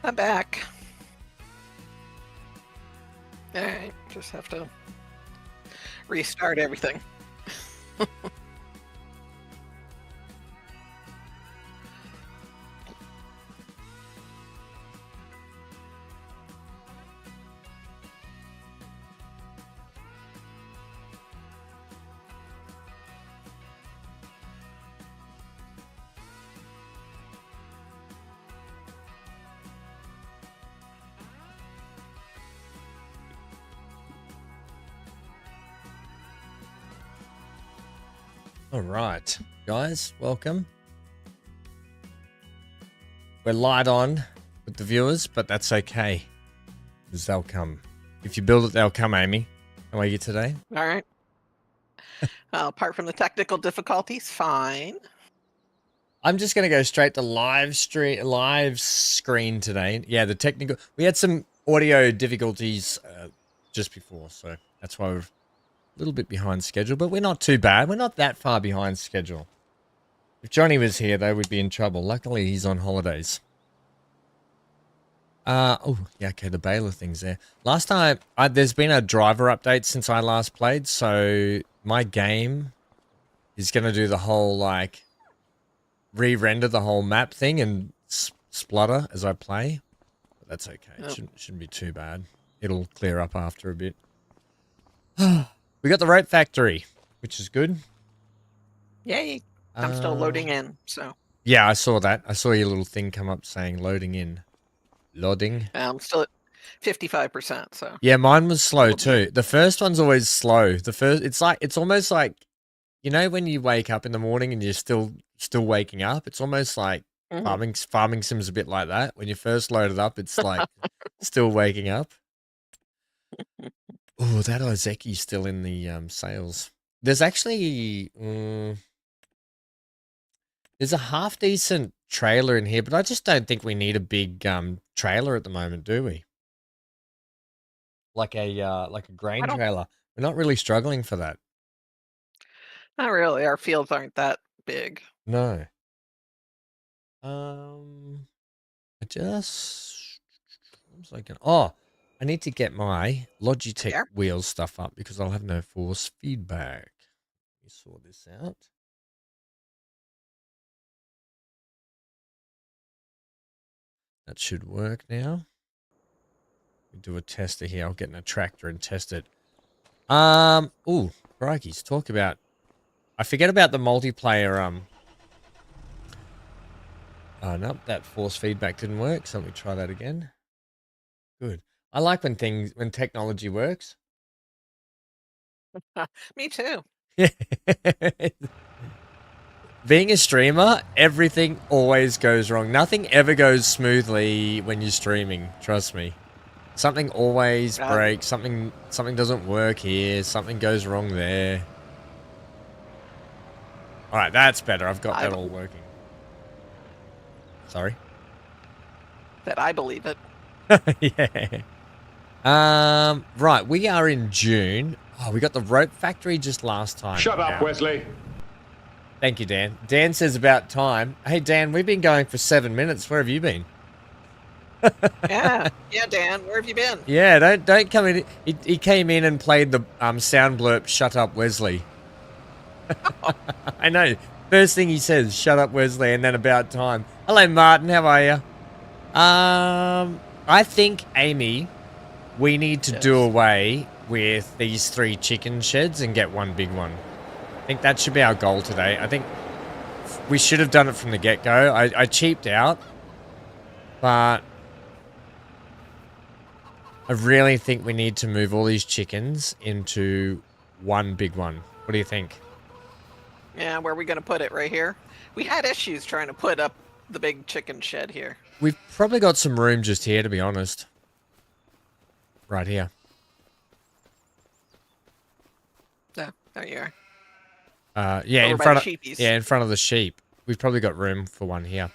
I'm back. Alright, just have to restart everything. All right, guys, welcome. We're light on with the viewers, but that's okay, because they'll come. If you build it, they'll come, Amy. How are you today? Alright. Apart from the technical difficulties, fine. I'm just going to go straight to live screen today. Yeah, the technical... We had some audio difficulties just before, so that's why we're a little bit behind schedule, but we're not too bad. We're not that far behind schedule. If Johnny was here, though, we'd be in trouble. Luckily, he's on holidays. Oh, yeah, okay, the Baylor thing's there. Last time, there's been a driver update since I last played, so my game is going to do the whole, like, re-render the whole map thing and splutter as I play. But that's okay. It shouldn't be too bad. It'll clear up after a bit. We got the rope factory, which is good. Yay! I'm still loading in, so... Yeah, I saw that. I saw your little thing come up saying loading in. Loading. I'm still at 55%, so... Yeah, mine was slow too. The first one's always slow. It's almost like, you know, when you wake up in the morning and you're still waking up. It's almost like farming sim's a bit like that. When you first load it up, it's like still waking up. Oh, that Ozeki's still in the sales. There's actually there's a half decent trailer in here, but I just don't think we need a big trailer at the moment, do we? Like a grain trailer. We're not really struggling for that. Not really. Our fields aren't that big. No. I just... What was I going to... Oh, I need to get my Logitech wheels stuff up because I'll have no force feedback. Let me sort this out. That should work now. We do a tester here. I'll get in a tractor and test it. Ooh, crikeys. Talk about... I forget about the multiplayer, Oh, nope, that force feedback didn't work, so let me try that again. Good. I like when technology works. Me too. Being a streamer, everything always goes wrong. Nothing ever goes smoothly when you're streaming, trust me. Something always breaks, something doesn't work here, something goes wrong there. All right, that's better. I've got that all working. Sorry? That I believe it. Yeah. Right, we are in June. Oh, we got the rope factory just last time. Shut up, Wesley. Thank you, Dan. Dan says about time. Hey, Dan, we've been going for 7 minutes. Where have you been? Yeah, Dan, where have you been? Yeah, don't come in. He came in and played the sound blurb, "Shut up, Wesley." I know. First thing he says, "Shut up, Wesley," and then about time. Hello, Martin. How are you? I think, Amy, we need to do away with these 3 chicken sheds and get one big one. I think that should be our goal today. I think we should have done it from the get-go. I cheaped out, but I really think we need to move all these chickens into one big one. What do you think? Yeah, where are we going to put it? Right here? We had issues trying to put up the big chicken shed here. We've probably got some room just here, to be honest. Right here. No, there you are. Yeah, in front of the sheep. We've probably got room for one here.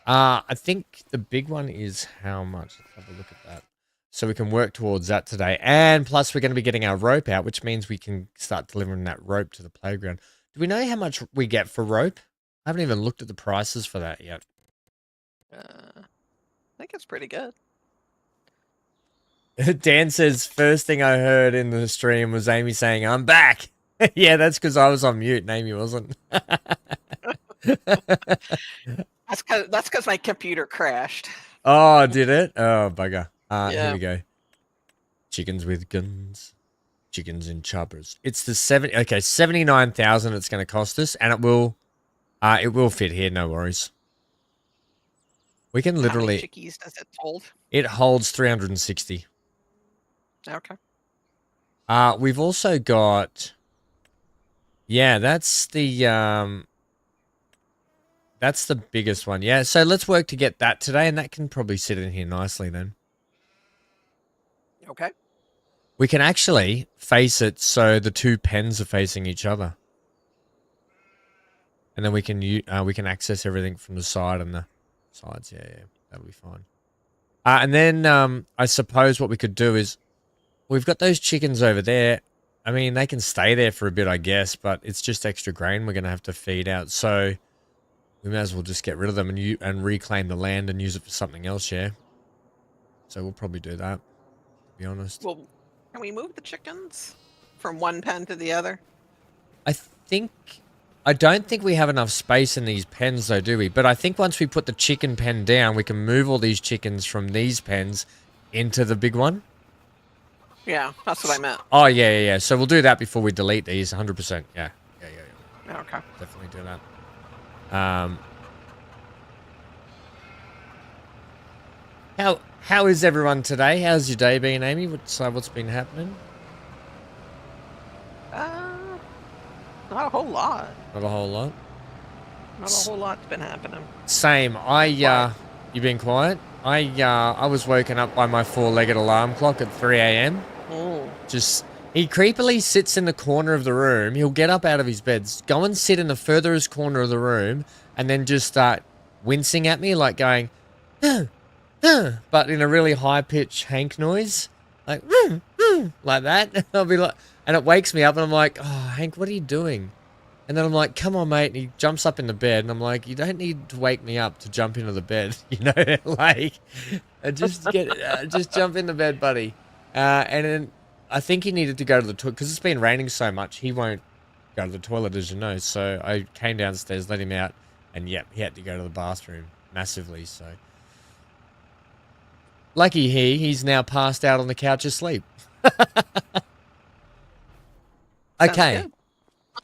I think the big one is how much? Let's have a look at that. So we can work towards that today. And plus we're going to be getting our rope out, which means we can start delivering that rope to the playground. Do we know how much we get for rope? I haven't even looked at the prices for that yet. I think it's pretty good. Dan says, first thing I heard in the stream was Amy saying, I'm back. Yeah, that's because I was on mute and Amy wasn't. That's because my computer crashed. Oh, did it? Oh, bugger. Here Yeah. we go. Chickens with guns. Chickens in choppers. It's the 79,000 it's going to cost us, and it will fit here, no worries. We can How many literally, chickies does it hold? it holds 360. Okay. We've also got, yeah, that's the biggest one. Yeah, so let's work to get that today, and that can probably sit in here nicely then. Okay. We can actually face it so the two pens are facing each other. And then we can access everything from the side and the sides. Yeah, that'll be fine. And then I suppose what we could do is we've got those chickens over there. I mean, they can stay there for a bit, I guess, but it's just extra grain we're going to have to feed out. So we may as well just get rid of them and reclaim the land and use it for something else, yeah. So we'll probably do that, to be honest. Well, can we move the chickens from one pen to the other? I don't think we have enough space in these pens though, do we? But I think once we put the chicken pen down, we can move all these chickens from these pens into the big one. Yeah, that's what I meant. Oh, yeah. So we'll do that before we delete these, 100%. Yeah. Okay. Definitely do that. How is everyone today? How's your day been, Amy? What's been happening? Not a whole lot. Not a whole lot. Not a whole lot's been happening. Same. You been quiet? I was woken up by my four-legged alarm clock at 3 a.m. Oh. He creepily sits in the corner of the room. He'll get up out of his bed, go and sit in the furthest corner of the room, and then just start wincing at me, like going, but in a really high-pitched Hank noise, like, like that. I'll be like, and it wakes me up, and I'm like, oh, Hank, what are you doing? And then I'm like, come on, mate. And he jumps up in the bed, and I'm like, you don't need to wake me up to jump into the bed, you know, like, just jump in the bed, buddy. And then I think he needed to go to the toilet because it's been raining so much. He won't go to the toilet, as you know. So I came downstairs, let him out, and yep, he had to go to the bathroom massively. So lucky he's now passed out on the couch asleep. Okay. Good.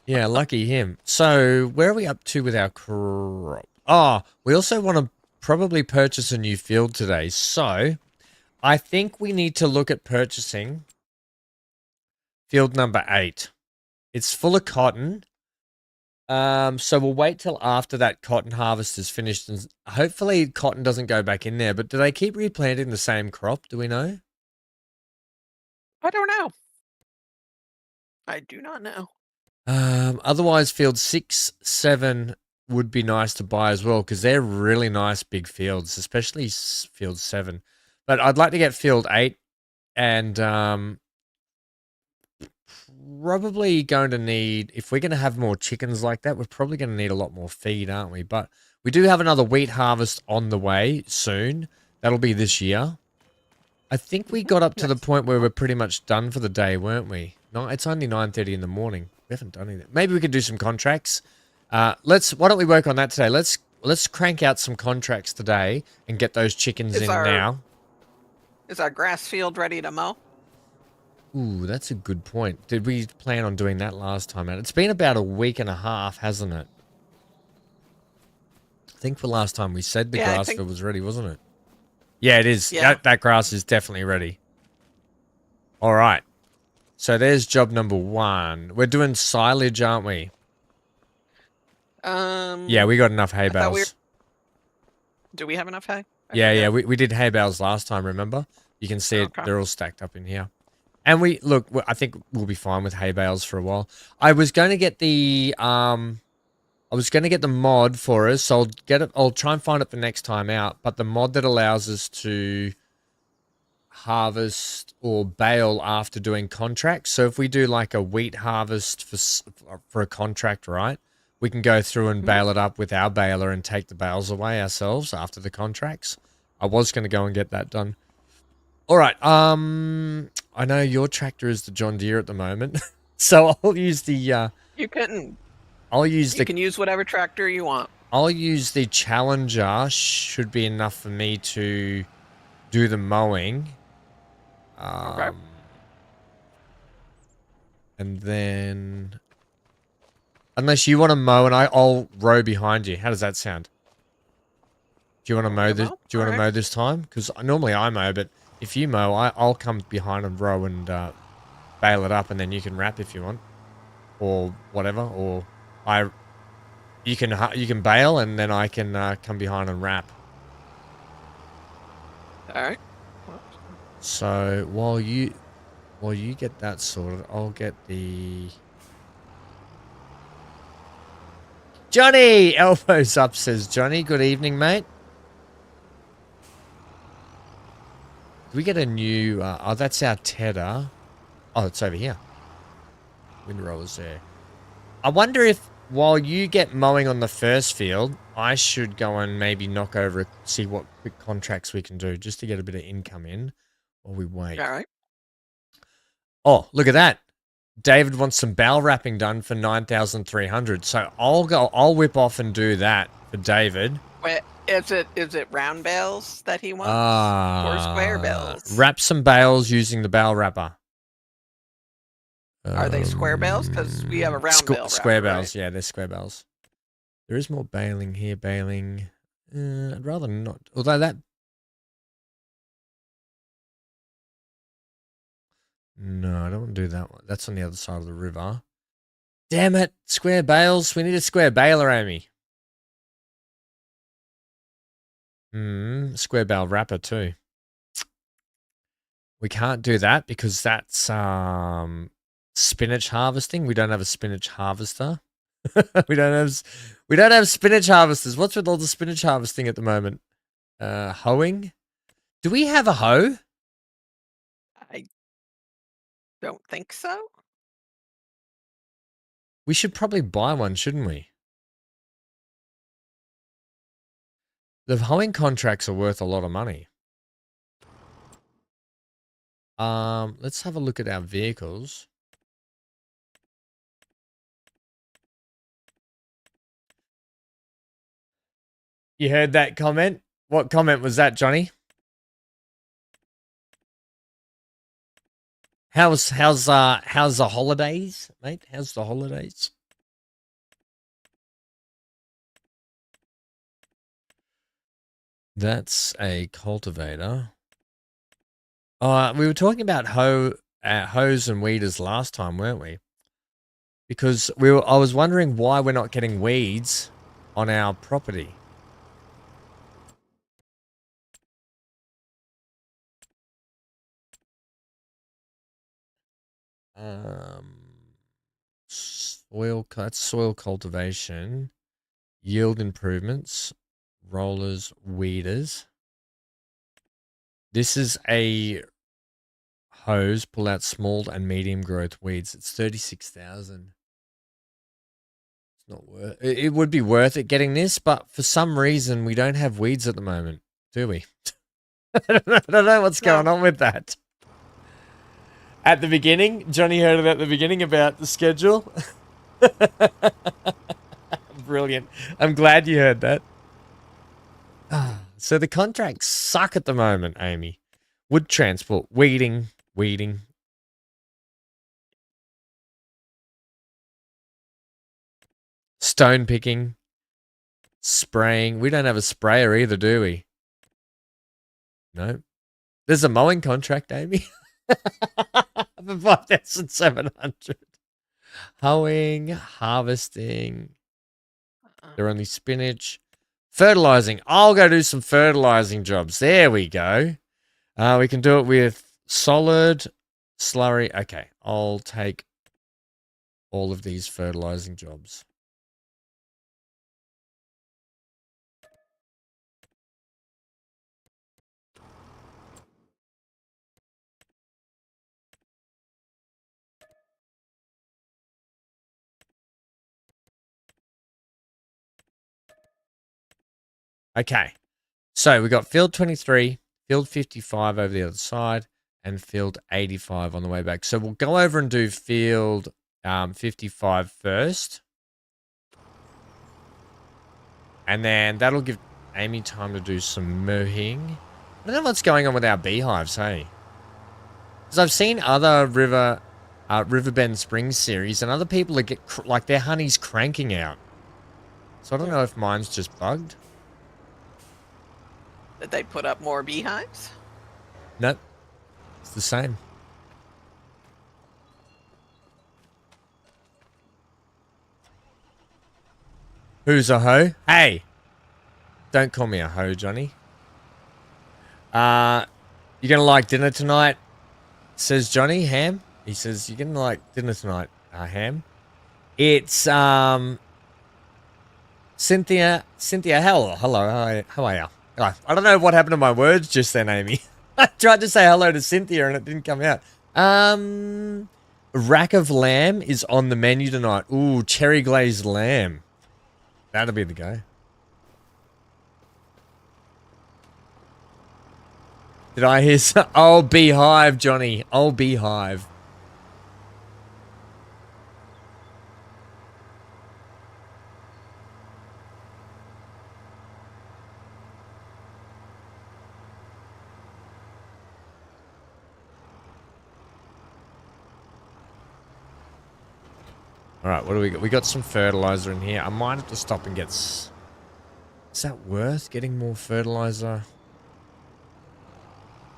Yeah, lucky him. So where are we up to with our crop? Oh, we also want to probably purchase a new field today. So I think we need to look at purchasing field number 8. It's full of cotton. So we'll wait till after that cotton harvest is finished, and hopefully cotton doesn't go back in there. But do they keep replanting the same crop? Do we know? I don't know. I do not know. Otherwise, field 6, 7 would be nice to buy as well because they're really nice big fields, especially field 7. But I'd like to get field 8, and probably going to need, if we're going to have more chickens like that, we're probably going to need a lot more feed, aren't we? But we do have another wheat harvest on the way soon. That'll be this year. I think we got up to the point where we're pretty much done for the day, weren't we? No, it's only 9:30 in the morning. We haven't done anything. Maybe we could do some contracts. Why don't we work on that today? Let's crank out some contracts today and get those chickens in now. Is our grass field ready to mow? Ooh, that's a good point. Did we plan on doing that last time out? It's been about a week and a half, hasn't it? I think the last time we said the grass field was ready, wasn't it? Yeah, it is. Yeah. That grass is definitely ready. All right. So there's job number 1. We're doing silage, aren't we? Yeah, we got enough hay bales. Do we have enough hay? Yeah, we did hay bales last time, remember? You can see it, they're all stacked up in here. And I think we'll be fine with hay bales for a while. I was going to get the mod for us, so I'll try and find it for next time out, but the mod that allows us to harvest or bale after doing contracts. So if we do like a wheat harvest for a contract, right? We can go through and bale it up with our baler and take the bales away ourselves after the contracts. I was going to go and get that done. All right. I know your tractor is the John Deere at the moment, so I'll use the You can I'll use you the can use whatever tractor you want. I'll use the Challenger. Should be enough for me to do the mowing. Okay. And then unless you want to mow and I'll row behind you. How does that sound? Do you want to Want me mow to this? mow? Do you All want to right. mow this time? Because normally I mow, but if you mow, I'll come behind and row and bail it up, and then you can wrap if you want, or whatever. Or I, you can bail, and then I can come behind and wrap. All right. So while you get that sorted, I'll get the Johnny elbows up. Says Johnny. Good evening, mate. Do we get a new? Oh, that's our tedder. Oh, it's over here. Windrowers there. I wonder if while you get mowing on the first field, I should go and maybe knock over, see what quick contracts we can do just to get a bit of income in while we wait. All right. Oh, look at that. David wants some bowel wrapping done for 9,300. So I'll whip off and do that for David. Wait, is it round bales that he wants or square bales? Wrap some bales using the bowel wrapper. Are they square bales? Because we have a round bale Square wrapper, bales, right? yeah, they're square bales. There is more baling here, baling. I'd rather not. Although that... No, I don't want to do that one. That's on the other side of the river. Damn it. Square bales. We need a square baler, Amy. Square bale wrapper too. We can't do that because that's spinach harvesting. We don't have a spinach harvester. we don't have spinach harvesters. What's with all the spinach harvesting at the moment? Hoeing? Do we have a hoe? I don't think so. We should probably buy one, shouldn't we? The hoeing contracts are worth a lot of money. Let's have a look at our vehicles. You heard that comment? What comment was that, Johnny? How's the holidays, mate? How's the holidays? That's a cultivator. We were talking about hoes and weeders last time, weren't we? Because I was wondering why we're not getting weeds on our property. That's soil cultivation, yield improvements, rollers, weeders. This is a hose, pull out small and medium growth weeds. It's 36,000. It's not worth it. It would be worth it getting this, but for some reason we don't have weeds at the moment, do we? I don't know what's going on with that. At the beginning, Johnny heard it at the beginning about the schedule. Brilliant. I'm glad you heard that. So the contracts suck at the moment, Amy. Wood transport, weeding. Stone picking, spraying. We don't have a sprayer either, do we? No. There's a mowing contract, Amy. For 5,700. Hoeing, harvesting. They're only spinach. Fertilizing. I'll go do some fertilizing jobs. There we go. We can do it with solid, slurry. Okay, I'll take all of these fertilizing jobs. Okay, so we got field 23, field 55 over the other side, and field 85 on the way back. So we'll go over and do field 55 first. And then that'll give Amy time to do some mowing. I don't know what's going on with our beehives, hey? Because I've seen other Riverbend Springs series, and other people that get like their honey's cranking out. So I don't know if mine's just bugged. Did they put up more beehives? Nope, it's the same. Who's a hoe? Hey, don't call me a hoe, Johnny. You gonna like dinner tonight? Says Johnny Ham. He says you're gonna like dinner tonight, Ham. It's Cynthia. Hello. How are you? I don't know what happened to my words just then, Amy. I tried to say hello to Cynthia and it didn't come out. Rack of lamb is on the menu tonight. Ooh, cherry glazed lamb. That'll be the go. Did I hear some? Oh, beehive, Johnny. Oh, beehive. All right, what do we got? We got some fertilizer in here. I might have to stop and get... Is that worth getting more fertilizer?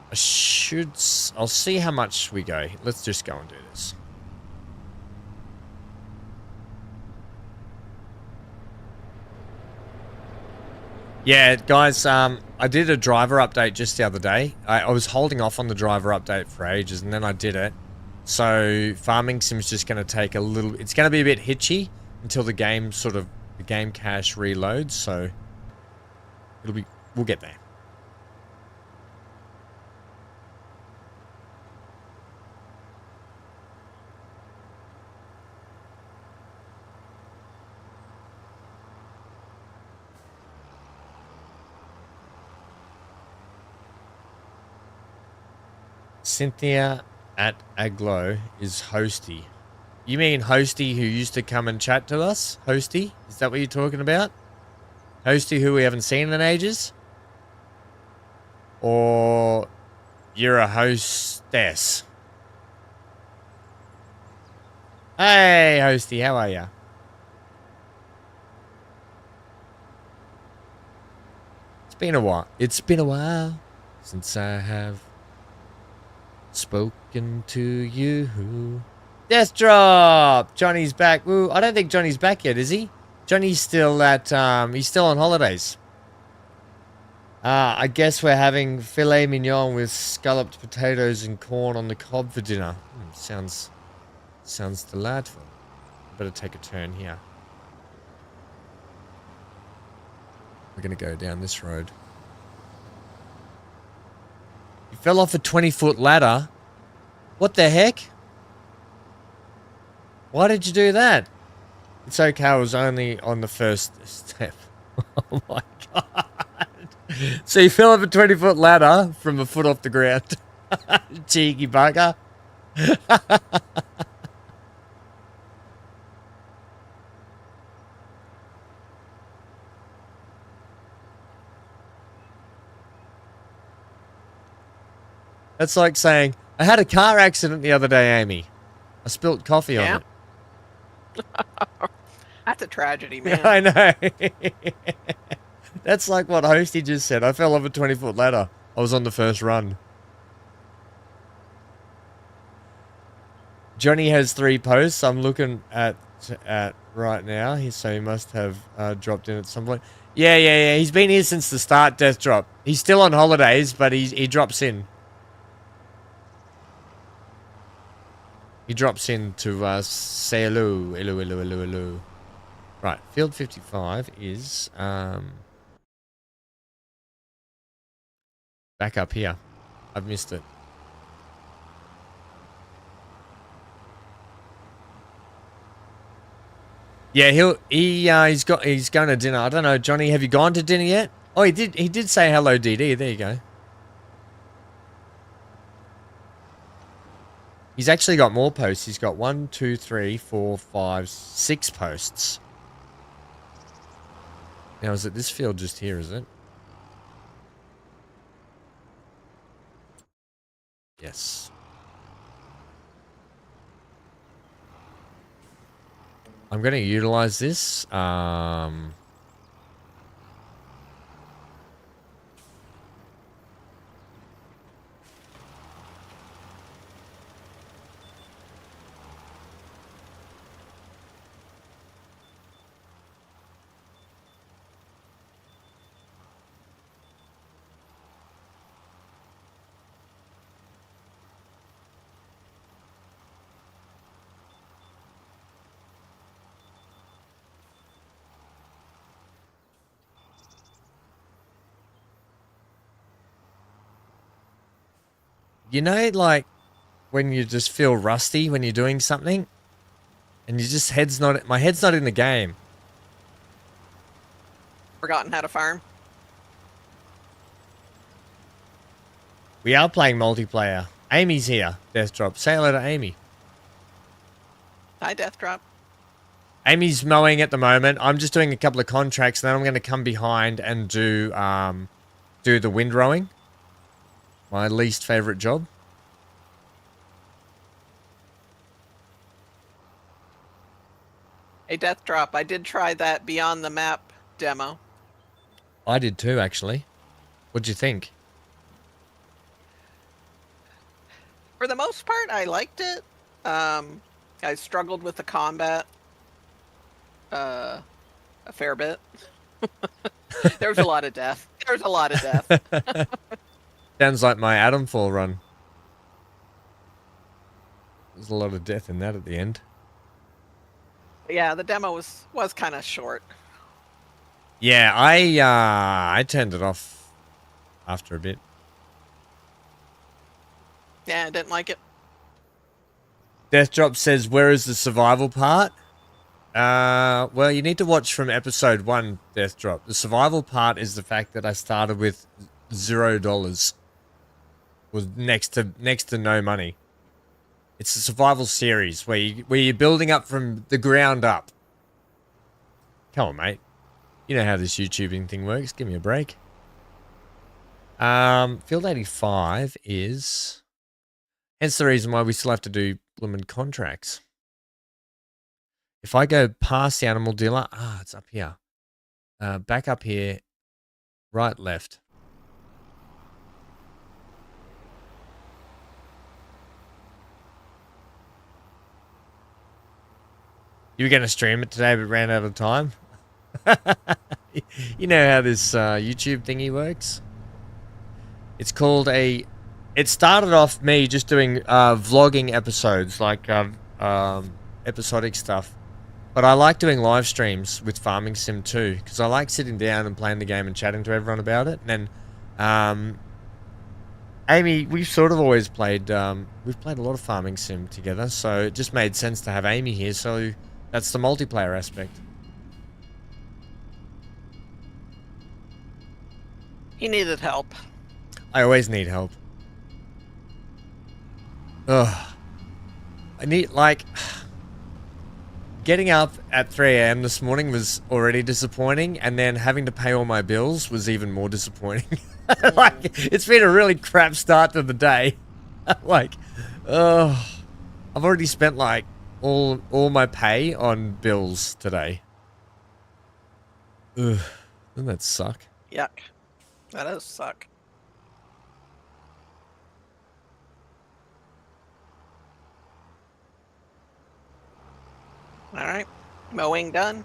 I should... I'll see how much we go. Let's just go and do this. Yeah, guys, I did a driver update just the other day. I was holding off on the driver update for ages, and then I did it. So farming sim's just going to take a little... It's going to be a bit hitchy until the game the game cache reloads. So it'll be... We'll get there. Cynthia at Aglo is Hosty. You mean Hosty who used to come and chat to us? Hosty? Is that what you're talking about? Hosty who we haven't seen in ages? Or you're a hostess? Hey, Hosty, how are ya? It's been a while. It's been a while since I have spoken to you. Death drop! Johnny's back. Woo. I don't think Johnny's back yet, is he? Johnny's still at, he's still on holidays. I guess we're having filet mignon with scalloped potatoes and corn on the cob for dinner. Sounds delightful. Better take a turn here. We're gonna go down this road. You fell off a 20-foot ladder. What the heck? Why did you do that? It's okay, I was only on the first step. Oh my god. So you fell off a 20-foot ladder from a foot off the ground. Cheeky bugger. That's like saying, I had a car accident the other day, Amy. I spilt coffee on it. That's a tragedy, man. I know. That's like what Hosty just said. I fell off a 20-foot ladder. I was on the first run. Johnny has 3 posts. I'm looking at right now. So he must have dropped in at some point. Yeah. He's been here since the start, Death Drop. He's still on holidays, but he drops in. He drops in to say hello. Hello. Right, field 55 is back up here. I've missed it. Yeah, he's going to dinner. I don't know, Johnny, have you gone to dinner yet? Oh, he did say hello, DD. There you go. He's actually got more posts. He's got 1, 2, 3, 4, 5, 6 posts. Now, is it this field just here, is it? Yes. I'm going to utilize this. You know, like when you just feel rusty when you're doing something and you just my head's not in the game. Forgotten how to farm. We are playing multiplayer. Amy's here. Death Drop. Say hello to Amy. Hi, Death Drop. Amy's mowing at the moment. I'm just doing a couple of contracts, and then I'm going to come behind and do the windrowing. My least favorite job. Hey, Death Drop, I did try that Beyond the Map demo. I did too, actually. What'd you think? For the most part, I liked it. I struggled with the combat a fair bit. There was a lot of death. There was a lot of death. Sounds like my Adamfall run. There's a lot of death in that at the end. Yeah, the demo was kind of short. Yeah, I turned it off after a bit. Yeah, I didn't like it. Death Drop says, where is the survival part? Well, you need to watch from episode 1, Death Drop. The survival part is the fact that I started with $0. Was next to no money. It's a survival series where you're building up from the ground up. Come on, mate. You know how this YouTubing thing works. Give me a break. Field 85 is... Hence the reason why we still have to do blooming contracts. If I go past the animal dealer... Ah, it's up here. Back up here. Right, left. You were going to stream it today but ran out of time? You know how this YouTube thingy works? It's called a... It started off me just doing vlogging episodes, like episodic stuff. But I like doing live streams with Farming Sim too, because I like sitting down and playing the game and chatting to everyone about it. And then, Amy, we've sort of always played... we've played a lot of Farming Sim together, so it just made sense to have Amy here, so that's the multiplayer aspect. He needed help. I always need help. Ugh. I need, like... Getting up at 3 a.m. this morning was already disappointing, and then having to pay all my bills was even more disappointing. Like, it's been a really crap start to the day. Like, I've already spent, like, all my pay on bills today. Ugh. Doesn't that suck? Yuck. That does suck. All right. Mowing done.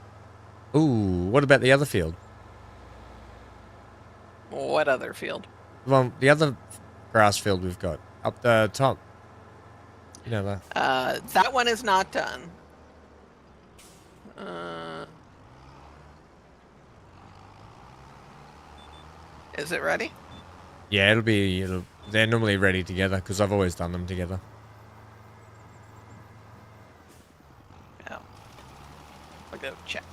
Ooh, what about the other field? What other field? Well, the other grass field we've got up the top. You know that. That one is not done. Is it ready? Yeah, they're normally ready together because I've always done them together. Oh. I'll go check.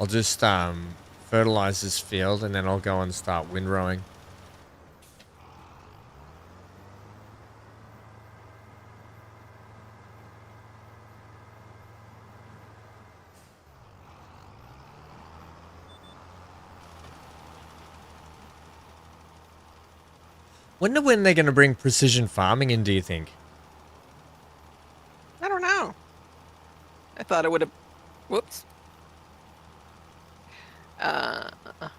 I'll just fertilize this field and then I'll go and start windrowing. Wonder when they're going to bring precision farming in, do you think? I don't know. I thought it would have. Whoops. Uh,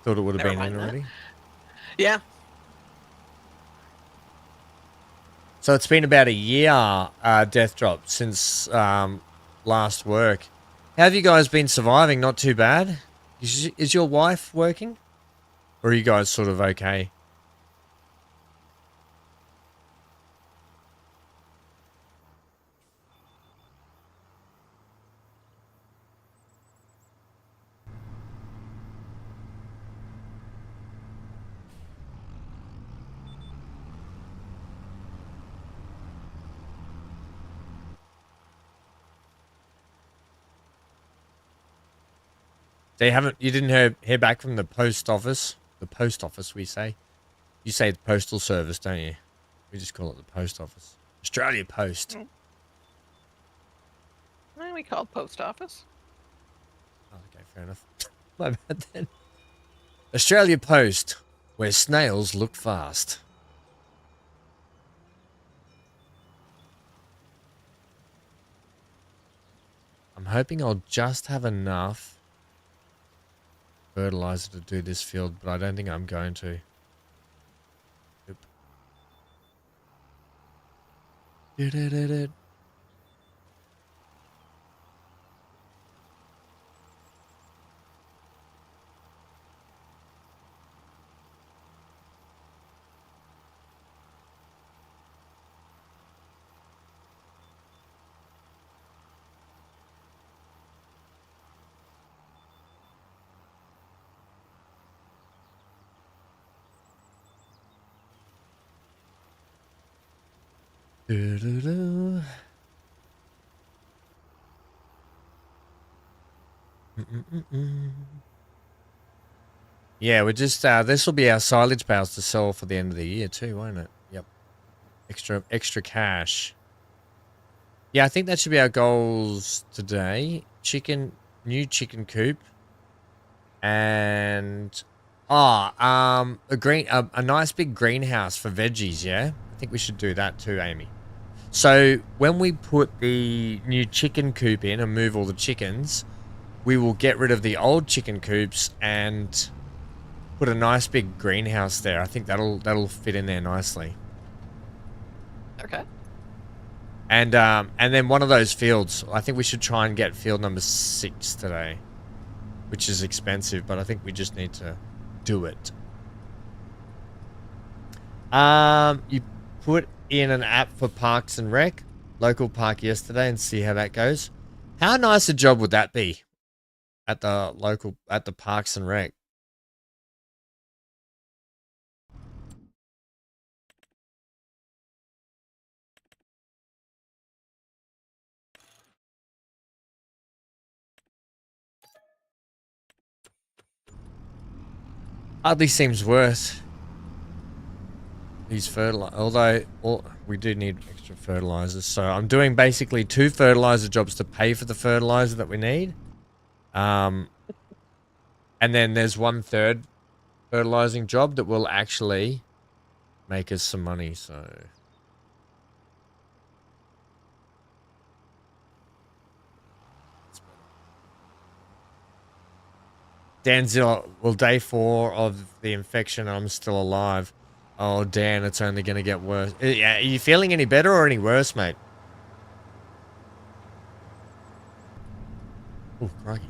Thought it would have Never been in mind that. already. Yeah. So it's been about a year, Death Drop, since last work. How have you guys been surviving? Not too bad? Is your wife working? Or are you guys sort of okay? You didn't hear back from the post office? The post office, we say. You say the postal service, don't you? We just call it the post office. Australia Post. Well, we called post office. Oh, okay, fair enough. My bad then. Australia Post, where snails look fast. I'm hoping I'll just have enough fertilizer to do this field, but I don't think I'm going to. Nope. Do-do-do-do. Do-do-do. Mm-mm-mm-mm. Yeah, we're just this will be our silage bales to sell for the end of the year too, won't it? Yep. Extra cash. Yeah, I think that should be our goals today. New chicken coop, and a nice big greenhouse for veggies. Yeah, I think we should do that too, Amy. So when we put the new chicken coop in and move all the chickens, we will get rid of the old chicken coops and put a nice big greenhouse there. I think that'll fit in there nicely. Okay. And then one of those fields. I think we should try and get field number 6 today, which is expensive, but I think we just need to do it. You put in an app for Parks and Rec, local park yesterday, and see how that goes. How nice a job would that be at the Parks and Rec? Hardly seems worth these fertilizer. Although we do need extra fertilizers, so I'm doing basically 2 fertilizer jobs to pay for the fertilizer that we need. And then there's 1/3 fertilizing job that will actually make us some money. So Danzilla, well, day 4 of the infection, I'm still alive. Oh, Dan, it's only going to get worse. Yeah, are you feeling any better or any worse, mate? Oh, crikey.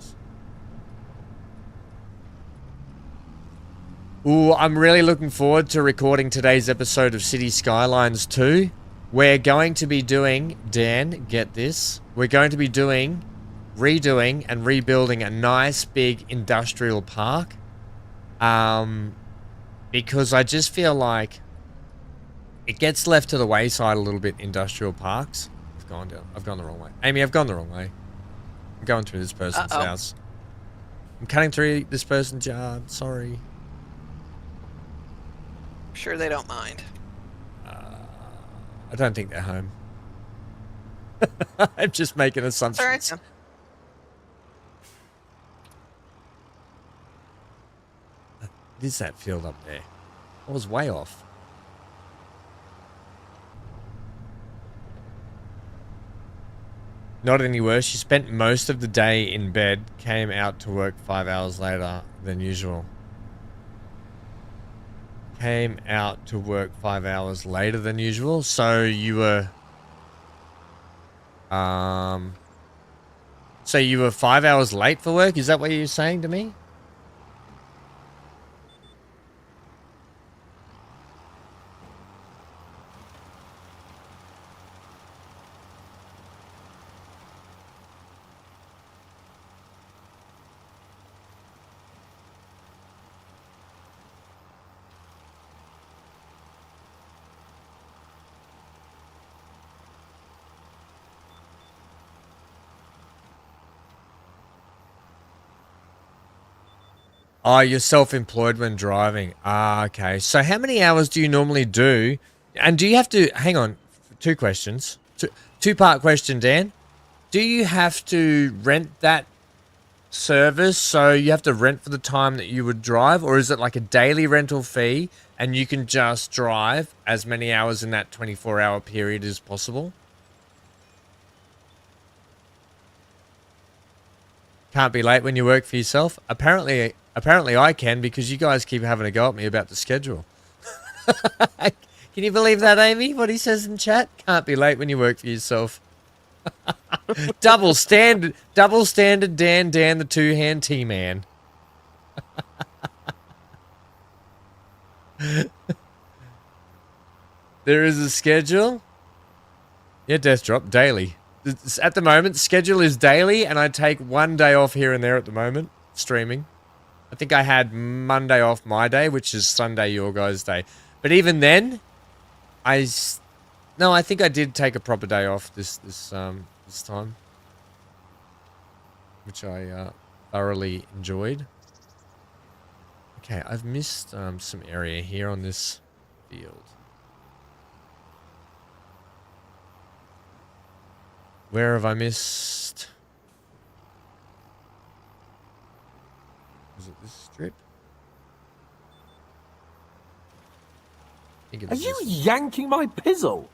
Ooh, I'm really looking forward to recording today's episode of City Skylines 2. We're going to be doing, Dan, get this. We're going to be redoing and rebuilding a nice big industrial park. Because I just feel like it gets left to the wayside a little bit, industrial parks. I've gone the wrong way. Amy, I've gone the wrong way. I'm going through this person's house. I'm cutting through this person's yard. Sorry. Sure they don't mind. I don't think they're home. I'm just making assumptions. All right. What is that field up there? I was way off. Not any worse. She spent most of the day in bed, came out to work 5 hours later than usual. Came out to work 5 hours later than usual. So you were, so you were 5 hours late for work? Is that what you're saying to me? Oh, you're self-employed when driving. Ah, okay. So how many hours do you normally do? And do you have to, hang on, two questions. Two-part question, Dan. Do you have to rent that service? So you have to rent for the time that you would drive? Or is it like a daily rental fee and you can just drive as many hours in that 24-hour period as possible? Can't be late when you work for yourself? Apparently I can, because you guys keep having a go at me about the schedule. Can you believe that, Amy? What he says in chat? Can't be late when you work for yourself. Double standard, Dan, the two-hand T-man. There is a schedule. Yeah, Death Drop, daily. At the moment, schedule is daily, and I take 1 day off here and there at the moment, streaming. I think I had Monday off my day, which is Sunday your guys' day. But even then, no, I think I did take a proper day off this time, which I thoroughly enjoyed. Okay, I've missed some area here on this field. Where have I missed? Is it this strip? Are you yanking my pizzle?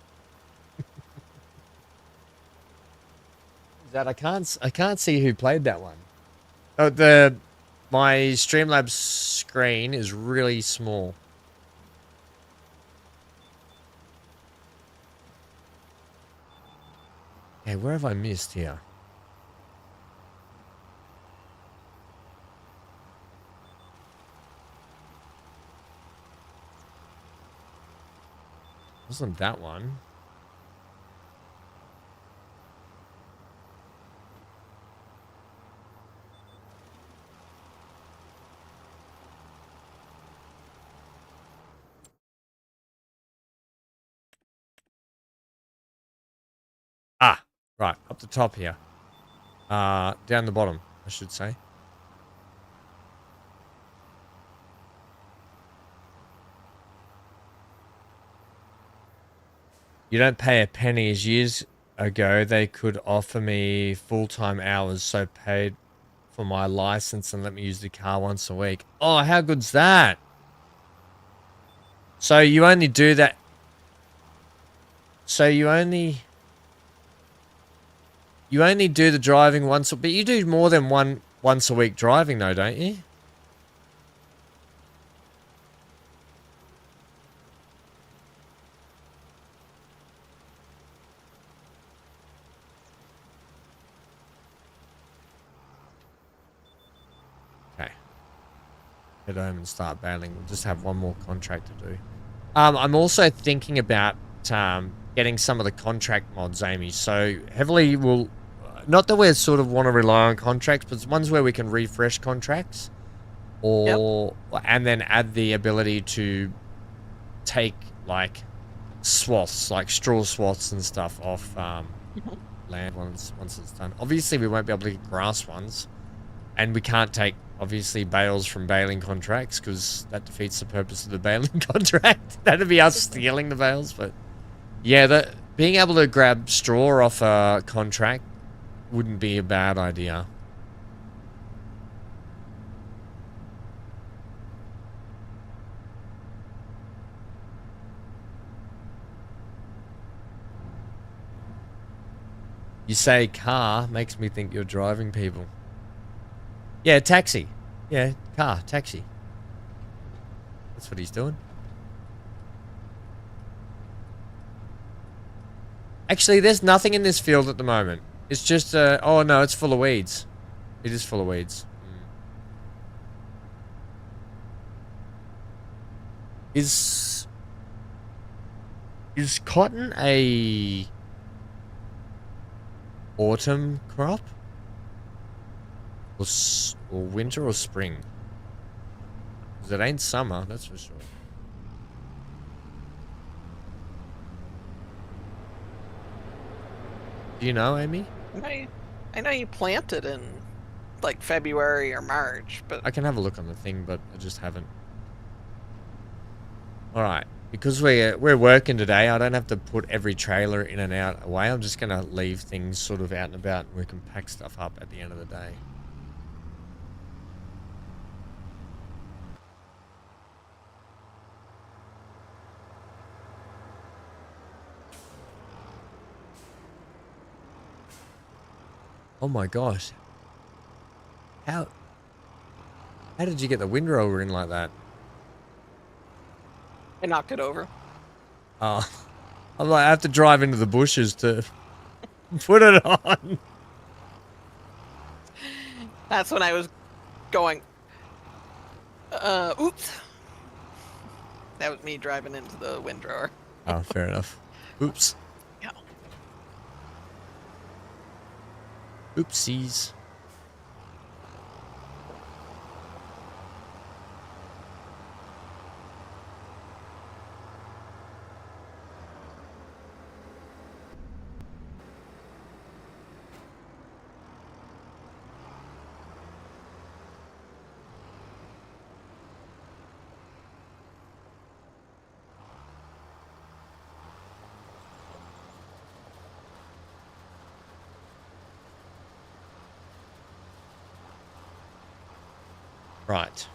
That I can't see who played that one. Oh, my Streamlabs screen is really small. Okay, where have I missed here? Wasn't that one? Ah, right, up the top here. Down the bottom, I should say. You don't pay a penny. As years ago, they could offer me full-time hours, so paid for my license and let me use the car once a week. Oh, how good's that? So you only do that. So you only do the driving once, but you do more than once a week driving though, don't you? Okay. Head home and start bailing. We'll just have one more contract to do. I'm also thinking about getting some of the contract mods, Amy. So heavily not that we sort of want to rely on contracts, but ones where we can refresh contracts, and then add the ability to take like swaths, like straw swaths and stuff off land once it's done. Obviously, we won't be able to get grass ones, and we can't take obviously bales from baling contracts because that defeats the purpose of the baling contract. That'd be us stealing the bales, but yeah, being able to grab straw off a contract wouldn't be a bad idea. You say car, makes me think you're driving people. Yeah, taxi. Yeah, car, taxi. That's what he's doing. Actually, there's nothing in this field at the moment. It's just, oh no, it's full of weeds. It is full of weeds. Is cotton a autumn crop? Or winter or spring? Because it ain't summer, that's for sure. Do you know, Amy? I know you plant it in like February or March, but I can have a look on the thing, but I just haven't. All right, because we're working today, I don't have to put every trailer in and out away. I'm just gonna leave things sort of out and about, and we can pack stuff up at the end of the day. Oh my gosh. How did you get the windrower in like that? I knocked it over. Oh. I'm like, I have to drive into the bushes to put it on. That's when I was going, oops. That was me driving into the windrower. Oh, fair enough. Oops. Yeah. Oopsies. Right.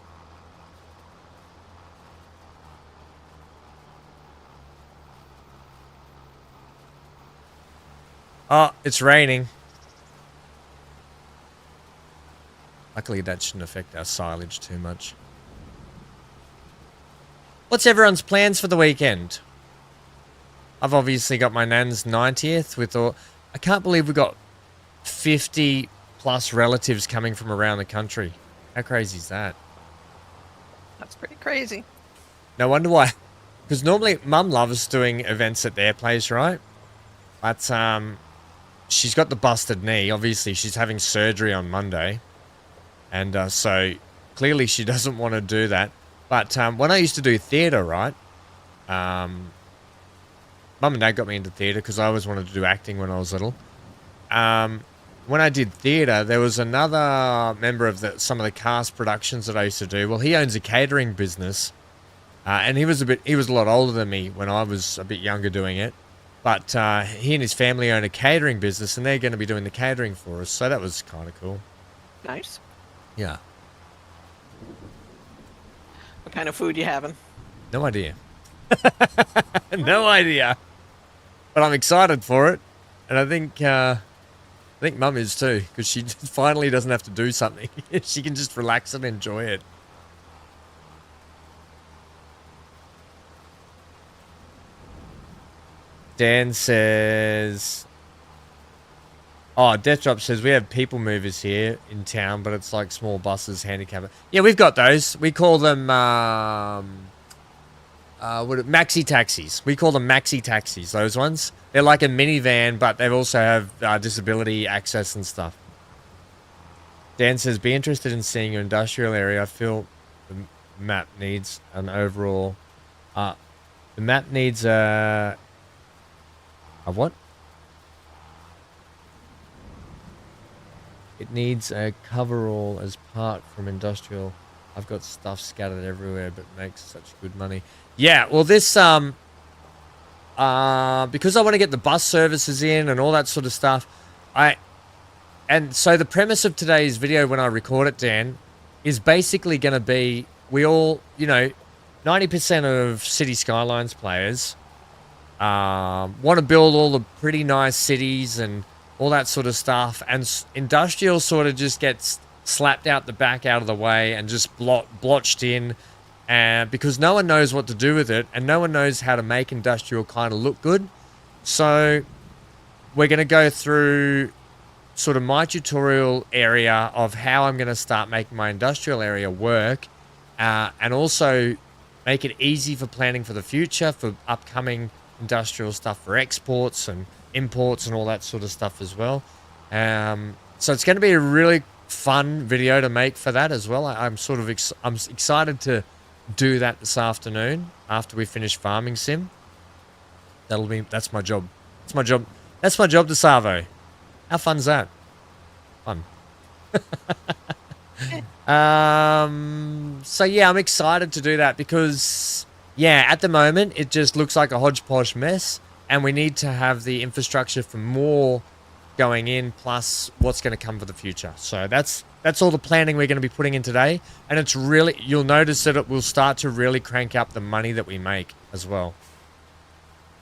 Oh, it's raining. Luckily, that shouldn't affect our silage too much. What's everyone's plans for the weekend? I've obviously got my nan's 90th with all... I can't believe we got 50 plus relatives coming from around the country. How crazy is that? That's pretty crazy. No wonder why. Because normally Mum loves doing events at their place, right? But she's got the busted knee. Obviously, she's having surgery on Monday. And so clearly she doesn't want to do that. But when I used to do theatre, right? Mum and Dad got me into theatre because I always wanted to do acting when I was little. When I did theatre, there was another member of some of the cast productions that I used to do. Well, he owns a catering business, and he was a lot older than me when I was a bit younger doing it. But he and his family own a catering business, and they're going to be doing the catering for us. So that was kind of cool. Nice. Yeah. What kind of food you having? No idea. No idea. But I'm excited for it, and I think Mum is too, because she finally doesn't have to do something. She can just relax and enjoy it. Dan says... Oh, Death Drop says, we have people movers here in town, but it's like small buses, handicap. Yeah, we've got those. We call them... maxi taxis. We call them maxi taxis, those ones. They're like a minivan, but they also have disability access and stuff. Dan says, be interested in seeing your industrial area. I feel the map needs an overall... the map needs a what? It needs a coverall as part from industrial. I've got stuff scattered everywhere, but makes such good money. Yeah, well, this, because I want to get the bus services in and all that sort of stuff, and so the premise of today's video when I record it, Dan, is basically going to be, we all, 90% of City Skylines players want to build all the pretty nice cities and all that sort of stuff. And industrial sort of just gets slapped out the back, out of the way, and just blotched in. Because no one knows what to do with it, and no one knows how to make industrial kind of look good. So we're going to go through sort of my tutorial area of how I'm going to start making my industrial area work, and also make it easy for planning for the future, for upcoming industrial stuff, for exports and imports and all that sort of stuff as well. So it's going to be a really fun video to make for that as well. I'm sort of I'm excited to do that this afternoon after we finish farming sim. That's my job. That's my job to Savo. How fun's that? Fun. So yeah, I'm excited to do that because yeah, at the moment it just looks like a hodgepodge mess, and we need to have the infrastructure for more going in, plus what's going to come for the future. So that's all the planning we're going to be putting in today, and it's really, you'll notice that it will start to really crank up the money that we make as well.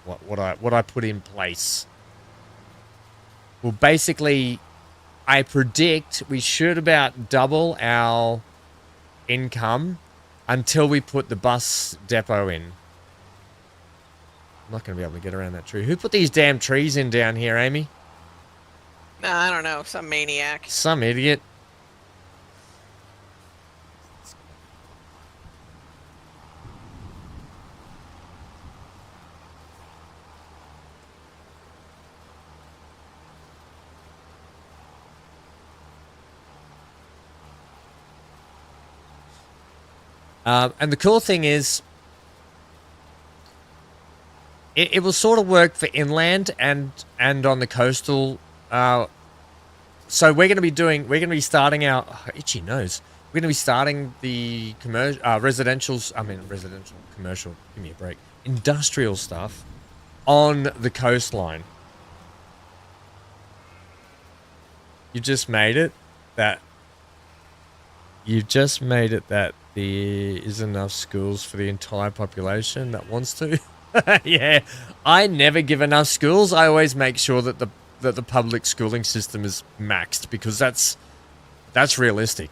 What I put in place. Well, basically, I predict we should about double our income until we put the bus depot in. I'm not going to be able to get around that tree. Who put these damn trees in down here, Amy? I don't know, some maniac. Some idiot. And the cool thing is, it will sort of work for inland and on the coastal. So we're going to be starting our itchy nose. We're going to be starting the residential, commercial. Give me a break. Industrial stuff on the coastline. You just made it that. You just made it that there is enough schools for the entire population that wants to. Yeah, I never give enough schools. I always make sure that the public schooling system is maxed, because that's realistic.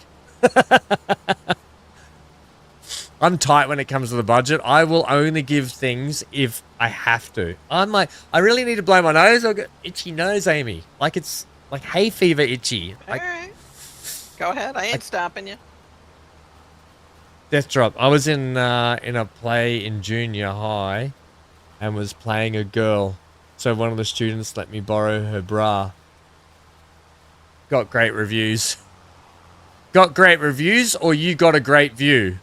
I'm tight when it comes to the budget. I will only give things if I have to. I'm like, I really need to blow my nose. I've got itchy nose, Amy. Like it's like hay fever itchy. Like, all right, go ahead. I ain't stopping you. Death drop. I was in a play in junior high and was playing a girl. So one of the students let me borrow her bra. Got great reviews. Got great reviews, or you got a great view?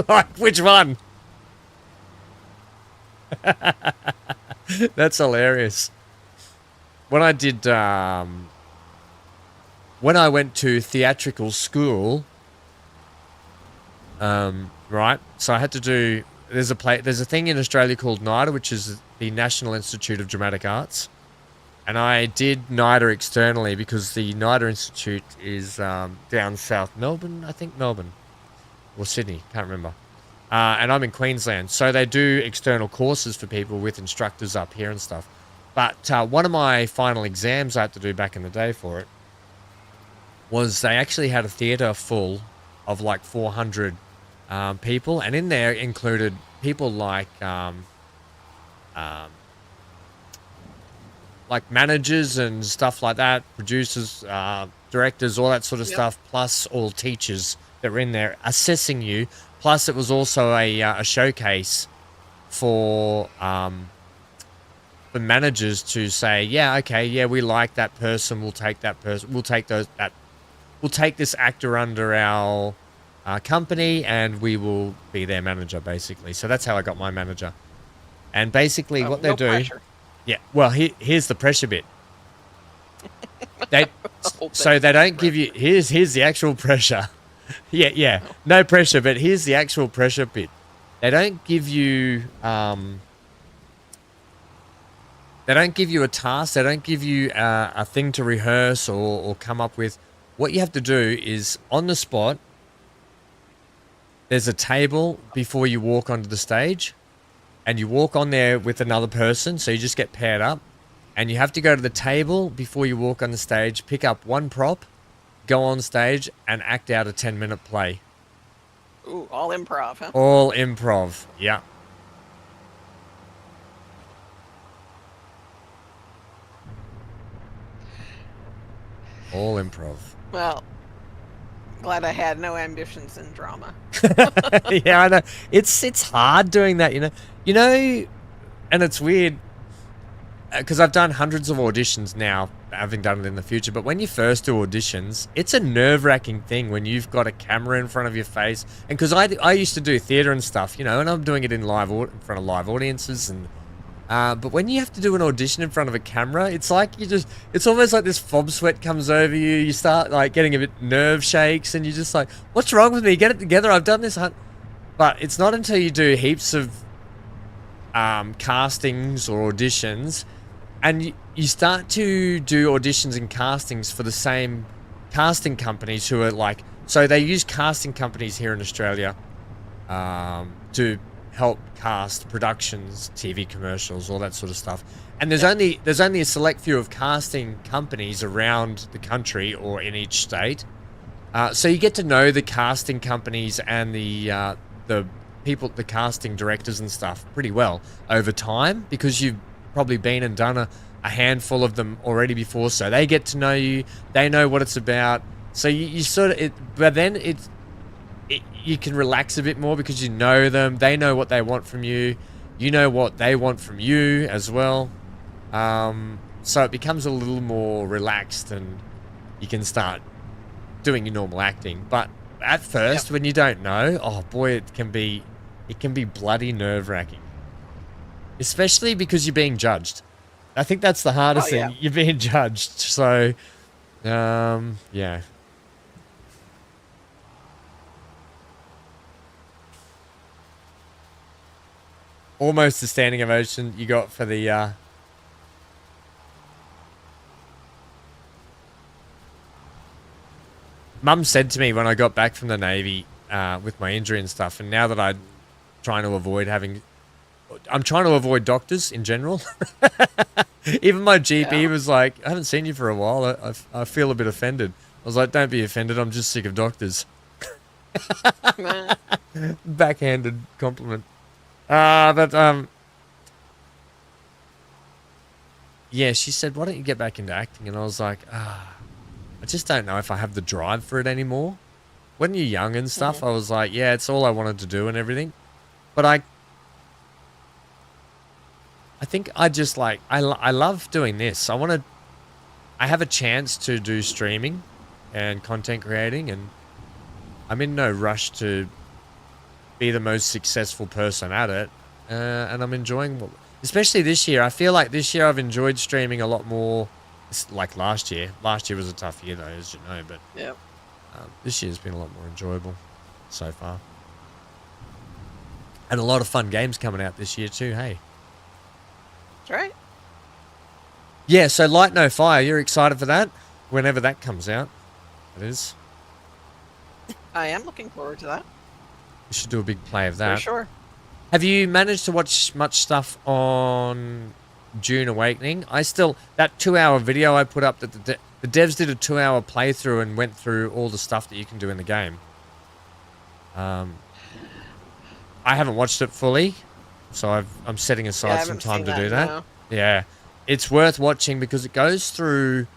Like, which one? That's hilarious. When I did, when I went to theatrical school, right, so I had to do, there's a thing in Australia called NIDA, which is the National Institute of Dramatic Arts. And I did NIDA externally because the NIDA Institute is down south Melbourne, I think Melbourne. Or Sydney, can't remember. And I'm in Queensland. So they do external courses for people with instructors up here and stuff. But one of my final exams I had to do back in the day for it was they actually had a theatre full of like 400 people. And in there included people like managers and stuff like that, producers, directors, all that sort of stuff, plus all teachers that were in there assessing you. Plus it was also a showcase for managers to say, yeah, okay, yeah, we like that person, we'll take that person, we'll take this actor under our company, and we will be their manager, basically. So that's how I got my manager. And basically what they do... Pressure. Yeah, well, here's the pressure bit. So they don't give you... Here's the actual pressure. Yeah, no pressure, but here's the actual pressure bit. They don't give you... They don't give you a task. They don't give you a thing to rehearse or come up with. What you have to do is, on the spot, there's a table before you walk onto the stage, and you walk on there with another person, so you just get paired up, and you have to go to the table before you walk on the stage, pick up one prop, go on stage, and act out a 10-minute play. Ooh, all improv, huh? All improv, yeah. All improv. Well, glad I had no ambitions in drama. Yeah, I know. It's hard doing that, you know. You know, and it's weird because I've done hundreds of auditions now, having done it in the future. But when you first do auditions, it's a nerve-wracking thing when you've got a camera in front of your face. And because I used to do theatre and stuff, you know, and I'm doing it in front of live audiences and. But when you have to do an audition in front of a camera, it's like it's almost like this fob sweat comes over you. You start like getting a bit nerve shakes and you're just like, what's wrong with me? Get it together. I've done this. But it's not until you do heaps of castings or auditions and you start to do auditions and castings for the same casting companies who are like, so they use casting companies here in Australia to help cast productions, TV commercials, all that sort of stuff. And there's only a select few of casting companies around the country or in each state. So you get to know the casting companies and the people, the casting directors and stuff pretty well over time because you've probably been and done a handful of them already before. So they get to know you. They know what it's about. So you sort of, but then you can relax a bit more because you know them. They know what they want from you. You know what they want from you as well. So it becomes a little more relaxed and you can start doing your normal acting. But at first, when you don't know, oh boy, it can be bloody nerve-wracking. Especially because you're being judged. I think that's the hardest thing. You're being judged. So, yeah. Almost the standing ovation you got for the Mum said to me when I got back from the Navy with my injury and stuff, and now that I'm trying to avoid doctors in general. Even my GP was like, I haven't seen you for a while. I feel a bit offended. I was like, don't be offended. I'm just sick of doctors. Backhanded compliment. Yeah, she said, why don't you get back into acting? And I was like, I just don't know if I have the drive for it anymore. When you're young and stuff, I was like, yeah, it's all I wanted to do and everything. But I think I just like, I love doing this. I have a chance to do streaming and content creating, and I'm in no rush to be the most successful person at it, and I'm enjoying especially this year. I feel like this year I've enjoyed streaming a lot more. It's like last year was a tough year though, as you know, but this year's been a lot more enjoyable so far, and a lot of fun games coming out this year too. Hey, that's right. Yeah, so Light No Fire, you're excited for that whenever that comes out. It is. I am looking forward to that. We should do a big play of that. For sure. Have you managed to watch much stuff on Dune Awakening? That 2-hour video I put up, that the devs did a 2-hour playthrough and went through all the stuff that you can do in the game. I haven't watched it fully, so I'm setting aside some time to do that. No. Yeah, it's worth watching because it goes through,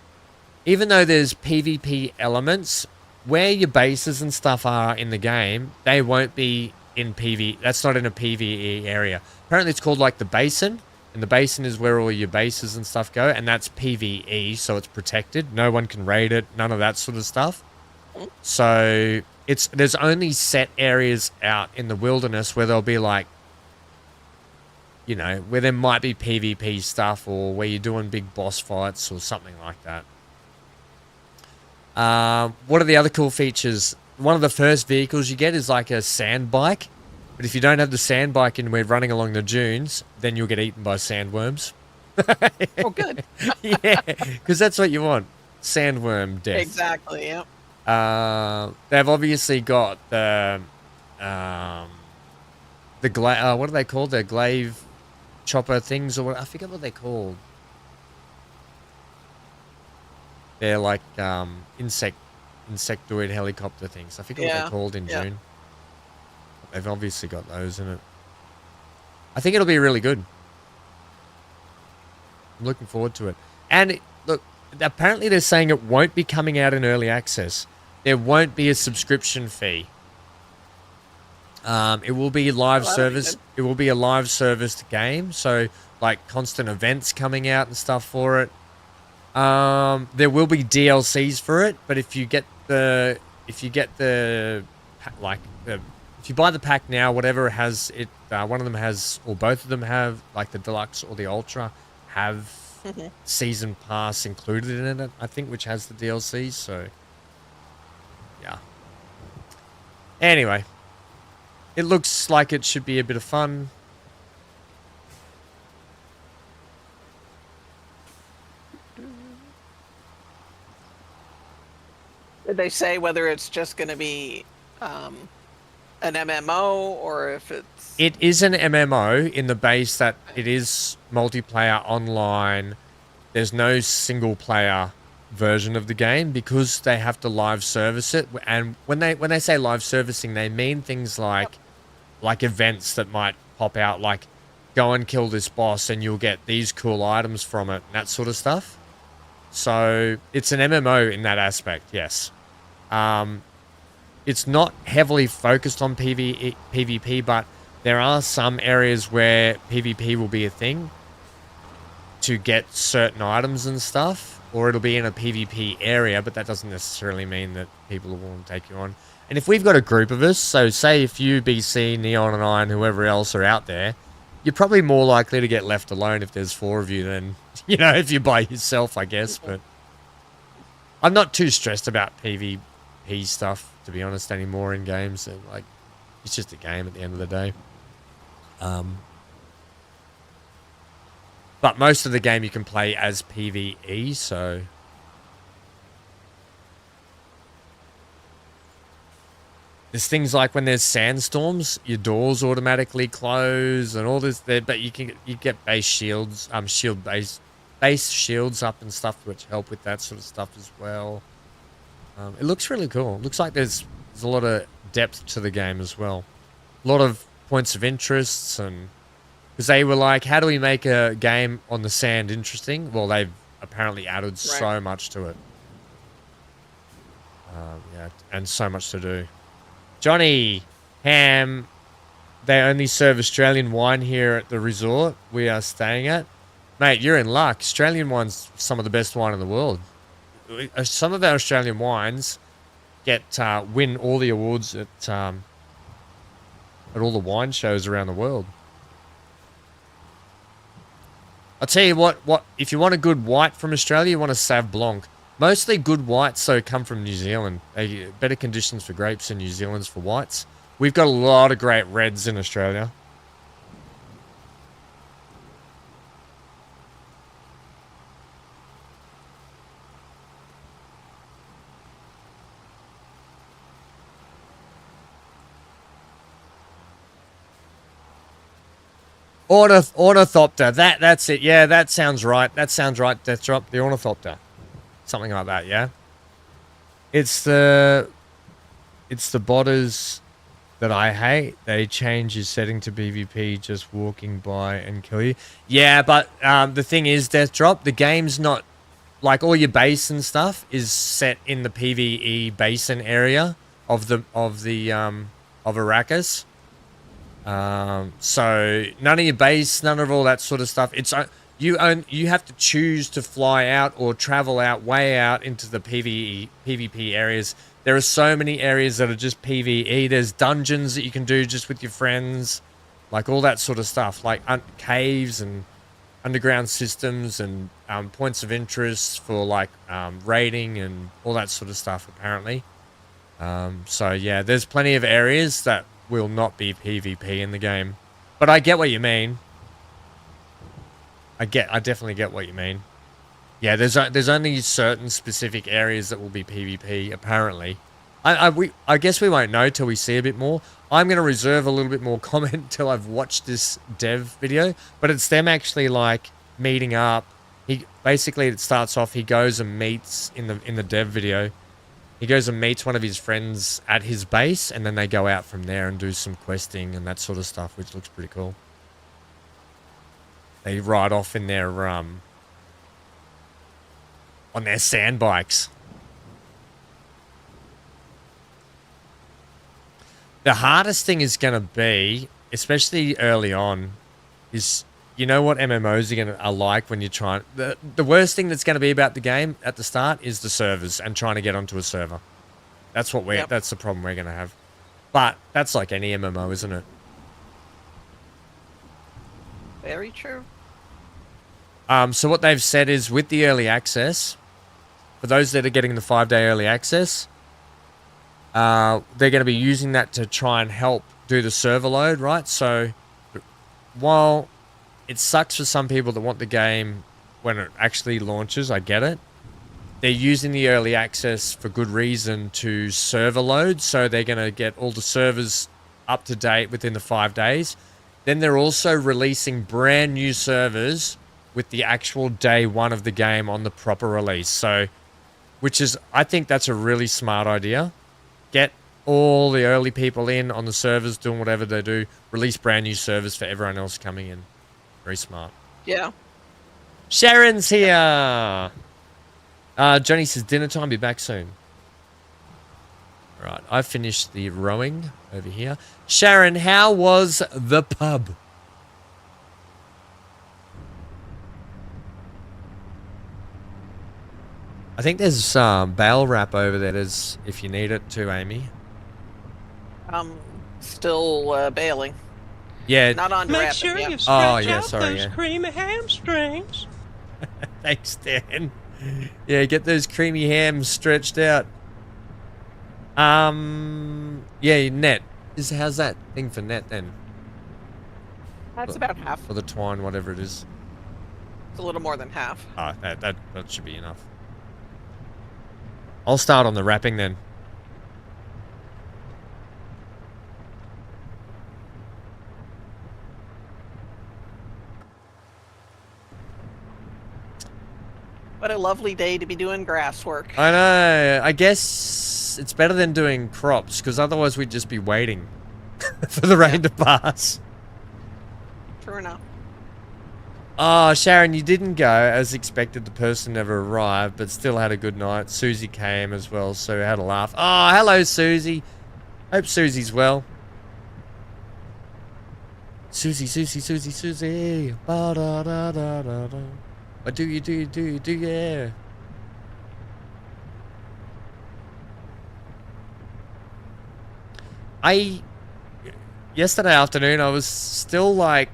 even though there's PvP elements, where your bases and stuff are in the game, they won't be in PvE. That's not in a PvE area. Apparently it's called like the basin, and the basin is where all your bases and stuff go, and that's PvE, so it's protected. No one can raid it, none of that sort of stuff. So there's only set areas out in the wilderness where there'll be like, you know, where there might be PvP stuff, or where you're doing big boss fights or something like that. What are the other cool features? One of the first vehicles you get is like a sand bike. But if you don't have the sand bike and we're running along the dunes, then you'll get eaten by sandworms. Oh, good. Yeah, because that's what you want. Sandworm death. Exactly, yeah. They've obviously got the what are they called? The glaive chopper things, or what? I forget what they're called. They're like insectoid helicopter things. I forget what they're Yeah. called in Yeah. June. They've obviously got those in it. I think it'll be really good. I'm looking forward to it. And look, apparently they're saying it won't be coming out in early access. There won't be a subscription fee. It will be live service. It will be a live serviced game. So like constant events coming out and stuff for it. There will be DLCs for it, but if you buy the pack now, whatever has it, one of them has, or both of them have, like the deluxe or the ultra, have season pass included in it, I think, which has the DLCs. So, yeah. Anyway, it looks like it should be a bit of fun. Did they say whether it's just going to be an MMO or if it's... It is an MMO in the base that it is multiplayer online. There's no single player version of the game because they have to live service it. And when they say live servicing, they mean things like events that might pop out, like go and kill this boss and you'll get these cool items from it, and that sort of stuff. So it's an MMO in that aspect, yes. It's not heavily focused on PvP, but there are some areas where PvP will be a thing to get certain items and stuff, or it'll be in a PvP area, but that doesn't necessarily mean that people will want to take you on. And if we've got a group of us, so say if you, BC, Neon, and I, and whoever else are out there, you're probably more likely to get left alone if there's 4 of you than, you know, if you're by yourself, I guess. But I'm not too stressed about PvP stuff, to be honest, anymore in games. Like, it's just a game at the end of the day. But most of the game you can play as PvE, so... There's things like when there's sandstorms, your doors automatically close and all this there, but you get base shields, base shields up and stuff, which help with that sort of stuff as well. It looks really cool. It looks like there's a lot of depth to the game as well. A lot of points of interests, and because they were like, how do we make a game on the sand interesting? Well, they've apparently added so much to it. Yeah, and so much to do. Johnny Ham, they only serve Australian wine here at the resort we are staying at. Mate, you're in luck. Australian wine's some of the best wine in the world. Some of our Australian wines win all the awards at all the wine shows around the world. I'll tell you what, if you want a good white from Australia, you want a Sauv Blanc. Mostly good whites, though, come from New Zealand. Better conditions for grapes in New Zealand's for whites. We've got a lot of great reds in Australia. Ornithopter. That's it. Yeah, that sounds right. That sounds right, Deathdrop. The Ornithopter. Something like that, yeah? It's the botters that I hate. They change your setting to PvP just walking by and kill you. Yeah, but the thing is, Deathdrop, the game's not... Like, all your base and stuff is set in the PvE basin area of Arrakis. So none of your base, none of all that sort of stuff. It's you have to choose to fly out or travel out way out into the PvP areas. There are so many areas that are just PvE. There's dungeons that you can do just with your friends, like all that sort of stuff, like caves and underground systems and points of interest for like raiding and all that sort of stuff. Apparently, so yeah, there's plenty of areas that will not be PvP in the game, but I get what you mean. I definitely get what you mean. Yeah, there's only certain specific areas that will be PvP apparently. I guess we won't know till we see a bit more. I'm going to reserve a little bit more comment till I've watched this dev video, but it's them actually like meeting up He basically, it starts off, he goes and meets in the dev video. He goes and meets one of his friends at his base, and then they go out from there and do some questing and that sort of stuff, which looks pretty cool. They ride off in their on their sand bikes. The hardest thing is going to be, especially early on, is you know what MMOs are like when you're trying. The worst thing that's going to be about the game at the start is the servers and trying to get onto a server. That's what that's the problem we're going to have. But that's like any MMO, isn't it? Very true. So what they've said is with the early access, for those that are getting the 5-day early access, they're going to be using that to try and help do the server load, right? So while it sucks for some people that want the game when it actually launches, I get it. They're using the early access for good reason to server load, so they're going to get all the servers up to date within the 5 days. Then they're also releasing brand new servers with the actual day one of the game on the proper release. So, which is, I think that's a really smart idea. Get all the early people in on the servers doing whatever they do. Release brand new servers for everyone else coming in. Very smart. Yeah. Sharon's here. Johnny says dinner time. Be back soon. All right, I finished the rowing over here. Sharon, how was the pub? I think there's bale wrap over there. There's, if you need it too, Amy. Still bailing. Yeah. Not on Make wrapping sure yet. you stretch out sorry, those creamy hamstrings. Thanks, Dan. Yeah, get those creamy hams stretched out. Yeah, net. How's that thing for net then? That's about half. For the twine, whatever it is. It's a little more than half. Oh, that should be enough. I'll start on the wrapping then. What a lovely day to be doing grass work. I know. I guess it's better than doing crops, because otherwise we'd just be waiting for the rain to pass. True enough. Oh, Sharon, you didn't go. As expected, the person never arrived, but still had a good night. Susie came as well, so we had a laugh. Oh, hello, Susie. Hope Susie's well. Susie. Ba-da-da-da-da-da. What do you, yeah. Yesterday afternoon, I was still like,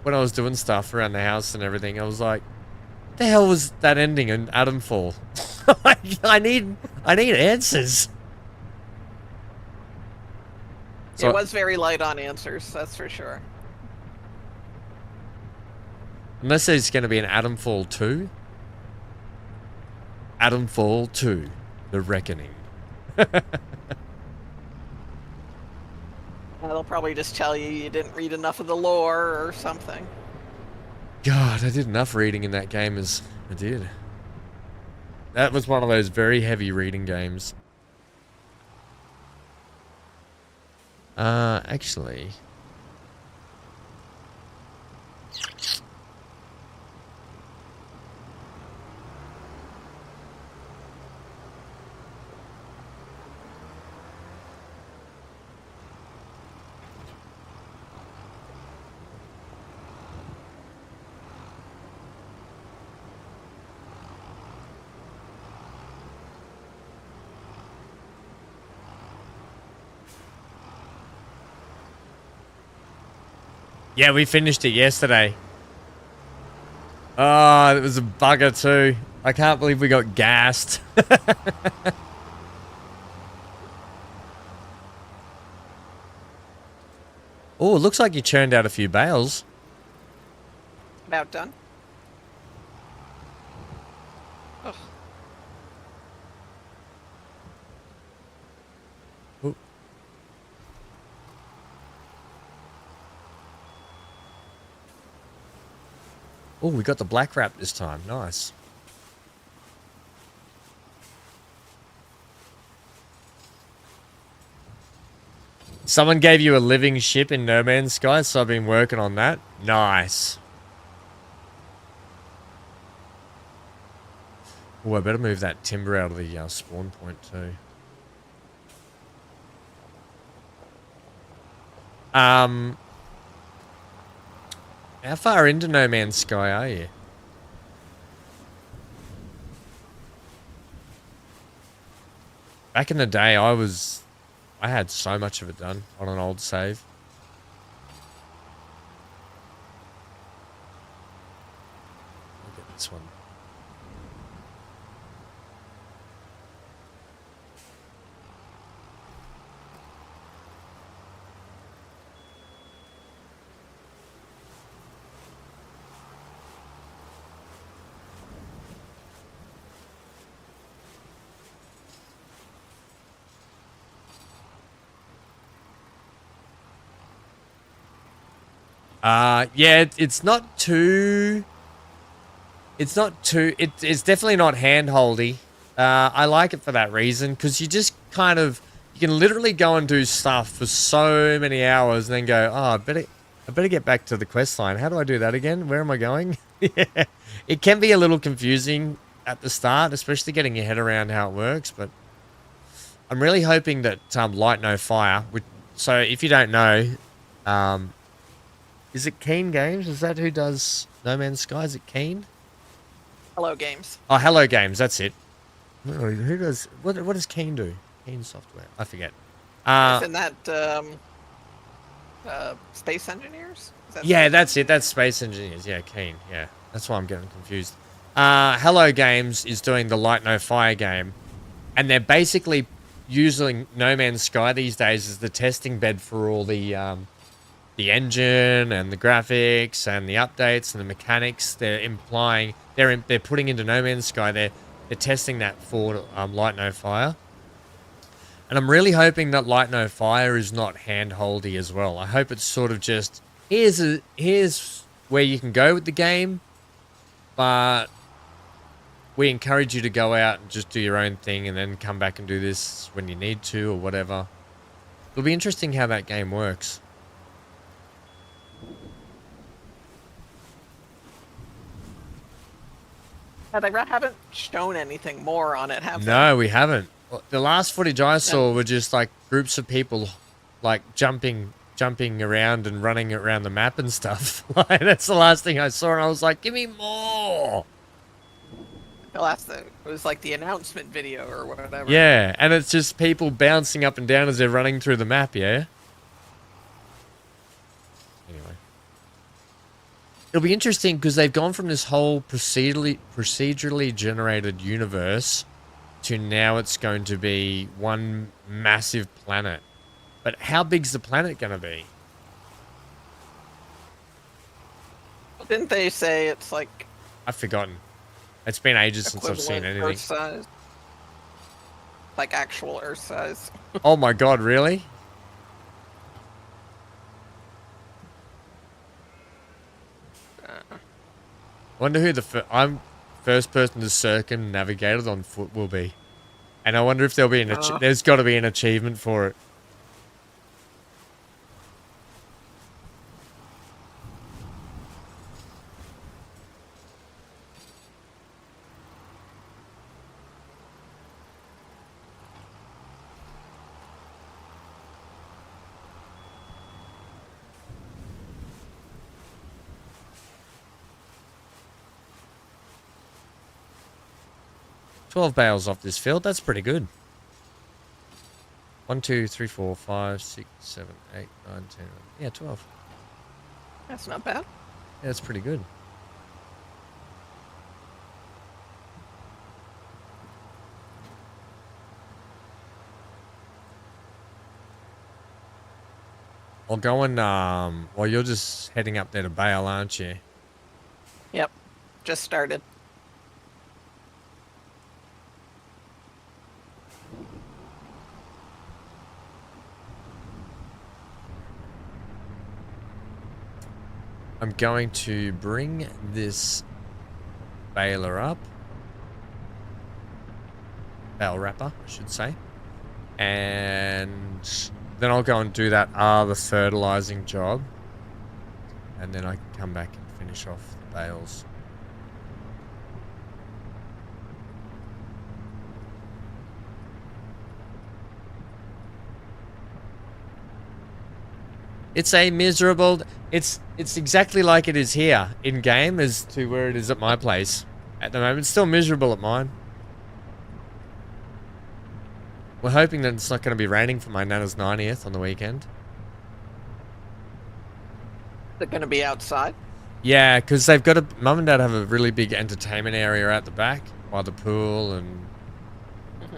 when I was doing stuff around the house and everything, I was like, what the hell was that ending in Adamfall? I need answers. So, it was very light on answers, that's for sure. Unless there's going to be an Adamfall 2. Adamfall 2, The Reckoning. They'll probably just tell you didn't read enough of the lore or something. God, I did enough reading in that game as I did. That was one of those very heavy reading games. Actually... Yeah, we finished it yesterday. Oh, it was a bugger too. I can't believe we got gassed. Oh, it looks like you churned out a few bales. About done. Ugh. Ooh. Oh, we got the black wrap this time. Nice. Someone gave you a living ship in No Man's Sky, so I've been working on that. Nice. Oh, I better move that timber out of the spawn point too. How far into No Man's Sky are you? Back in the day, I had so much of it done on an old save. Look at this one. Yeah, it's not too. It's not too. It's definitely not handholdy. I like it for that reason because you just kind of you can literally go and do stuff for so many hours and then go, oh, I better get back to the quest line. How do I do that again? Where am I going? Yeah, it can be a little confusing at the start, especially getting your head around how it works. But I'm really hoping that Light No Fire. So if you don't know, is it Keen Games? Is that who does No Man's Sky? Is it Keen? Hello Games. Oh, Hello Games. That's it. Oh, who does? What does Keen do? Keen Software. I forget. Isn't that Space Engineers? Yeah, that's it. That's Space Engineers. Yeah, Keen. Yeah, that's why I'm getting confused. Hello Games is doing the Light No Fire game, and they're basically using No Man's Sky these days as the testing bed for all the engine and the graphics and the updates and the mechanics. They're putting into No Man's Sky. They're testing that for Light No Fire. And I'm really hoping that Light No Fire is not hand-holdy as well. I hope it's sort of just, here's where you can go with the game, but we encourage you to go out and just do your own thing and then come back and do this when you need to or whatever. It'll be interesting how that game works. Yeah, they haven't shown anything more on it, have they? No, we haven't. The last footage I saw were just like groups of people like jumping around and running around the map and stuff. Like, that's the last thing I saw, and I was like, give me more. The last thing it was like the announcement video or whatever. Yeah, and it's just people bouncing up and down as they're running through the map, yeah? Anyway. It'll be interesting because they've gone from this whole procedurally generated universe to now it's going to be one massive planet. But how big's the planet going to be? Didn't they say it's like... I've forgotten. It's been ages since I've seen anything. Earth size. Like actual Earth size. Oh my god, really? Wonder who the first person to circumnavigate it on foot will be. And I wonder if there'll be there's got to be an achievement for it. $12 bales off this field. That's pretty good. 1, 2, 3, 4, 5, 6, 7, 8, 9, 10. Yeah, 12. That's not bad. Yeah, that's pretty good. I'll go and, well, you're just heading up there to Bale, aren't you? Yep. Just started. I'm going to bring this baler up. Bale wrapper, I should say. And then I'll go and do that other fertilizing job. And then I can come back and finish off the bales. It's a miserable... It's exactly like it is here in game as to where it is at my place. At the moment, it's still miserable at mine. We're hoping that it's not going to be raining for my Nana's 90th on the weekend. Is it going to be outside? Yeah, because they've got a... Mum and Dad have a really big entertainment area out the back by the pool, and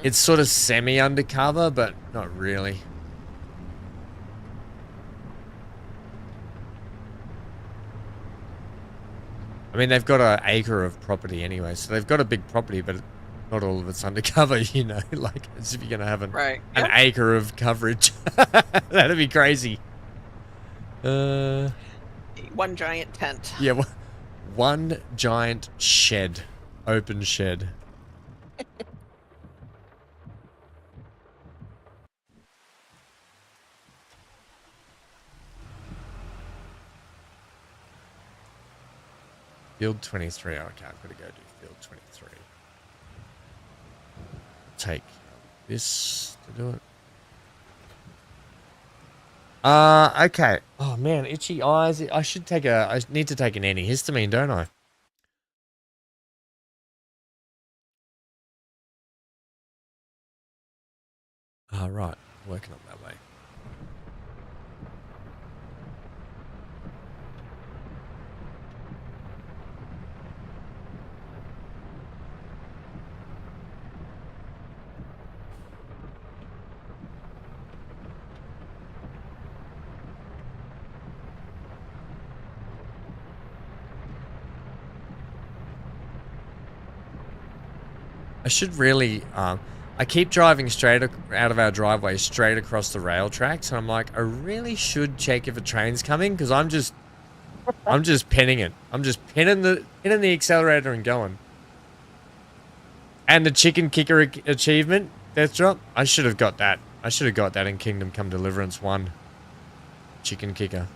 it's sort of semi-undercover, but not really. I mean, they've got an acre of property anyway, so they've got a big property, but not all of it's undercover, you know, like as if you're going to have an acre of coverage. That'd be crazy. One giant tent. Yeah, one giant shed. Open shed. Field 23. Oh, okay, I've got to go do field 23. Take this to do it. Okay. Oh man, itchy eyes. I need to take an antihistamine, don't I? Right. Working on that way. I should really, I keep driving straight out of our driveway, straight across the rail tracks, and I'm like, I really should check if a train's coming, because I'm just pinning it. I'm just pinning the accelerator and going. And the chicken kicker achievement, death drop, I should have got that. I should have got that in Kingdom Come Deliverance 1. Chicken kicker.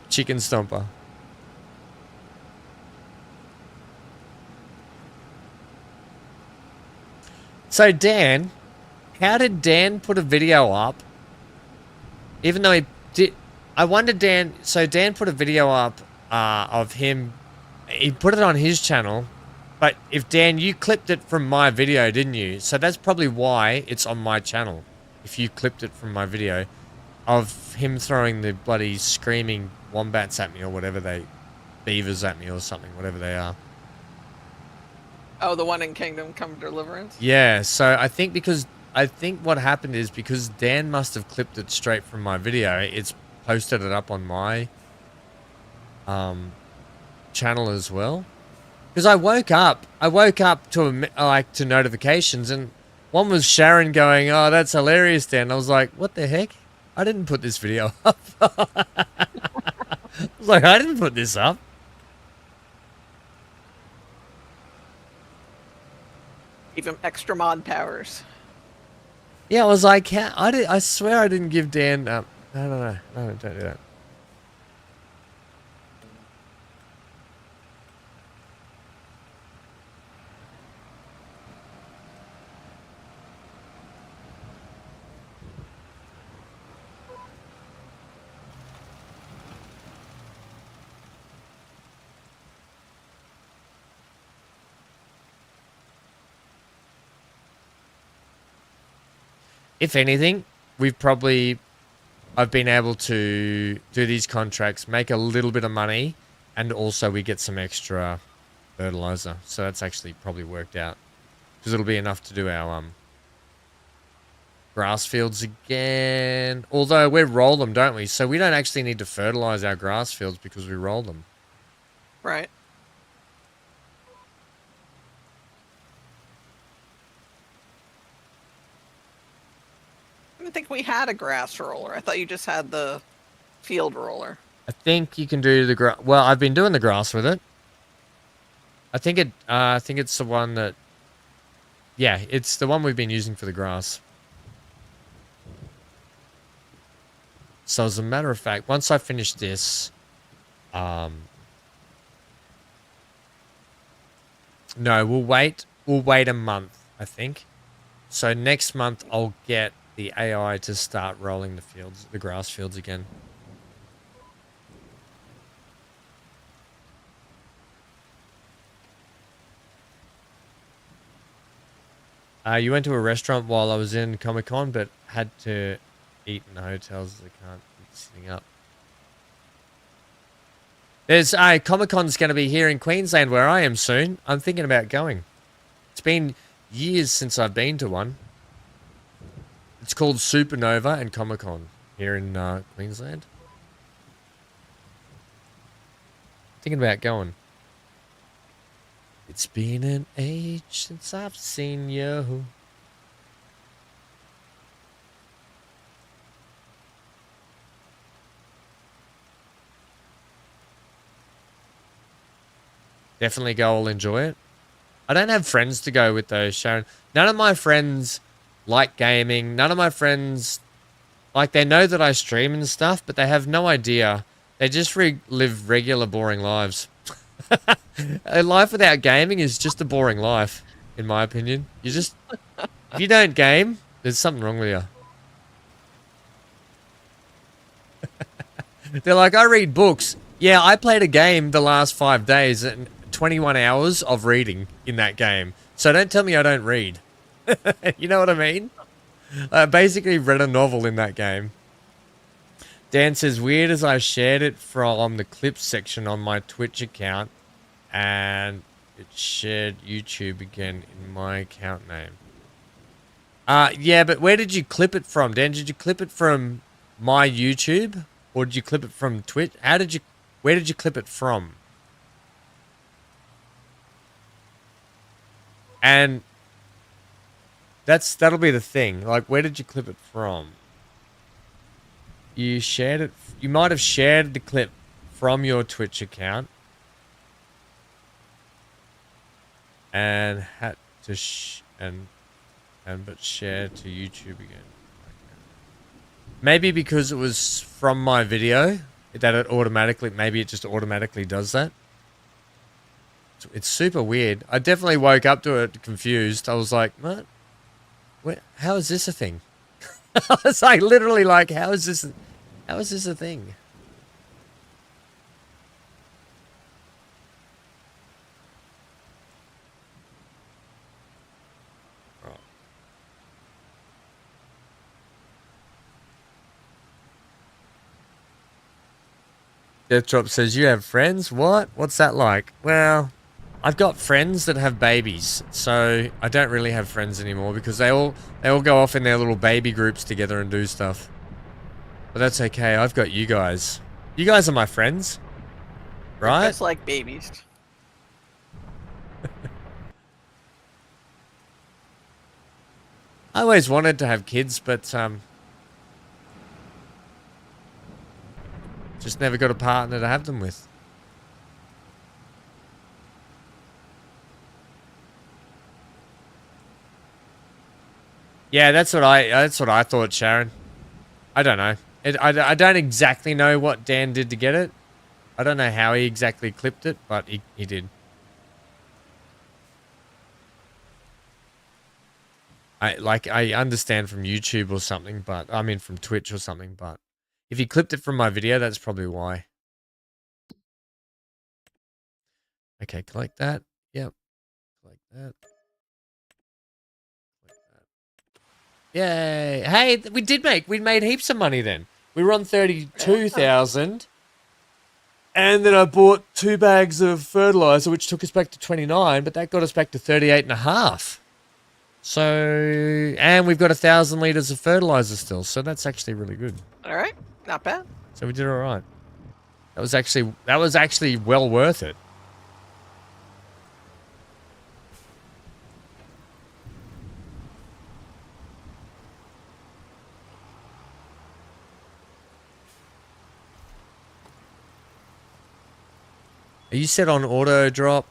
Chicken stomper. So Dan, how did Dan put a video up? Even though he did, I wonder Dan. So Dan put a video up of him. He put it on his channel, but if Dan, you clipped it from my video, didn't you? So that's probably why it's on my channel. If you clipped it from my video, of him throwing the bloody screaming wombats at me or whatever beavers at me or something, whatever they are. Oh, the one in Kingdom Come Deliverance? Yeah, so I think what happened is because Dan must have clipped it straight from my video, it's posted it up on my channel as well. Because I woke up to notifications, and one was Sharon going, "Oh, that's hilarious, Dan." I was like, "What the heck? I didn't put this video up." I was like, "I didn't put this up." Give him extra mod powers. Yeah, I was like, I swear I didn't give Dan. No, don't do that. If anything, I've been able to do these contracts, make a little bit of money, and also we get some extra fertilizer. So that's actually probably worked out, because it'll be enough to do our grass fields again. Although we roll them, don't we? So we don't actually need to fertilize our grass fields because we roll them. Right. I didn't think we had a grass roller. I thought you just had the field roller. I think you can do the grass. Well, I've been doing the grass with it. I think it's the one that. Yeah, it's the one we've been using for the grass. So as a matter of fact, once I finish this, no, we'll wait a month, I think. So next month I'll get the AI to start rolling the grass fields again. You went to a restaurant while I was in Comic-Con, but had to eat in the hotels as I can't keep sitting up. There's Comic-Con's going to be here in Queensland where I am soon. I'm thinking about going. It's been years since I've been to one. It's called Supernova and Comic-Con here in Queensland. Thinking about going. It's been an age since I've seen you. Definitely go, I'll enjoy it. I don't have friends to go with though, Sharon. None of my friends like gaming. None of my friends, like, they know that I stream and stuff, but they have no idea. They just live regular boring lives. A life without gaming is just a boring life, in my opinion. If you don't game, there's something wrong with you. They're like, I read books. Yeah, I played a game the last 5 days and 21 hours of reading in that game. So don't tell me I don't read. You know what I mean? I basically read a novel in that game. Dan says, weird as I shared it from the clips section on my Twitch account and it shared YouTube again in my account name. Yeah, but where did you clip it from, Dan? Did you clip it from my YouTube or did you clip it from Twitch? Where did you clip it from? And that'll be the thing. Like, where did you clip it from? You shared it. You might have shared the clip from your Twitch account and had to but share to YouTube again. Maybe because it was from my video that maybe it just automatically does that. It's super weird. I definitely woke up to it confused. I was like, what? How is this a thing? I was like, literally like, how is this a thing? Right. Death Drop says, you have friends? What? What's that like? Well, I've got friends that have babies, so I don't really have friends anymore because they all go off in their little baby groups together and do stuff. But that's okay. I've got you guys. You guys are my friends, right? Just like babies. I always wanted to have kids, but just never got a partner to have them with. Yeah, that's what I thought, Sharon. I don't know. I don't exactly know what Dan did to get it. I don't know how he exactly clipped it, but he did. I understand from YouTube or something, but I mean from Twitch or something, but if he clipped it from my video, that's probably why. Okay, collect that. Yep. Collect that. Yay. Hey, we made heaps of money then. We were on 32,000. And then I bought 2 bags of fertilizer, which took us back to 29, but that got us back to 38.5. So, and we've got 1,000 liters of fertilizer still. So that's actually really good. All right. Not bad. So we did all right. That was actually well worth it. Are you set on auto drop?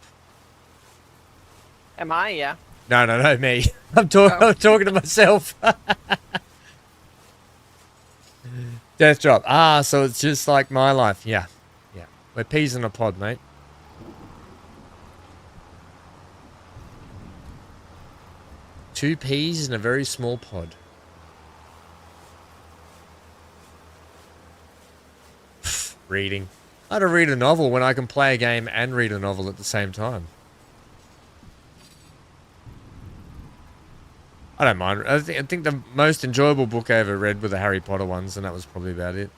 Am I? Yeah. No, me. I'm Oh. I'm talking to myself. Death drop. Ah, so it's just like my life. Yeah. Yeah. We're peas in a pod, mate. Two peas in a very small pod. Reading. I had to read a novel when I can play a game and read a novel at the same time. I don't mind. I think the most enjoyable book I ever read were the Harry Potter ones, and that was probably about it.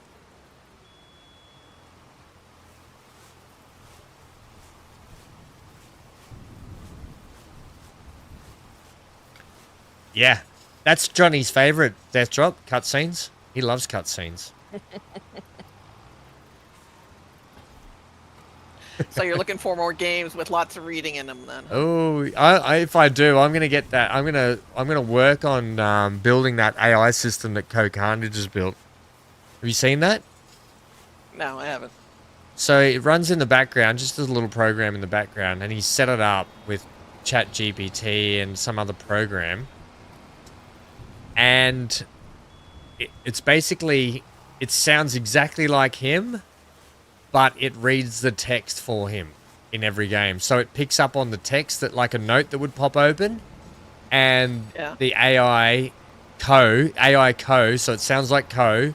Yeah, that's Johnny's favorite death drop, cutscenes. He loves cutscenes. So you're looking for more games with lots of reading in them, then? Oh, if I do, I'm gonna get that. I'm gonna work on building that AI system that Carnage has built. Have you seen that? No, I haven't. So it runs in the background, just as a little program in the background, and he set it up with ChatGPT and some other program. And it's basically, it sounds exactly like him, but it reads the text for him in every game. So it picks up on the text that, like a note that would pop open, and the AI co, so it sounds like co,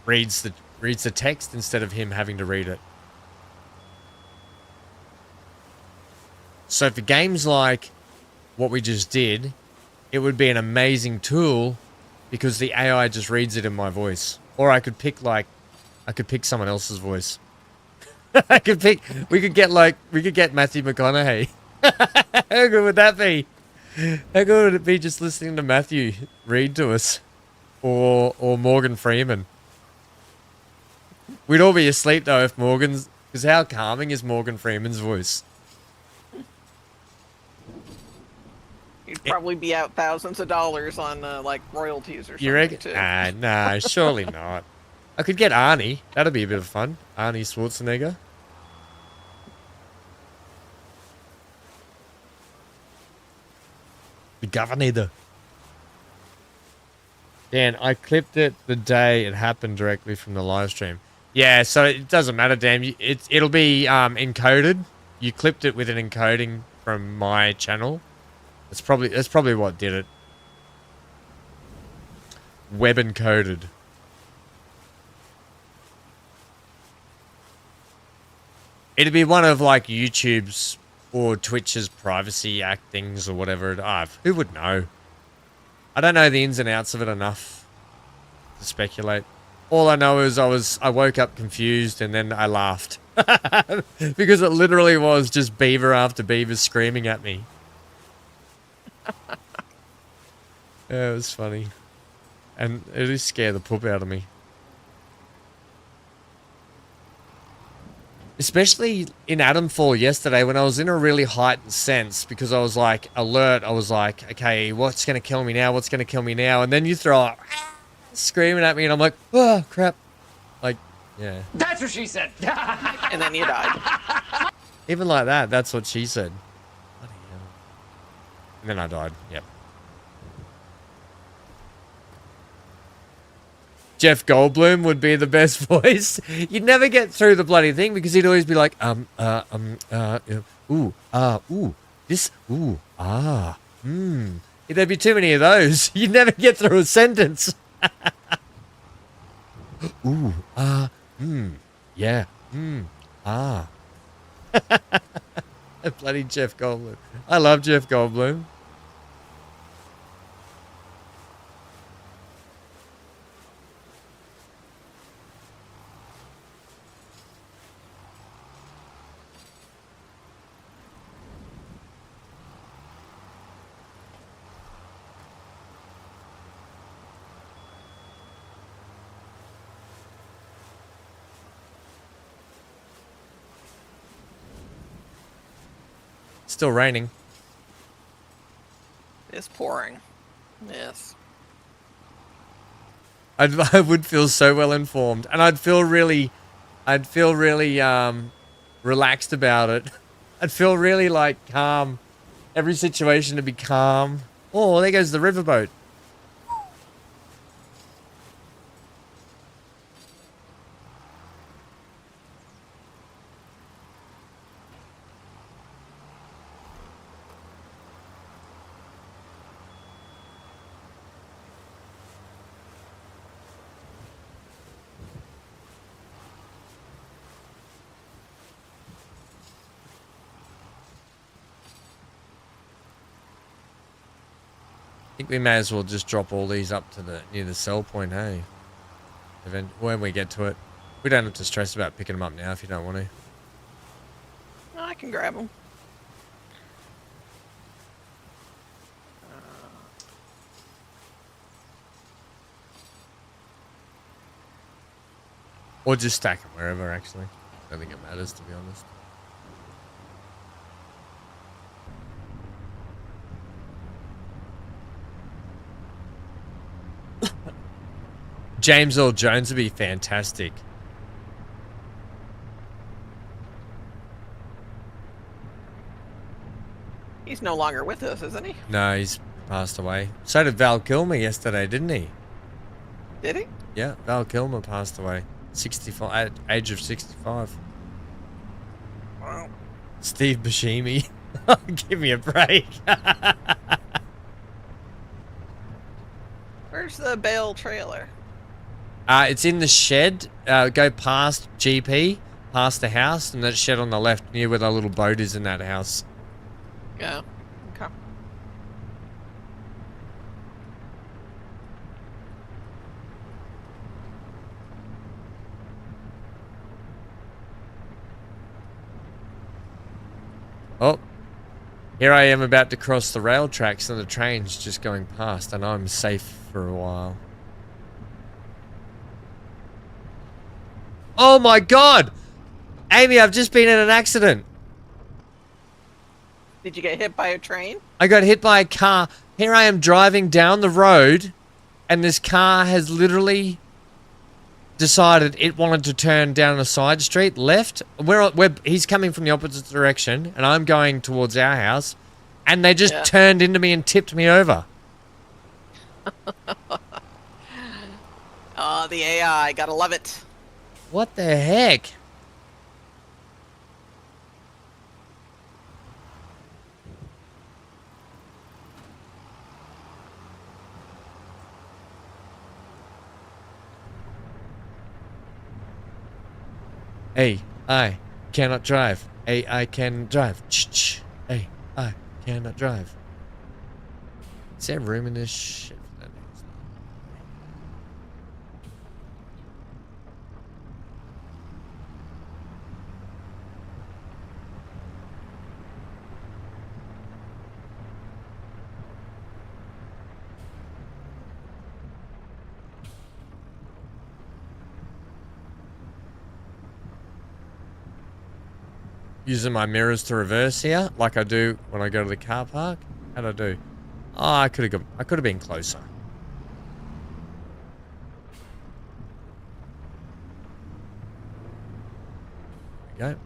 reads the text instead of him having to read it. So for games like what we just did, it would be an amazing tool because the AI just reads it in my voice. Or I could pick someone else's voice. we could get Matthew McConaughey. How good would that be? How good would it be just listening to Matthew read to us? Or Morgan Freeman. We'd all be asleep though if Morgan's, because how calming is Morgan Freeman's voice? You'd probably be out thousands of dollars on like royalties or something. You reckon? Too. Nah, surely not. I could get Arnie. That'd be a bit of fun. Arnie Schwarzenegger. The governor. Dan, I clipped it the day it happened directly from the live stream. Yeah, so it doesn't matter, Dan. It'll be encoded. You clipped it with an encoding from my channel. That's probably what did it. Web encoded. It'd be one of like YouTube's or Twitch's Privacy Act things or whatever. Who would know? I don't know the ins and outs of it enough to speculate. All I know is I woke up confused and then I laughed. Because it literally was just beaver after beaver screaming at me. Yeah, it was funny. And it just scared the poop out of me. Especially in Adamfall yesterday when I was in a really heightened sense because I was like alert. I was like, okay, what's going to kill me now? What's going to kill me now? And then you throw up screaming at me and I'm like, oh, crap. Like, yeah. That's what she said. And then you died. Even like that, that's what she said. Bloody hell. And then I died. Yep. Jeff Goldblum would be the best voice. You'd never get through the bloody thing because he'd always be like, There'd be too many of those. You'd never get through a sentence. Yeah, Bloody Jeff Goldblum. I love Jeff Goldblum. Still raining. It's pouring. Yes. I would feel so well informed, and I'd feel really relaxed about it. I'd feel really like calm. Every situation to be calm. Oh, there goes the riverboat. I think we may as well just drop all these up to the near the sell point, hey? When we get to it. We don't have to stress about picking them up now if you don't want to. I can grab them. Or just stack them wherever, actually. I don't think it matters, to be honest. James Earl Jones would be fantastic. He's no longer with us, isn't he? No, he's passed away. So did Val Kilmer yesterday, didn't he? Did he? Yeah, Val Kilmer passed away. 65, at age of 65. Wow. Steve Buscemi. Give me a break. Where's the Bale trailer? It's in the shed. Go past GP, past the house, and that shed on the left near where the little boat is in that house. Yeah. Okay. Oh, here I am about to cross the rail tracks and the train's just going past and I'm safe for a while. Oh my God! Amy, I've just been in an accident. Did you get hit by a train? I got hit by a car. Here I am driving down the road and this car has literally decided it wanted to turn down a side street left. He's coming from the opposite direction and I'm going towards our house and they just turned into me and tipped me over. Oh, the AI. Gotta love it. What the heck? Hey, I cannot drive. Hey, I can drive. Ch-ch. Hey, I cannot drive. Is there room in this shit? Using my mirrors to reverse here, like I do when I go to the car park. How'd I do? Oh, I could have been closer. There we go.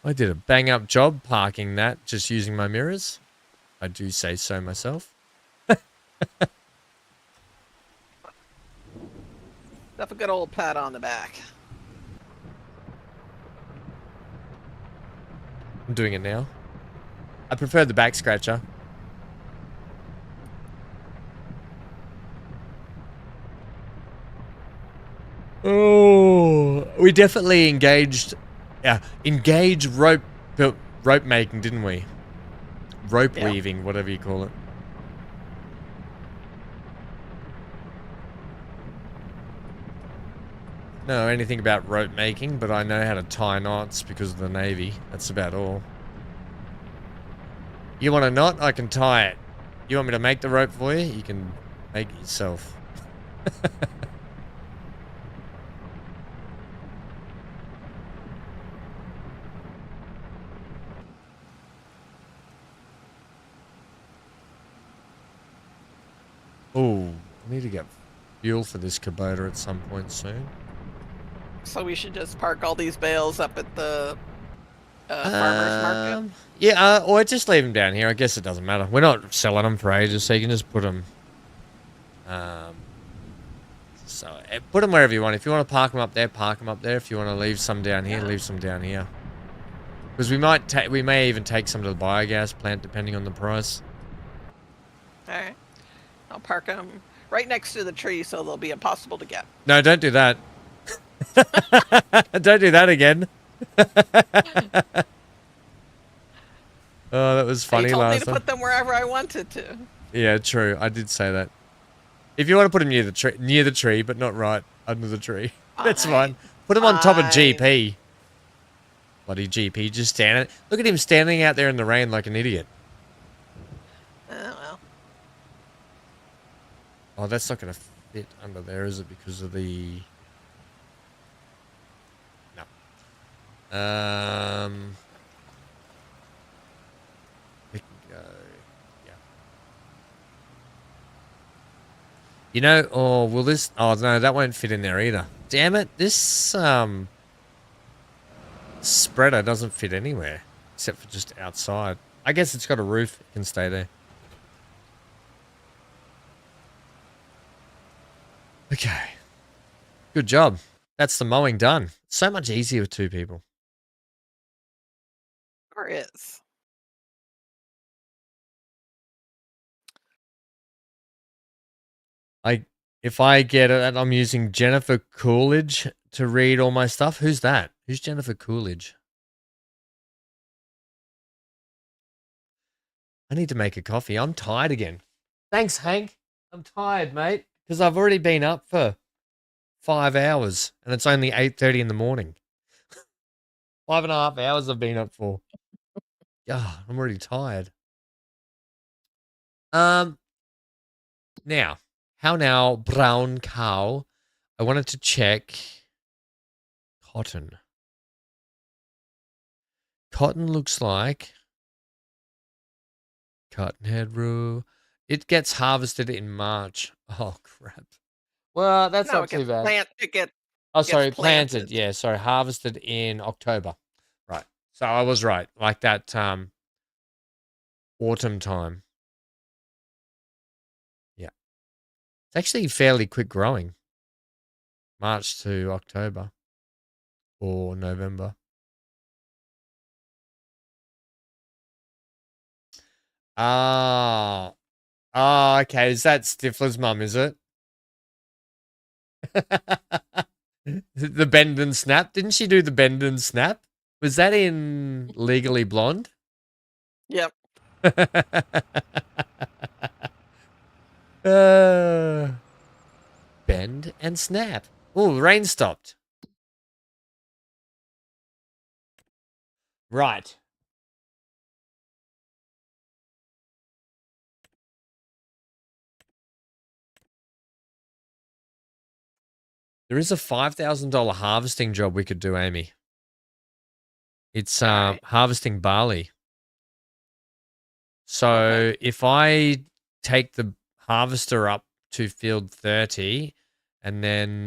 I did a bang up job parking that, just using my mirrors. I do say so myself. Stuff a good old pat on the back. I'm doing it now. I prefer the back scratcher. Oh, we definitely engaged rope making, didn't we? Rope weaving, whatever you call it. Know anything about rope making, but I know how to tie knots because of the Navy. That's about all. You want a knot? I can tie it. You want me to make the rope for you? You can make it yourself. Oh, I need to get fuel for this Kubota at some point soon. So we should just park all these bales up at the farmer's market? Yeah, or just leave them down here. I guess it doesn't matter. We're not selling them for ages, so you can just put them... put them wherever you want. If you want to park them up there, park them up there. If you want to leave some down here, leave some down here. Because we may even take some to the biogas plant, depending on the price. Alright. I'll park them right next to the tree so they'll be impossible to get. No, don't do that. Don't do that again. Oh, that was funny You told me last to time. put them wherever I wanted to. Yeah, true. I did say that. If you want to put them near the tree, but not right under the tree, that's fine. Put them on top of GP. Bloody GP, just standing. Look at him standing out there in the rain like an idiot. Oh, well. Oh, that's not going to fit under there, is it? Because of the... No. We can go... Yeah. You know, oh, will this... Oh, no, that won't fit in there either. Damn it. This, spreader doesn't fit anywhere. Except for just outside. I guess it's got a roof. It can stay there. Okay. Good job. That's the mowing done. So much easier with 2 people. Or is. If I get it, I'm using Jennifer Coolidge to read all my stuff. Who's that? Who's Jennifer Coolidge? I need to make a coffee. I'm tired again. Thanks, Hank. I'm tired, mate. Because I've already been up for 5 hours. And it's only 8:30 in the morning. 5.5 hours I've been up for. Yeah, I'm already tired. Now, how now, brown cow? I wanted to check cotton. Cotton looks like cottonhead rue. It gets harvested in March. Oh crap. Well, that's No, not too bad. Oh, sorry, planted. Yeah, sorry, harvested in October. Right. So I was right. Like that autumn time. Yeah. It's actually fairly quick growing. March to October or November. Ah. Oh, okay. Is that Stifler's mum, is it? The bend and snap. Didn't she do the bend and snap? Was that in Legally Blonde? Yep. Bend and snap. Oh, the rain stopped. Right. There is a $5,000 harvesting job we could do, Amy. It's harvesting barley. So if I take the harvester up to field 30 and then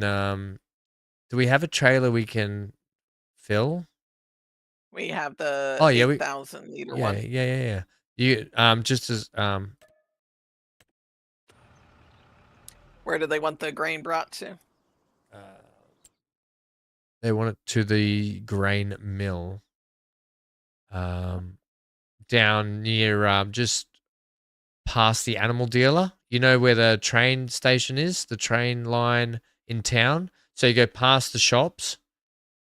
do we have a trailer we can fill? We have the 8,000 liter one. Yeah. You just as Where do they want the grain brought to? They want it to the grain mill. Down near just past the animal dealer. You know where the train station is, the train line in town. So you go past the shops,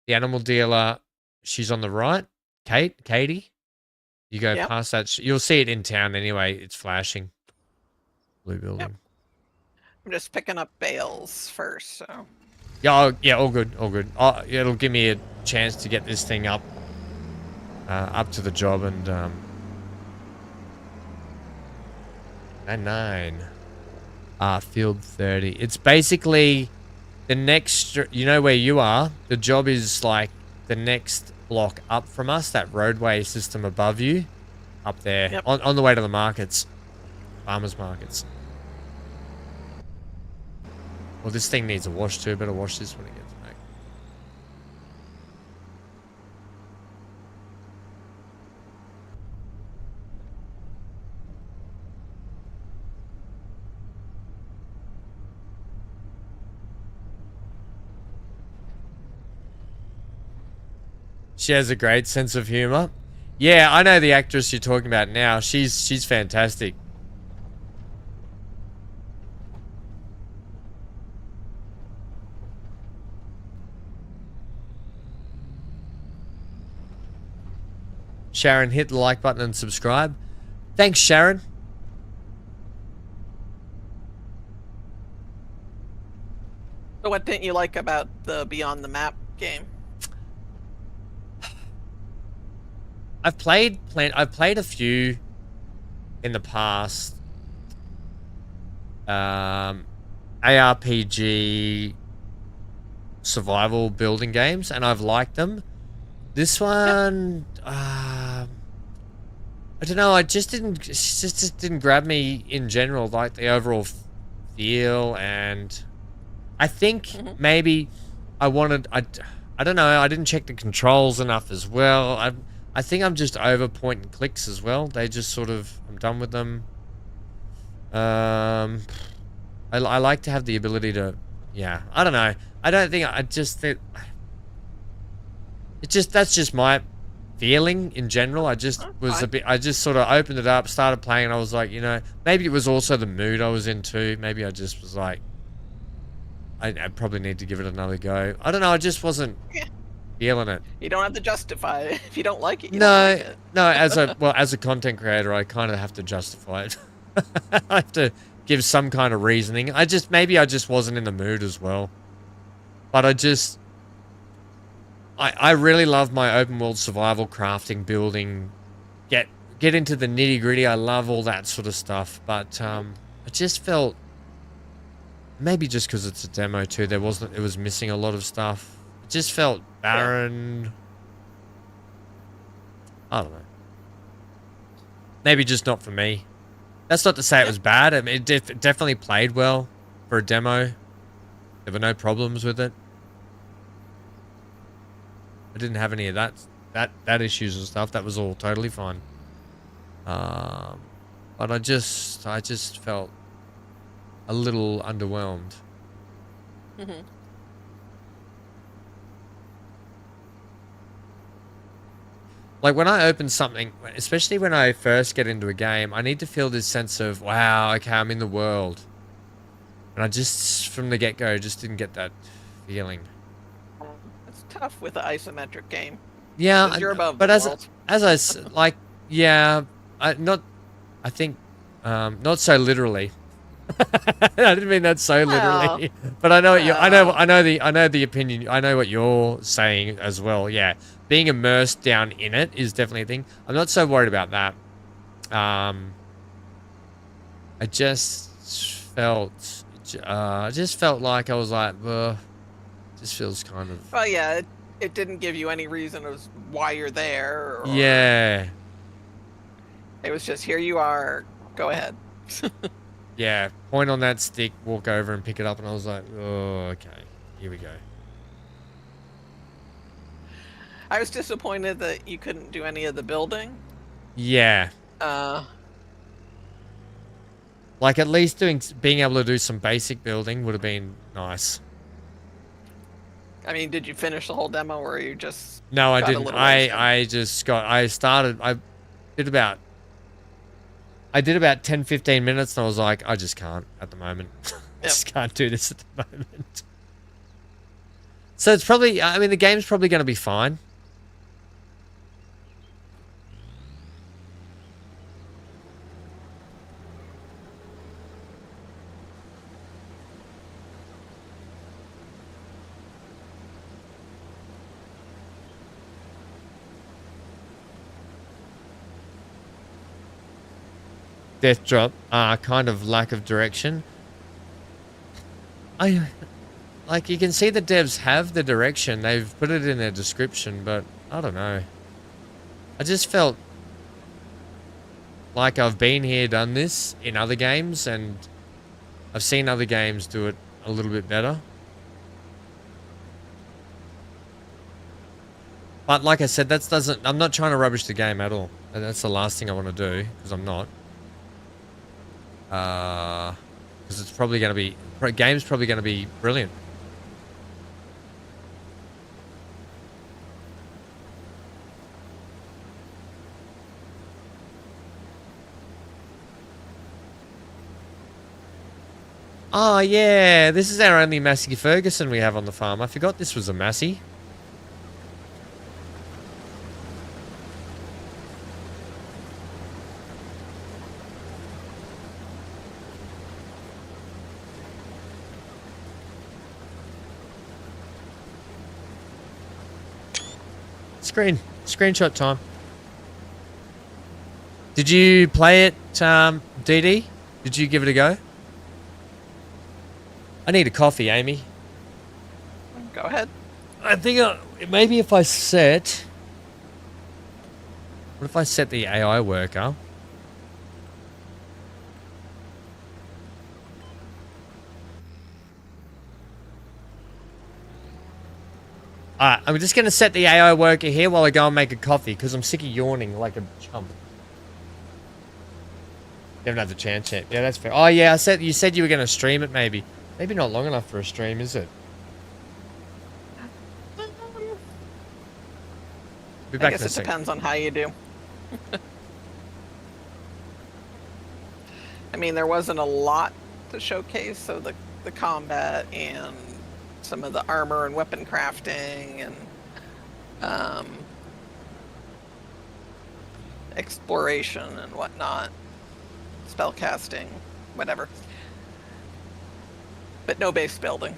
the animal dealer. She's on the right. Katie. You go past that. You'll see it in town anyway. It's flashing. Blue building. Yep. I'm just picking up bales first, so. Yeah, all good. It'll give me a chance to get this thing up to the job and 9. Field 30. It's basically the next. You know where you are. The job is like the next block up from us. That roadway system above you, up there on the way to the markets, farmers markets. Well, this thing needs a wash too. Better wash this when it gets back. She has a great sense of humor. Yeah, I know the actress you're talking about now. She's fantastic. Sharon, hit the like button and subscribe. Thanks, Sharon. So what didn't you like about the Beyond the Map game? I've played a few in the past. ARPG survival building games, and I've liked them. This one, I don't know. It just didn't grab me in general, like the overall feel, and I think maybe I don't know. I didn't check the controls enough as well. I think I'm just over point and clicks as well. They just sort of, I'm done with them. I like to have the ability to, yeah. I don't know. I don't think that's just my feeling in general. I just sort of opened it up, started playing, and I was like, you know, maybe it was also the mood I was in too. Maybe I just was like, I probably need to give it another go. I don't know. I just wasn't feeling it. You don't have to justify it. If you don't like it, you No, don't like it. no. As a content creator, I kind of have to justify it. I have to give some kind of reasoning. Maybe I just wasn't in the mood as well. But I really love my open world survival, crafting, building, get into the nitty gritty. I love all that sort of stuff. But I just felt, maybe just because it's a demo too, it was missing a lot of stuff. It just felt barren. I don't know. Maybe just not for me. That's not to say it was bad. I mean, it definitely played well for a demo. There were no problems with it. I didn't have any of that issues and stuff. That was all totally fine. But I just felt a little underwhelmed. Like when I open something, especially when I first get into a game, I need to feel this sense of, wow, okay, I'm in the world. And I just, from the get-go, just didn't get that feeling. It's tough with an isometric game. Yeah, You're above but the as world. like, yeah, not so literally. I didn't mean that so literally, but I know what I know the opinion. I know what you're saying as well. Yeah, being immersed down in it is definitely a thing. I'm not so worried about that. I just felt like I was like, this feels kind of. Well, yeah, it didn't give you any reason as why you're there. Or Yeah. It was just, here you are, go ahead. Yeah, point on that stick, walk over and pick it up, and I was like, oh, okay, here we go. I was disappointed that you couldn't do any of the building. Yeah. Like at least being able to do some basic building would have been nice. I mean, did you finish the whole demo, or you just... No, I didn't. I did about 10, 15 minutes, and I was like, I just can't at the moment. I just can't do this at the moment. So it's probably, I mean, the game's probably going to be fine. Death drop, kind of lack of direction. Like you can see the devs have the direction, they've put it in their description, but I don't know. I just felt like I've been here, done this in other games, and I've seen other games do it a little bit better. But like I said, I'm not trying to rubbish the game at all. That's the last thing I want to do, because I'm not. Because it's probably going to be, game's probably going to be brilliant. Oh, yeah. This is our only Massey Ferguson we have on the farm. I forgot this was a Massey. Screenshot time. Did you play it, DD? Did you give it a go? I need a coffee, Amy. Go ahead. I think maybe if I set... What if I set the AI worker? Alright, I'm just going to set the AI worker here while I go and make a coffee because I'm sick of yawning like a chump. You haven't had the chance yet. Yeah, that's fair. Oh, yeah, you said you were going to stream it maybe. Maybe not long enough for a stream, is it? Be back I guess it depends on how you do. I mean, there wasn't a lot to showcase, so the combat and some of the armor and weapon crafting and exploration and whatnot, spell casting, whatever. But no base building.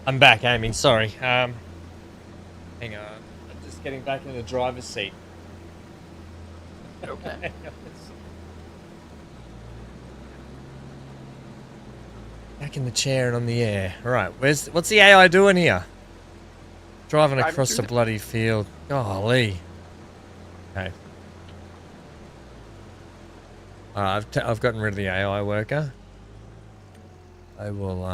I'm back, Amy. Sorry. Hang on. I'm just getting back in the driver's seat. Okay. Back in the chair and on the air. Right. What's the AI doing here? Driving across the bloody field. Golly. I've gotten rid of the AI worker. I will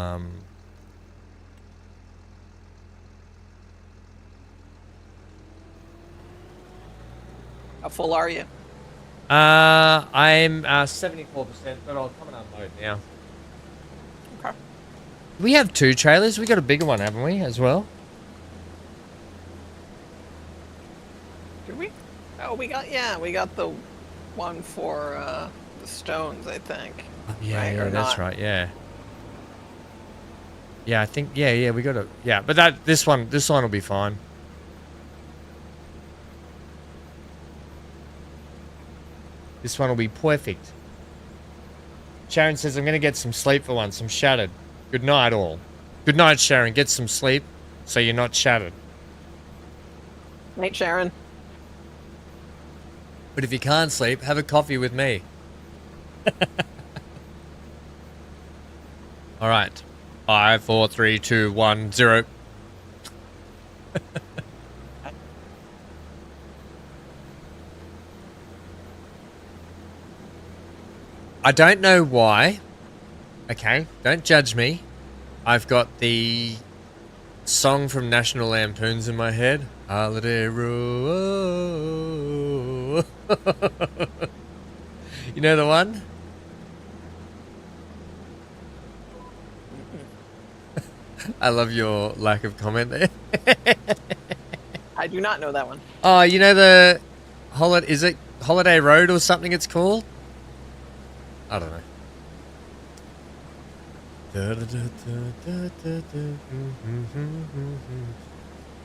How full are you? I'm 74%, but I'll come and unload now. Okay. We have 2 trailers. We got a bigger one, haven't we, as well? Do we? Oh, we got the one for the stones, I think. Yeah, Right, yeah, or that's not? right. Yeah. Yeah, I think. Yeah, we got to. Yeah, but this one will be fine. This one will be perfect. Sharon says, I'm going to get some sleep for once. I'm shattered. Good night, all. Good night, Sharon. Get some sleep so you're not shattered. Night, Sharon. But if you can't sleep, have a coffee with me. All right. 5, 4, 3, 2, 1, 0. I don't know why. Okay, don't judge me. I've got the song from National Lampoons in my head. Holiday Row. You know the one? I love your lack of comment there. I do not know that one. Oh, you know the is it Holiday Road or something it's called? I don't know.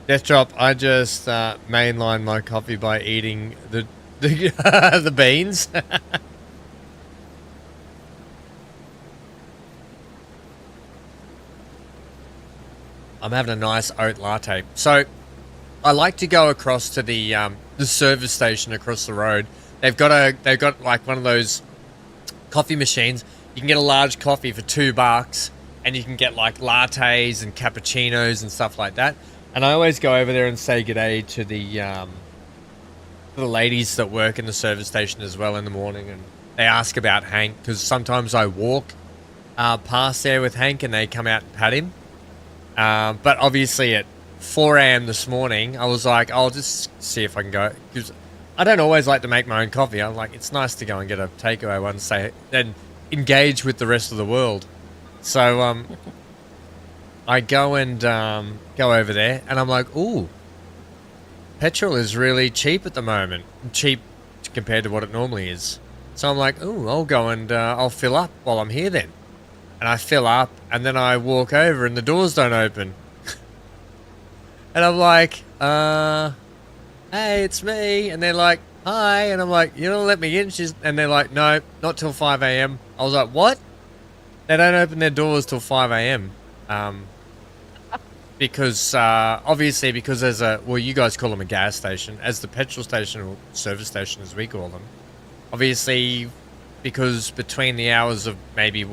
Death Drop, I just mainlined my coffee by eating the the beans. I'm having a nice oat latte. So I like to go across to the service station across the road. They've got like one of those coffee machines. You can get a large coffee for $2, and you can get like lattes and cappuccinos and stuff like that. And I always go over there and say g'day to the ladies that work in the service station as well in the morning, and they ask about Hank because sometimes I walk past there with Hank and they come out and pat him. But obviously at 4 a.m. this morning, I was like, I'll just see if I can go, because I don't always like to make my own coffee. I'm like, it's nice to go and get a takeaway one and engage with the rest of the world. So I go and go over there, and I'm like, ooh, petrol is really cheap at the moment. Cheap compared to what it normally is. So I'm like, ooh, I'll go and I'll fill up while I'm here then. And I fill up, and then I walk over, and the doors don't open. And I'm like, hey, it's me. And they're like, hi. And I'm like, you don't let me in? And they're like, no, not till 5 a.m. I was like, what? They don't open their doors till 5 a.m. Because, obviously, because there's well, you guys call them a gas station, as the petrol station or service station as we call them. Obviously, because between the hours of maybe,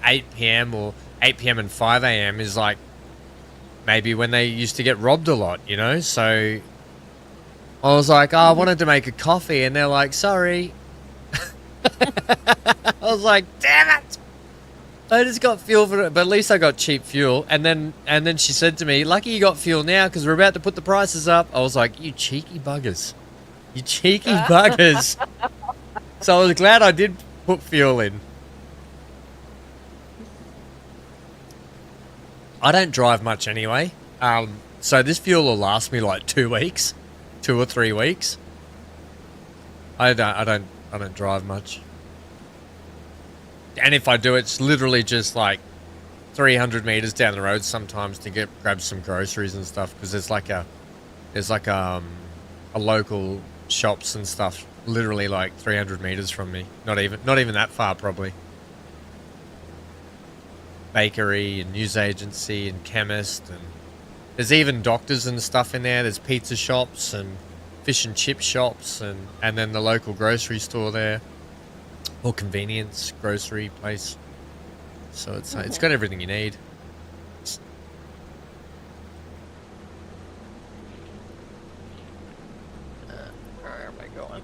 8 p.m. or 8 p.m. and 5 a.m. is like maybe when they used to get robbed a lot, you know? So I was like, oh, I wanted to make a coffee, and they're like, sorry. I was like, damn it! I just got fuel for it, but at least I got cheap fuel. And then she said to me, lucky you got fuel now because we're about to put the prices up. I was like, you cheeky buggers. You cheeky buggers. So I was glad I did put fuel in. I don't drive much anyway. So this fuel will last me like 2 weeks. 2 or 3 weeks. I don't drive much. And if I do, it's literally just like 300 meters down the road sometimes to grab some groceries and stuff, because there's like a local shops and stuff literally like 300 meters from me. Not even that far probably. Bakery and news agency and chemist, and there's even doctors and stuff in there. There's pizza shops and fish and chip shops, and then the local grocery store there. Or convenience grocery place. So it's got everything you need. Where am I going?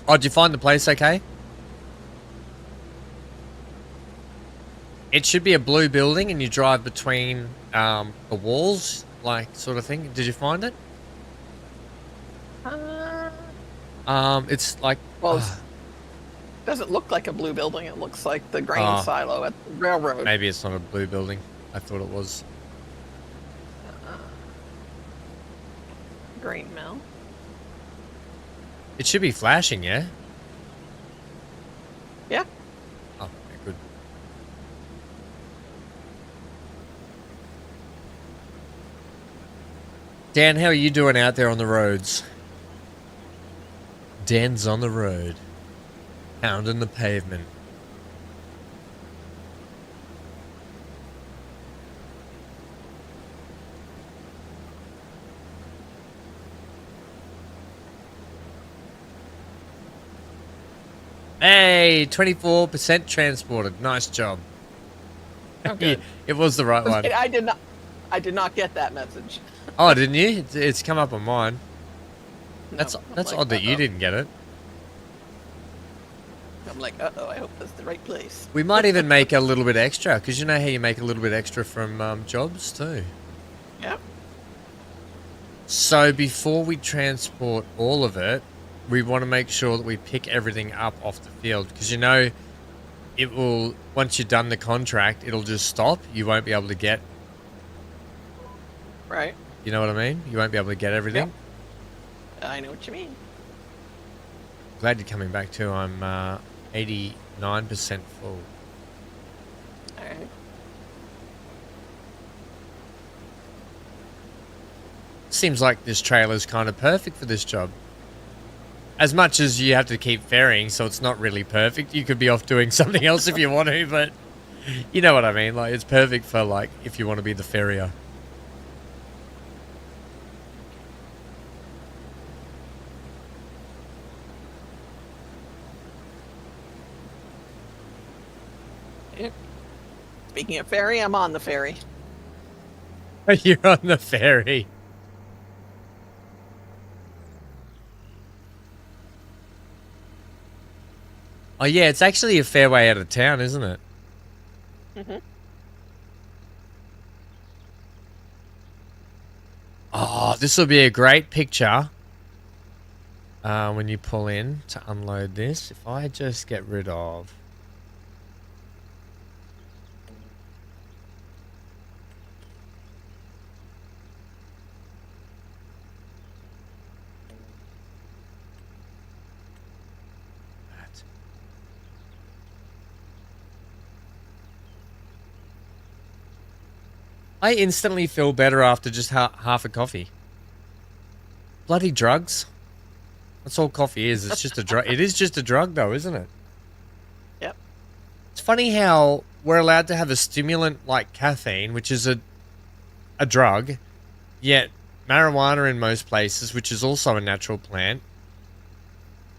Oh, did you find the place okay? It should be a blue building, and you drive between the walls, like sort of thing. Did you find it? It's like Well, it doesn't look like a blue building. It looks like the grain silo at the railroad. maybe it's not a blue building. I thought it was. Grain mill. It should be flashing, yeah. Yeah. Oh, okay, good. Dan, how are you doing out there on the roads? Dan's on the road, pounding the pavement. Hey, 24% transported. Nice job. Okay. It was the right one. I did not get that message. Oh, didn't you? It's come up on mine. No, That's I'm like, odd that you uh-oh. didn't get it. I'm like, uh-oh, I hope that's the right place. We might even make a little bit extra, because you know how you make a little bit extra from jobs too. Yep. So before we transport all of it, we want to make sure that we pick everything up off the field, because you know it will, once you've done the contract, it'll just stop. You won't be able to get, Right. you know what I mean? You won't be able to get everything. Yep. I know what you mean. Glad you're coming back too. I'm 89% full. All right. Seems like this trailer's kind of perfect for this job. As much as you have to keep ferrying, so it's not really perfect. You could be off doing something else if you want to, but you know what I mean. Like, it's perfect for, like, if you want to be the ferrier. Yep. Speaking of ferry, I'm on the ferry. You're on the ferry. Oh, yeah, it's actually a fair way out of town, isn't it? Mm-hmm. Oh, this will be a great picture when you pull in to unload this. If I just get rid of... that. I instantly feel better after just half a coffee. Bloody drugs. That's all coffee is. It's just a drug. It is just a drug, though, isn't it? Yep. It's funny how we're allowed to have a stimulant like caffeine, which is a drug, yet marijuana in most places, which is also a natural plant,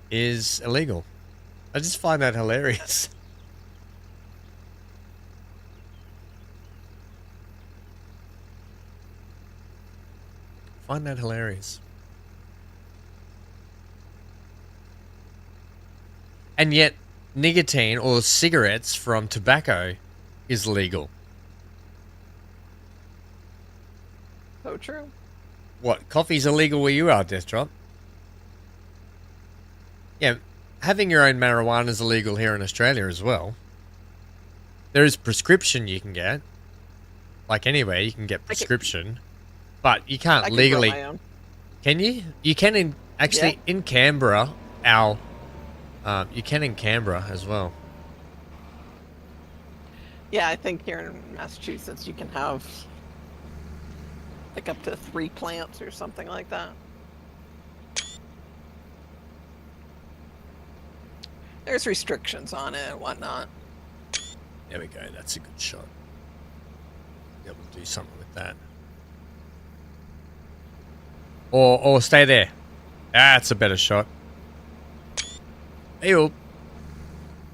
is illegal. I just find that hilarious. Find that hilarious. And yet, nicotine or cigarettes from tobacco is legal. So true. What? Coffee's illegal where you are, Death Drop? Yeah, having your own marijuana is illegal here in Australia as well. There is prescription you can get. Like anywhere, you can get prescription. But you can't I can legally... grow my own. Can you? You can actually in Canberra, you can in Canberra as well. Yeah, I think here in Massachusetts you can have like up to 3 plants or something like that. There's restrictions on it and whatnot. There we go. That's a good shot. Be able to do something with that. Or stay there. That's a better shot. Hey-oh.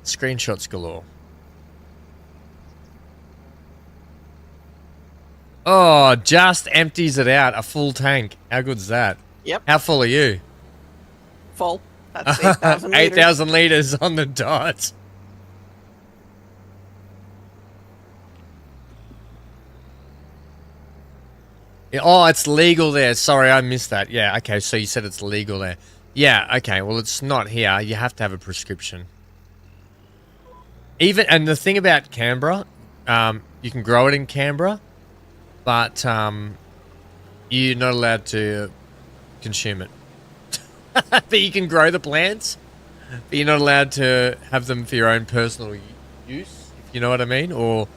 Screenshots galore. Oh, just empties it out. A full tank. How good's that? Yep. How full are you? Full. That's 8,000 liters. 8,000 liters on the dot. Oh, it's legal there. Sorry, I missed that. Yeah, okay, so you said it's legal there. Yeah, okay, well, it's not here. You have to have a prescription. Even, and the thing about Canberra, you can grow it in Canberra, but you're not allowed to consume it. But you can grow the plants, but you're not allowed to have them for your own personal use, if you know what I mean? Or,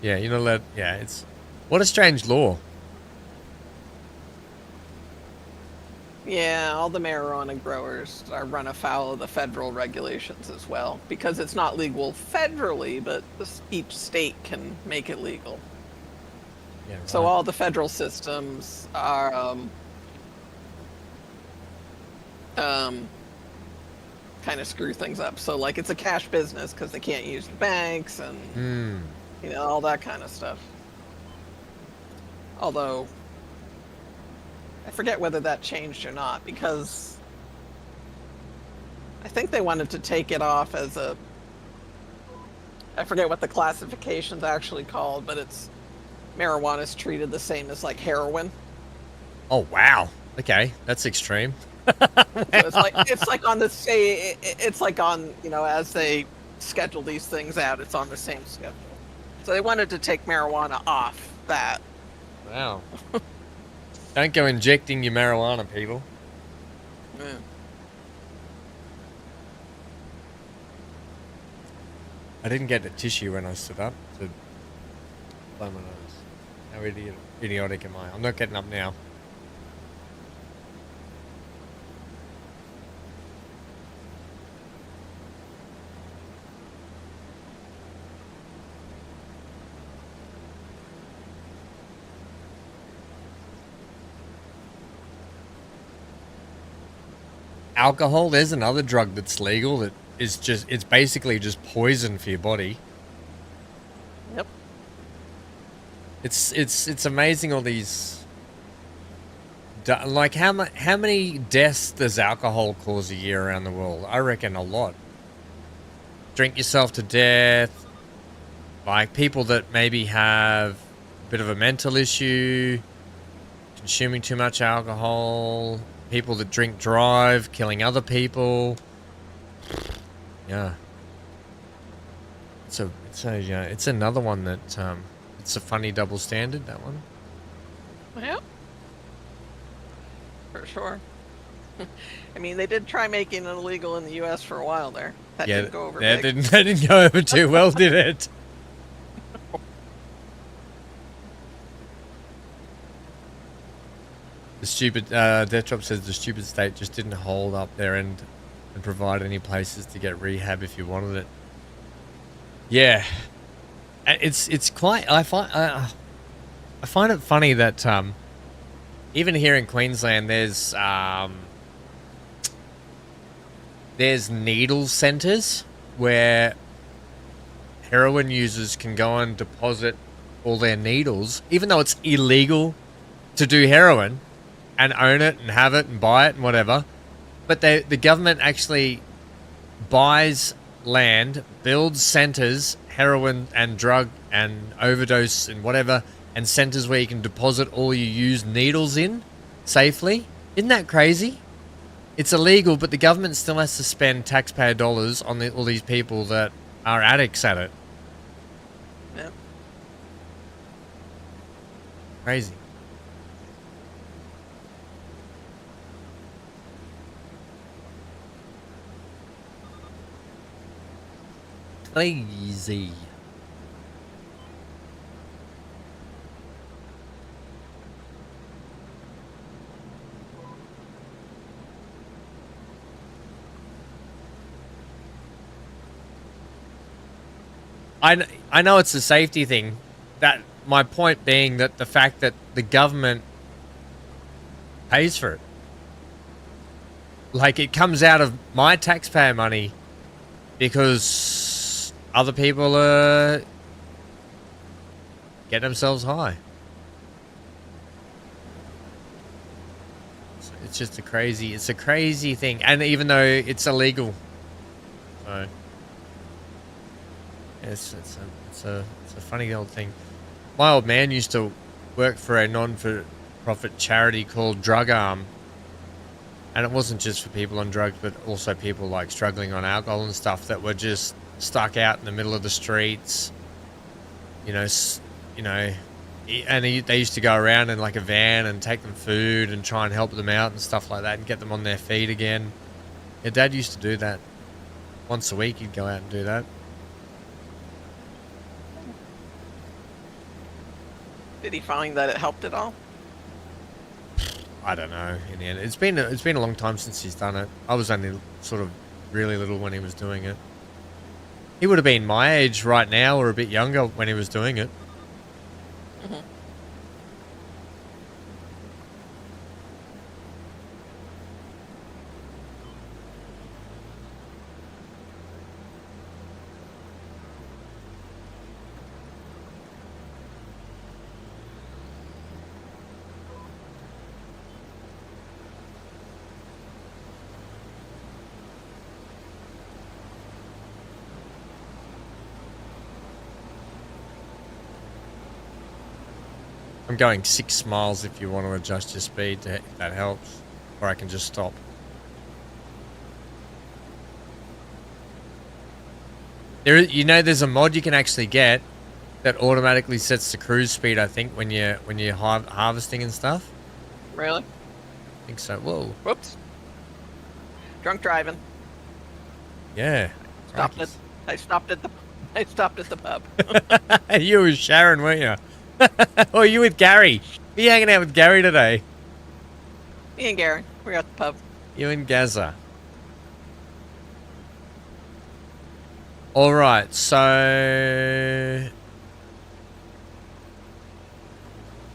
yeah, you're not allowed, yeah, it's, what a strange law. Yeah, all the marijuana growers are run afoul of the federal regulations as well, because it's not legal federally, but each state can make it legal. Yeah, right. So all the federal systems are kind of screw things up. So like it's a cash business because they can't use the banks and you know, all that kind of stuff. Although I forget whether that changed or not, because I think they wanted to take it off as a, I forget what the classification's actually called, but it's marijuana is treated the same as like heroin. Oh, wow. Okay, that's extreme. So it's like on the say it's like on, you know, as they schedule these things out, it's on the same schedule. So they wanted to take marijuana off that. Wow. Don't go injecting your marijuana, people. Yeah. I didn't get a tissue when I stood up to blow my nose. How idiotic am I? I'm not getting up now. Alcohol, there's another drug that's legal that is just, it's basically just poison for your body. Yep. It's amazing all these, like how many deaths does alcohol cause a year around the world? I reckon a lot. Drink yourself to death, like people that maybe have a bit of a mental issue, consuming too much alcohol, people that drink drive, killing other people. Yeah. It's another one that it's a funny double standard, that one. Yep. For sure. I mean, they did try making it illegal in the U.S. for a while there. That didn't go over big. That didn't go over too well, did it? The stupid, Death Drop says the stupid state just didn't hold up their end and provide any places to get rehab if you wanted it. Yeah. It's quite, I find it funny that, even here in Queensland, there's needle centres where heroin users can go and deposit all their needles, even though it's illegal to do heroin and own it and have it and buy it and whatever. But the government actually buys land, builds centres, heroin and drug and overdose and whatever, and centres where you can deposit all your used needles in safely. Isn't that crazy? It's illegal, but the government still has to spend taxpayer dollars on all these people that are addicts at it. Yep. Crazy. Crazy. I know it's a safety thing. That my point being that the fact that the government pays for it, like it comes out of my taxpayer money, because other people get themselves high. It's just a crazy thing, and even though it's illegal, so. It's a funny old thing. My old man used to work for a non-for not-for-profit charity called Drug Arm. And it wasn't just for people on drugs, but also people like struggling on alcohol and stuff that were just stuck out in the middle of the streets. You know, and they used to go around in like a van and take them food and try and help them out and stuff like that and get them on their feet again. Your dad used to do that. Once a week he'd go out and do that. Did he find that it helped at all? I don't know. In the end, it's been a long time since he's done it. I was only sort of really little when he was doing it. He would have been my age right now, or a bit younger when he was doing it. Mm-hmm. I'm going 6 miles if you want to adjust your speed, if that helps. Or I can just stop. There's a mod you can actually get that automatically sets the cruise speed, I think, when you're harvesting and stuff. Really? I think so. Whoa. Whoops. Drunk driving. Yeah. I stopped at the pub. You were Sharon, weren't you? Or you with Gary? Are you hanging out with Gary today? Me and Gary, we're at the pub. You and Gaza. Alright, so...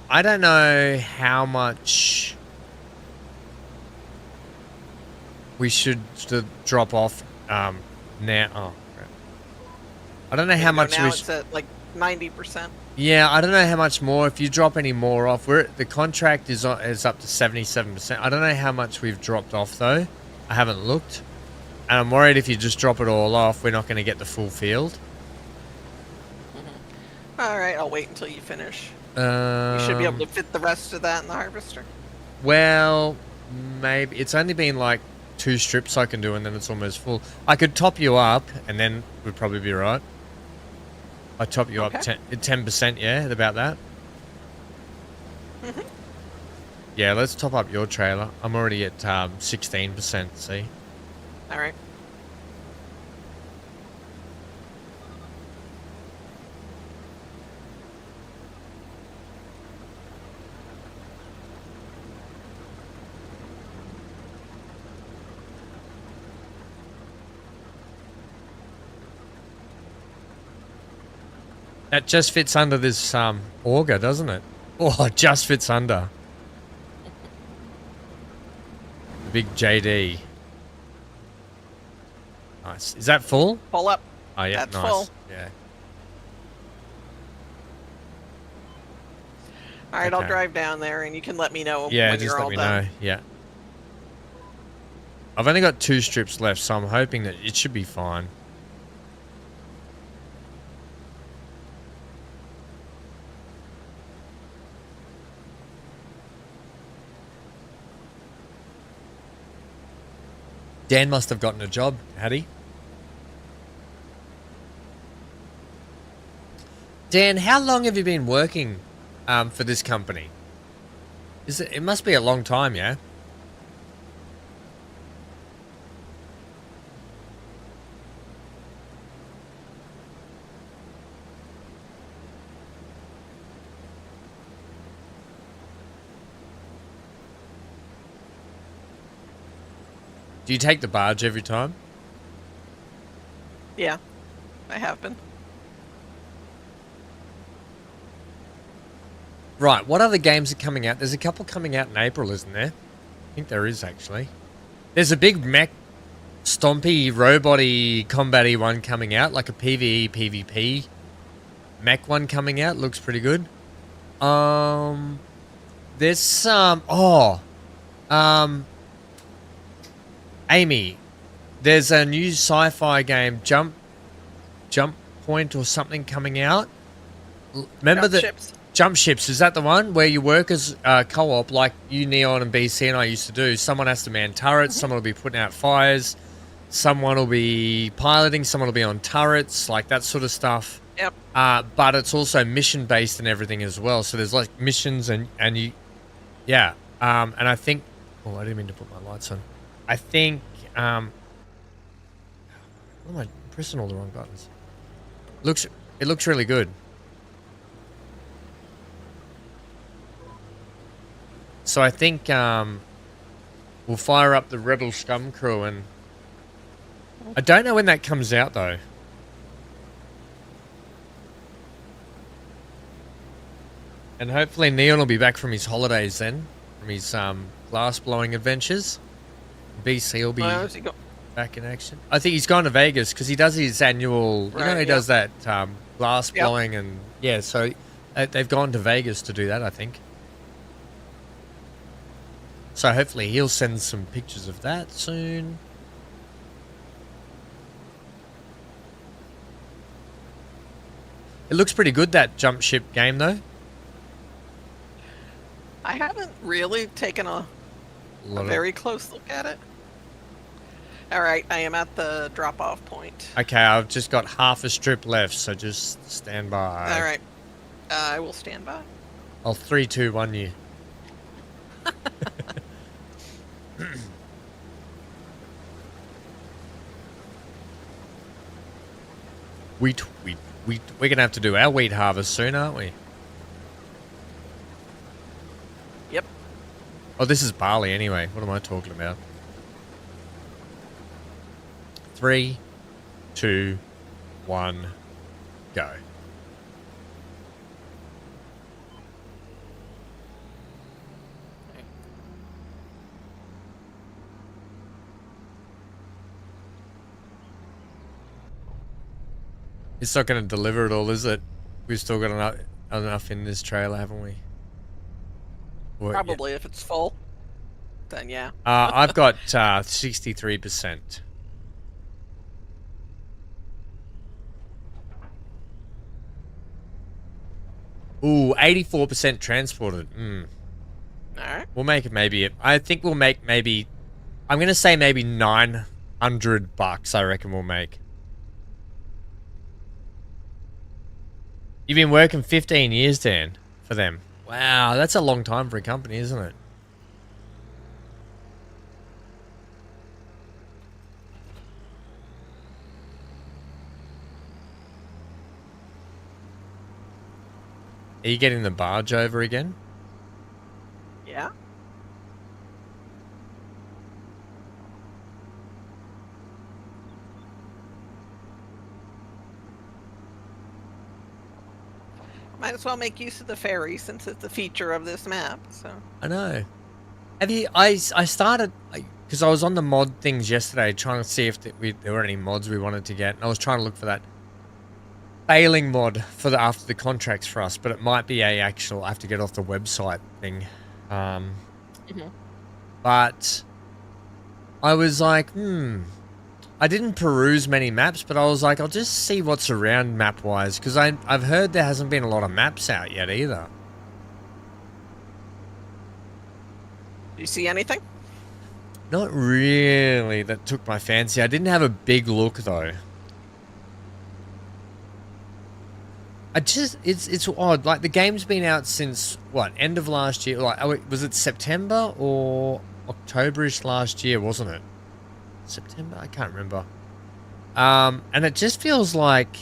I don't know how much we should drop off now. Oh, crap. I don't know how much now we it's at like 90%. Yeah, I don't know how much more. If you drop any more off, the contract is up to 77%. I don't know how much we've dropped off though. I haven't looked, and I'm worried if you just drop it all off, we're not going to get the full field. Mm-hmm. All right, I'll wait until you finish. You should be able to fit the rest of that in the harvester. Well, maybe it's only been like 2 strips I can do, and then it's almost full. I could top you up, and then we'd probably be right. I top you up 10%, yeah, about that. Mm-hmm. Yeah, let's top up your trailer. I'm already at 16%, see? All right. That just fits under this auger, doesn't it? Oh, it just fits under. The big JD. Nice. Is that full? Pull up. Oh, yeah, That's nice. full. Yeah. All right, I'll Okay. drive down there, and you can let me know Yeah, when just you're let all me done. know. Yeah. I've only got 2 strips left, so I'm hoping that it should be fine. Dan must have gotten a job, had he? Dan, how long have you been working for this company? It must be a long time, yeah? Do you take the barge every time? Yeah, I have been. Right, what other games are coming out? There's a couple coming out in April, isn't there? I think there is, actually. There's a big mech stompy, robot-y, combat-y one coming out, like a PvE, PvP mech one coming out. Looks pretty good. There's some... Amy, there's a new sci-fi game, Jump Point or something coming out. Remember Jump that? ships. Jump ships, is that the one where you work as co-op like you, Neon, and BC and I used to do? Someone has to man turrets, someone will be putting out fires, someone will be piloting, someone will be on turrets, like that sort of stuff. Yep. But it's also mission-based and everything as well. So there's like missions and you... Yeah. And I think... Oh, I didn't mean to put my lights on. I think... What am I pressing all the wrong buttons? It looks really good. So I think we'll fire up the Rebel Scum Crew, and I don't know when that comes out though. And hopefully Neon will be back from his holidays then, from his glass blowing adventures. BC will be back in action. I think he's gone to Vegas because he does his annual. Right, you know, he does that glass blowing, and yeah. So they've gone to Vegas to do that, I think. So hopefully he'll send some pictures of that soon. It looks pretty good, that jump ship game, though. I haven't really taken a very close look at it. All right, I am at the drop-off point. Okay, I've just got half a strip left, so just stand by. All right, I will stand by. I'll 3, 2, 1 you. We're gonna have to do our wheat harvest soon, aren't we? Yep. Oh, this is barley anyway. What am I talking about? 3, 2, 1, go. It's not going to deliver it all, is it? We've still got enough in this trailer, haven't we? Or, Probably, if it's full, then yeah. I've got 63%. Ooh, 84% transported. All right. We'll make it maybe... I think we'll make maybe... I'm going to say maybe $900, I reckon we'll make. You've been working 15 years, Dan, for them. Wow, that's a long time for a company, isn't it? Are you getting the barge over again? Yeah. Might as well make use of the ferry since it's a feature of this map. So I know. Have you? I started because I was on the mod things yesterday trying to see if there were any mods we wanted to get. And I was trying to look for that failing mod for after the contracts for us, but it might be a actual. I have to get off the website thing. But I was like, I didn't peruse many maps, but I was like, I'll just see what's around map-wise, because I've heard there hasn't been a lot of maps out yet either. do you see anything? Not really that took my fancy. I didn't have a big look though. It's odd. Like the game's been out since what, end of last year? Like was it September or October-ish last year, wasn't it? September? I can't remember. And it just feels like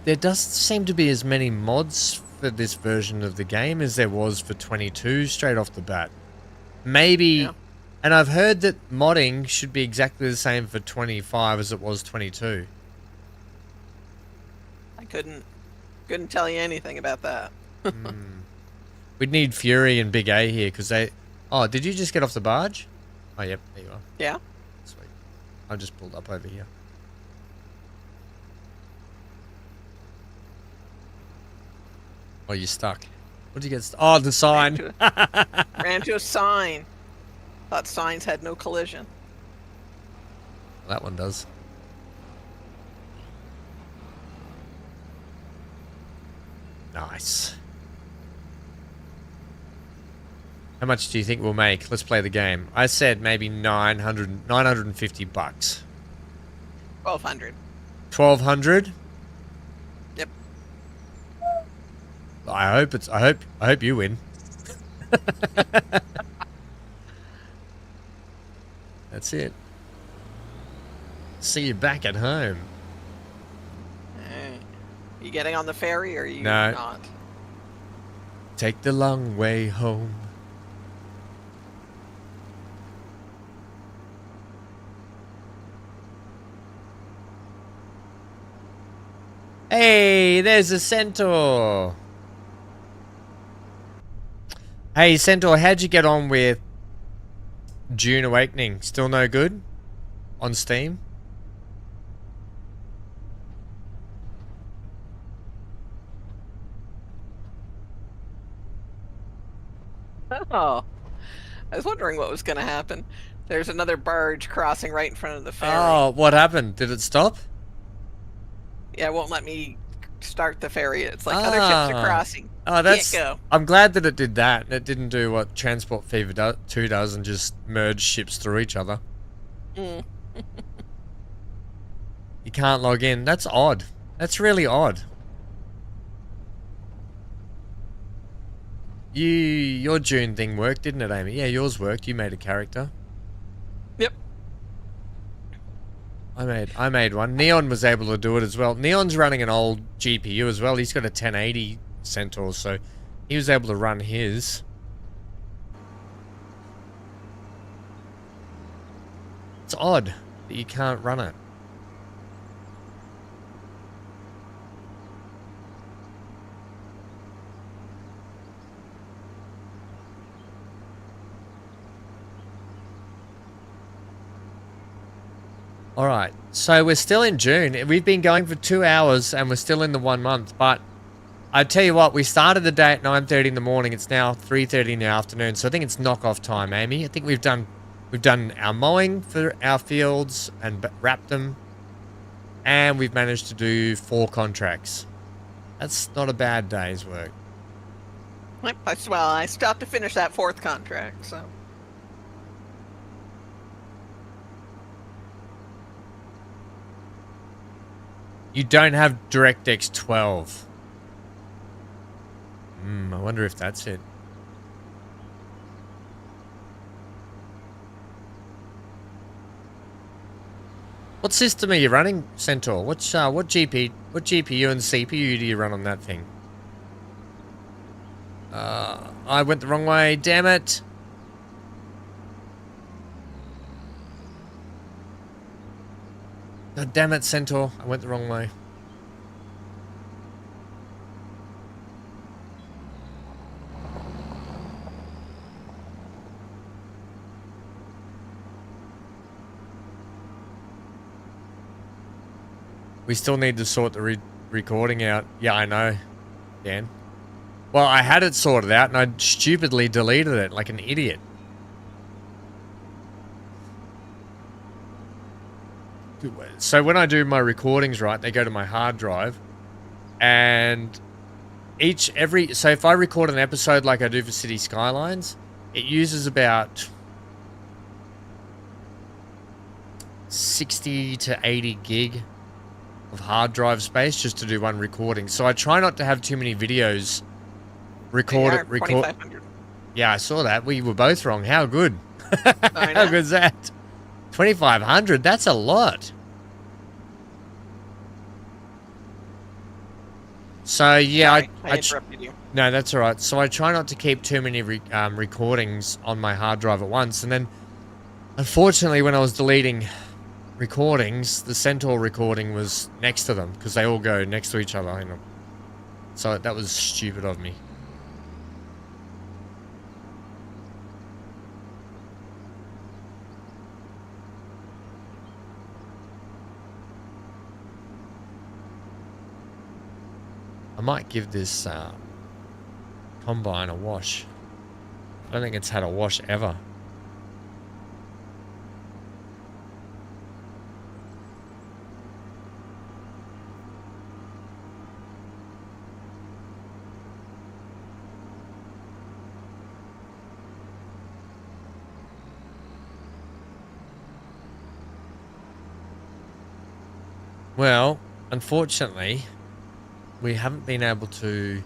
there doesn't seem to be as many mods for this version of the game as there was for 22 straight off the bat. Maybe, yeah. And I've heard that modding should be exactly the same for 25 as it was 22. I couldn't tell you anything about that. We'd need Fury and Big A here because they... Oh, did you just get off the barge? Oh, yep, there you are. Yeah. Sweet. I just pulled up over here. Oh, you're stuck. What did you get? Oh, the sign. Ran to a sign. Thought signs had no collision. That one does. Nice. How much do you think we'll make? Let's play the game. I said maybe 950 bucks. 1,200. 1,200? Yep. I hope you win. That's it. See you back at home. Alright. You getting on the ferry or are you No. not? Take the long way home. Hey, there's a centaur. Hey, centaur, how'd you get on with June Awakening? Still no good? On Steam? Oh. I was wondering what was going to happen. There's another barge crossing right in front of the ferry. Oh, what happened? Did it stop? Yeah, it won't let me start the ferry. It's like other ships are crossing. Oh, that's. Can't go. I'm glad that it did that. It didn't do what Transport Fever 2 does and just merge ships through each other. Mm. You can't log in. That's odd. That's really odd. Your June thing worked, didn't it, Amy? Yeah, yours worked. You made a character. Yep. I made one. Neon was able to do it as well. Neon's running an old GPU as well. He's got a 1080 Centaur, so he was able to run his. It's odd that you can't run it. Alright, so we're still in June. We've been going for 2 hours and we're still in the 1 month. But I tell you what, we started the day at 9:30 in the morning. It's now 3:30 in the afternoon. So I think it's knockoff time, Amy. I think we've done our mowing for our fields and wrapped them. And we've managed to do 4 contracts. That's not a bad day's work. Well, I still have to finish that 4th contract, so. You don't have DirectX 12. I wonder if that's it. What system are you running, Centaur? What GPU and CPU do you run on that thing? I went the wrong way. Damn it! God damn it, Centaur! I went the wrong way. We still need to sort the recording out. Yeah, I know, Dan. Well, I had it sorted out and I stupidly deleted it like an idiot. So when I do my recordings, right, they go to my hard drive, and so if I record an episode like I do for City Skylines, it uses about 60 to 80 gig of hard drive space just to do one recording. So I try not to have too many videos record. 2,500. Yeah, I saw that. We were both wrong. How good? I How know. good's that? 2,500. That's a lot. So yeah, Sorry, I interrupted you. no, that's all right. So I try not to keep too many recordings on my hard drive at once, and then unfortunately, when I was deleting recordings, the Centaur recording was next to them because they all go next to each other. You know? So that was stupid of me. I might give this combine a wash. I don't think it's had a wash ever. Well, unfortunately, we haven't been able to...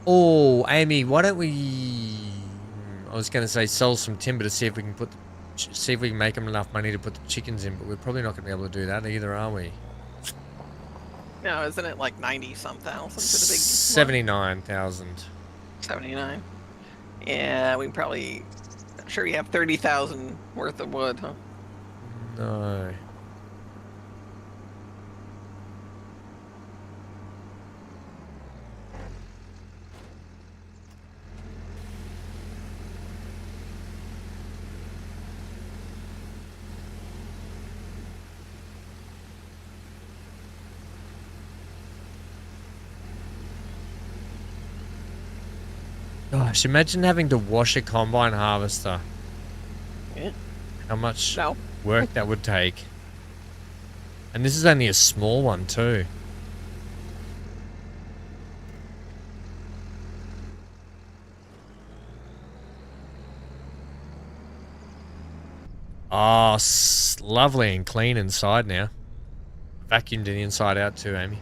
Oh, Amy, why don't we... I was going to say sell some timber to see if we can see if we can make them enough money to put the chickens in, but we're probably not going to be able to do that either, are we? No, isn't it like 90-some thousand for the big one? 79,000. 79. Yeah, we can probably... I'm sure you have 30,000 worth of wood, huh? No. Gosh, imagine having to wash a combine harvester. Yeah. How much No. work that would take. And this is only a small one too. Oh, lovely and clean inside now. Vacuumed the inside out too, Amy.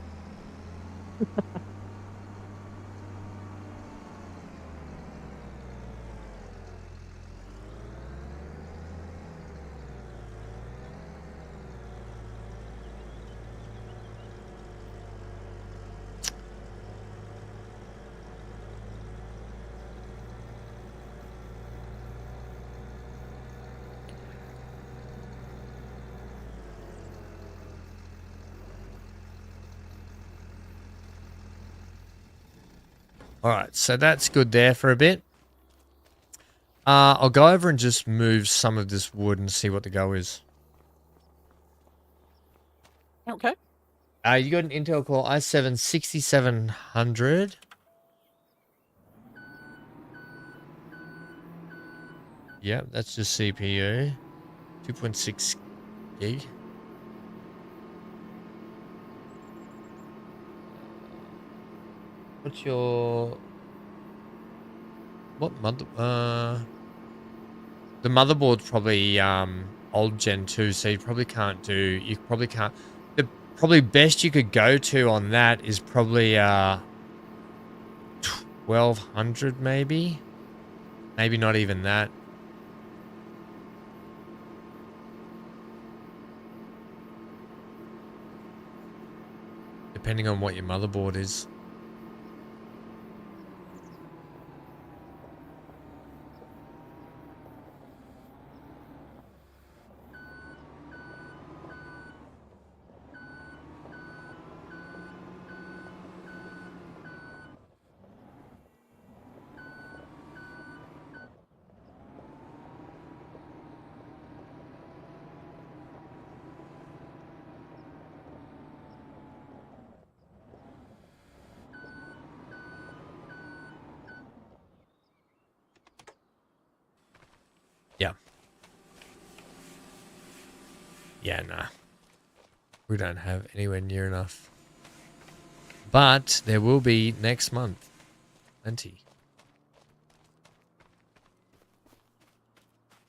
Alright, so that's good there for a bit. I'll go over and just move some of this wood and see what the go is. Okay. You got an Intel Core i7 6700. Yep, that's just CPU. 2.6 gig. What's your... What mother... The motherboard's probably old Gen 2, so you probably can't do... You probably can't... The probably best you could go to on that is probably 1200 maybe? Maybe not even that. Depending on what your motherboard is. Yeah. Yeah, nah. We don't have anywhere near enough. But there will be next month. Plenty.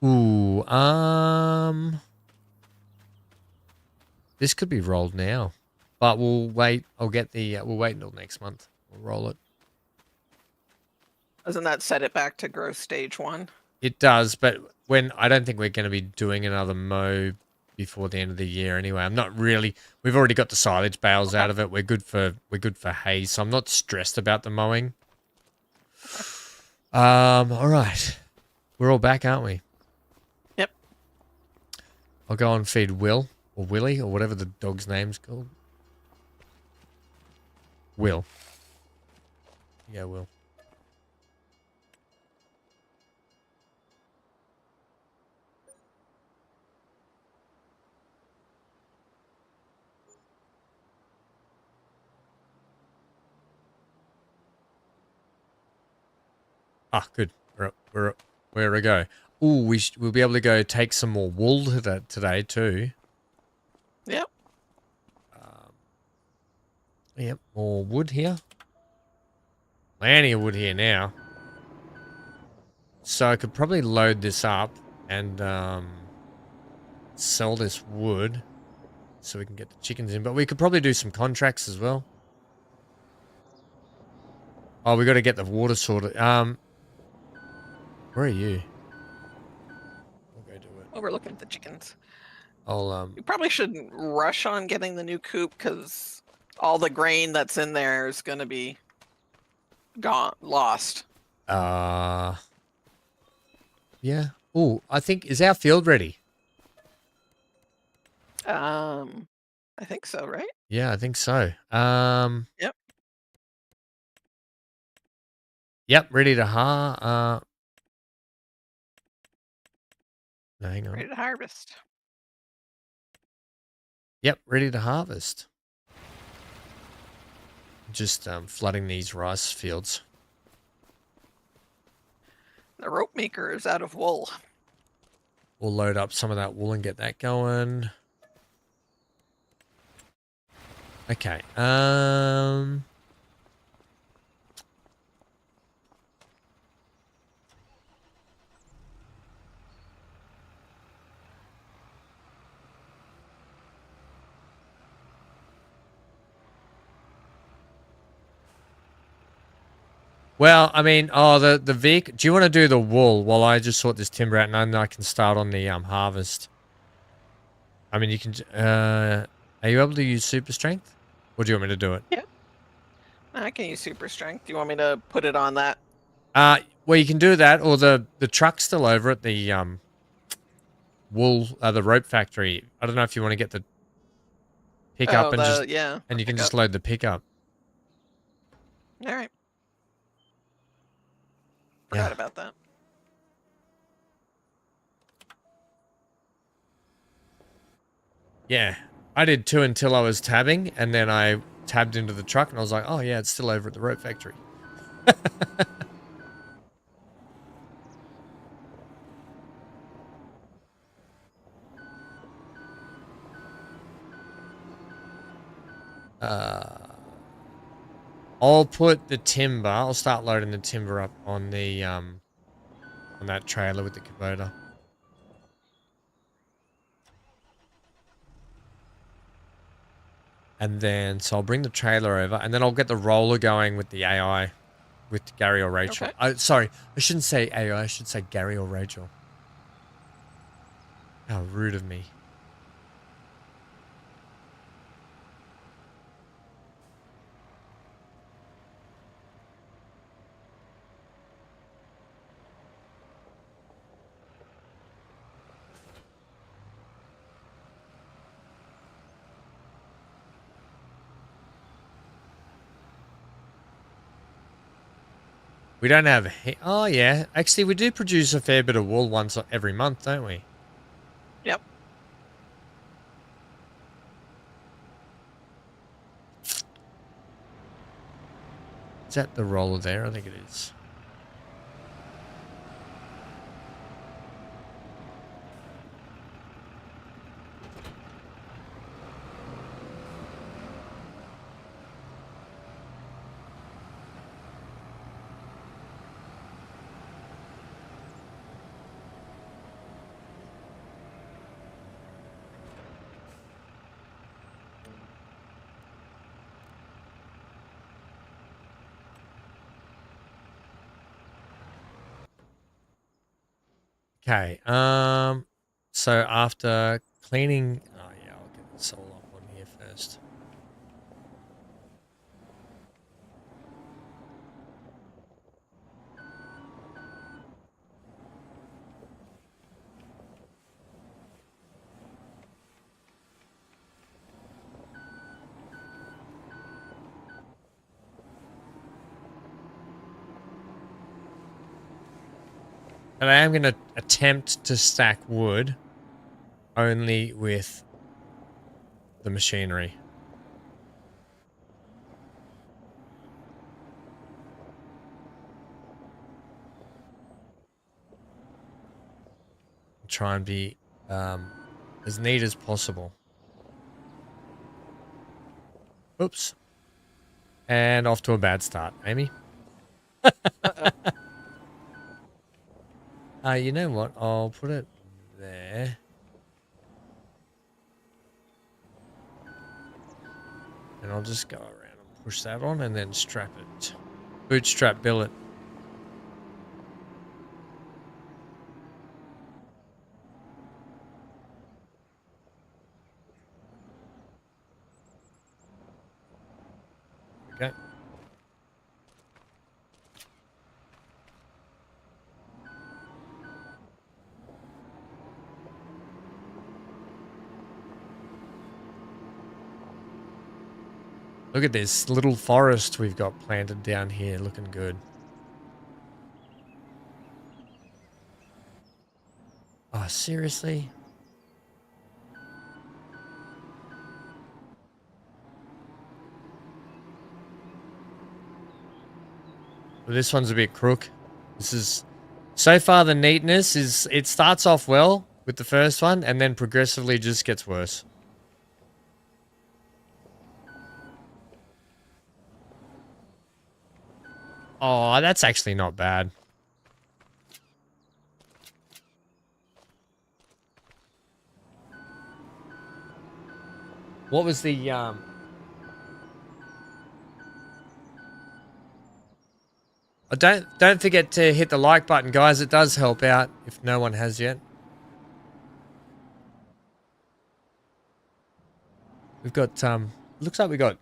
Ooh, this could be rolled now. But we'll wait. I'll get the, we'll wait until next month. We'll roll it. Doesn't that set it back to growth stage 1? It does, but I don't think we're going to be doing another mow before the end of the year anyway. I'm not really. We've already got the silage bales out of it. We're good for hay, so I'm not stressed about the mowing. All right, we're all back, aren't we? Yep. I'll go and feed Will or Willie or whatever the dog's name's called. Will. Yeah, Will. Ah, good. We're up. Where we go? Ooh, we'll be able to go take some more wool today too. Yep. Yep, more wood here. Plenty of wood here now. So I could probably load this up and sell this wood. so we can get the chickens in. But we could probably do some contracts as well. Oh, we got to get the water sorted. Where are you? I'll go do it. Oh, we're looking at the chickens. I'll We probably shouldn't rush on getting the new coop because all the grain that's in there is going to be lost. Yeah. Oh, I think, is our field ready? I think so, right? Yeah, I think so. Yep. Yep, ready to no, hang on. Ready to harvest. Yep, ready to harvest. Just flooding these rice fields. The rope maker is out of wool. We'll load up some of that wool and get that going. Okay. Well, I mean, the vehicle. Do you want to do the wool while I just sort this timber out, and then I can start on the harvest? I mean, you can. Are you able to use super strength, or do you want me to do it? Yeah. I can use super strength. Do you want me to put it on that? Well, you can do that, or the truck's still over at the wool, the rope factory. I don't know if you want to get the pickup Oh, and just yeah. and you can just load the pickup. All right. Yeah. Forgot about that. Yeah, I did too until I was tabbing, and then I tabbed into the truck, and I was like, oh yeah, it's still over at the rope factory. I'll put the timber. I'll start loading the timber up on the on that trailer with the Kubota. And then, so I'll bring the trailer over, and then I'll get the roller going with the AI, with Gary or Rachel. Okay. Sorry, I shouldn't say AI, I should say Gary or Rachel. How rude of me. We don't have... Oh, yeah. Actually, we do produce a fair bit of wool once every month, don't we? Yep. Is that the roller there? I think it is. Okay, so after cleaning... Oh, yeah, I'll get this all up on here first. And I am going to attempt to stack wood only with the machinery. Try and be as neat as possible. Oops. And off to a bad start, Amy. You know what? I'll put it there. And I'll just go around and push that on and then strap it. Bootstrap billet. Okay. Look at this little forest we've got planted down here, looking good. Oh, seriously? Well, this one's a bit crook. This is... So far, the neatness is... It starts off well with the first one, and then progressively just gets worse. Oh, that's actually not bad. What was the Don't forget to hit the like button, guys. It does help out if no one has yet. We've got looks like we got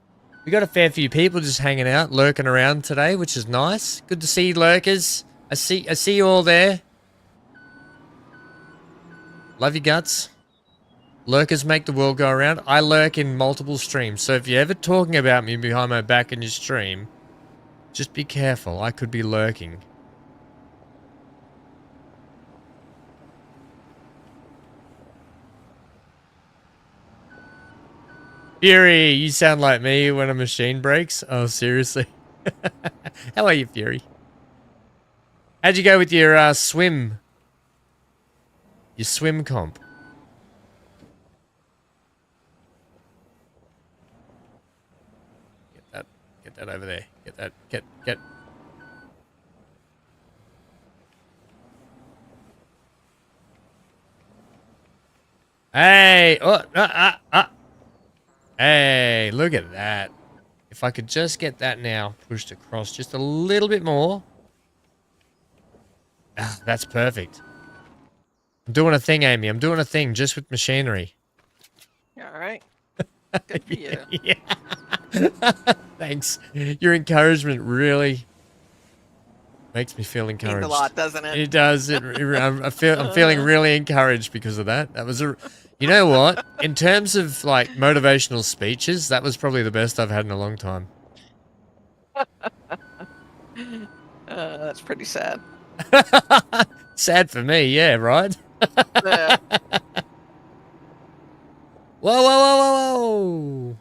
a fair few people just hanging out, lurking around today, which is nice. Good to see you, lurkers. I see you all there. Love you guts. Lurkers make the world go around. I lurk in multiple streams, so if you're ever talking about me behind my back in your stream, just be careful. I could be lurking. Fury, you sound like me when a machine breaks. Oh, seriously? How are you, Fury? How'd you go with your swim? Your swim comp? Get that over there. Get that. Get. Hey! Oh, Hey, look at that. If I could just get that now pushed across just a little bit more. Ah, that's perfect. I'm doing a thing, Amy. I'm doing a thing just with machinery. All right. Good for you. Yeah. Thanks. Your encouragement really makes me feel encouraged. Means a lot, doesn't it? It does. I'm feeling really encouraged because of that. That was you know what? In terms of like motivational speeches, that was probably the best I've had in a long time. That's pretty sad. Sad for me, yeah, right? Yeah. Whoa, whoa, whoa, whoa, whoa.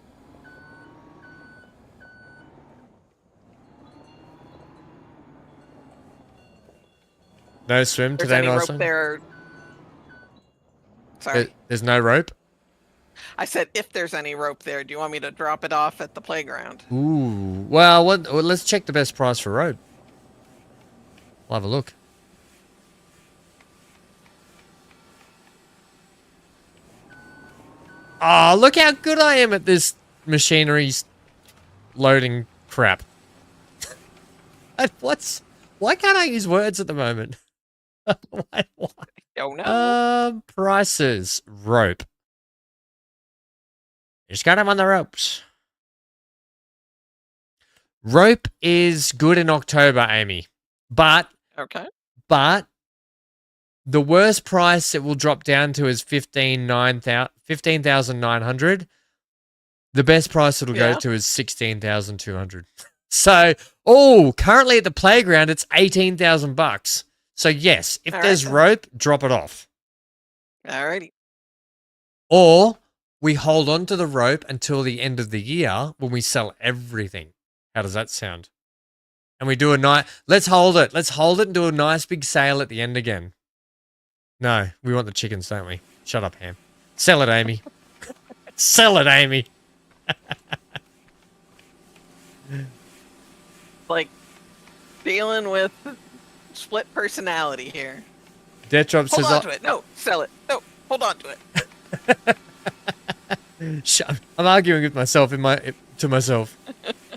No swim There's today, any rope Nelson? there? Sorry. There's no rope? I said if there's any rope there, do you want me to drop it off at the playground? Ooh. Well, let's check the best price for rope. We'll have a look. Oh, look how good I am at this machinery loading crap. Why can't I use words at the moment? Why? Oh no. Prices. Rope. Just got him on the ropes. Rope is good in October, Amy. But Okay. The worst price it will drop down to is 15,900. The best price it'll go to is 16,200. So, currently at the playground it's $18,000. So yes, if there's rope, drop it off. Alrighty. Or we hold on to the rope until the end of the year when we sell everything. How does that sound? And we do a nice... Let's hold it and do a nice big sale at the end again. No, we want the chickens, don't we? Shut up, Ham. Sell it, Amy. Sell it, Amy. Like, dealing with split personality here. Death Drop says... Hold on to it. No, sell it. No, hold on to it. I'm arguing with myself to myself.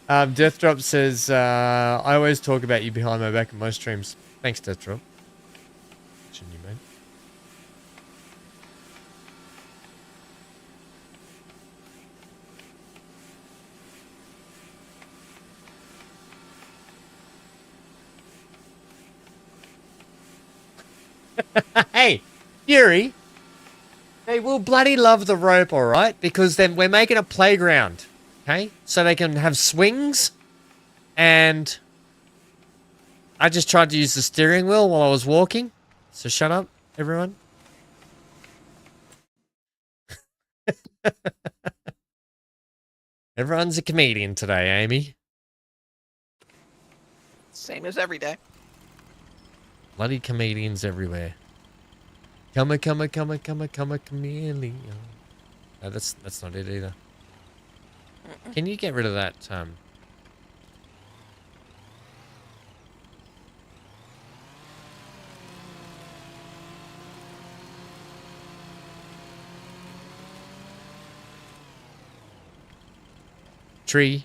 Death Drop says, I always talk about you behind my back in my streams. Thanks, Death Drop. Shouldn't you, man? Hey, Fury. They will bloody love the rope, alright? Because then we're making a playground. Okay? So they can have swings. And I just tried to use the steering wheel while I was walking. So shut up, everyone. Everyone's a comedian today, Amy. Same as every day. Bloody comedians everywhere. Come a chameleon. No, that's not it either. Can you get rid of that? Tree.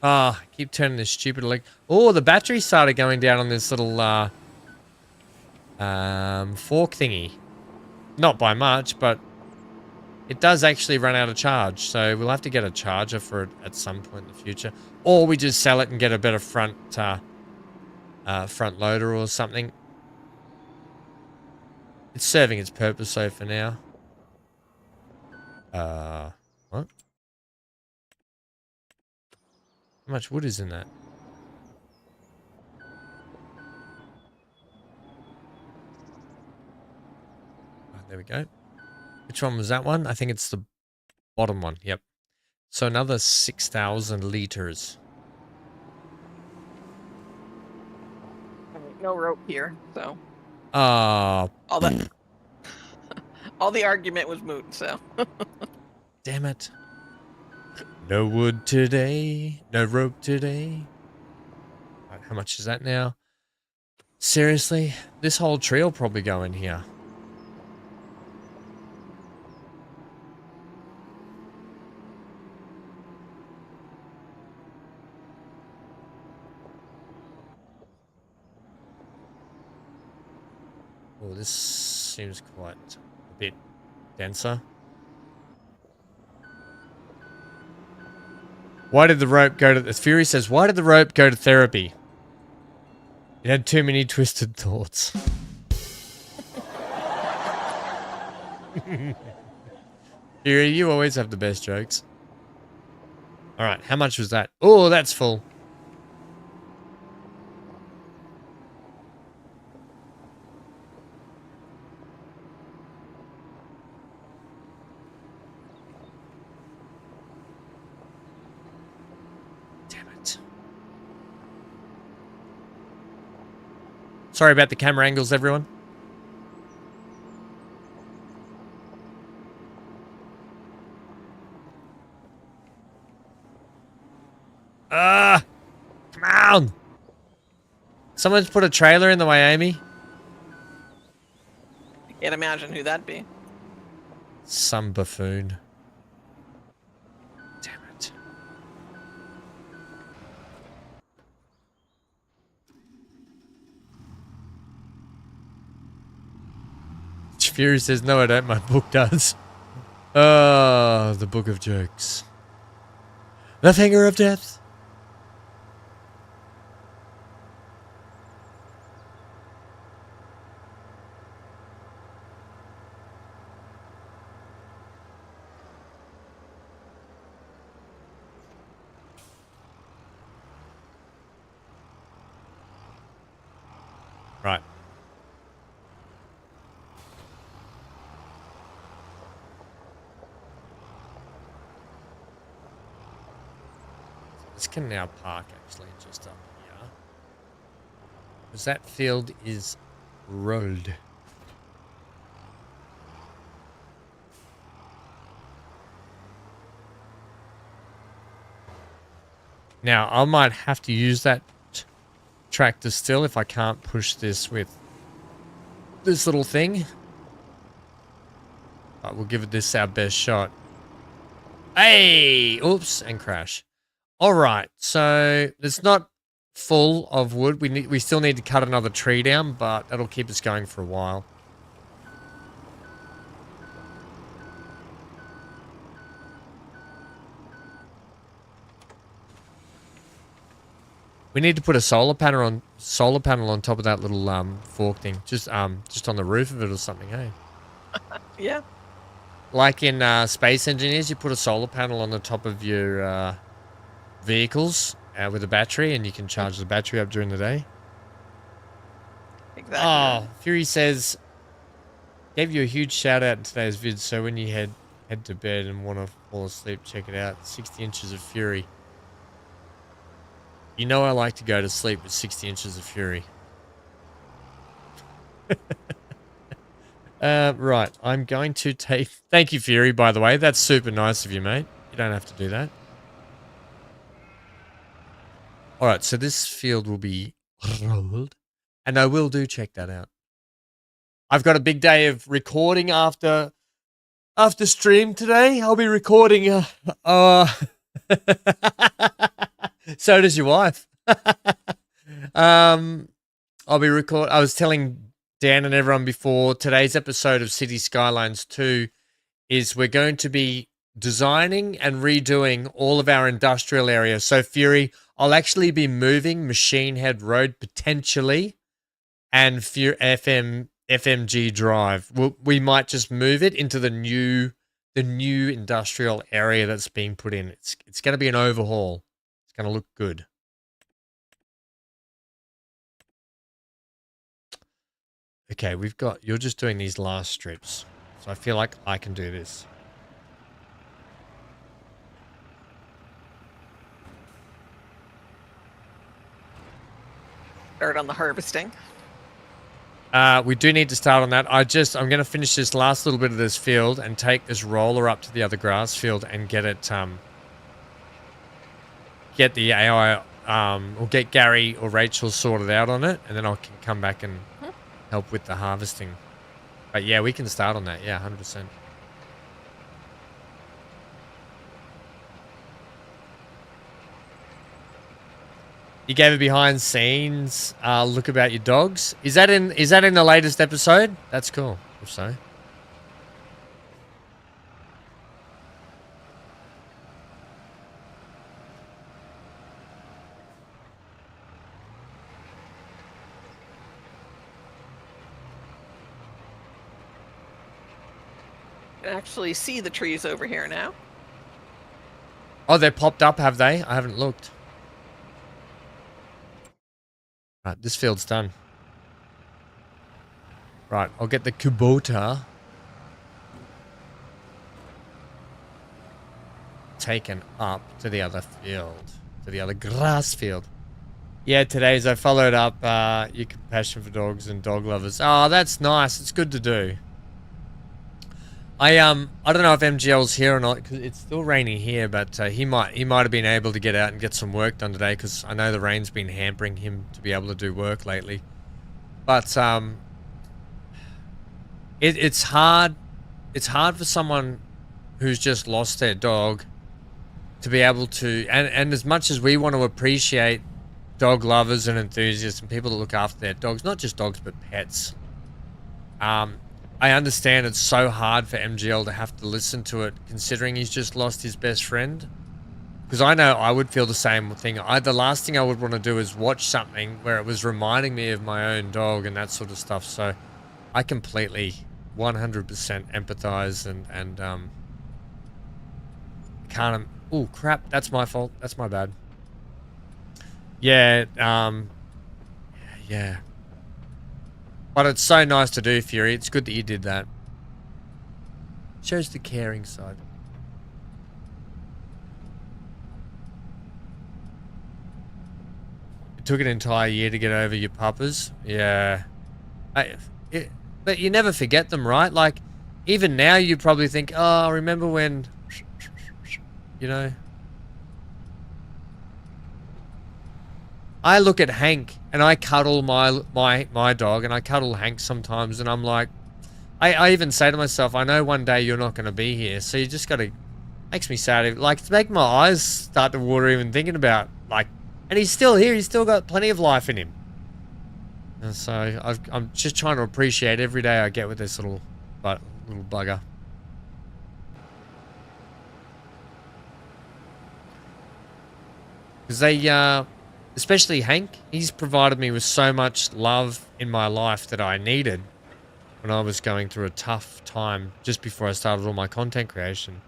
Ah, I keep turning this stupid leg. Oh, the battery started going down on this little fork thingy. Not by much, but it does actually run out of charge. So we'll have to get a charger for it at some point in the future, or we just sell it and get a better front loader or something. It's serving its purpose so for now. What? How much wood is in that? Oh, there we go. Which one was that one? I think it's the bottom one. Yep. So another 6,000 liters. No rope here, so Ah, all the argument was moot. So damn it. No wood today. No rope today. Right, how much is that now? Seriously? This whole tree will probably go in here. Oh, this seems quite a bit denser. Why did the rope go to... The Fury says, why did the rope go to therapy? It had too many twisted thoughts. Fury, you always have the best jokes. Alright, how much was that? Oh, that's full. Sorry about the camera angles, everyone. Come on! Someone's put a trailer in the way, Amy. I can't imagine who that'd be. Some buffoon. Damn it. Fury says, no, I don't. My book does. Oh, the book of jokes. The finger of death. Right. This can now park actually just up here. Because that field is rolled. Now, I might have to use that tractor still if I can't push this with this little thing. But we'll give it this our best shot. Hey! Oops, and crash. All right, so it's not full of wood. We still need to cut another tree down, but that'll keep us going for a while. We need to put a solar panel on top of that little fork thing, just on the roof of it or something. Hey, Yeah. like in Space Engineers, you put a solar panel on the top of your vehicles with a battery, and you can charge the battery up during the day. Exactly. Oh, Fury says, gave you a huge shout out in today's vid. So when you head to bed and want to fall asleep, check it out. 60 inches of Fury. You know I like to go to sleep with 60 inches of Fury. Right, I'm going to take... Thank you, Fury, by the way. That's super nice of you, mate. You don't have to do that. Alright, so this field will be rolled. And I will check that out. I've got a big day of recording after stream today. I'll be recording... So does your wife. I was telling Dan and everyone before, today's episode of City Skylines 2 is we're going to be designing and redoing all of our industrial areas. So Fury, I'll actually be moving Machine Head Road potentially and FMG Drive. We might just move it into the new industrial area that's being put in. It's going to be an overhaul. It's going to look good. Okay, you're just doing these last strips. So I feel like I can do this. Start on the harvesting. We do need to start on that. I'm going to finish this last little bit of this field and take this roller up to the other grass field and get it, get the AI, or get Gary or Rachel sorted out on it, and then I can come back and help with the harvesting. But yeah, we can start on that. Yeah, 100%. You gave a behind scenes look about your dogs. Is that in the latest episode? That's cool. If so. You can actually see the trees over here now. Oh, they popped up, have they? I haven't looked. Right, this field's done. Right, I'll get the Kubota taken up to the other field, to the other grass field. Yeah, today's I followed up your compassion for dogs and dog lovers. Oh, that's nice. It's good to do. I don't know if MGL's here or not because it's still raining here, but he might have been able to get out and get some work done today because I know the rain's been hampering him to be able to do work lately. But it's hard. It's hard for someone who's just lost their dog to be able to, and as much as we want to appreciate dog lovers and enthusiasts and people that look after their dogs, not just dogs but pets. I understand it's so hard for MGL to have to listen to it considering he's just lost his best friend. Because I know I would feel the same thing. The last thing I would want to do is watch something where it was reminding me of my own dog and that sort of stuff. So I completely 100% empathize and can't... Oh, crap. That's my fault. That's my bad. Yeah, yeah. But it's so nice to do, Fury. It's good that you did that. Shows the caring side. took an entire year to get over your puppers. Yeah. But you never forget them, right? Like, even now you probably think, oh, remember when, you know. I look at Hank and I cuddle my dog, and I cuddle Hank sometimes, and I'm like, I even say to myself, I know one day you're not going to be here, so you just got to, makes me sad. Like, it's making my eyes start to water even thinking about, like, and he's still here. He's still got plenty of life in him. And so I'm just trying to appreciate every day I get with this little bugger. Because they, especially Hank, he's provided me with so much love in my life that I needed when I was going through a tough time just before I started all my content creation.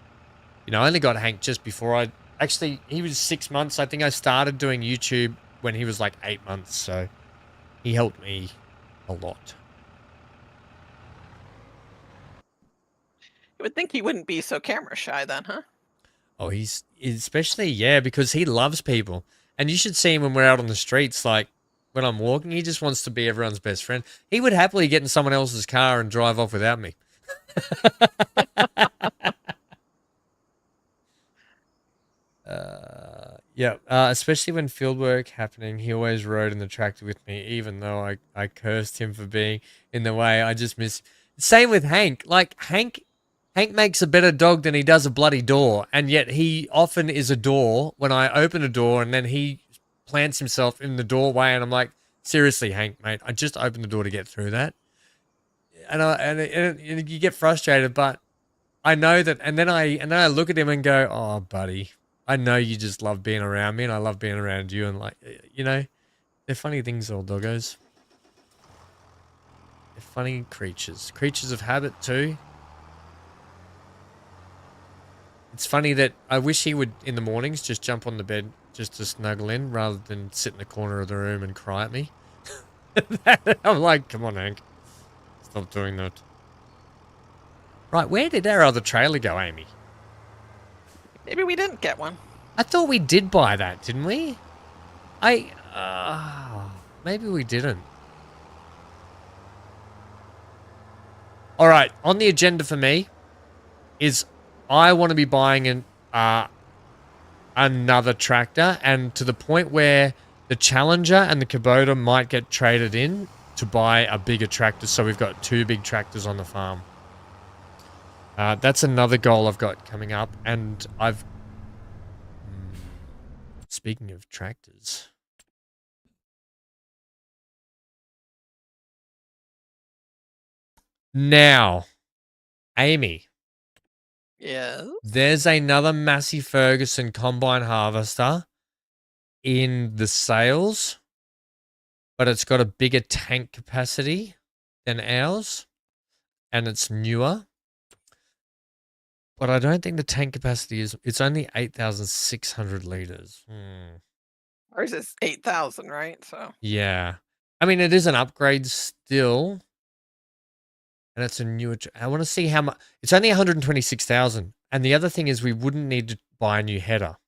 You know, I only got Hank just before actually, he was 6 months. I think I started doing YouTube when he was like 8 months, so he helped me a lot. You would think he wouldn't be so camera shy then, huh? Oh, he's especially, yeah, because he loves people. And you should see him when we're out on the streets. Like, when I'm walking, he just wants to be everyone's best friend. He would happily get in someone else's car and drive off without me. Yeah, especially when field work happening, he always rode in the tractor with me, even though I cursed him for being in the way. I just miss. Same with Hank. Like, Hank makes a better dog than he does a bloody door, and yet he often is a door when I open a door, and then he plants himself in the doorway, and I'm like, seriously, Hank, mate, I just opened the door to get through that. And you get frustrated, but I know that, and then I look at him and go, oh, buddy, I know you just love being around me, and I love being around you, and, like, you know, they're funny things, all doggos. They're funny creatures of habit too. It's funny that I wish he would, in the mornings, just jump on the bed just to snuggle in rather than sit in the corner of the room and cry at me. I'm like, come on, Hank. Stop doing that. Right, where did our other trailer go, Amy? Maybe we didn't get one. I thought we did buy that, didn't we? Maybe we didn't. All right, on the agenda for me is I want to be buying another tractor, and to the point where the Challenger and the Kubota might get traded in to buy a bigger tractor, so we've got 2 big tractors on the farm. That's another goal I've got coming up, and speaking of tractors. Now, Amy. Yes. There's another Massey Ferguson combine harvester in the sales, but it's got a bigger tank capacity than ours, and it's newer. But I don't think the tank capacity it's only 8,600 liters. Ours is 8,000, right? So Yeah. I mean, it is an upgrade still. And it's a newer. I want to see how much. It's only 126,000. And the other thing is we wouldn't need to buy a new header.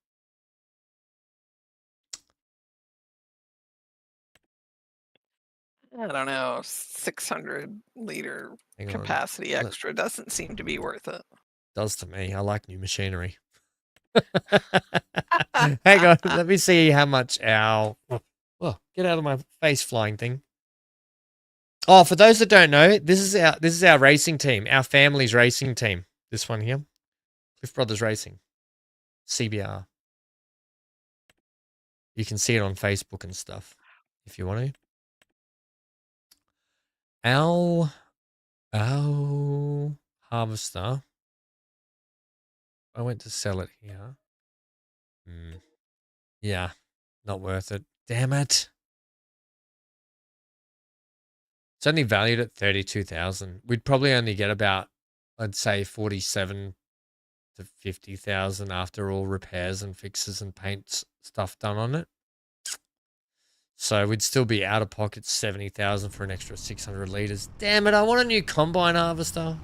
I don't know, 600-liter Hang on. capacity extra doesn't seem to be worth it. Does to me. I like new machinery. Hang on. Let me see how much our... Oh, get out of my face, flying thing. Oh, for those that don't know, this is our racing team, our family's racing team. This one here, Cliff Brothers Racing, CBR. You can see it on Facebook and stuff if you want to. Our harvester. I went to sell it here. Yeah, not worth it. Damn it. It's only valued at 32,000. We'd probably only get about, I'd say, 47 to 50,000 after all repairs and fixes and paint stuff done on it. So we'd still be out of pocket 70,000 for an extra 600 liters. Damn it! I want a new combine harvester.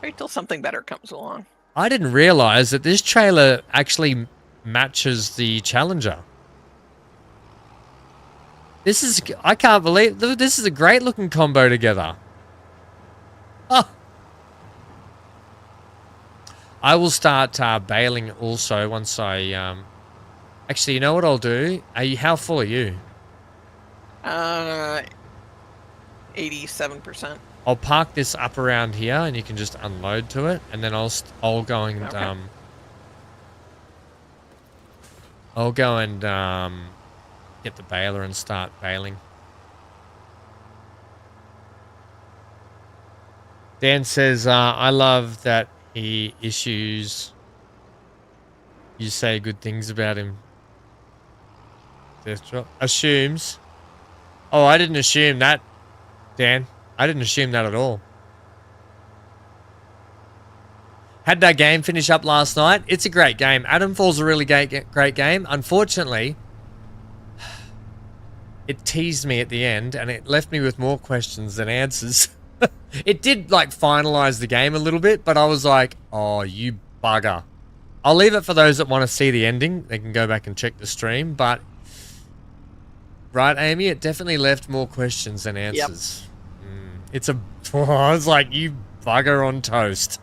Wait till something better comes along. I didn't realize that this trailer actually matches the Challenger. I can't believe, this is a great looking combo together. Oh. I will start bailing also once I, actually, you know what I'll do? How full are you? 87%. I'll park this up around here and you can just unload to it, and then I'll go and, Okay. get the baler and start bailing. Dan says, I love that he issues. You say good things about him. Death drop. Assumes. Oh, I didn't assume that, Dan. I didn't assume that at all. Had that game finish up last night. It's a great game. Adamfall's a really great game. Unfortunately, it teased me at the end and it left me with more questions than answers. It did, like, finalize the game a little bit, but I was like, oh, you bugger. I'll leave it for those that want to see the ending. They can go back and check the stream, but... Right, Amy? It definitely left more questions than answers. Yep. It's a... I was like, you bugger on toast.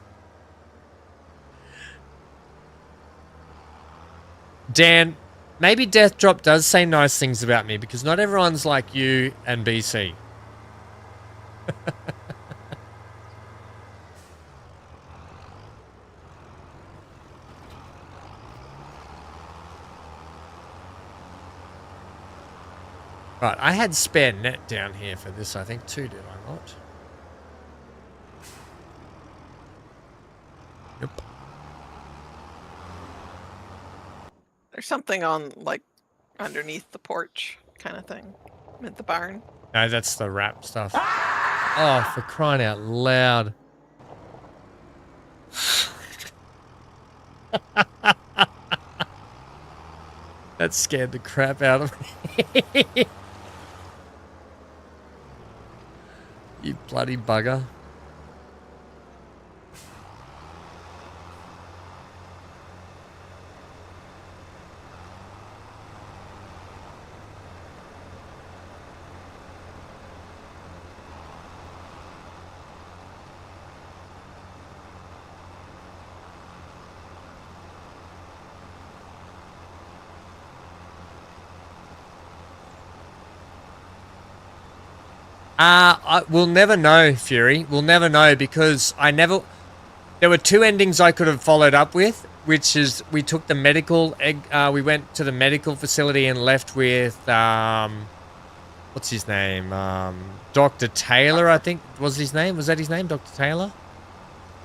Dan, maybe Death Drop does say nice things about me, because not everyone's like you and BC. Right, I had spare net down here for this, I think, too, did I not? Yep. There's something on, like, underneath the porch kind of thing. At the barn. No, that's the wrap stuff. Oh, for crying out loud. That scared the crap out of me. You bloody bugger. We'll never know, Fury. We'll never know, because there were two endings I could have followed up with, which is we took the medical, we went to the medical facility and left with, what's his name? Dr. Taylor, I think was his name. Was that his name, Dr. Taylor?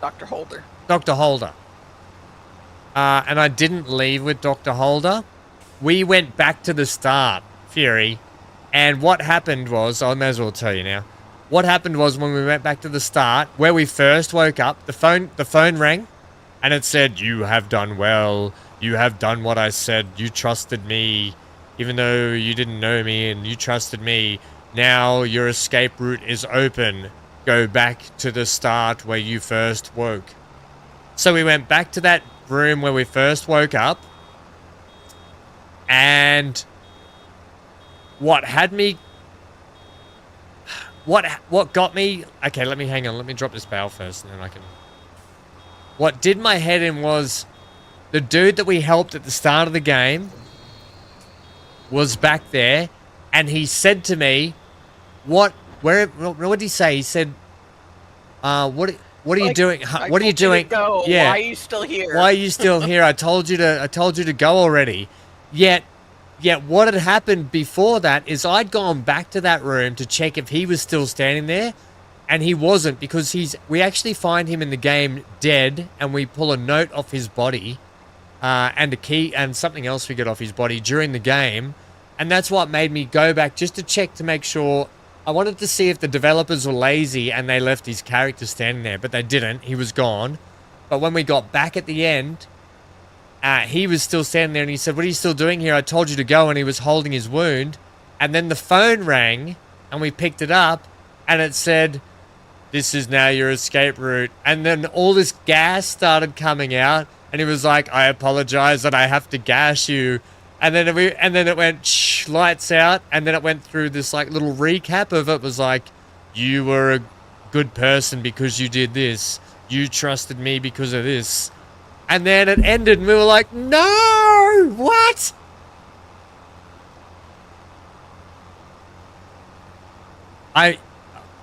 Dr. Holder. Dr. Holder. And I didn't leave with Dr. Holder. We went back to the start, Fury. And what happened was, I may as well tell you now. What happened was when we went back to the start, where we first woke up, the phone rang, and it said, "You have done well. You have done what I said. You trusted me, even though you didn't know me, and you trusted me. Now your escape route is open. Go back to the start where you first woke." So we went back to that room where we first woke up, and what got me... Okay, hang on. Let me drop this barrel first, and then I can... What did my head in was the dude that we helped at the start of the game was back there, and he said to me, what did he say? He said, what are you doing? What are you doing? Go. Yeah. Why are you still here? Why are you still here? I told you to go already. Yet what had happened before that is I'd gone back to that room to check if he was still standing there, and he wasn't, because we actually find him in the game dead, and we pull a note off his body, and a key and something else we get off his body during the game, and that's what made me go back just to check to make sure. I wanted to see if the developers were lazy and they left his character standing there, but they didn't. He was gone. But when we got back at the end, he was still standing there, and he said, "What are you still doing here? I told you to go," and he was holding his wound. And then the phone rang, and we picked it up, and it said, "This is now your escape route." And then all this gas started coming out, and he was like, "I apologize that I have to gas you." And then it went shh, lights out, and then it went through this like little recap of it was like, you were a good person because you did this. You trusted me because of this. And then it ended and we were like, no, what?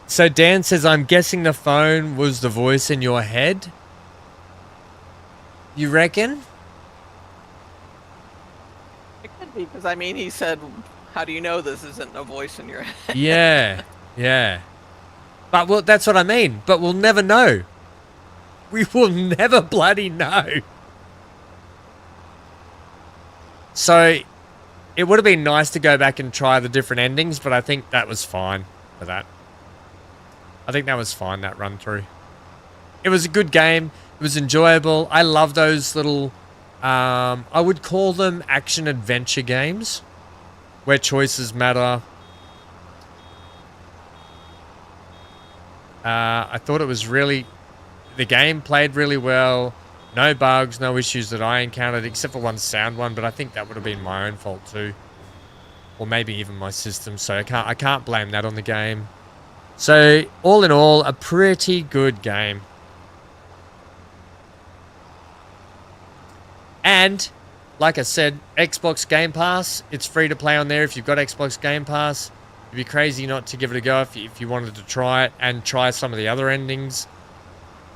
So Dan says, I'm guessing the phone was the voice in your head. You reckon? It could be, because I mean, he said, how do you know this isn't a voice in your head? Yeah, yeah. But well, that's what I mean. But we'll never know. We will never bloody know. So it would have been nice to go back and try the different endings, but I think that was fine for that. I think that was fine, that run through. It was a good game. It was enjoyable. I love those little, I would call them action-adventure games where choices matter. I thought it was really... The game played really well. No bugs, no issues that I encountered, except for one sound one, but I think that would have been my own fault too. Or maybe even my system, so I can't blame that on the game. So, all in all, a pretty good game. And, like I said, Xbox Game Pass, it's free to play on there if you've got Xbox Game Pass. It'd be crazy not to give it a go if you wanted to try it and try some of the other endings.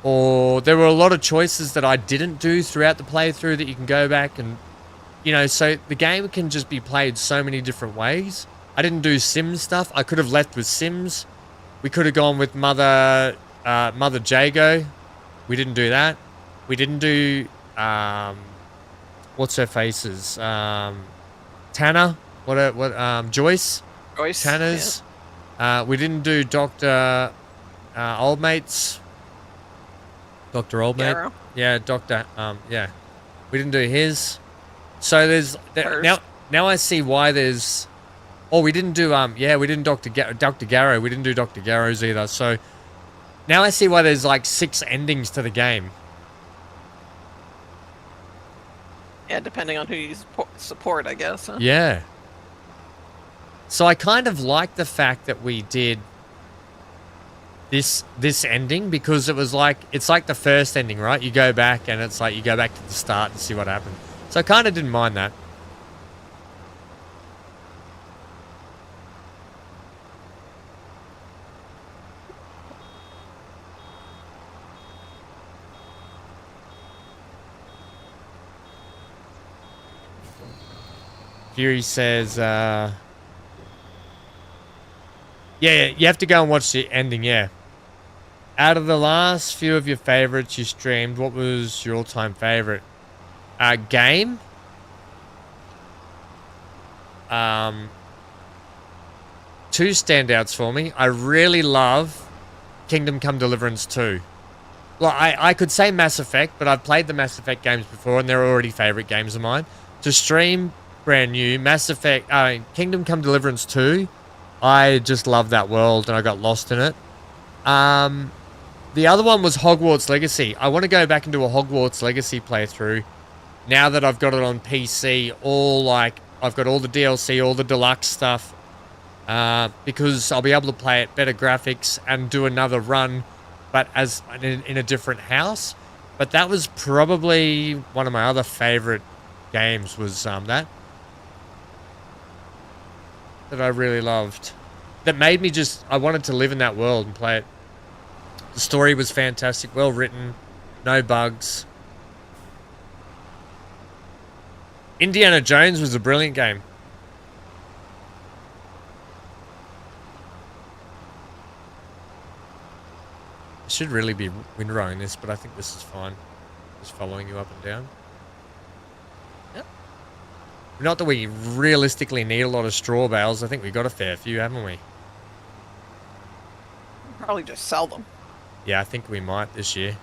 Or there were a lot of choices that I didn't do throughout the playthrough that you can go back and, you know, so the game can just be played so many different ways. I didn't do Sims stuff. I could have left with Sims. We could have gone with Mother Jago. We didn't do that. We didn't do, what's her faces? Tanner? Joyce? Joyce? Tanner's. Yeah. We didn't do Dr. Oldmate's. Dr. Oldmate. Garrow. Yeah, yeah. We didn't do his. So there's... Now I see why there's... Oh, we didn't do, we didn't Dr. Garrow. We didn't do Dr. Garrow's either. So now I see why there's like 6 endings to the game. Yeah, depending on who you support, I guess. Huh? Yeah. So I kind of like the fact that we did this ending, because it was like, it's like the first ending, right? You go back and it's like you go back to the start and see what happened. So I kind of didn't mind that. Fury says, yeah, you have to go and watch the ending, yeah. Out of the last few of your favorites you streamed, what was your all-time favorite? Game? Two standouts for me. I really love Kingdom Come Deliverance 2. Well, I could say Mass Effect, but I've played the Mass Effect games before, and they're already favorite games of mine. To stream brand new Mass Effect, Kingdom Come Deliverance 2, I just love that world, and I got lost in it. The other one was Hogwarts Legacy. I want to go back and do a Hogwarts Legacy playthrough. Now that I've got it on PC, I've got all the DLC, all the deluxe stuff, because I'll be able to play it, better graphics, and do another run, but as in a different house. But that was probably one of my other favorite games, was that I really loved. That made me I wanted to live in that world and play it. The story was fantastic, well written, no bugs. Indiana Jones was a brilliant game. I should really be windrowing this, but I think this is fine. Just following you up and down. Yep. Not that we realistically need a lot of straw bales. I think we got a fair few, haven't we? Probably just sell them. Yeah, I think we might this year.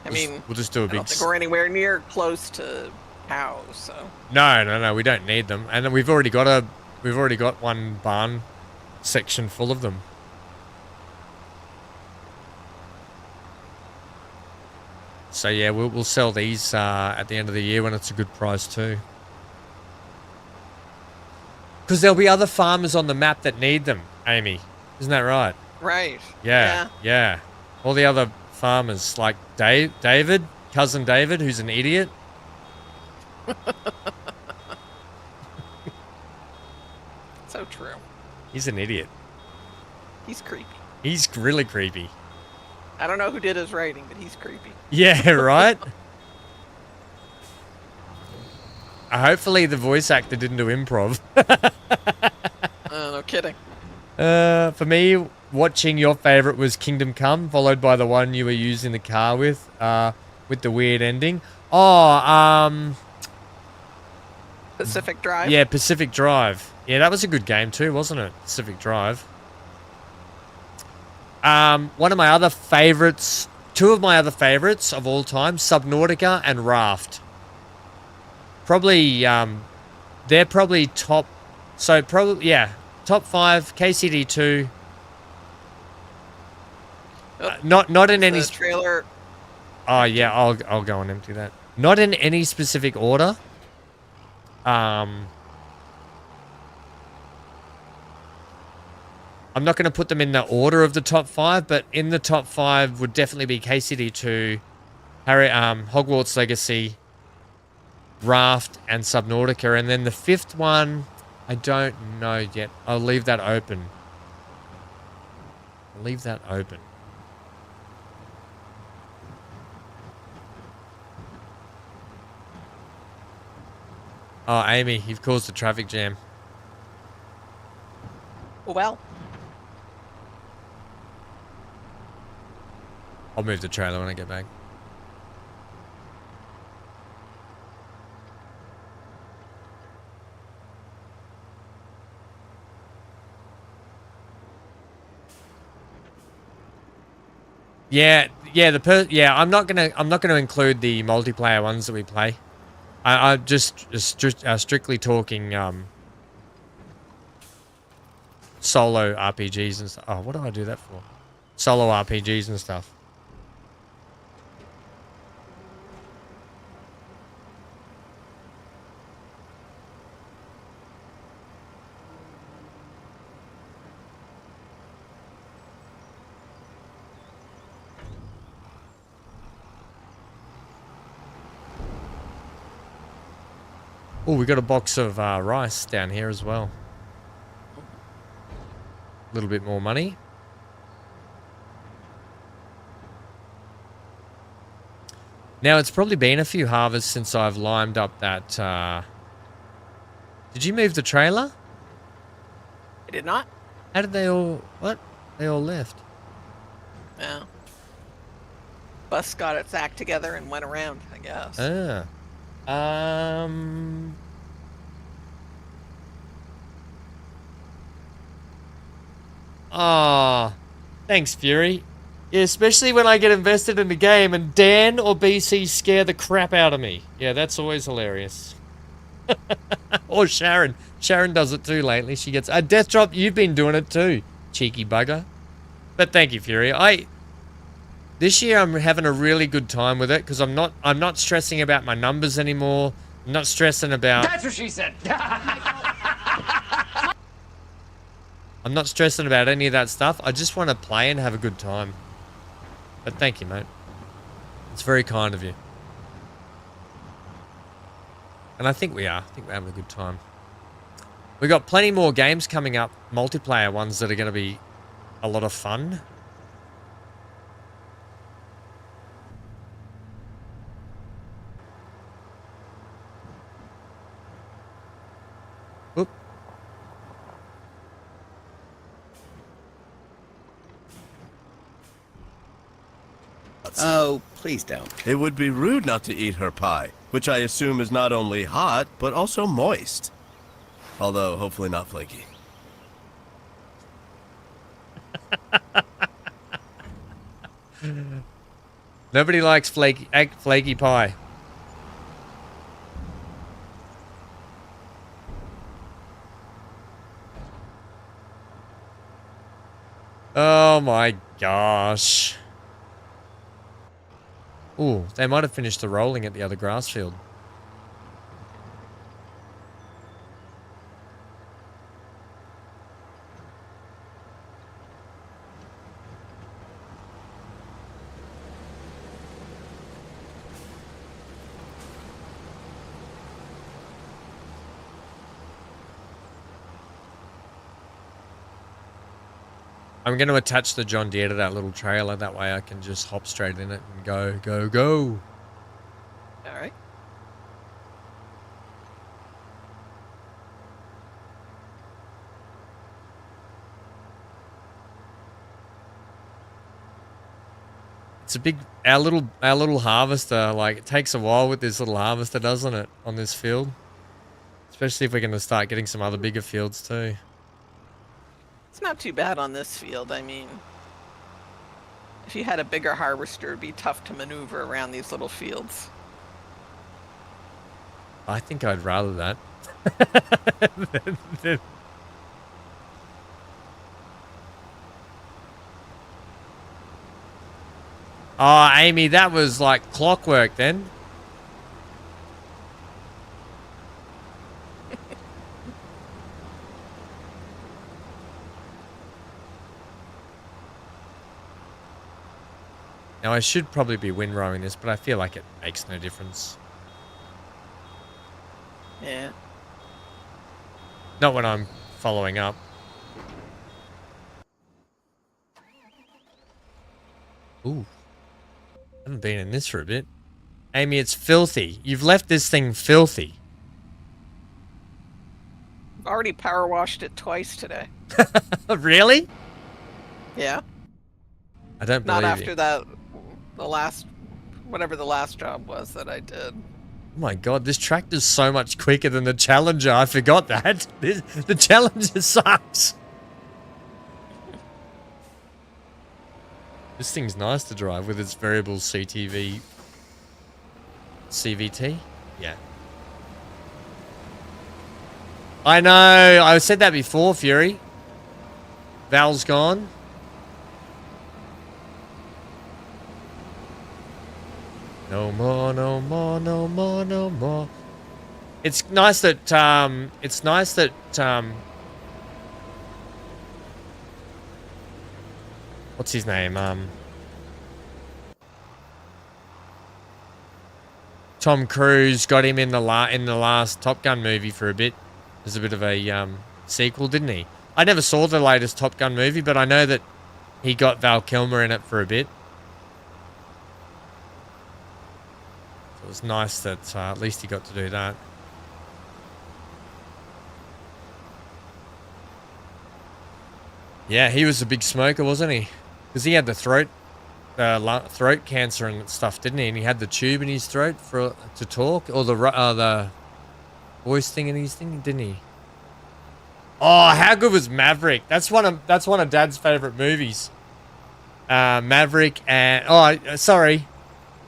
We'll just do a big... I don't think we're anywhere near close to cows, so... No, we don't need them. And we've already got one barn section full of them. So yeah, we'll sell these at the end of the year when it's a good price too. Because there'll be other farmers on the map that need them, Amy. Isn't that right? Right. Yeah. All the other farmers, like David, cousin David, who's an idiot. So true. He's an idiot. He's creepy. He's really creepy. I don't know who did his writing, but he's creepy. Yeah, right? Hopefully the voice actor didn't do improv. No kidding. For me, watching your favorite was Kingdom Come, followed by the one you were using the car with the weird ending. Oh, Pacific Drive? yeah, Pacific Drive. Yeah, that was a good game too, wasn't it? Pacific Drive. One of my other favorites, two of my other favorites of all time, Subnautica and Raft. Probably, they're probably top, so probably, yeah, top 5, KCD2. Oh, Not in any... The trailer. Oh, yeah, I'll go and empty that. Not in any specific order. I'm not going to put them in the order of the top 5, but in the top 5 would definitely be KCD2, Hogwarts Legacy, Raft, and Subnautica. And then the 5th one, I don't know yet. I'll leave that open. Oh, Amy, you've caused a traffic jam. Well, I'll move the trailer when I get back. Yeah. I'm not gonna include the multiplayer ones that we play. I just strictly talking solo RPGs and stuff. Oh, what do I do that for? Solo RPGs and stuff. Oh, we got a box of rice down here as well. A little bit more money. Now, it's probably been a few harvests since I've limed up that... Did you move the trailer? I did not. How did they all... What? They all left. Yeah. Bus got its act together and went around, I guess. Ah. Oh, thanks, Fury. Yeah, especially when I get invested in the game and Dan or BC scare the crap out of me. Yeah, that's always hilarious. Or Sharon. Sharon does it too lately. She gets... Death Drop, you've been doing it too, cheeky bugger. But thank you, Fury. This year I'm having a really good time with it because I'm not stressing about my numbers anymore. I'm not stressing about... That's what she said. I'm not stressing about any of that stuff. I just want to play and have a good time. But thank you, mate. It's very kind of you. And I think we are. I think we're having a good time. We've got plenty more games coming up, multiplayer ones that are going to be a lot of fun. Oop. Oh, please don't. It would be rude not to eat her pie, which I assume is not only hot, but also moist. Although, hopefully not flaky. Nobody likes flaky pie. Oh my gosh. Ooh, they might have finished the rolling at the other grass field. I'm going to attach the John Deere to that little trailer. That way I can just hop straight in it and go, go, go. All right. It's a big, our little harvester, like it takes a while with this little harvester, doesn't it, on this field? Especially if we're going to start getting some other bigger fields too. It's not too bad on this field. I mean, if you had a bigger harvester, it'd be tough to maneuver around these little fields. I think I'd rather that. Oh, Amy, that was like clockwork then. Now, I should probably be windrowing this, but I feel like it makes no difference. Yeah. Not when I'm following up. Ooh. I haven't been in this for a bit. Amy, it's filthy. You've left this thing filthy. I've already power washed it twice today. Really? Yeah. I don't believe Not after you. that, whatever the last job was that I did. Oh my god, this tractor's so much quicker than the Challenger. I forgot that. The Challenger sucks. This thing's nice to drive with its variable CVT. Yeah. I know. I said that before, Fury. Val's gone. No more, no more, no more, no more. It's nice that, what's his name? Tom Cruise got him in the last Top Gun movie for a bit. There's a bit of a sequel, didn't he? I never saw the latest Top Gun movie, but I know that he got Val Kilmer in it for a bit. So it was nice that at least he got to do that. Yeah, he was a big smoker, wasn't he? Because he had the throat cancer and stuff, didn't he? And he had the tube in his throat to talk, or the voice thing in his thing, didn't he? Oh, how good was Maverick? That's one of Dad's favorite movies. Maverick and sorry,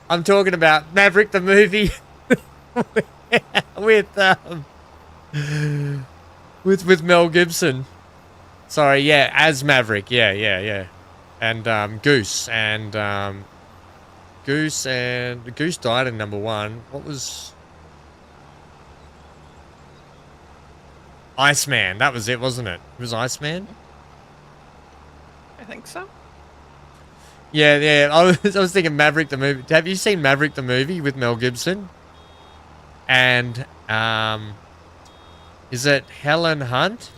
I'm talking about Maverick the movie with Mel Gibson. Sorry, yeah, as Maverick, yeah. And Goose Goose died in number 1. What was Iceman? That was it, wasn't it? It was Iceman. I think so. Yeah. I was thinking Maverick the movie. Have you seen Maverick the movie with Mel Gibson? And is it Helen Hunt?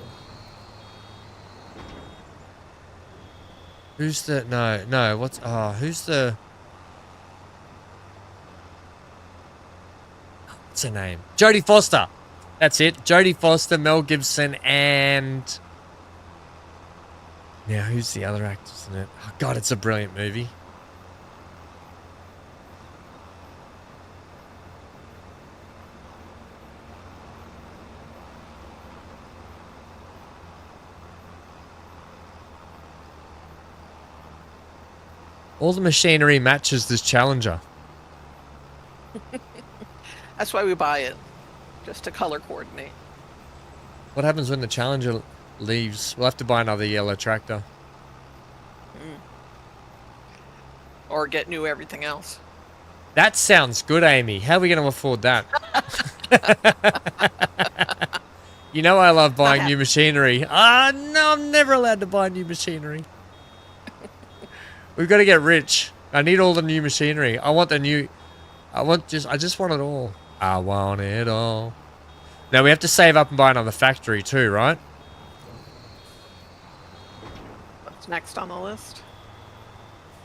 Who's the no? Who's the? What's her name? Jodie Foster. That's it. Jodie Foster, Mel Gibson, and now who's the other actors in it? Oh God, it's a brilliant movie. All the machinery matches this Challenger. That's why we buy it, just to color coordinate. What happens when the Challenger leaves? We'll have to buy another yellow tractor. Or get new everything else. That sounds good, Amy. How are we going to afford that? You know I love buying new machinery. No, I'm never allowed to buy new machinery. We've got to get rich. I need all the new machinery. I just want it all. I want it all. Now we have to save up and buy another factory too, right? What's next on the list?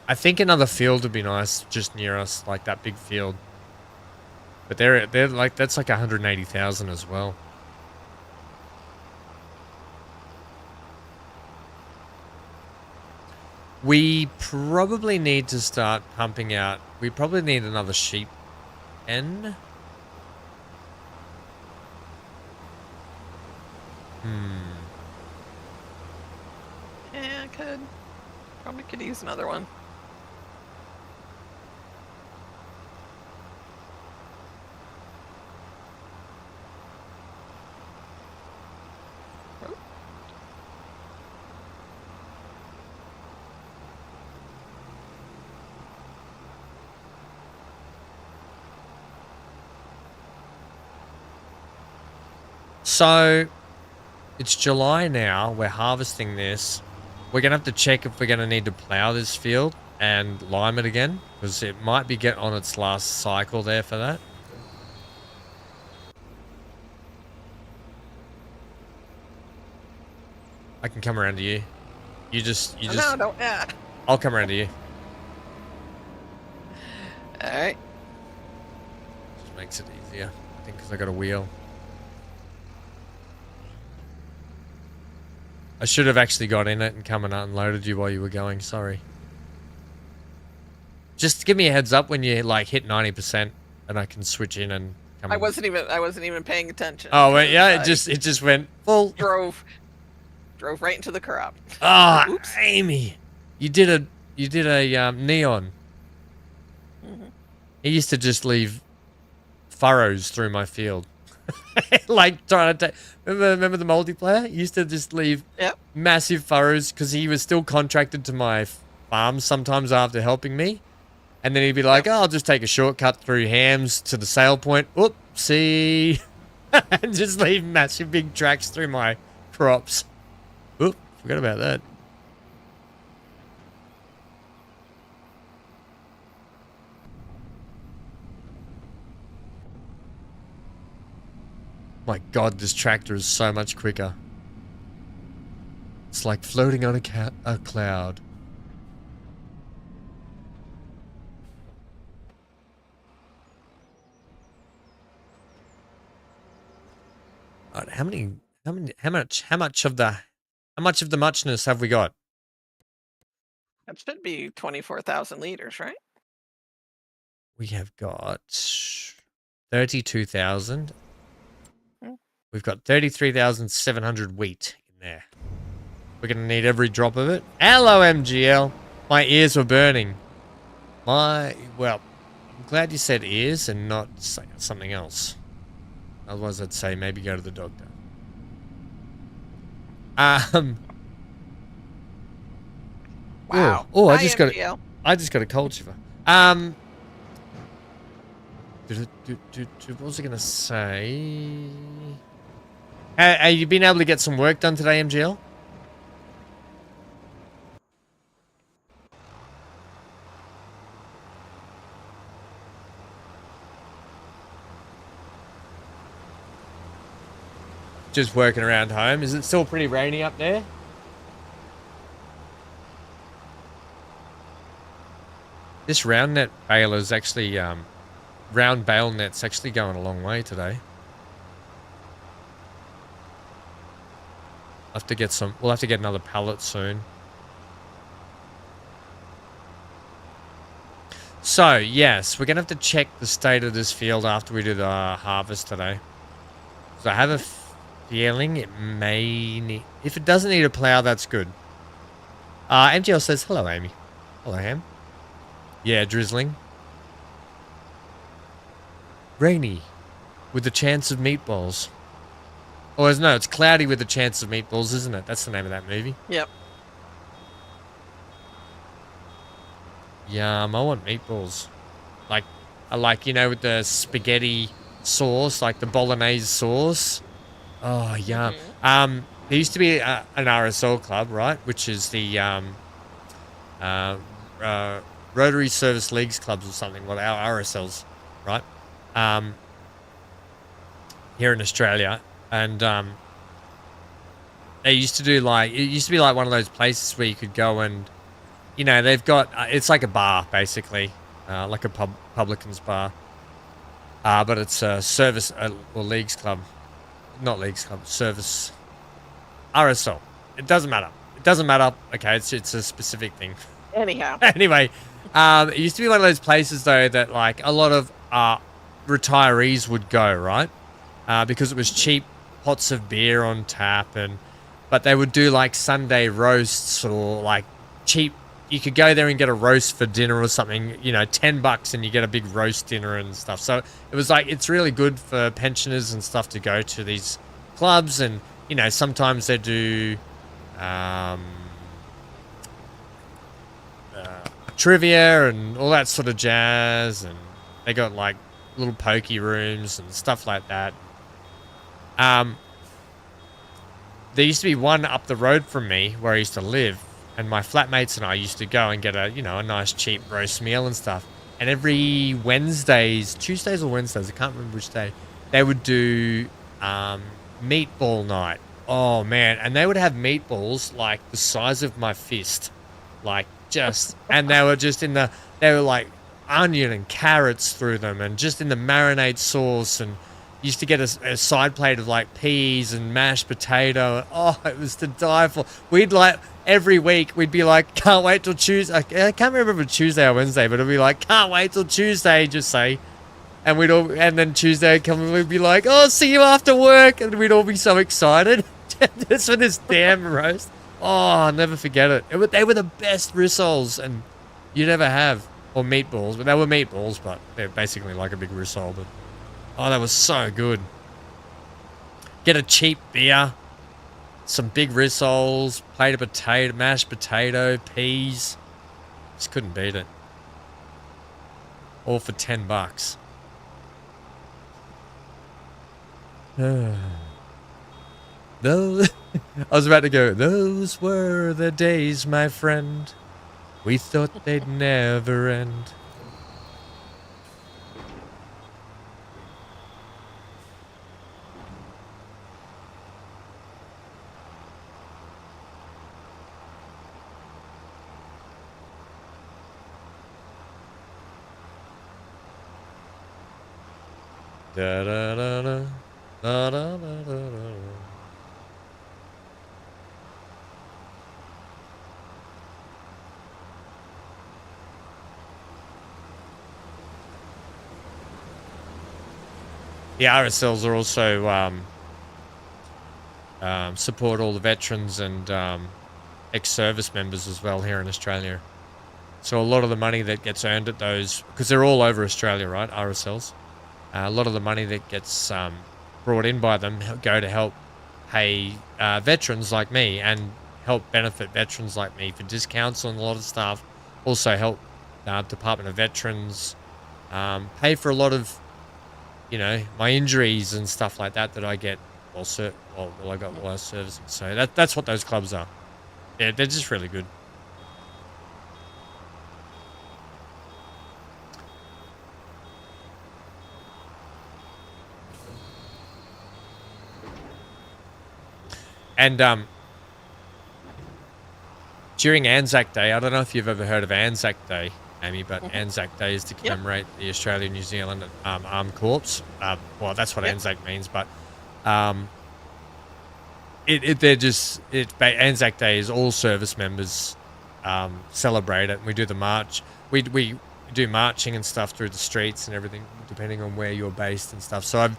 I think another field would be nice, just near us, like that big field. But they're like that's like 180,000 as well. We probably need to start pumping out. We probably need another sheep pen. Yeah, could. Probably could use another one. So, it's July now. We're harvesting this. We're going to have to check if we're going to need to plow this field and lime it again, because it might be getting on its last cycle there for that. I can come around to you. You just... No, don't. Yeah. I'll come around to you. All right. Just makes it easier, I think, because I got a wheel. I should have actually got in it and come and unloaded you while you were going. Sorry. Just give me a heads up when you like hit 90%, and I can switch in and come. I wasn't even paying attention. Oh wait, yeah, it just went full. Drove right into the crop. Ah, Oops. Amy, you did a neon. Mm-hmm. He used to just leave furrows through my field. Like trying to take. Remember the multiplayer? He used to just leave massive furrows because he was still contracted to my farm sometimes after helping me, and then he'd be like, "Oh, I'll just take a shortcut through Hams to the sale point. Oopsie," and just leave massive big tracks through my crops. Oop, forgot about that. My God, this tractor is so much quicker. It's like floating on a cloud. All right, how much of the muchness have we got? That should be 24,000 liters, right? We have got 32,000. We've got 33,700 wheat in there. We're going to need every drop of it. Hello, MGL. My ears were burning. Well, I'm glad you said ears and not something else. Otherwise, I'd say maybe go to the doctor. Wow. Oh, I Hi, just MGL. got a cold shiver. What was I going to say? Have you been able to get some work done today, MGL? Just working around home. Is it still pretty rainy up there? This round net baler's actually, round bale net's actually going a long way today. We'll have to get another pallet soon. So, yes, we're going to have to check the state of this field after we do the harvest today. So I have a feeling it may need... If it doesn't need a plow, that's good. MGL says, hello, Amy. Hello, Ham. Yeah, drizzling. Rainy. With a chance of meatballs. Or no, it's cloudy with a chance of meatballs, isn't it? That's the name of that movie. Yep. Yum, I want meatballs. Like, with the spaghetti sauce, like the bolognese sauce. Oh, yum. Mm-hmm. There used to be an RSL club, right? Which is the Rotary Service Leagues clubs or something. Well, our RSLs, right? Here in Australia. And They used to do like, it used to be like one of those places where you could go and, you know, they've got, it's like a bar basically, like a publican's bar. But it's a service or leagues club, not leagues club, service, RSL. It doesn't matter. It doesn't matter. Okay, it's a specific thing. Anyhow. Anyway, it used to be one of those places though that like a lot of retirees would go, right? Because it was cheap pots of beer on tap, but they would do like Sunday roasts or like cheap. You could go there and get a roast for dinner or something, you know, $10 and you get a big roast dinner and stuff. So it was like, it's really good for pensioners and stuff to go to these clubs. And, you know, sometimes they do trivia and all that sort of jazz. And they got like little pokey rooms and stuff like that. There used to be one up the road from me where I used to live. And my flatmates and I used to go and get a nice cheap roast meal and stuff. And every Tuesdays or Wednesdays, I can't remember which day, they would do meatball night. Oh man, and they would have meatballs like the size of my fist, like and they were just they were like onion and carrots through them, and just in the marinade sauce, and used to get a side plate of like peas and mashed potato. Oh, it was to die for. We'd like every week we'd be like, can't wait till Tuesday. I can't remember if it was Tuesday or Wednesday, but it'd be like, can't wait till Tuesday, just say. And and then Tuesday would come and we'd be like, oh, see you after work, and we'd all be so excited just for this damn roast. Oh, I'll never forget it. They were the best rissoles and you'd ever have, or meatballs, but they were meatballs, but they're basically like a big rissole. But oh, that was so good. Get a cheap beer, some big rissoles, plate of potato, mashed potato, peas. Just couldn't beat it. All for $10. Those, I was about to go, those were the days, my friend. We thought they'd never end. Da da da da da da da da. The RSLs are also support all the veterans and ex-service members as well here in Australia. So a lot of the money that gets earned at those, because they're all over Australia, right, RSLs? A lot of the money that gets brought in by them go to help pay veterans like me and help benefit veterans like me for discounts on a lot of stuff. Also help Department of Veterans pay for a lot of, you know, my injuries and stuff like that I get while I got while servicing. So that's what those clubs are. Yeah, they're just really good. And during Anzac Day, I don't know if you've ever heard of Anzac Day, Amy, but Anzac Day is to commemorate the Australia-New Zealand Armed Corps. Well, that's what Anzac means, but Anzac Day is all service members celebrate it. We do the march. We do marching and stuff through the streets and everything, depending on where you're based and stuff. So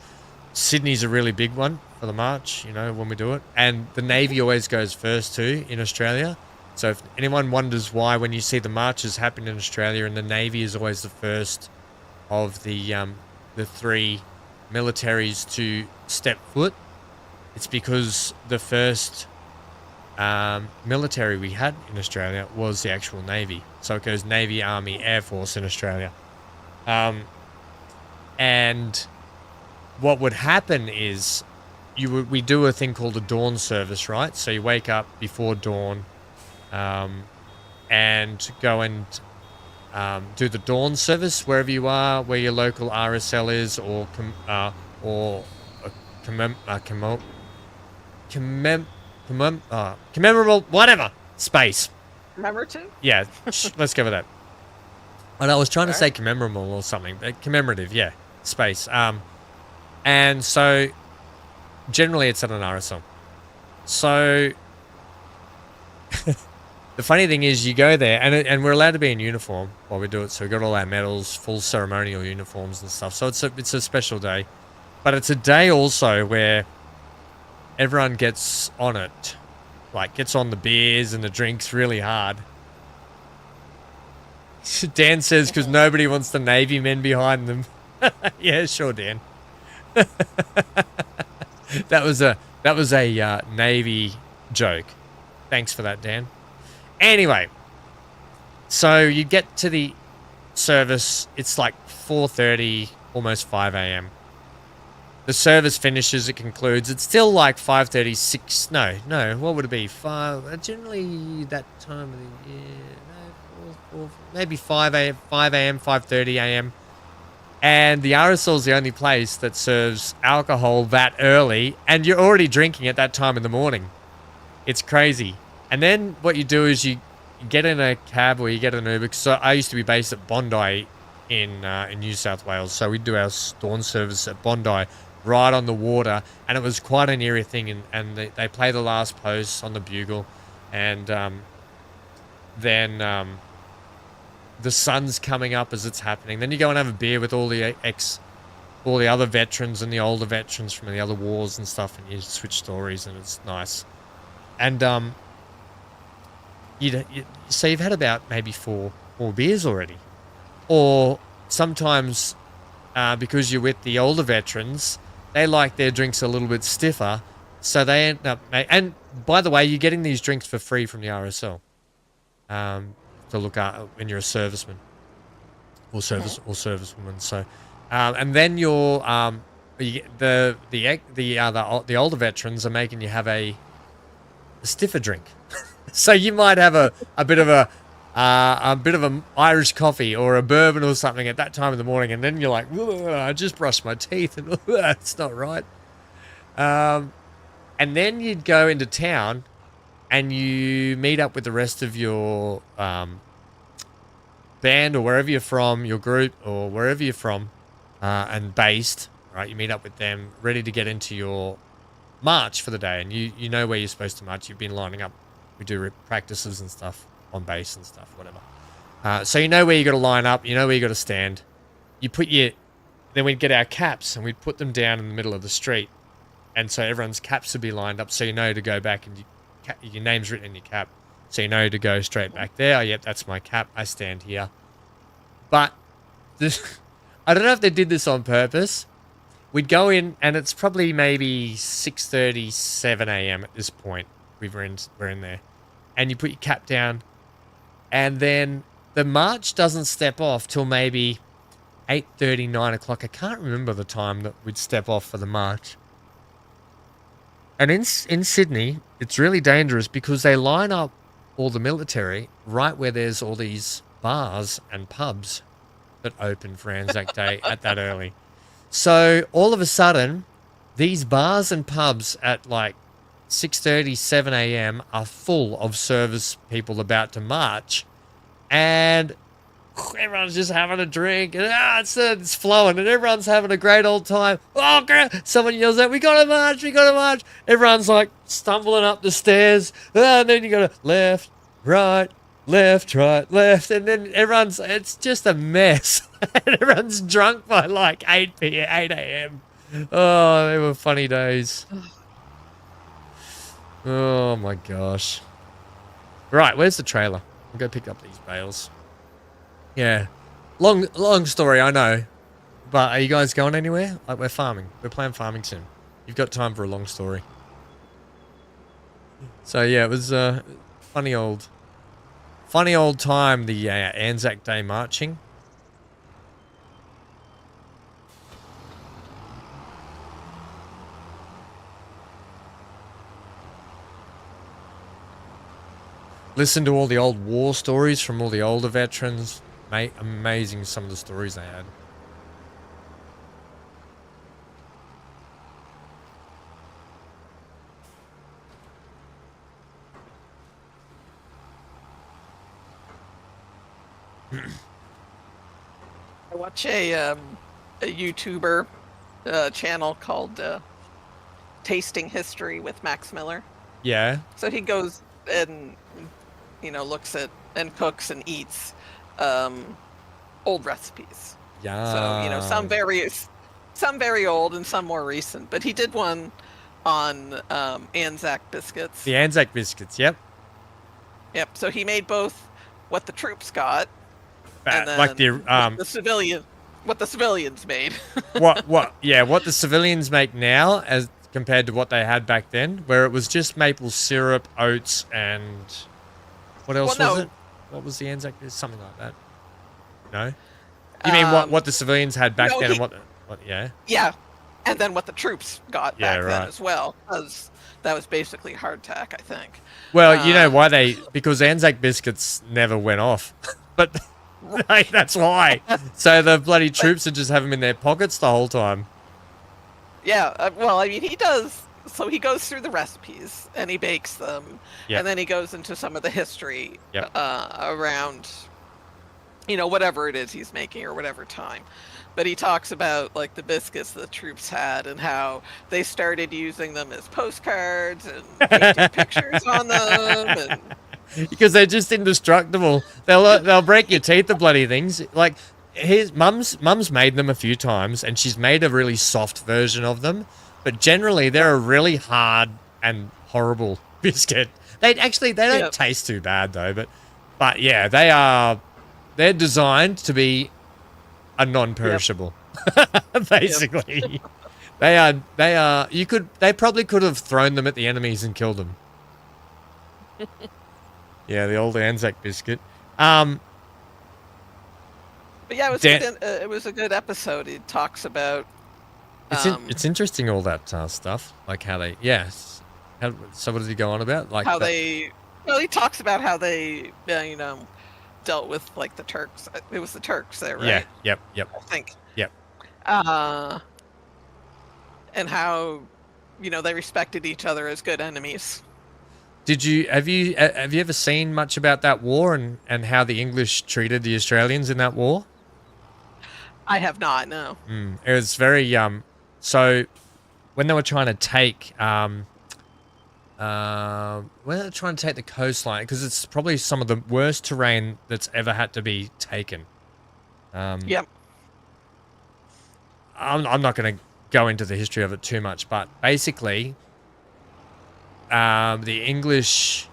Sydney's a really big one for the march, you know, when we do it. And the Navy always goes first too in Australia. So if anyone wonders why when you see the marches happen in Australia and the Navy is always the first of the three militaries to step foot, it's because the first military we had in Australia was the actual Navy. So it goes Navy, Army, Air Force in Australia. And what would happen is we do a thing called a dawn service, right? So you wake up before dawn and go and do the dawn service wherever you are, where your local RSL is, commemorable, whatever, space. Remember to? Yeah, let's go with that. And I was trying to Alright. say commemorable or something, but commemorative, yeah, space. And so generally it's at an RSL. So the funny thing is, you go there, and we're allowed to be in uniform while we do it. So we got all our medals, full ceremonial uniforms and stuff. So it's a special day, but it's a day also where everyone gets on it, like gets on the beers and the drinks really hard. Dan says because nobody wants the Navy men behind them. Yeah, sure, Dan. That was a Navy joke. Thanks for that, Dan. Anyway, so you get to the service. It's like 4:30, almost 5 a.m. The service finishes. It concludes. It's still like 5:36. No. What would it be? Generally that time of the year. No, maybe 5 a.m., 5:30 a.m. And the RSL is the only place that serves alcohol that early, and you're already drinking at that time in the morning. It's crazy. And then what you do is you get in a cab or you get an Uber. So I used to be based at Bondi in New South Wales, so we'd do our dawn service at Bondi, right on the water, and it was quite an eerie thing. And they play the last post on the bugle, and then the sun's coming up as it's happening. Then you go and have a beer with all the other veterans and the older veterans from the other wars and stuff, and you switch stories, and it's nice. And so you've had about maybe four beers already, or sometimes because you're with the older veterans, they like their drinks a little bit stiffer, so they end up. And by the way, you're getting these drinks for free from the RSL. To look at when you're a serviceman or servicewoman. So, and then the older veterans are making you have a stiffer drink. So you might have a bit of a Irish coffee or a bourbon or something at that time of the morning, and then you're like, I just brushed my teeth, and it's not right. And then you'd go into town, and you meet up with the rest of your band or wherever you're from, your group or wherever you're from, and based, right? You meet up with them, ready to get into your march for the day, and you know where you're supposed to march. You've been lining up. We do practices and stuff on base and stuff, whatever. So you know where you got to line up. You know where you got to stand. Then we'd get our caps and we'd put them down in the middle of the street, and so everyone's caps would be lined up, so you know to go back and your name's written in your cap, so you know to go straight back there. Oh, yep, that's my cap. I stand here. But I don't know if they did this on purpose. We'd go in, and it's probably maybe 6:30, 7 a.m. at this point. We're in there, and you put your cap down, and then the march doesn't step off till maybe 8:30, 9 o'clock. I can't remember the time that we'd step off for the march. And in Sydney, it's really dangerous because they line up all the military right where there's all these bars and pubs that open for Anzac Day at that early. So all of a sudden, these bars and pubs at like 6:30, 7 a.m. are full of service people about to march, and everyone's just having a drink, and it's flowing, and everyone's having a great old time. Oh, girl, someone yells out, we gotta march. Everyone's like stumbling up the stairs, and then you gotta left, right, and then it's just a mess. And everyone's drunk by like 8 a.m. Oh, they were funny days. Oh my gosh. Right, where's the trailer? I'll go pick up these bales. Yeah. Long story, I know. But are you guys going anywhere? Like, we're farming. We're playing farming sim. You've got time for a long story. So yeah, it was funny old time, the Anzac Day marching. Listen to all the old war stories from all the older veterans. Mate, amazing some of the stories they had. I watch a YouTuber channel called Tasting History with Max Miller. Yeah. So he goes and looks at and cooks and eats old recipes. Yeah. So some very old and some more recent. But he did one on Anzac biscuits. The Anzac biscuits. Yep. Yep. So he made both what the troops got and then Like the what the civilians made. what the civilians make now as compared to what they had back then, where it was just maple syrup, oats, and what else was it? What was the Anzac? Something like that. No, you mean what the civilians had back then, and what? Yeah. Yeah, and then what the troops got back then right. as well, because that was basically hardtack, I think. Well, you know why because Anzac biscuits never went off, but that's why. So the bloody troops would just have them in their pockets the whole time. Yeah, well, I mean, he does. So he goes through the recipes and he bakes them, and then he goes into some of the history around, whatever it is he's making or whatever time. But he talks about like the biscuits the troops had and how they started using them as postcards and painting pictures on them, and because they're just indestructible. They'll break your teeth, the bloody things. Like his mum's made them a few times, and she's made a really soft version of them. But generally, they're a really hard and horrible biscuit. They don't taste too bad though. But yeah, they're designed to be a non-perishable. Basically, they are. They probably could have thrown them at the enemies and killed them. Yeah, the old Anzac biscuit. But yeah, it was a good episode. He talks about. It's interesting all that stuff, like how they so what does he go on about? Like how he talks about how they dealt with like the Turks. It was the Turks there, right? Yeah. Yep. I think. Yep. And how they respected each other as good enemies. Have you ever seen much about that war and how the English treated the Australians in that war? I have not, no. It was very so when they were trying to take the coastline, because it's probably some of the worst terrain that's ever had to be taken. Yep. I'm not going to go into the history of it too much, but basically the English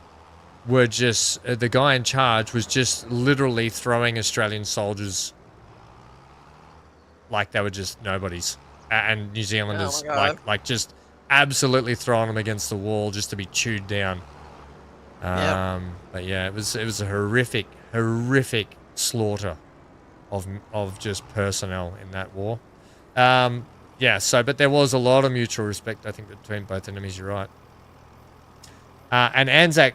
were just the guy in charge was just literally throwing Australian soldiers like they were just nobodies, and New Zealanders like just absolutely throwing them against the wall just to be chewed down. But yeah, it was a horrific slaughter of just personnel in that war. But there was a lot of mutual respect, I think, between both enemies. You're right. And Anzac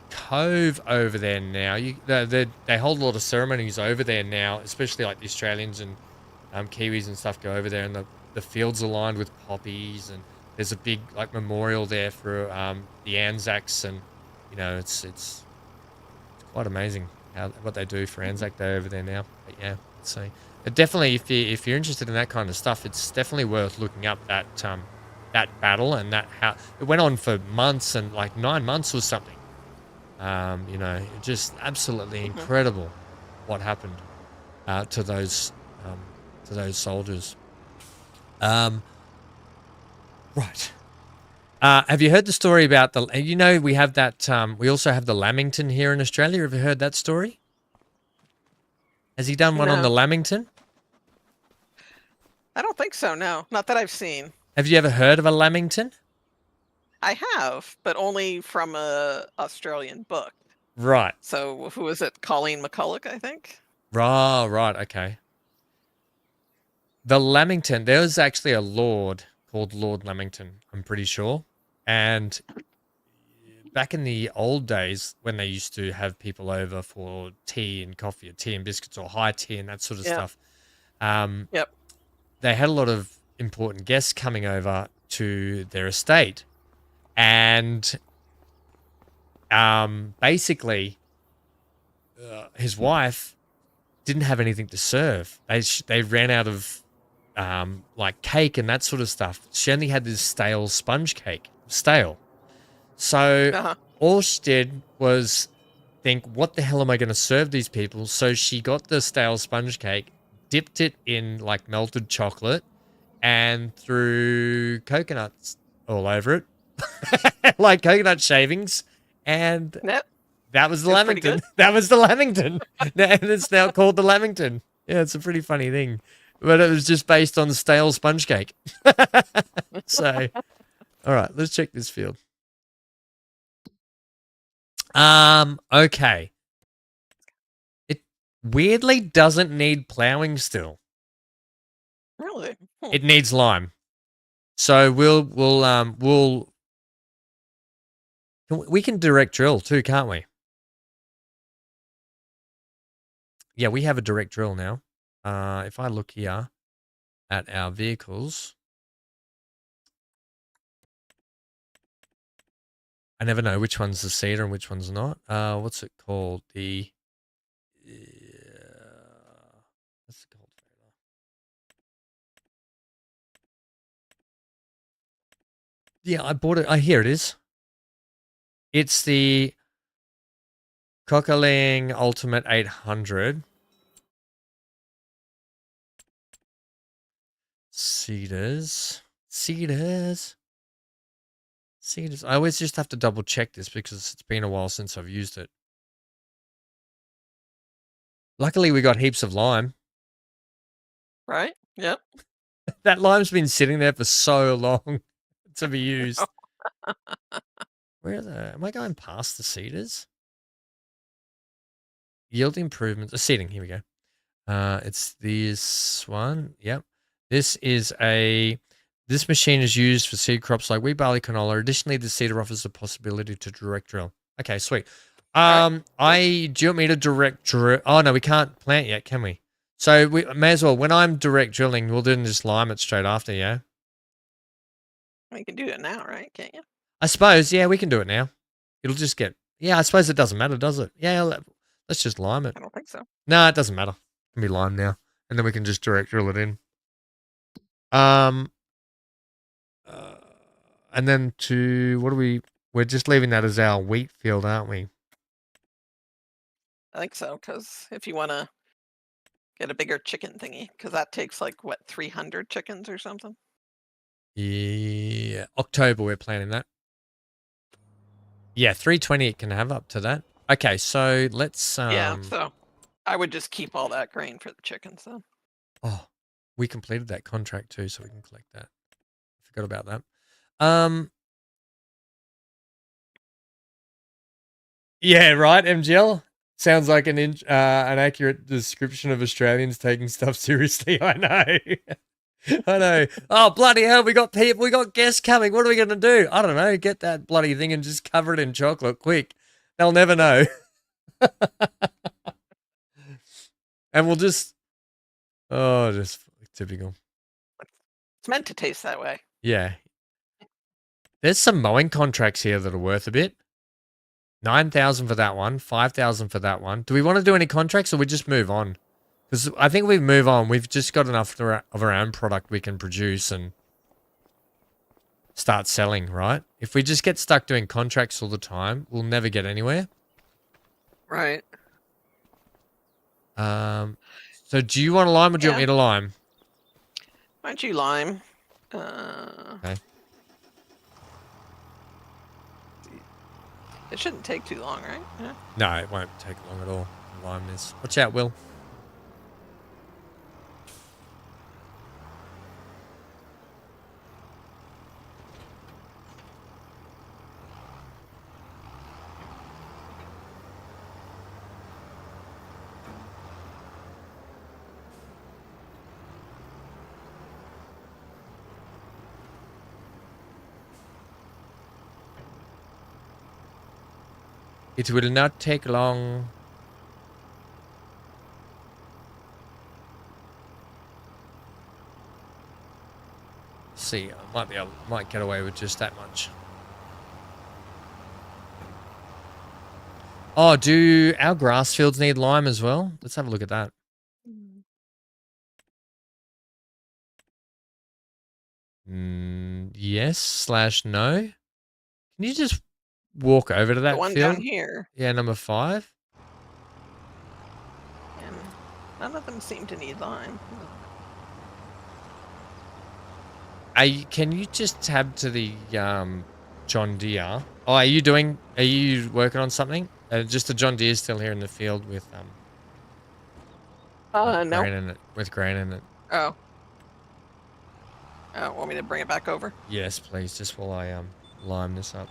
Cove over there now, they hold a lot of ceremonies over there now, especially like the Australians and Kiwis and stuff go over there, and the fields are lined with poppies, and there's a big like memorial there for the Anzacs, and it's quite amazing what they do for Anzac Day over there now. But yeah, so definitely if you're interested in that kind of stuff, it's definitely worth looking up that battle and how it went on for months, and like 9 months or something. Just absolutely incredible what happened to those soldiers. Right. Have you heard the story about we have that, we also have the Lamington here in Australia. Have you heard that story? Has he done one on the Lamington? I don't think so, no. Not that I've seen. Have you ever heard of a Lamington? I have, but only from a Australian book. Right. So who is it? Colleen McCulloch, I think? Right, okay. The Lamington, there was actually a lord called Lord Lamington, I'm pretty sure. And back in the old days, when they used to have people over for tea and coffee, or tea and biscuits, or high tea and that sort of stuff, they had a lot of important guests coming over to their estate. And basically, his wife didn't have anything to serve. They ran out of like cake and that sort of stuff. She only had this stale sponge cake. Stale. So Uh-huh. all she did was think, what the hell am I going to serve these people? So she got the stale sponge cake, dipped it in like melted chocolate, and threw coconuts all over it. Like coconut shavings. And Yep. that was the It was pretty Lamington. good. That was the Lamington. And it's now called the Lamington. Yeah, it's a pretty funny thing. But it was just based on stale sponge cake. So, all right, let's check this field. Okay. It weirdly doesn't need plowing still. Really? It needs lime. So we can direct drill too, can't we? Yeah, we have a direct drill now. If I look here at our vehicles, I never know which one's the cedar and which one's not. What's it called? What's it called? Yeah, I bought it. Here it is. It's the Cockling Ultimate 800. Cedars. I always just have to double check this because it's been a while since I've used it. Luckily, we got heaps of lime. Right? Yep. That lime's been sitting there for so long to be used. Am I going past the cedars? Yield improvements. Seeding. Here we go. It's this one. Yep. This machine is used for seed crops like wheat, barley, canola. Additionally, the seeder offers the possibility to direct drill. Okay, sweet. Do you want me to direct drill? Oh no, we can't plant yet, can we? So we may as well. When I'm direct drilling, we'll then just lime it straight after. Yeah. You can do it now, right? Can't you? I suppose. Yeah, we can do it now. It'll just get. Yeah, I suppose it doesn't matter, does it? Yeah, let's just lime it. I don't think so. No, it doesn't matter. It can be lime now, and then we can just direct drill it in. And then we're just leaving that as our wheat field, aren't we? I think so, because if you want to get a bigger chicken thingy, because that takes like, what, 300 chickens or something? Yeah, October we're planning that. Yeah, 320 it can have up to that. Okay, so let's... Yeah, so I would just keep all that grain for the chickens then. Oh, we completed that contract too, so we can collect that. Forgot about that. Yeah, right, MGL? Sounds like an accurate description of Australians taking stuff seriously. I know. I know. Oh, bloody hell, we got guests coming. What are we going to do? I don't know. Get that bloody thing and just cover it in chocolate quick. They'll never know. And we'll just... Oh, just typical. It's meant to taste that way. Yeah. There's some mowing contracts here that are worth a bit. 9,000 for that one, 5,000 for that one. Do we want to do any contracts or we just move on? Because I think we move on. We've just got enough of our own product we can produce and start selling, right? If we just get stuck doing contracts all the time, we'll never get anywhere. Right. So do you want a lime or do you want me to lime? Why don't you lime? Okay. It shouldn't take too long, right? Yeah. No, it won't take long at all. Lime this. Watch out, Will. It will not take long. See, I might get away with just that much. Oh, do our grass fields need lime as well? Let's have a look at that. Yes/no. Can you just walk over to The that one field? down here. Yeah, number 5. And none of them seem to need lime. Can you just tab to the John Deere? Oh, are you working on something? Just the John Deere's still here in the field with No. grain in it. With grain in it. Oh. Oh, want me to bring it back over? Yes, please. Just while I lime this up.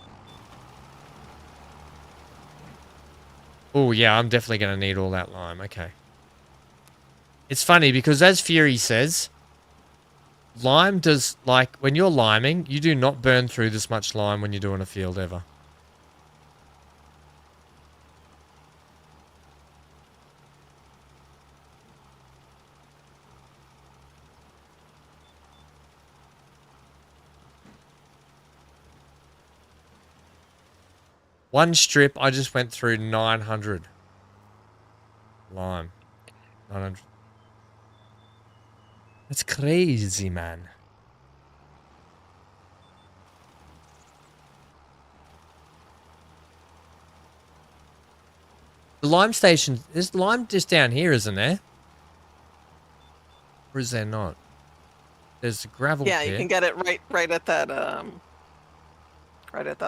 Oh yeah, I'm definitely gonna need all that lime. Okay. It's funny because as Fury says, lime does, like, when you're liming, you do not burn through this much lime when you're doing a field ever. One strip, I just went through 900 lime. 900. That's crazy, man. The lime station, there's lime just down here, isn't there? Or is there not? There's a gravel Yeah, pit. you can get it right at that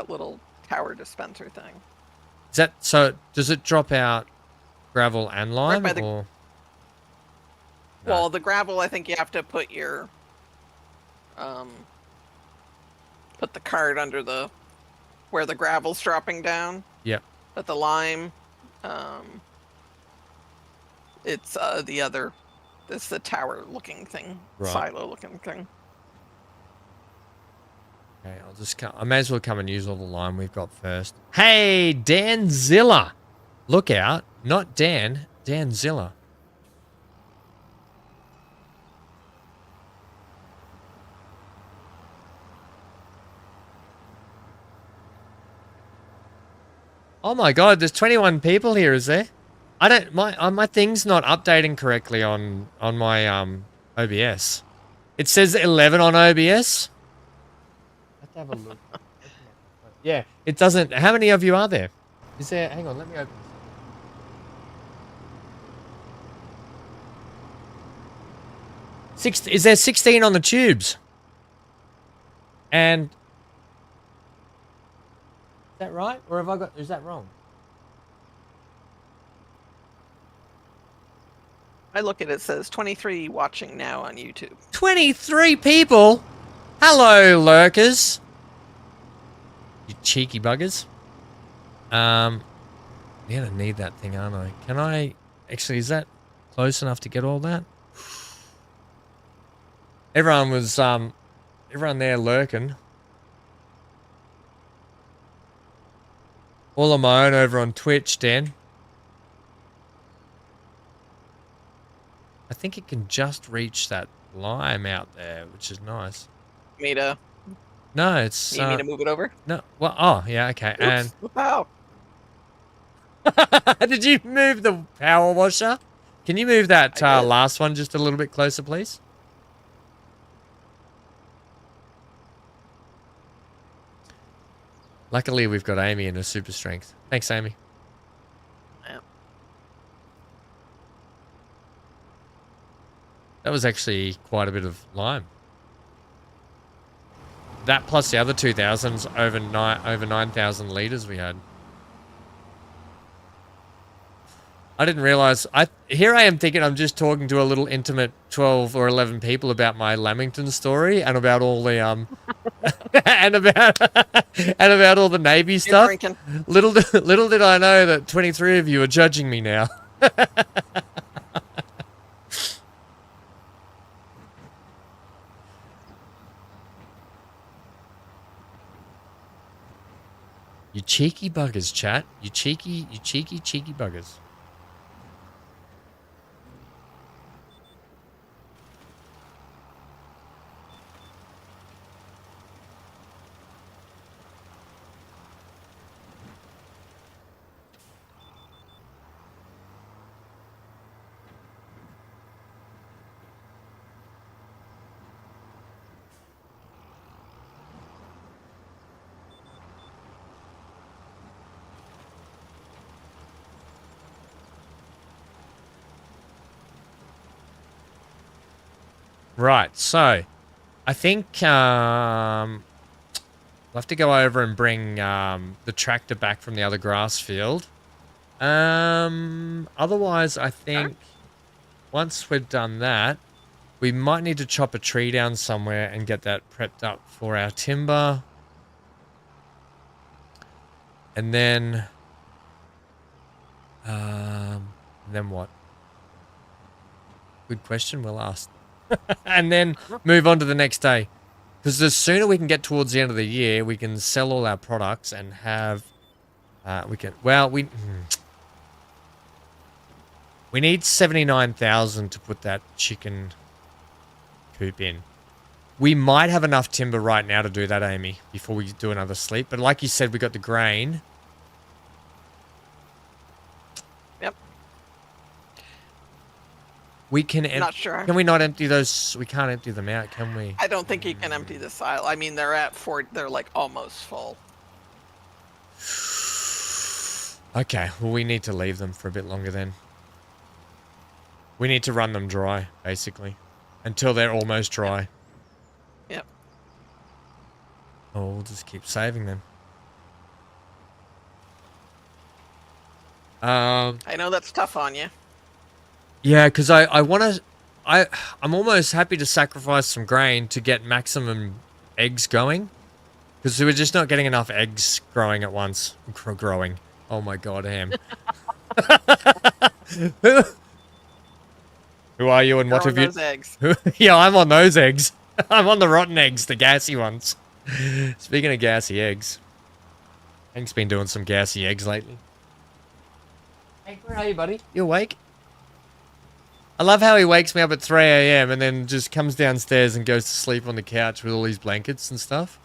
little tower dispenser thing. Is that so? Does it drop out gravel and lime, by the- or? No. Well, the gravel, I think you have to put your put the cart under the where the gravel's dropping down. Yep. But the lime, it's the other. It's the tower-looking thing, Right. silo-looking thing. Okay, I may as well come and use all the lime we've got first. Hey, Danzilla! Look out, not Dan, Danzilla. Oh my god, there's 21 people here, is there? I don't, my thing's not updating correctly on my OBS. It says 11 on OBS. I have to have a look. Yeah, it doesn't. How many of you are there? Is there? Hang on, let me open this. Is there 16 on the tubes? And is that right, or have I got? Is that wrong? I look at it, says 23 watching now on YouTube. 23 people. Hello, lurkers. You cheeky buggers. I'm gonna need that thing, aren't I? Can I actually? Is that close enough to get all that? Everyone was everyone there lurking. All on my own over on Twitch, Dan. I think it can just reach that lime out there, which is nice. Me to No, it's need me to move it over? no. Well, oh yeah, okay. Oops. Wow. And did you move the power washer? Can you move that I did. last one just a little bit closer, please? Luckily, we've got Amy in her super strength. Thanks, Amy. Yeah. That was actually quite a bit of lime. That plus the other 2,000's over 9,000 liters we had. I didn't realize. Here I am thinking I'm just talking to a little intimate 12 or 11 people about my Lamington story and about all the and about all the Navy You're stuff. drinking. Little did I know that 23 of you are judging me now. You cheeky buggers, chat. You cheeky buggers. Right, so I think we'll have to go over and bring the tractor back from the other grass field. Otherwise, I think once we've done that, we might need to chop a tree down somewhere and get that prepped up for our timber. And then what? Good question, we'll ask. And then move on to the next day. Because the sooner we can get towards the end of the year, we can sell all our products and have... we need 79,000 to put that chicken coop in. We might have enough timber right now to do that, Amy, before we do another sleep. But like you said, we got the grain. Yep. We can... Not sure. Can we not empty those? We can't empty them out, can we? I don't think you can empty the silo. I mean, they're at 4. They're like almost full. Okay, well, we need to leave them for a bit longer then. We need to run them dry, basically. Until they're almost dry. Yep. Oh, we'll just keep saving them. I know that's tough on you. Yeah, because I want to... I'm almost happy to sacrifice some grain to get maximum eggs going. Because we're just not getting enough eggs growing at once. Growing. Oh my god, Ham. Who are you and what have you... Those eggs. Yeah, I'm on those eggs. I'm on the rotten eggs, the gassy ones. Speaking of gassy eggs. Hank's been doing some gassy eggs lately. Hank, where are you, buddy? You awake? I love how he wakes me up at 3 a.m. and then just comes downstairs and goes to sleep on the couch with all these blankets and stuff.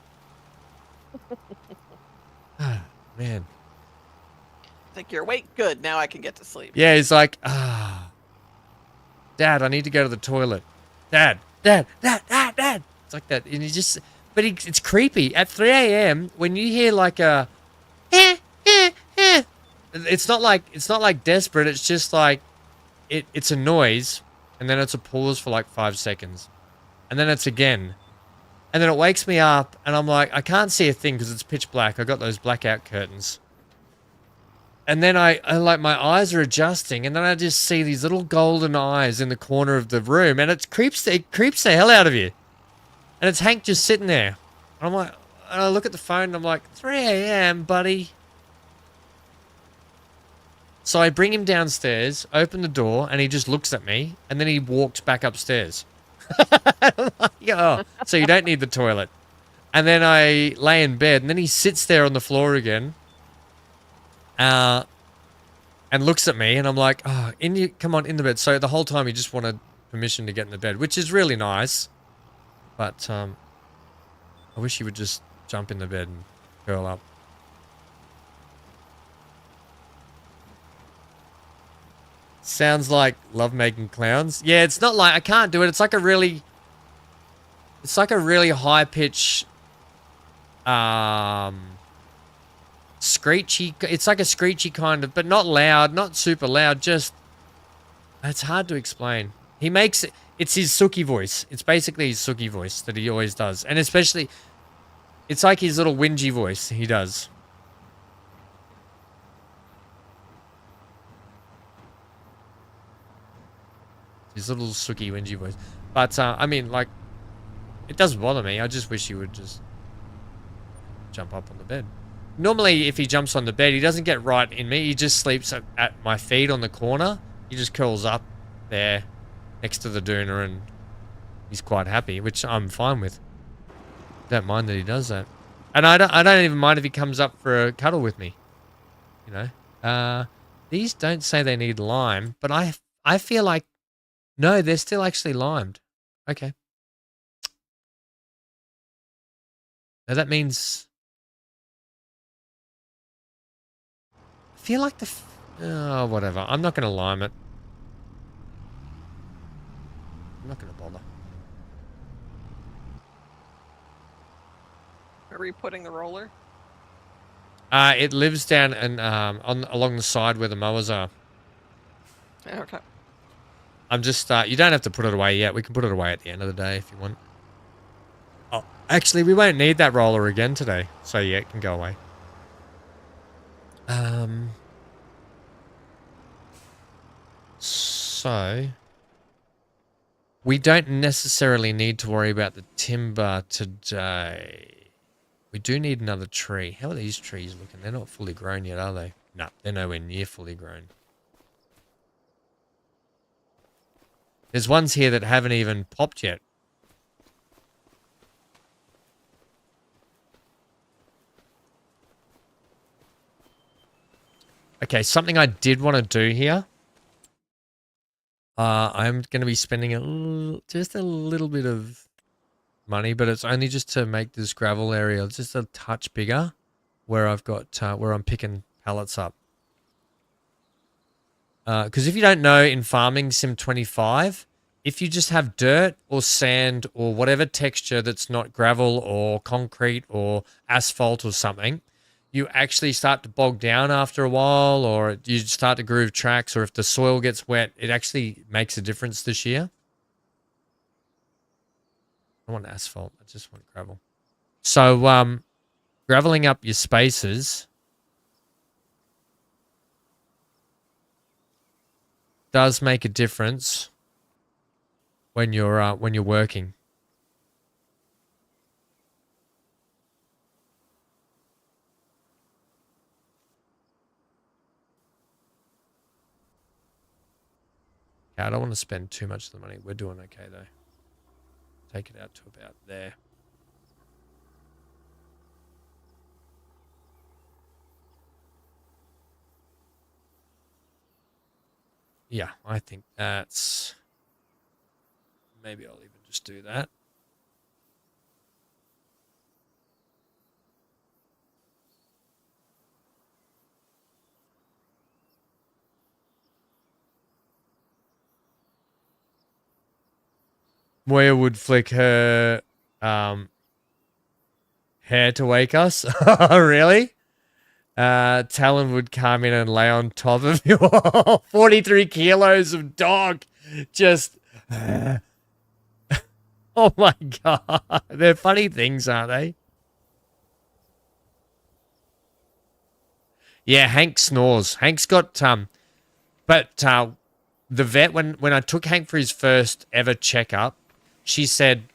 Man. Think you're awake? Good. Now I can get to sleep. Yeah, he's like, Dad, I need to go to the toilet. Dad. It's like that. And he just... But it's creepy. At 3 a.m., when you hear like a... It's not like desperate. It's just like... It's a noise. And then it's a pause for like 5 seconds. And then it's again. And then it wakes me up. And I'm like, I can't see a thing because it's pitch black. I got those blackout curtains. And then I like my eyes are adjusting, and then I just see these little golden eyes in the corner of the room, and it creeps the hell out of you. And it's Hank just sitting there. And I'm like, and I look at the phone, and I'm like, 3 a.m., buddy. So I bring him downstairs, open the door, and he just looks at me, and then he walks back upstairs. I'm like, oh, so you don't need the toilet. And then I lay in bed, and then he sits there on the floor again. And looks at me, and I'm like, oh, come on, in the bed. So the whole time he just wanted permission to get in the bed, which is really nice. But, I wish he would just jump in the bed and curl up. Sounds like love-making clowns. Yeah, it's not like, I can't do it. It's like a really high-pitch, screechy, it's like a screechy kind of, but not loud, not super loud, just, it's hard to explain. He makes it, it's his Suki voice. It's basically his Suki voice that he always does. And especially, it's like his little whingy voice he does. His little Suki whingy voice. But, I mean, like, it doesn't bother me. I just wish he would just jump up on the bed. Normally, if he jumps on the bed, he doesn't get right in me. He just sleeps at my feet on the corner. He just curls up there next to the doona, and he's quite happy, which I'm fine with. Don't mind that he does that. And I don't even mind if he comes up for a cuddle with me. You know? These don't say they need lime, but I feel like... No, they're still actually limed. Okay. Now that means... I feel like oh, whatever. I'm not going to lime it. I'm not going to bother. Where are you putting the roller? It lives down and along the side where the mowers are. Okay. I'm just, you don't have to put it away yet. We can put it away at the end of the day if you want. Oh, actually, we won't need that roller again today. So yeah, it can go away. So we don't necessarily need to worry about the timber today. We do need another tree. How are these trees looking? They're not fully grown yet, are they? No, they're nowhere near fully grown. There's ones here that haven't even popped yet. Okay, something I did want to do here. I'm going to be spending just a little bit of money, but it's only just to make this gravel area just a touch bigger, where I've got where I'm picking pallets up. Because if you don't know, in farming Sim 25, if you just have dirt or sand or whatever texture that's not gravel or concrete or asphalt or something, you actually start to bog down after a while, or you start to groove tracks, or if the soil gets wet, it actually makes a difference this year. I want asphalt. I just want gravel. So, graveling up your spaces does make a difference when you're working. Yeah, I don't want to spend too much of the money. We're doing okay though. Take it out to about there. Yeah, I think that's... Maybe I'll even just do that. Moya would flick her hair to wake us. Really? Talon would come in and lay on top of you. 43 kilos of dog. Just... Oh my god. They're funny things, aren't they? Yeah, Hank snores. Hank's got... But the vet, when I took Hank for his first ever checkup, she said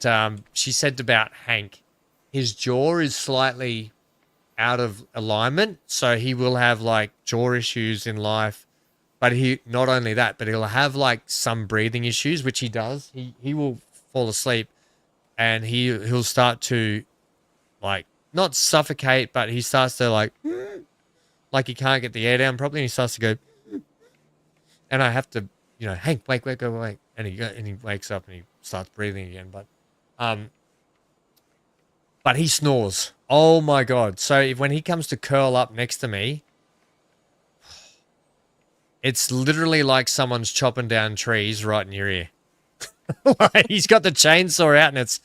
about Hank, his jaw is slightly out of alignment, so he will have like jaw issues in life. But he, not only that, but he'll have like some breathing issues, which he does. He will fall asleep, and he'll start to like not suffocate, but he starts to like he can't get the air down properly, and he starts to go, and I have to, Hank, wake, and he wakes up and he starts breathing again, but he snores. Oh my god! So when he comes to curl up next to me, it's literally like someone's chopping down trees right in your ear. Like he's got the chainsaw out and it's...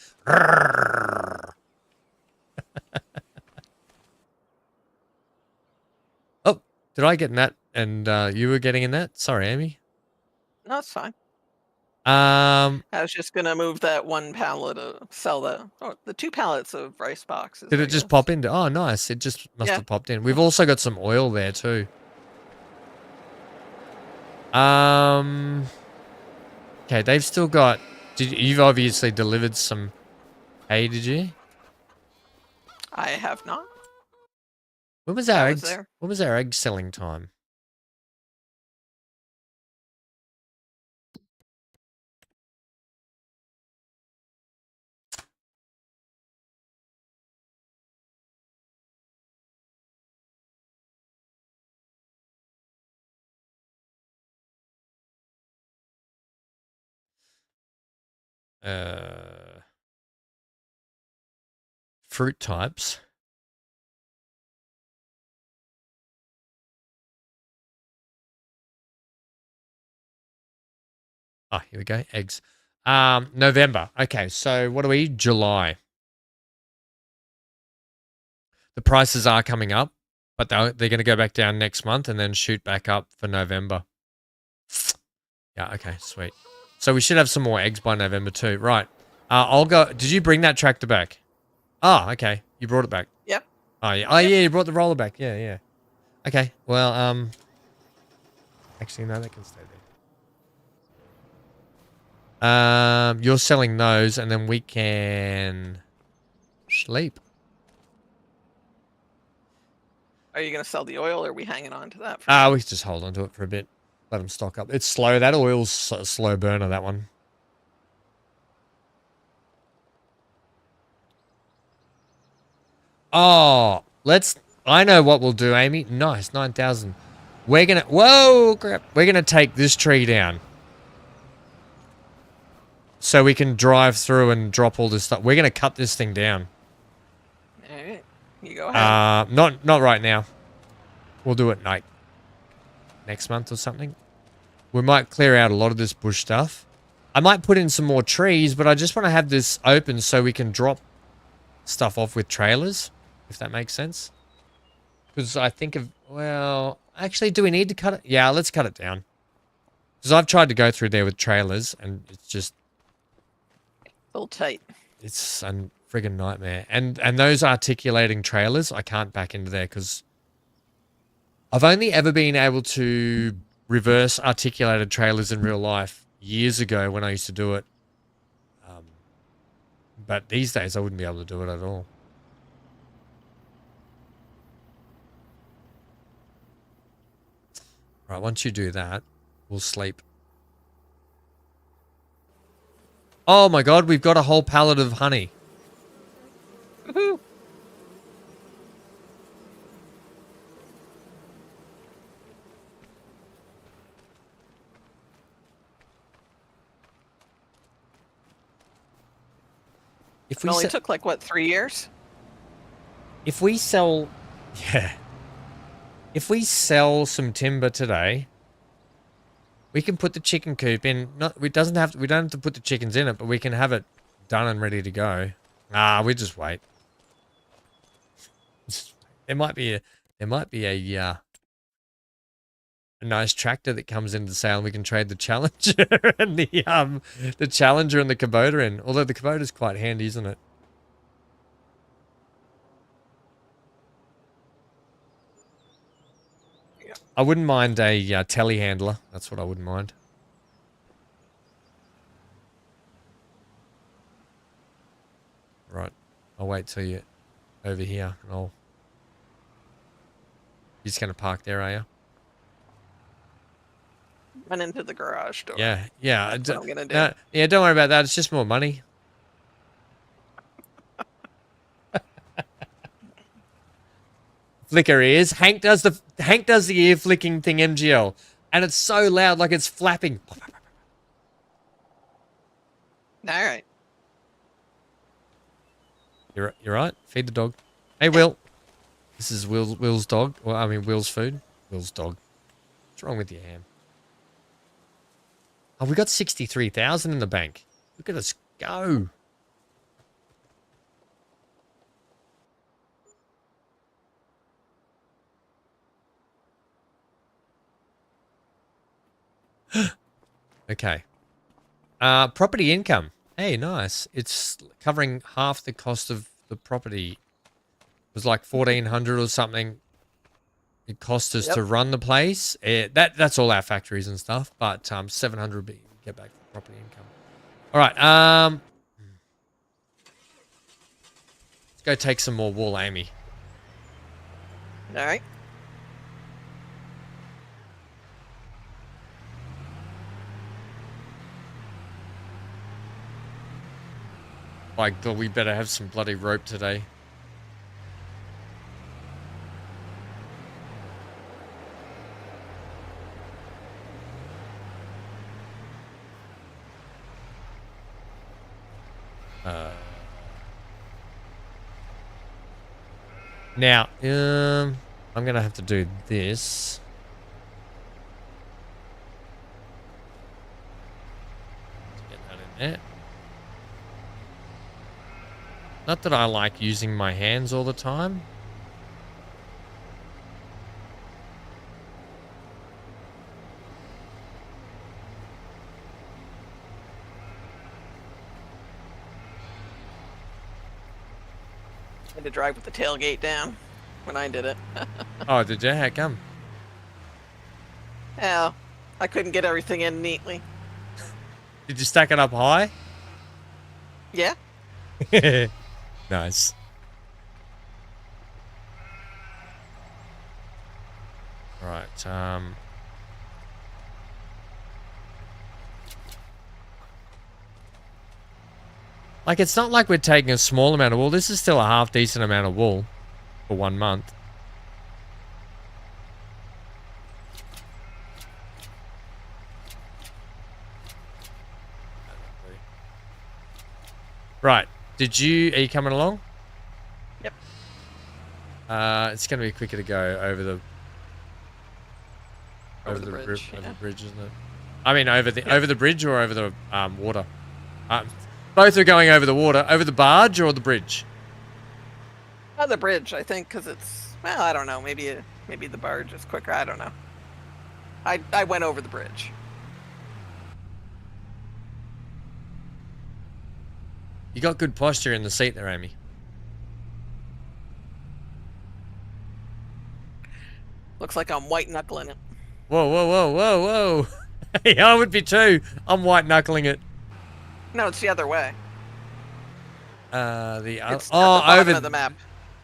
Oh, did I get in that? And you were getting in that? Sorry, Amy. No, it's fine. I was just gonna move that one pallet sell the 2 pallets of rice boxes. Did it just pop into? Oh, nice. It just must have popped in. We've also got some oil there too. Okay, they've still got... You've obviously delivered some hay, did you? I have not. When was our egg selling time? Fruit types. Oh, here we go. Eggs. November. Okay, so what are we? July. The prices are coming up, but they're going to go back down next month and then shoot back up for November. Yeah, okay, sweet. So we should have some more eggs by November too. Right. I'll go. Did you bring that tractor back? Oh, okay. You brought it back. Yep. Oh, yeah. Oh, yeah. You brought the roller back. Yeah, yeah. Okay. Well, actually, no, that can stay there. You're selling those, and then we can sleep. Are you going to sell the oil, or are we hanging on to that? We can just hold on to it for a bit. Let them stock up. It's slow. That oil's a slow burner, that one. Oh, I know what we'll do, Amy. Nice, 9,000. We're gonna, whoa, crap. We're gonna take this tree down. So we can drive through and drop all this stuff. We're gonna cut this thing down. All right. You go ahead. Not right now. We'll do it next month or something. We might clear out a lot of this bush stuff. I might put in some more trees, but I just want to have this open so we can drop stuff off with trailers, if that makes sense. Because I think of, well, actually, do we need to cut it? Yeah, let's cut it down. Because I've tried to go through there with trailers, and it's just... A little tight. It's a friggin' nightmare. And those articulating trailers, I can't back into there because I've only ever been able to reverse articulated trailers in real life years ago when I used to do it. But these days I wouldn't be able to do it at all. Right, once you do that, we'll sleep. Oh my god, we've got a whole pallet of honey. Woohoo! If It we only took like what, 3 years? If we sell, yeah. If we sell some timber today, we can put the chicken coop in. We don't have to put the chickens in it, but we can have it done and ready to go. We just wait. There might be a nice tractor that comes into sale, and we can trade the Challenger and the Challenger and the Kubota in. Although the Kubota's quite handy, isn't it? Yeah. I wouldn't mind a telehandler. That's what I wouldn't mind. Right. I'll wait till you're over here, and I'll... You're just going to park there, are you? Run into the garage door. Yeah. That's what I'm gonna do. Yeah, don't worry about that. It's just more money. Flicker ears. Hank does the ear flicking thing, MGL, and it's so loud, like it's flapping. All right. You're right. Feed the dog. Hey, Will. This is Will's dog. Well, I mean Will's food. Will's dog. What's wrong with your ham? Oh, we got 63,000 in the bank. Look at us go. Okay. Property income. Hey, nice. It's covering half the cost of the property. It was like 1,400 or something. It cost us to run the place. That's all our factories and stuff, but 700 would be get back the property income. All right. Let's go take some more wool, Amy. All right. My God, we better have some bloody rope today. Now, I'm gonna have to do this. Get that in there. Not that I like using my hands all the time. had to drive with the tailgate down when I did it. Oh, did you? How come? Yeah, I couldn't get everything in neatly. Did you stack it up high? Yeah. Nice. Right. Like, it's not like we're taking a small amount of wool. This is still a half decent amount of wool for 1 month. Right. Are you coming along? Yep. It's going to be quicker to go over the Over the bridge, over yeah. the bridge, isn't it? I mean, over the bridge or over the water. Both are going over the water, over the barge or the bridge. Oh, the bridge, I think, because it's, well, I don't know. Maybe the barge is quicker. I don't know. I went over the bridge. You got good posture in the seat there, Amy. Looks like I'm white knuckling it. Whoa, whoa, whoa, whoa, whoa. Hey, I would be too. I'm white knuckling it. No, it's the other way. It's at the over bottom of the map.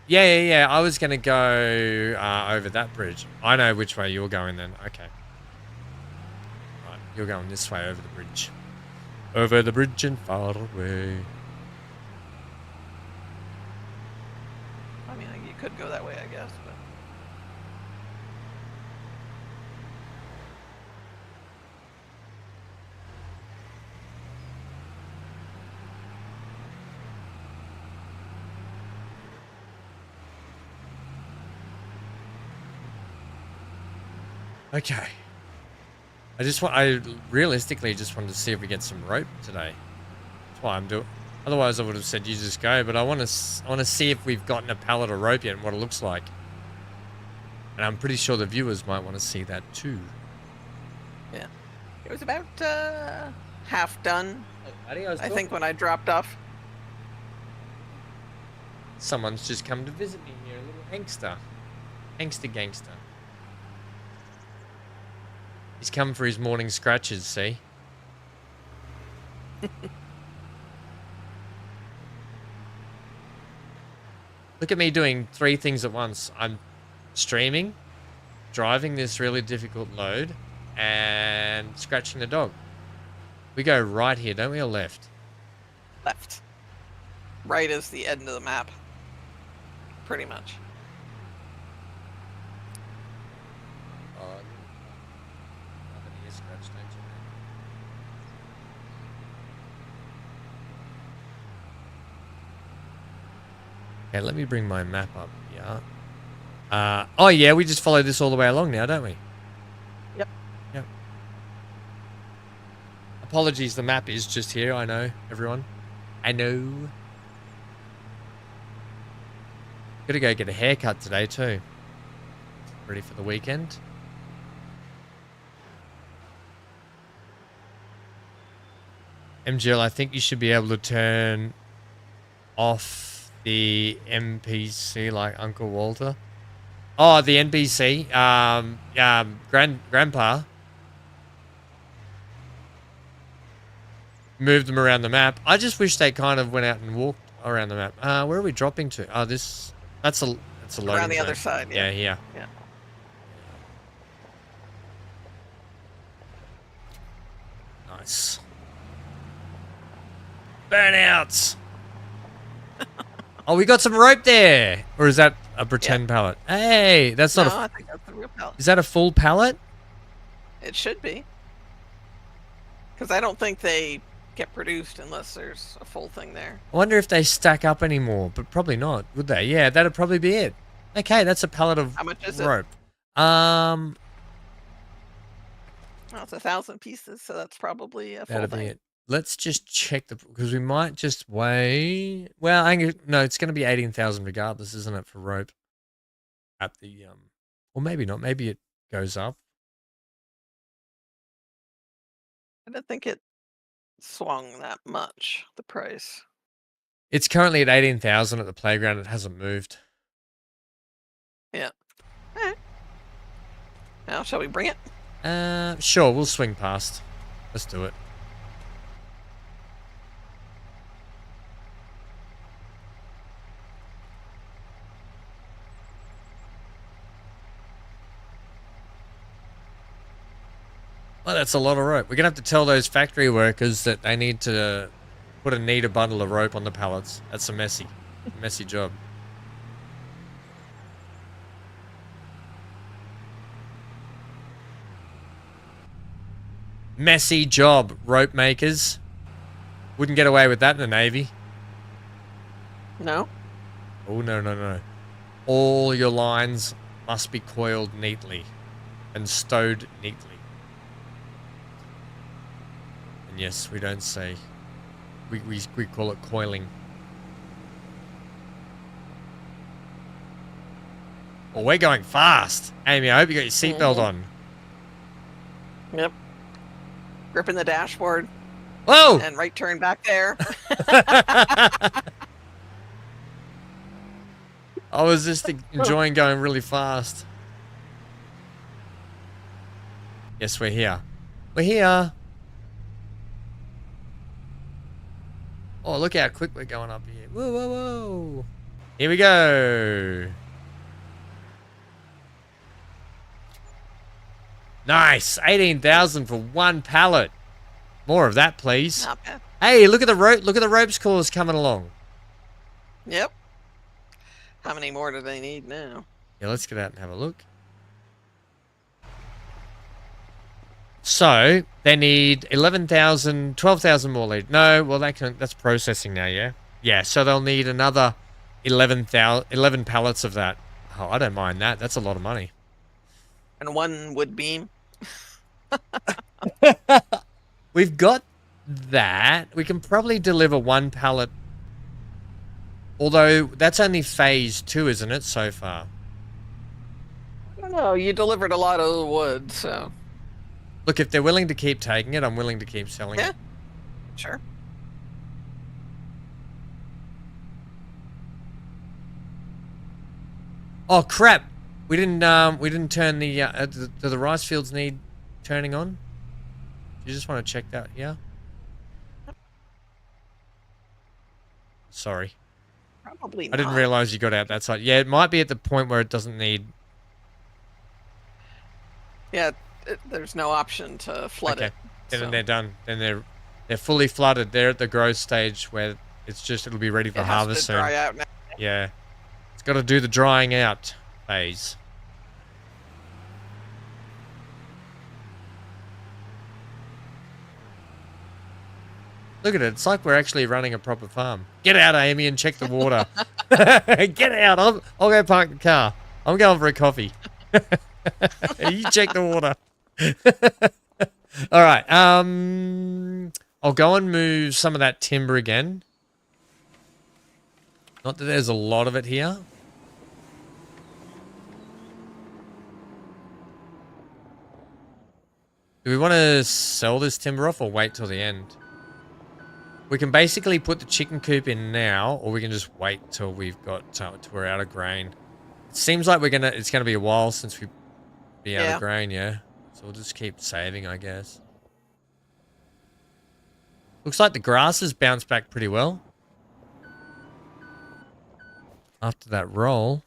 Yeah. I was gonna go over that bridge. I know which way you're going then. Okay. Right, you're going this way over the bridge. Over the bridge and far away. I mean, you could go that way, I guess, but Okay. I realistically just wanted to see if we get some rope today. That's why I'm doing. Otherwise, I would have said you just go. But I want to see if we've gotten a pallet of rope yet and what it looks like. And I'm pretty sure the viewers might want to see that too. yeah. It was about half done, I think, when I dropped off. Someone's just come to visit me here, a little Hankster gangster. He's come for his morning scratches, see? Look at me doing 3 things at once. I'm streaming, driving this really difficult load, and scratching the dog. We go right here, don't we, or left? Left. Right is the end of the map. Pretty much. Okay, let me bring my map up here. Oh yeah, we just follow this all the way along now, don't we? Yep. Yep. Apologies, the map is just here, I know, everyone. I know. Gotta go get a haircut today too. Ready for the weekend. MGL, I think you should be able to turn off the NPC like Uncle Walter. Oh, the NPC. Grandpa. Moved them around the map. I just wish they kind of went out and walked around the map. Where are we dropping to? Oh, that's a loading Around the zone. other side, Yeah, yeah. here. Yeah. Nice. Burnouts. Oh, we got some rope there. Or is that a pretend pallet? Hey, that's not I think that's the real pallet. Is that a full pallet? It should be. Because I don't think they get produced unless there's a full thing there. I wonder if they stack up anymore, but probably not, would they? Yeah, that'd probably be it. Okay, that's a pallet of How much is rope. Well, it's 1,000 pieces, so that's probably a full That'd be thing. it. Let's just check because we might just weigh. Well, no, it's going to be 18,000 regardless, isn't it, for rope? At the or maybe not. Maybe it goes up. I don't think it swung that much, the price. It's currently at 18,000 at the playground. It hasn't moved. Yeah. All right. Now, shall we bring it? Sure, we'll swing past. Let's do it. Well, that's a lot of rope. We're going to have to tell those factory workers that they need to put a neater bundle of rope on the pallets. That's a messy job. Messy job, rope makers. Wouldn't get away with that in the Navy. No. Oh, no, no, no. All your lines must be coiled neatly and stowed neatly. And yes, we don't say. We call it coiling. Well, we're going fast. Amy, I hope you got your seatbelt on. Yep. Gripping the dashboard. Whoa! And right turn back there. I was just enjoying going really fast. Yes, we're here. We're here. Oh, look how quick we're going up here. Whoa, whoa, whoa. Here we go. Nice. 18,000 for one pallet. More of that, please. Not bad. Hey, look at the rope. Look at the ropes course coming along. Yep. How many more do they need now? Yeah, let's get out and have a look. So they need 11,000, 12,000 more lead. No, well that's processing now, yeah. Yeah, so they'll need another 11 pallets of that. Oh, I don't mind that. That's a lot of money. And one wood beam. We've got that. We can probably deliver one pallet. Although that's only phase 2, isn't it, so far? I don't know. You delivered a lot of wood, so. Look, if they're willing to keep taking it, I'm willing to keep selling it. Sure. Oh crap! We didn't turn the do the rice fields need turning on? You just want to check that, yeah? Sorry. Probably not. I didn't realize you got out that side. Yeah, it might be at the point where it doesn't need. Yeah, there's no option to flood Okay. it. Then so. they're done. Then they're fully flooded. They're at the growth stage where it'll be ready for It harvest has to soon. dry out now. Yeah. It's got to do the drying out phase. Look at it. It's like we're actually running a proper farm. Get out, Amy, and check the water. Get out. I'll go park the car. I'm going for a coffee. You check the water. All right. I'll go and move some of that timber again. Not that there's a lot of it here. Do we want to sell this timber off or wait till the end? We can basically put the chicken coop in now, or we can just wait till we've got till we're out of grain. It seems like it's gonna be a while since we be out of grain, yeah. So we'll just keep saving, I guess. Looks like the grass has bounced back pretty well after that roll.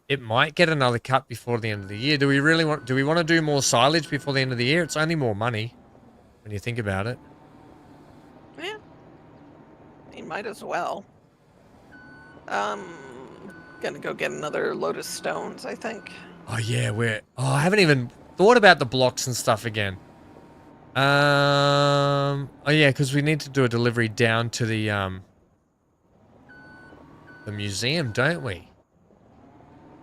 It might get another cut before the end of the year. Do we want to do more silage before the end of the year? It's only more money when you think about it. Yeah. You might as well. Gonna go get another load of stones, I think. Oh yeah, I haven't even thought about the blocks and stuff again. Oh yeah, because we need to do a delivery down to the museum, don't we?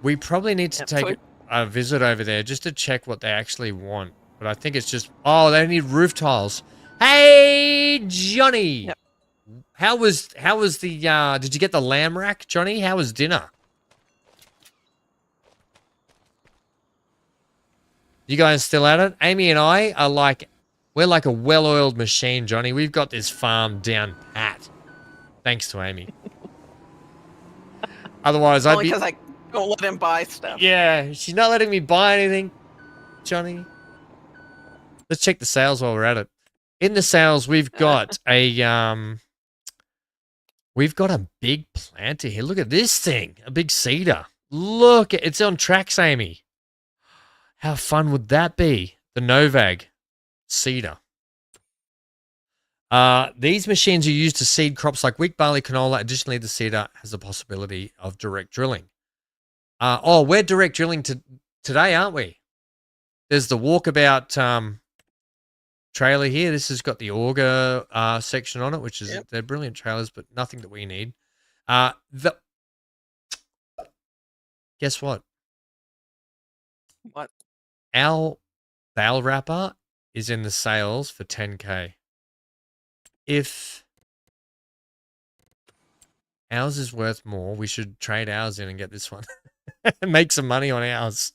We probably need to take a visit over there just to check what they actually want. But I think it's just... Oh, they need roof tiles. Hey, Johnny! Yep. How was the... did you get the lamb rack, Johnny? How was dinner? You guys still at it? Amy and I are like We're like a well-oiled machine, Johnny. We've got this farm down pat. Thanks to Amy. Otherwise, I'd Only be... because I don't let him buy stuff. Yeah, she's not letting me buy anything, Johnny. Let's check the sales while we're at it. In the sales, we've got a big planter here. Look at this thing, a big cedar. Look, it's on tracks, Amy. How fun would that be? The Novag cedar. These machines are used to seed crops like wheat, barley, canola. Additionally, the cedar has the possibility of direct drilling. We're direct drilling today, aren't we? There's the walkabout trailer here. This has got the auger section on it, which is they're brilliant trailers, but nothing that we need. Guess what? What? Our bale wrapper is in the sales for 10K. If ours is worth more, we should trade ours in and get this one and make some money on ours.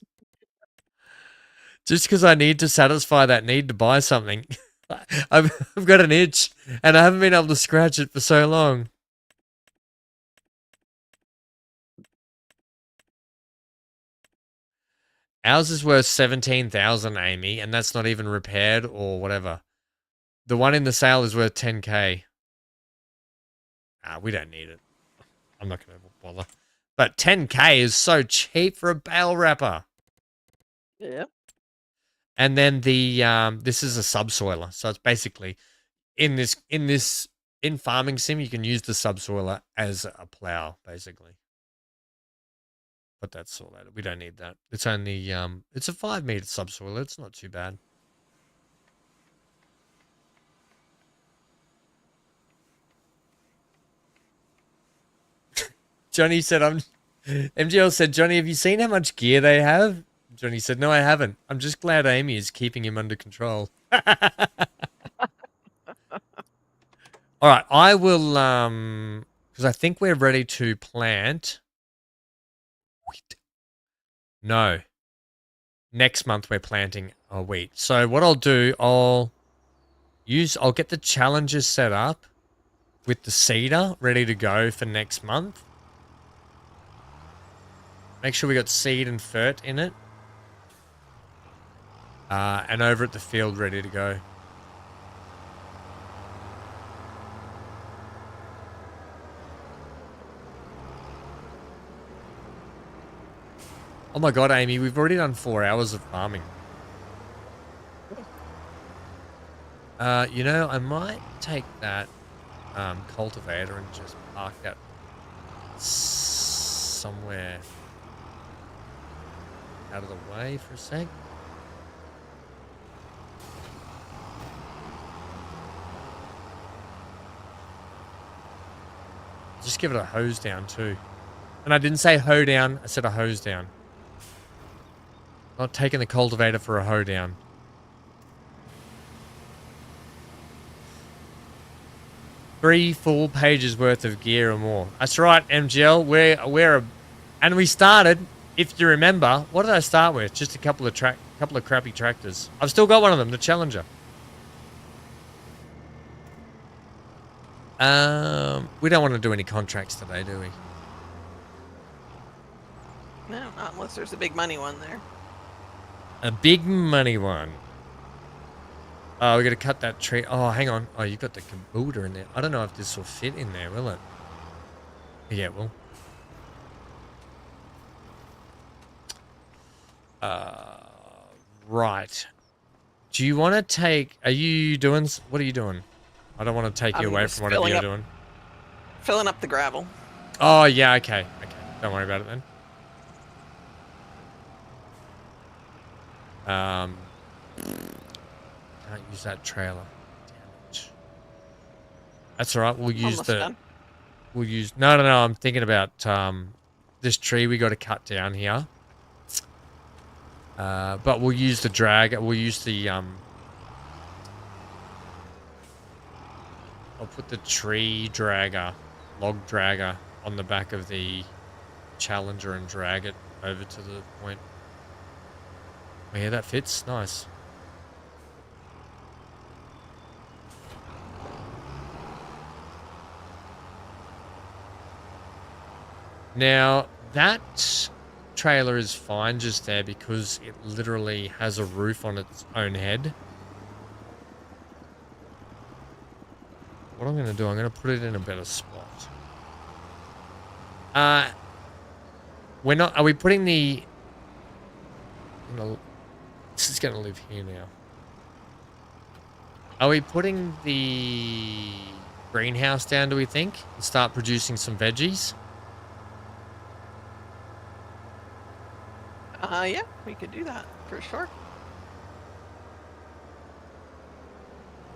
Just because I need to satisfy that need to buy something. I've got an itch and I haven't been able to scratch it for so long. Ours is worth 17,000, Amy, and that's not even repaired or whatever. The one in the sale is worth 10K. We don't need it. I'm not going to bother. But 10K is so cheap for a bale wrapper. Yeah. And then the this is a subsoiler, so it's basically in farming sim you can use the subsoiler as a plow, basically. But that's all that we don't need that. It's only it's a 5-meter subsoiler. It's not too bad. Johnny said, MGL said, Johnny, have you seen how much gear they have? Johnny said, no, I haven't. I'm just glad Amy is keeping him under control. All right, I will, because I think we're ready to plant. Wheat. No. Next month we're planting a wheat. So what I'll do, I'll get the challenges set up with the cedar ready to go for next month. Make sure we got seed and fert in it. And over at the field ready to go. Oh my god, Amy, we've already done 4 hours of farming. You know, I might take that cultivator and just park that somewhere out of the way for a sec. Just give it a hose down too. And I didn't say hoe down, I said a hose down. Not taking the cultivator for a hoe down. Three full pages worth of gear or more. That's right, MGL. And we started, if you remember, what did I start with? Just a couple of crappy tractors. I've still got one of them, the Challenger. We don't want to do any contracts today, do we? No, not unless there's a big money one there. A big money one. Oh, we got to cut that tree. Oh, hang on. Oh, you've got the caboodler in there. I don't know if this will fit in there, will it? Yeah, it will. Right. Do you want to take... Are you doing... What are you doing? I don't want to take you away from whatever you're doing. Filling up the gravel. Oh, yeah, okay. Okay. Don't worry about it then. Can't use that trailer. Damn it. That's all right. We'll use Almost done. We'll use... No. I'm thinking about this tree we got to cut down here. But we'll use the drag. We'll use the... I'll put the tree dragger, log dragger, on the back of the Challenger and drag it over to the point. Oh, yeah, that fits. Nice. Now, that trailer is fine just there because it literally has a roof on its own head. What I'm going to do, I'm going to put it in a better spot. We're not... Are we putting the... This is going to live here now. Are we putting the greenhouse down, do we think? And start producing some veggies? Yeah, we could do that for sure.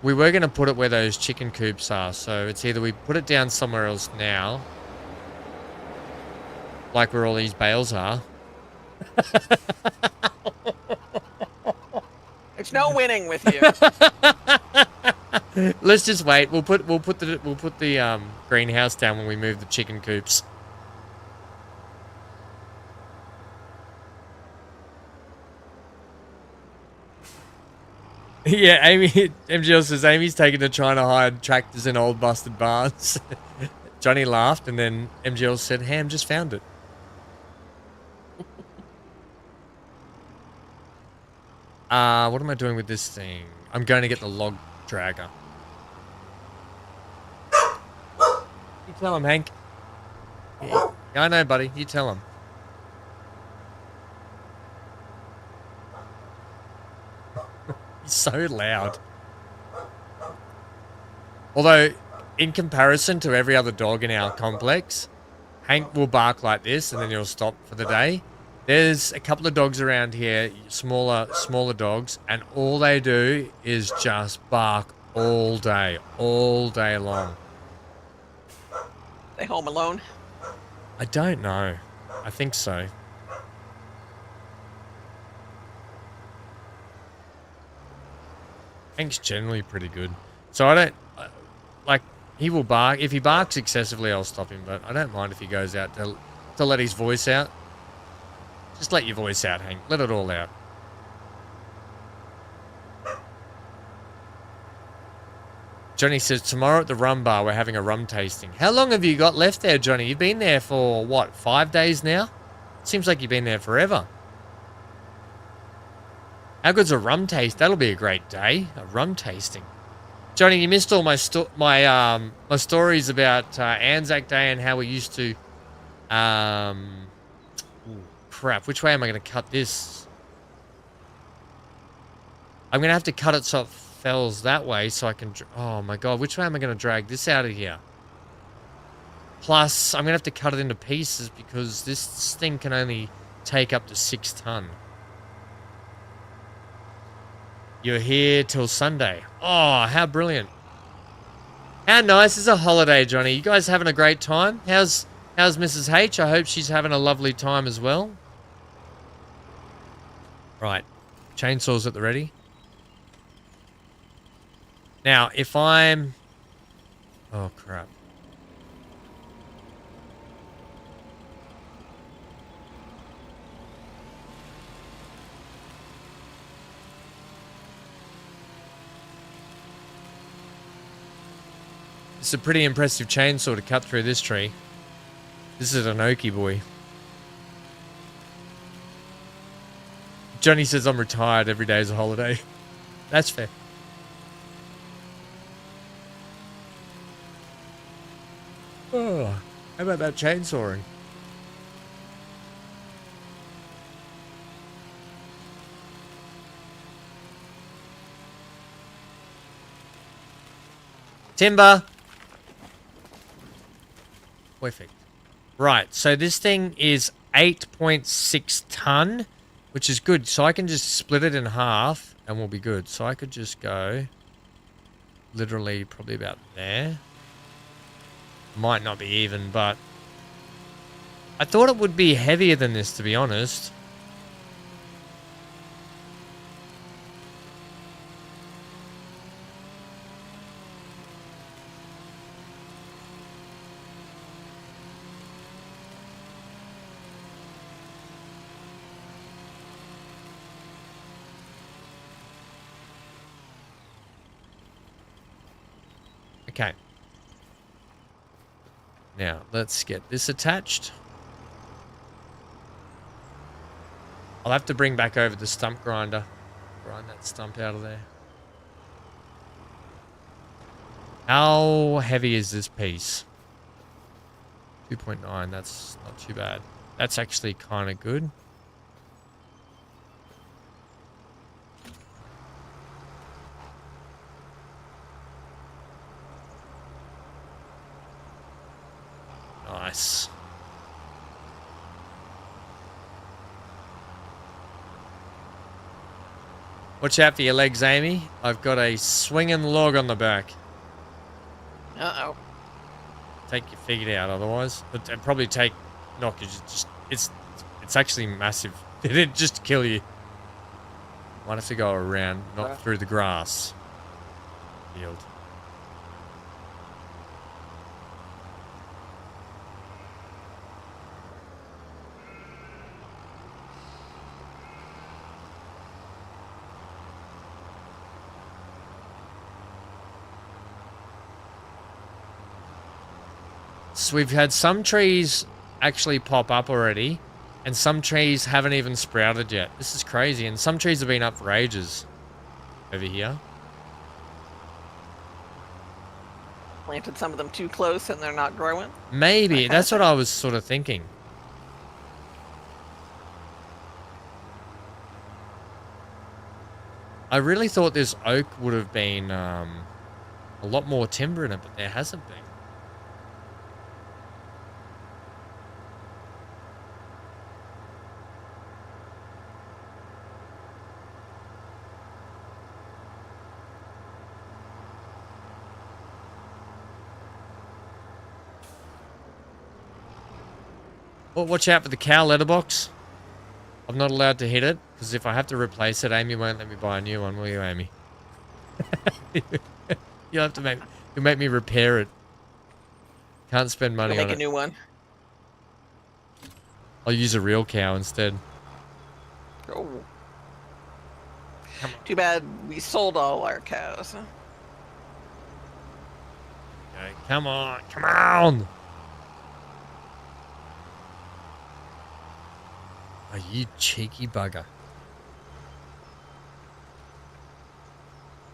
We were going to put it where those chicken coops are, so it's either we put it down somewhere else now, like where all these bales are. There's no winning with you. Let's just wait. We'll put the greenhouse down when we move the chicken coops. Yeah, Amy, MGL says Amy's taken to trying to hide tractors in old busted barns. Johnny laughed, and then MGL said, Ham just found it. What am I doing with this thing? I'm going to get the log dragger. You tell him, Hank. Yeah, I know, buddy. You tell him. He's so loud. Although, in comparison to every other dog in our complex, Hank will bark like this and then he'll stop for the day. There's a couple of dogs around here, smaller dogs, and all they do is just bark all day long. They home alone? I don't know. I think so. Hank's generally pretty good. So I don't... like, he will bark. If he barks excessively, I'll stop him, but I don't mind if he goes out to let his voice out. Just let your voice out, Hank. Let it all out. Johnny says, tomorrow at the rum bar, we're having a rum tasting. How long have you got left there, Johnny? You've been there for, what, 5 days now? Seems like you've been there forever. How good's a rum taste? That'll be a great day. A rum tasting. Johnny, you missed all my stories about Anzac Day and how we used to... crap. Which way am I going to cut this? I'm going to have to cut it so it fells that way so I can... oh, my God. Which way am I going to drag this out of here? Plus, I'm going to have to cut it into pieces because this thing can only take up to 6 ton. You're here till Sunday. Oh, how brilliant. How nice is a holiday, Johnny? You guys having a great time? How's Mrs. H? I hope she's having a lovely time as well. Right. Chainsaws at the ready. Now, if I'm... oh, crap. It's a pretty impressive chainsaw to cut through this tree. This is an Okie boy. Johnny says I'm retired. Every day is a holiday. That's fair. Oh, how about that chainsawing? Timber. Perfect. Right, so this thing is 8.6 ton, which is good. So I can just split it in half and we'll be good. So I could just go literally probably about there. Might not be even, but I thought it would be heavier than this, to be honest. Okay. Now, let's get this attached. I'll have to bring back over the stump grinder. Grind that stump out of there. How heavy is this piece? 2.9, that's not too bad. That's actually kind of good. Nice. Watch out for your legs, Amy. I've got a swinging log on the back. Uh-oh. Take your feet out, otherwise. But it'd probably knock you. It's actually massive. It'd just kill you. Might have to go around, not through the grass field. So we've had some trees actually pop up already, and some trees haven't even sprouted yet. This is crazy, and some trees have been up for ages over here. Planted some of them too close and they're not growing. Maybe, that's what I was sort of thinking. I really thought this oak would have been a lot more timber in it, but there hasn't been. Well, watch out for the cow letterbox. I'm not allowed to hit it, because if I have to replace it, Amy won't let me buy a new one, will you, Amy? You'll have to make me repair it. Can't spend money on it. Make a new one. I'll use a real cow instead. Oh. Too bad we sold all our cows. Okay, come on, come on! Oh, you cheeky bugger.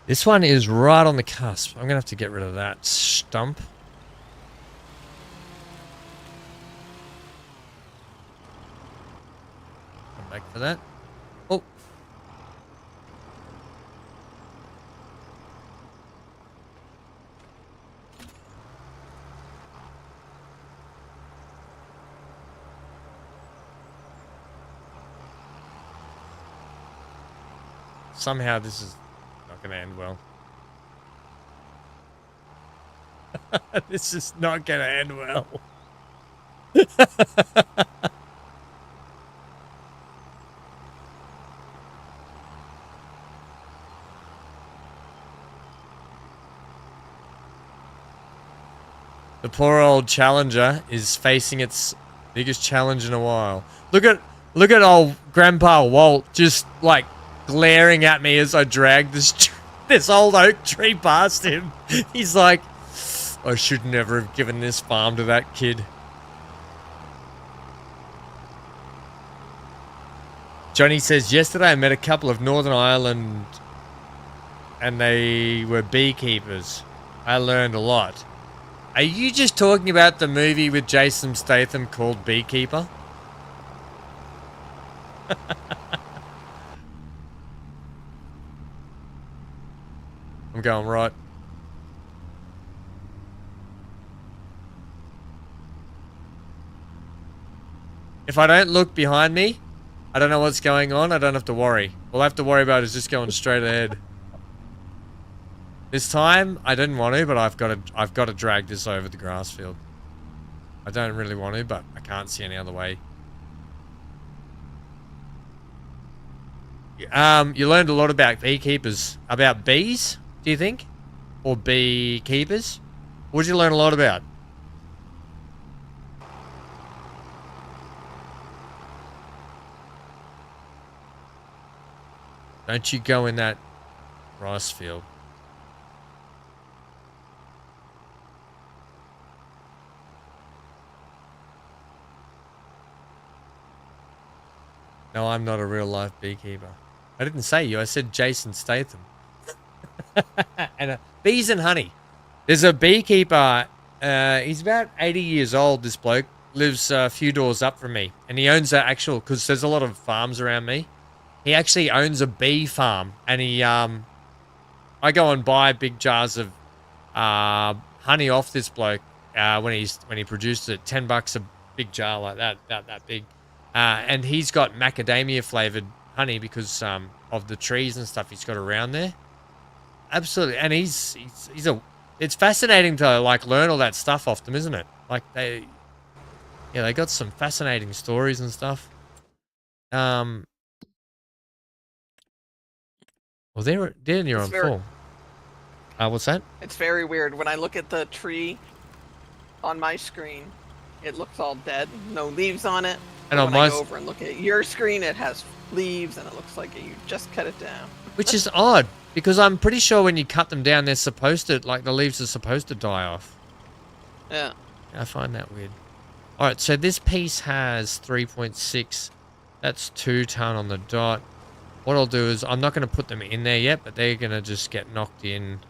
This one is right on the cusp. I'm going to have to get rid of that stump. Come back for that. Oh. Somehow this is not going to end well. This is not going to end well. The poor old Challenger is facing its biggest challenge in a while. Look at old Grandpa Walt just like glaring at me as I drag this old oak tree past him. He's like, I should never have given this farm to that kid. Johnny says, yesterday I met a couple of Northern Ireland and they were beekeepers. I learned a lot. Are you just talking about the movie with Jason Statham called Beekeeper? I'm going right. If I don't look behind me, I don't know what's going on. I don't have to worry. All I have to worry about is just going straight ahead. This time, I didn't want to, but I've got to drag this over the grass field. I don't really want to, but I can't see any other way. You learned a lot about beekeepers. About bees, do you think? Or beekeepers? What did you learn a lot about? Don't you go in that rice field. No, I'm not a real life beekeeper. I didn't say you. I said Jason Statham. And bees and honey. There's a beekeeper. He's about 80 years old. This bloke lives a few doors up from me, and he owns because there's a lot of farms around me. He actually owns a bee farm, and I go and buy big jars of honey off this bloke when he produces it. $10 a big jar like that, about that big. And he's got macadamia flavored honey because of the trees and stuff he's got around there. Absolutely, and it's fascinating to like learn all that stuff off them, isn't it? Like they got some fascinating stories and stuff. Well, they're near on full. What's that? It's very weird. When I look at the tree on my screen, it looks all dead, no leaves on it. And when I go over and look at your screen, it has leaves, and it looks like you just cut it down. Which is odd, because I'm pretty sure when you cut them down, they're supposed to, like, the leaves are supposed to die off. Yeah. I find that weird. Alright, so this piece has 3.6. That's 2 ton on the dot. What I'll do is, I'm not going to put them in there yet, but they're going to just get knocked in.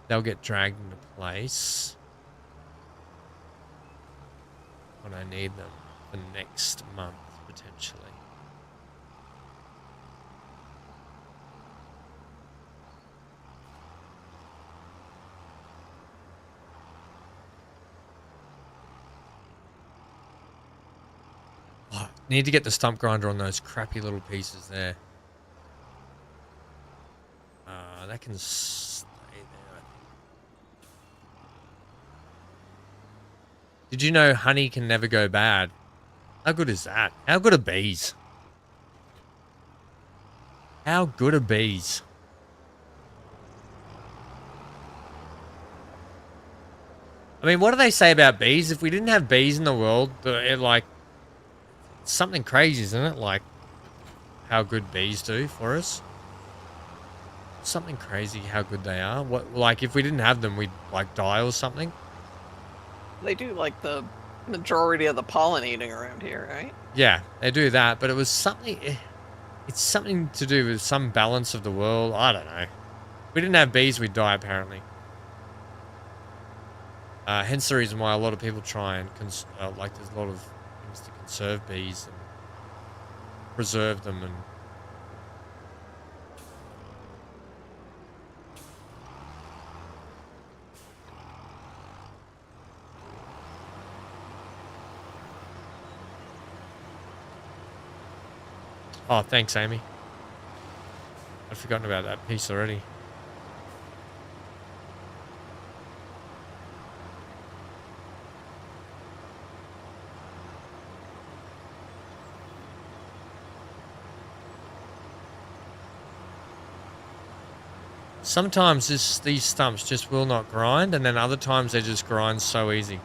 They'll get dragged into place when I need them for next month, potentially. Oh, need to get the stump grinder on those crappy little pieces there. That can stay there, I think. Did you know honey can never go bad? How good is that? How good are bees? How good are bees? I mean, what do they say about bees? If we didn't have bees in the world, it's something crazy, isn't it? Like, how good bees do for us. Something crazy how good they are. Like, if we didn't have them, we'd, like, die or something? They do, like, the majority of the pollinating around here, right? Yeah, they do that, but it was something... It's something to do with some balance of the world. I don't know. If we didn't have bees, we'd die, apparently. Hence the reason why a lot of people try and... there's a lot of things to conserve bees and preserve them and... Oh, thanks, Amy. I'd forgotten about that piece already. Sometimes these stumps just will not grind, and then other times they just grind so easy.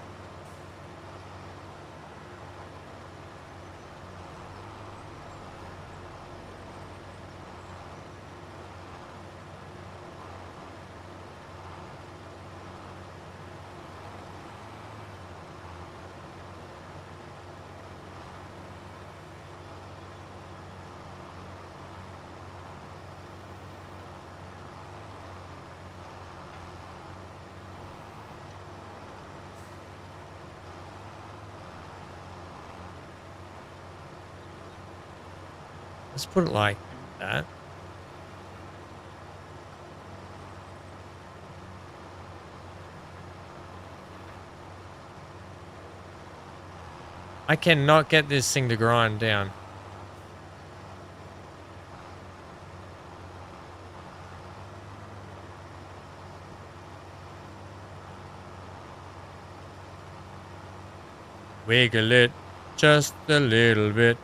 Let's put it like that. I cannot get this thing to grind down. Wiggle it just a little bit.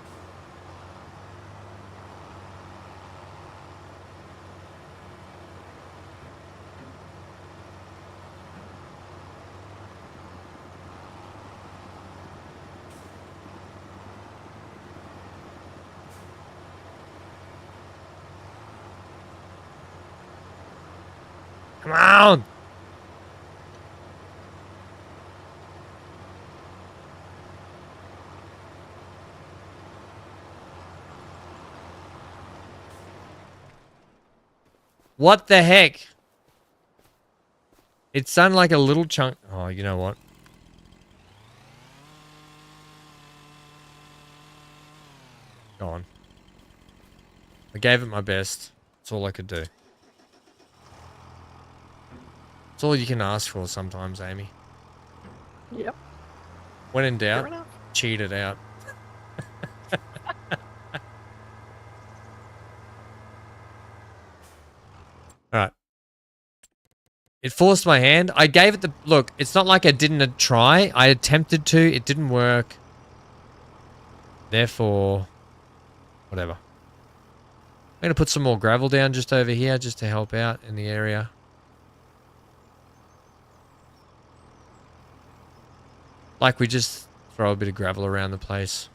Come on! What the heck? It's done like a little chunk. Oh, you know what? Go on. I gave it my best. That's all I could do. It's all you can ask for sometimes, Amy. Yep. When in doubt, Fair enough. cheat it out. Alright. It forced my hand. I gave it the... Look, it's not like I didn't try. I attempted to. It didn't work. Therefore... Whatever. I'm going to put some more gravel down just over here just to help out in the area. Like we just throw a bit of gravel around the place.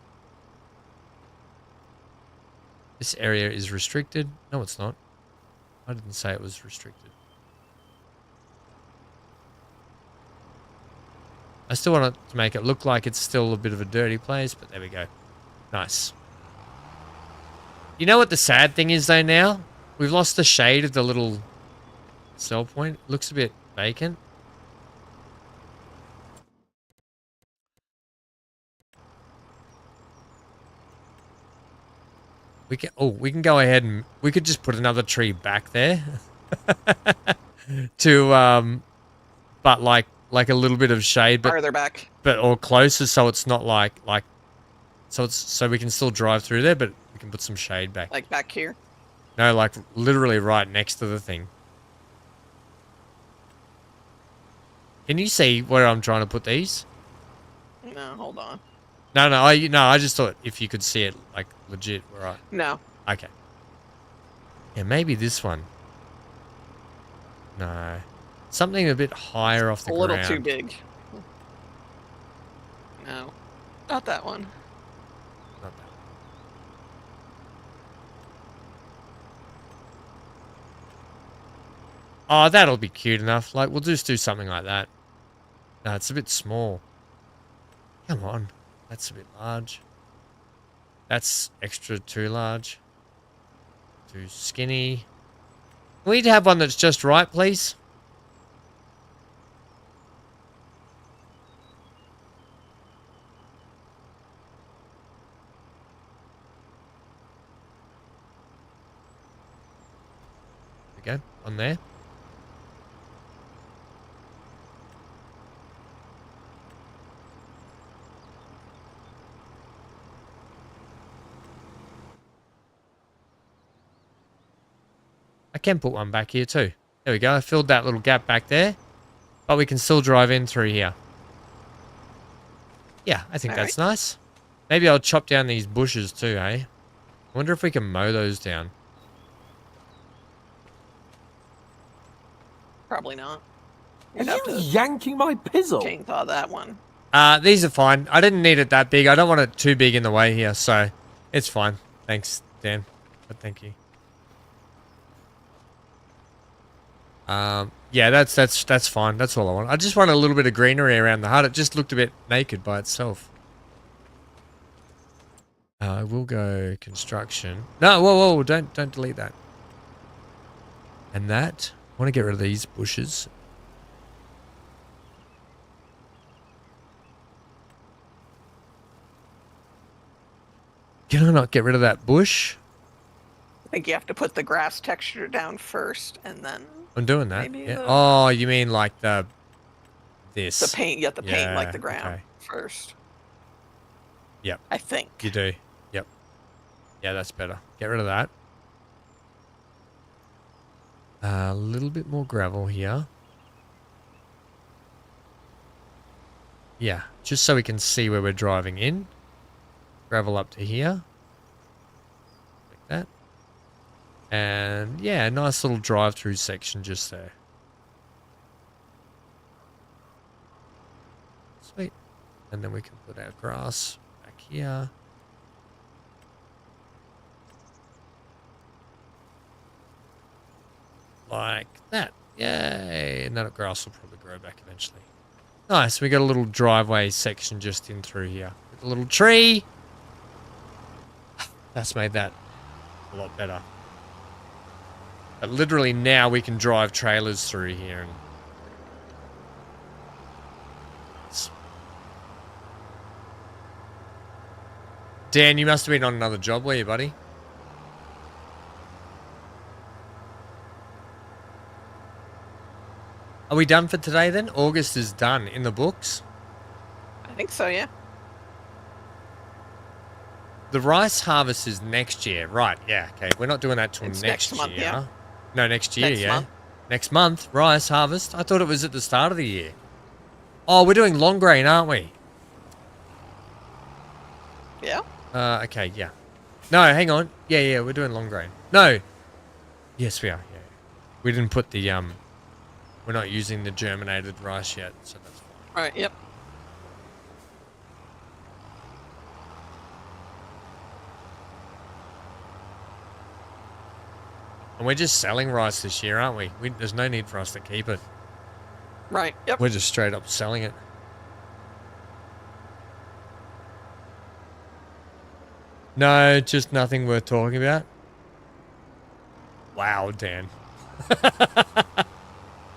This area is restricted. No, it's not. I didn't say it was restricted. I still want to make it look like it's still a bit of a dirty place, but there we go. Nice. You know what the sad thing is though now? We've lost the shade of the little cell point. It looks a bit vacant. We can go ahead and we could just put another tree back there. To but like a little bit of shade, but Farther back. or closer, so it's not like so we can still drive through there, but we can put some shade back. Like back here. No, like literally right next to the thing. Can you see where I'm trying to put these? No, hold on. No, I just thought if you could see it, like legit, right? No. Okay. Yeah, maybe this one. No, something a bit higher off the A ground. little too big. No, not that one. Not that. Oh, that'll be cute enough. Like, we'll just do something like that. No, it's a bit small. Come on. That's a bit large. That's extra too large. Too skinny. We need to have one that's just right, please. There we go. On there. I can put one back here too. There we go. I filled that little gap back there. But we can still drive in through here. Yeah, I think that's nice. Maybe I'll chop down these bushes too, eh? I wonder if we can mow those down. Probably not. Are You'd have you to yanking my pizzle? chainsaw that one. These are fine. I didn't need it that big. I don't want it too big in the way here, so it's fine. Thanks, Dan. But thank you. Yeah, that's fine. That's all I want. I just want a little bit of greenery around the hut. It just looked a bit naked by itself. I will go construction. No, whoa, don't delete that. And that. I want to get rid of these bushes. Can I not get rid of that bush? I think you have to put the grass texture down first, and then I'm doing that. maybe Yeah. the- Oh, you mean like this? the paint. You have to paint like the Yeah, ground okay. first. Yep. I think. You do. Yep. Yeah, that's better. Get rid of that. A little bit more gravel here. Yeah, just so we can see where we're driving in. Gravel up to here. Like that. And yeah, a nice little drive-through section just there. Sweet. And then we can put our grass back here. Like that. Yay. And that grass will probably grow back eventually. Nice. We got a little driveway section just in through here. With a little tree. That's made that a lot better. But literally now we can drive trailers through here. And Dan, you must have been on another job, were you, buddy? Are we done for today then? August is done in the books. I think so, yeah. The rice harvest is next year. Right, yeah, okay. We're not doing that till It's next next month, year. yeah. No, next year, Next yeah. month. Next month, rice harvest. I thought it was at the start of the year. Oh, we're doing long grain, aren't we? Yeah? Okay, yeah. No, hang on. Yeah, we're doing long grain. No. Yes, we are, yeah. We didn't put the, we're not using the germinated rice yet, so that's fine. All right, yep. And we're just selling rice this year, aren't we? There's no need for us to keep it. Right, yep. We're just straight up selling it. No, just nothing worth talking about. Wow, Dan.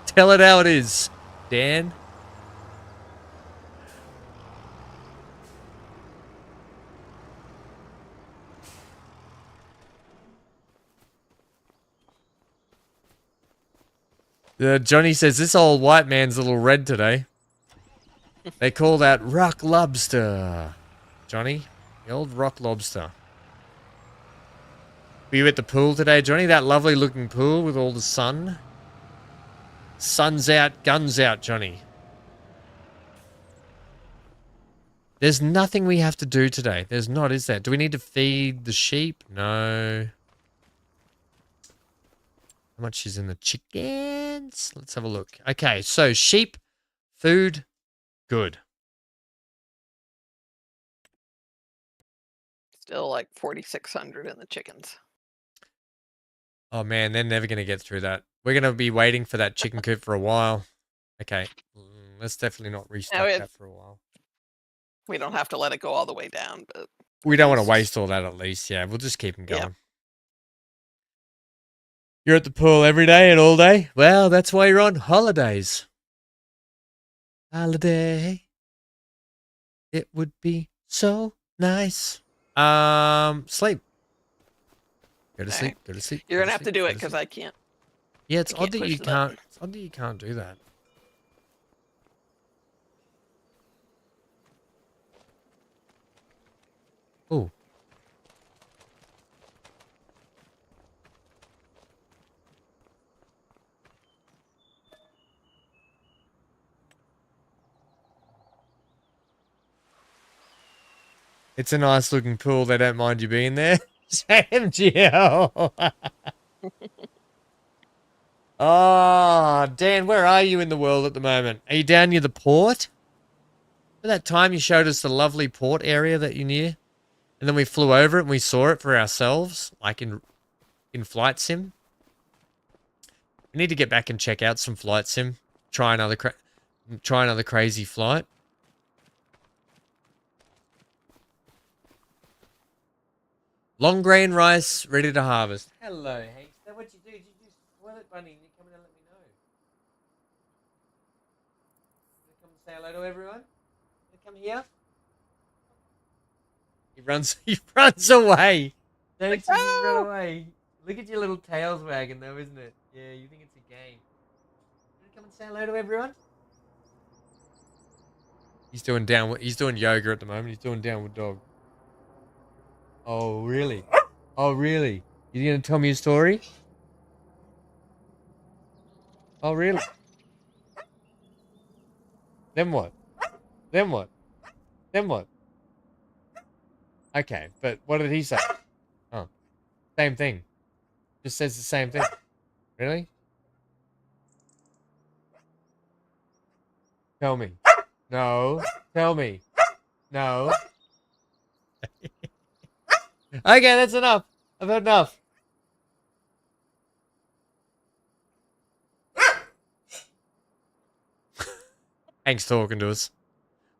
Tell it how it is, Dan. Johnny says, this old white man's a little red today. They call that rock lobster. Johnny, the old rock lobster. Were you at the pool today, Johnny? That lovely looking pool with all the sun? Sun's out, guns out, Johnny. There's nothing we have to do today. There's not, is there? Do we need to feed the sheep? No. How much is in the chickens? Let's have a look. Okay, so sheep, food, good. Still like 4,600 in the chickens. Oh man, they're never going to get through that. We're going to be waiting for that chicken coop for a while. Okay, let's definitely not restock that for a while. We don't have to let it go all the way down, but We don't want to waste all that at least. Yeah, we'll just keep them going. Yeah. You're at the pool every day and all day? Well, that's why you're on holidays. Holiday. It would be so nice. Sleep. Go to sleep. Go to sleep. you're gonna have to do it because I can't. Yeah, it's I odd can't that you push the button. can't. It's odd that you can't do that. Oh. It's a nice looking pool. They don't mind you being there. Sam Gio. Oh, Dan, where are you in the world at the moment? Are you down near the port? At that time you showed us the lovely port area that you're near? And then we flew over it and we saw it for ourselves, like in Flight Sim. We need to get back and check out some Flight Sim. Try another crazy flight. Long grain rice, ready to harvest. Hello, Hank. So what'd you do? Did you do some toilet bunny and you come in and let me know? You come and say hello to everyone? You come here? He runs away. Don't you run away. Look at your little tails wagging though, isn't it? Yeah, you think it's a game. You come and say hello to everyone? He's doing yoga at the moment. He's doing downward dog. Oh, really? Oh, really? You gonna tell me a story? Oh, really? Then what? Then what? Then what? Okay, but what did he say? Oh, same thing. Just says the same thing. Really? Tell me. No. Tell me. No. Okay, that's enough. I've had enough. Hank's talking to us.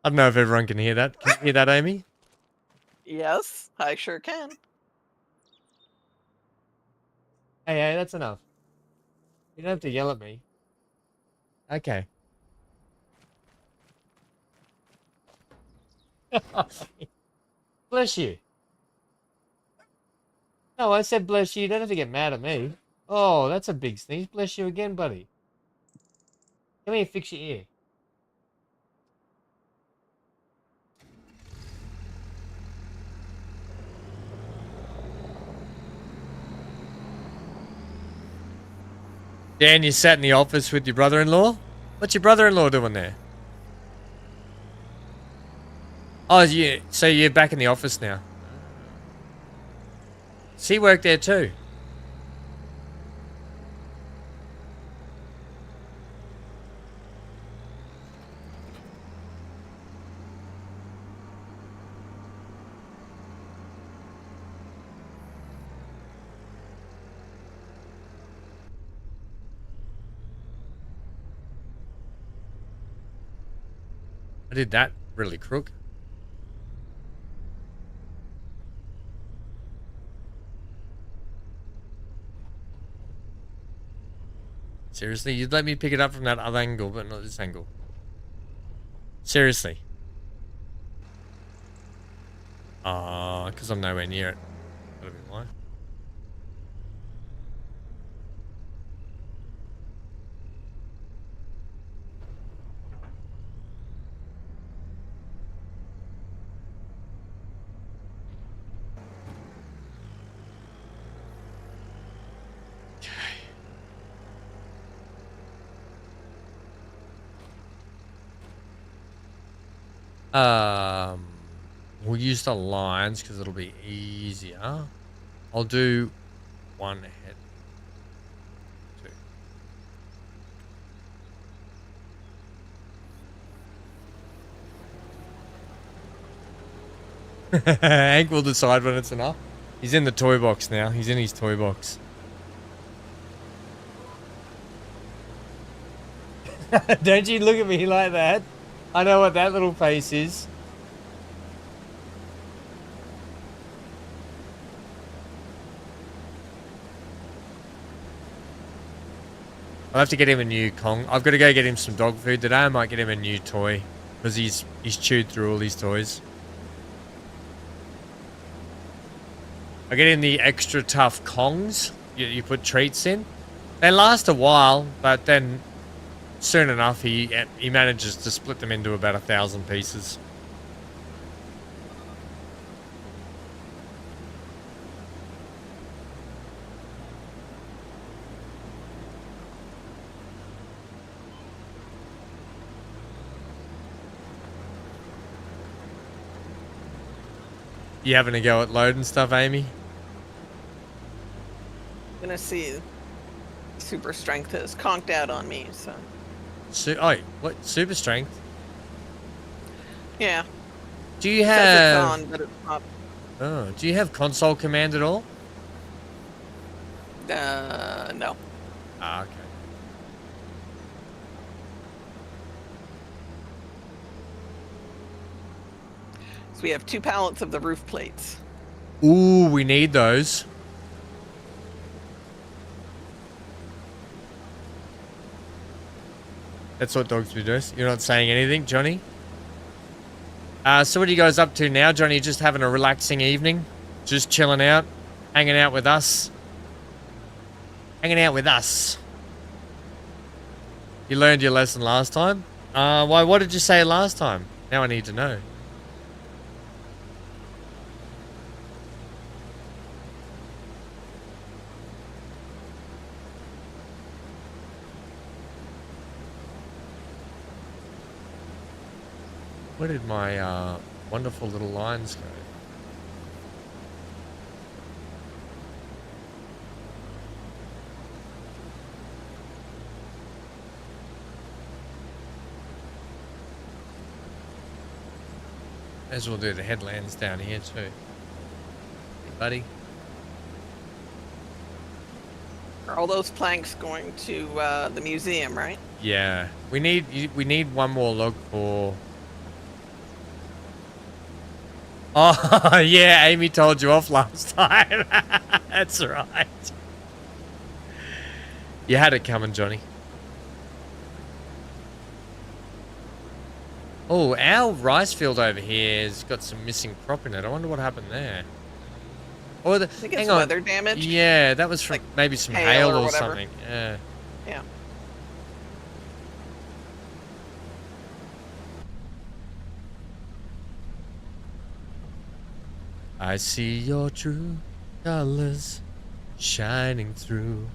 I don't know if everyone can hear that. Can you hear that, Amy? Yes, I sure can. Hey, that's enough. You don't have to yell at me. Okay. Bless you. No, I said bless you. You don't have to get mad at me. Oh, that's a big sneeze. Bless you again, buddy. Come here, fix your ear. Dan, you sat in the office with your brother-in-law? What's your brother-in-law doing there? Oh, so you're back in the office now. Does he work there too? I did that really crook. Seriously, you'd let me pick it up from that other angle, but not this angle. Seriously. Because I'm nowhere near it. Gotta be why. We'll use the lines because it'll be easier. I'll do one ahead. Two. Hank will decide when it's enough. He's in the toy box now. He's in his toy box. Don't you look at me like that. I know what that little face is. I'll have to get him a new Kong. I've got to go get him some dog food today. I might get him a new toy because he's chewed through all these toys. I get him the extra tough Kongs. You put treats in. They last a while, but then soon enough he manages to split them into about 1,000 pieces. You having a go at loading stuff, Amy? Gonna see. Super strength has conked out on me, so. What? Super strength? Yeah. Do you Says have? it's on, but it's not. Oh, do you have console command at all? No. Ah, okay. So we have 2 pallets of the roof plates. Ooh, we need those. That's what dogs do. You're not saying anything, Johnny? So what are you guys up to now, Johnny? Just having a relaxing evening? Just chilling out? Hanging out with us? Hanging out with us. You learned your lesson last time? Why, what did you say last time? Now I need to know. Where did my wonderful little lines go? May as well do the headlands down here too. Hey, buddy. Are all those planks going to the museum, right? Yeah, we need one more log for. Oh yeah, Amy told you off last time. That's right. You had it coming, Johnny. Oh, our rice field over here has got some missing crop in it. I wonder what happened there. Or I think it's weather damage. Yeah, that was from Like maybe some hail hail or or whatever. something. Yeah. Yeah. I see your true colors shining through.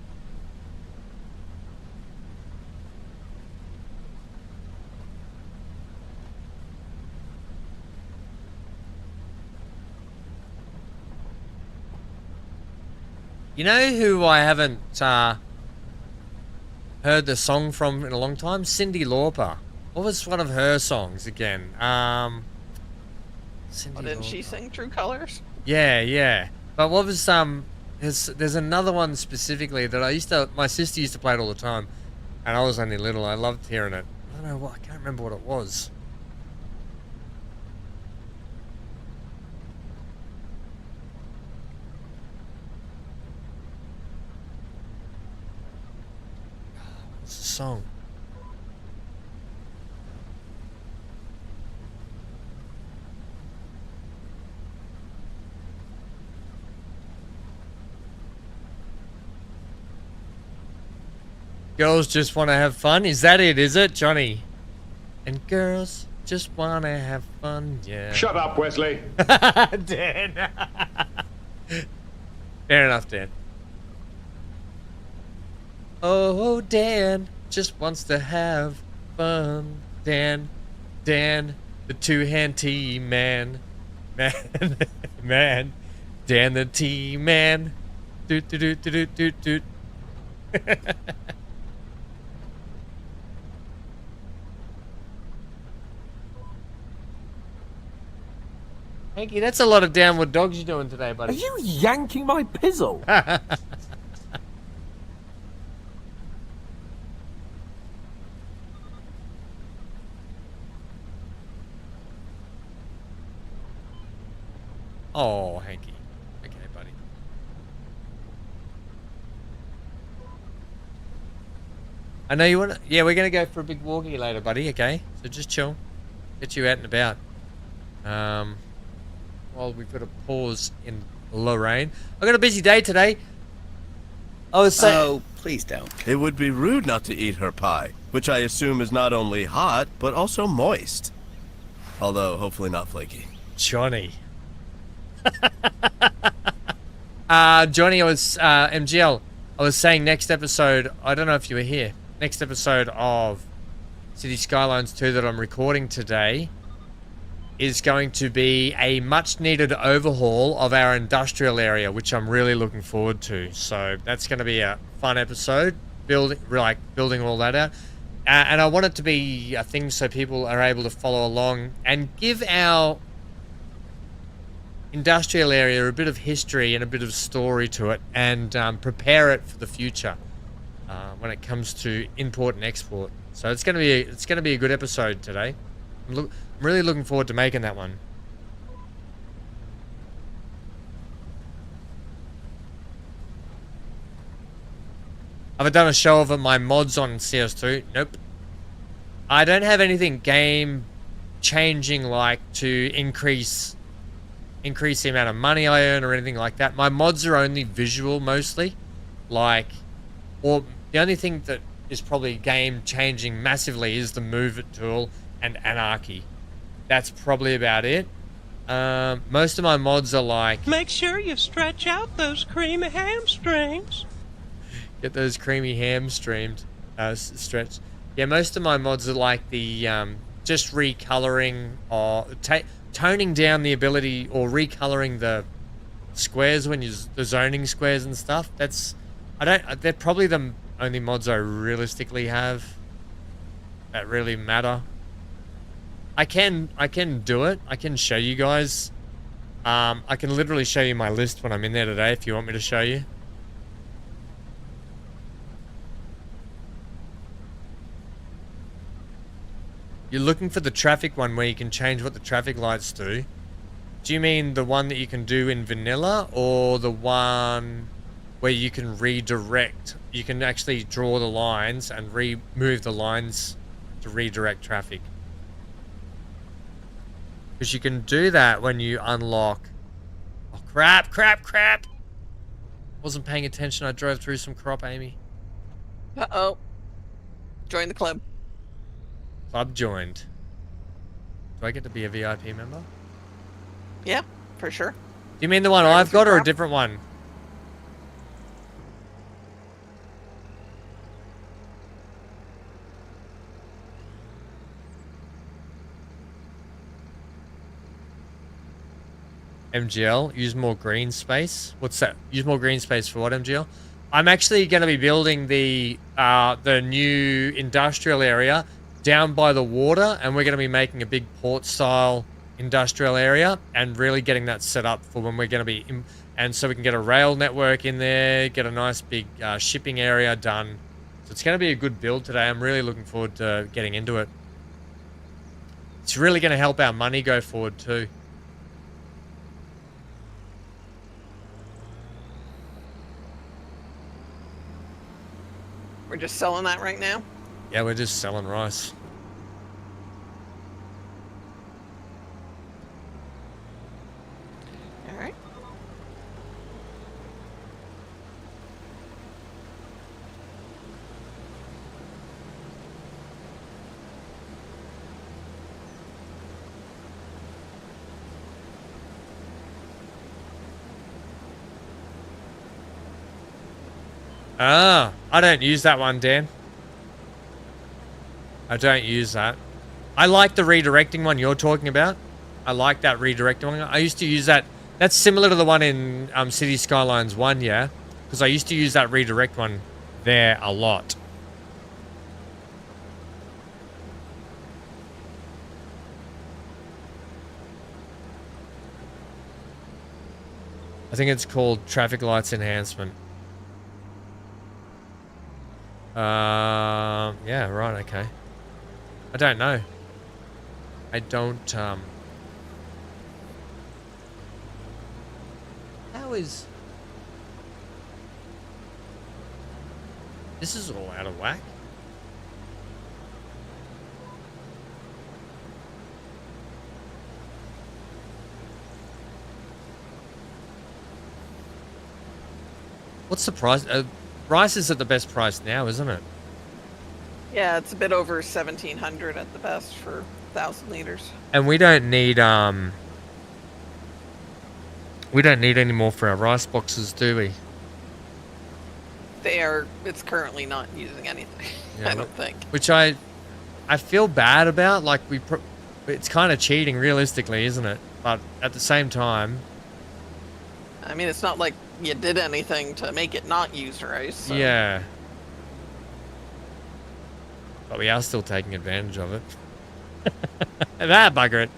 You know who I haven't heard the song from in a long time? Cyndi Lauper. What was one of her songs again? Cyndi Didn't she Lauper. sing True Colors? Yeah, yeah. But what was there's another one specifically that my sister used to play it all the time, and I was only little. I loved hearing it. I don't know what, I can't remember what it was. What's the song? Girls just want to have fun. Is that it? Is it, Johnny? And girls just want to have fun. Yeah. Shut up, Wesley. Dan. Fair enough, Dan. Oh, Dan just wants to have fun. Dan, the two-hand T-man. Man. Dan the T-man. Doot, doot, doot, doot, doot, doot. Hanky, that's a lot of downward dogs you're doing today, Are buddy. you yanking my pizzle? Oh, Hanky. Okay, buddy. I know you want to... Yeah, we're going to go for a big walkie later, buddy, okay? So just chill. Get you out and about. While we've got a pause in Lorraine. I've got a busy day today. I was saying... Oh, please don't. It would be rude not to eat her pie, which I assume is not only hot, but also moist. Although, hopefully not flaky. Johnny. Johnny, I was... MGL, I was saying next episode... I don't know if you were here. Next episode of City Skylines 2 that I'm recording today is going to be a much-needed overhaul of our industrial area, which I'm really looking forward to. So that's going to be a fun episode, building all that out. And I want it to be a thing so people are able to follow along and give our industrial area a bit of history and a bit of story to it, and prepare it for the future when it comes to import and export. So it's going to be a good episode today. I'm really looking forward to making that one. Have I done a show of my mods on CS2? Nope. I don't have anything game changing like to increase the amount of money I earn or anything like that. My mods are only visual mostly. Or the only thing that is probably game changing massively is the Move It tool and Anarchy. That's probably about it. Most of my mods are like... Make sure you stretch out those creamy hamstrings. Get those creamy hamstrings stretched. Yeah, most of my mods are like the just recoloring or toning down the ability or recoloring the squares when you the zoning squares and stuff. They're probably the only mods I realistically have that really matter. I can do it. I can show you guys. I can literally show you my list when I'm in there today if you want me to show you. You're looking for the traffic one where you can change what the traffic lights do. Do you mean the one that you can do in vanilla, or the one where you can redirect. You can actually draw the lines and move the lines to redirect traffic. Because you can do that when you unlock... Oh, crap, crap, crap! Wasn't paying attention. I drove through some crop, Amy. Uh-oh. Join the club. Club joined. Do I get to be a VIP member? Yeah, for sure. Do you mean the one Sorry, I've got or a crop. different one? MGL, use more green space. What's that? Use more green space for what, MGL? I'm actually going to be building the new industrial area down by the water, and we're going to be making a big port-style industrial area and really getting that set up for when we're going to be... and so we can get a rail network in there, get a nice big shipping area done. So it's going to be a good build today. I'm really looking forward to getting into it. It's really going to help our money go forward too. We're just selling that right now. Yeah, we're just selling rice. All right. Ah, I don't use that one, Dan. I don't use that. I like the redirecting one you're talking about. I like that redirecting one. I used to use that. That's similar to the one in City Skylines 1, yeah? Because I used to use that redirect one there a lot. I think it's called traffic lights enhancement. Yeah, right, okay. I don't know. I don't, How is... This is all out of whack. What's the price? Rice is at the best price now, isn't it? Yeah, it's a bit over 1,700 at the best for 1,000 liters. And we don't need any more for our rice boxes, do we? It's currently not using anything. Yeah, I don't think. Which I feel bad about. Like it's kind of cheating, realistically, isn't it? But at the same time, I mean, it's not like you did anything to make it not use rice. So. yeah. But we are still taking advantage of it. Bugger it.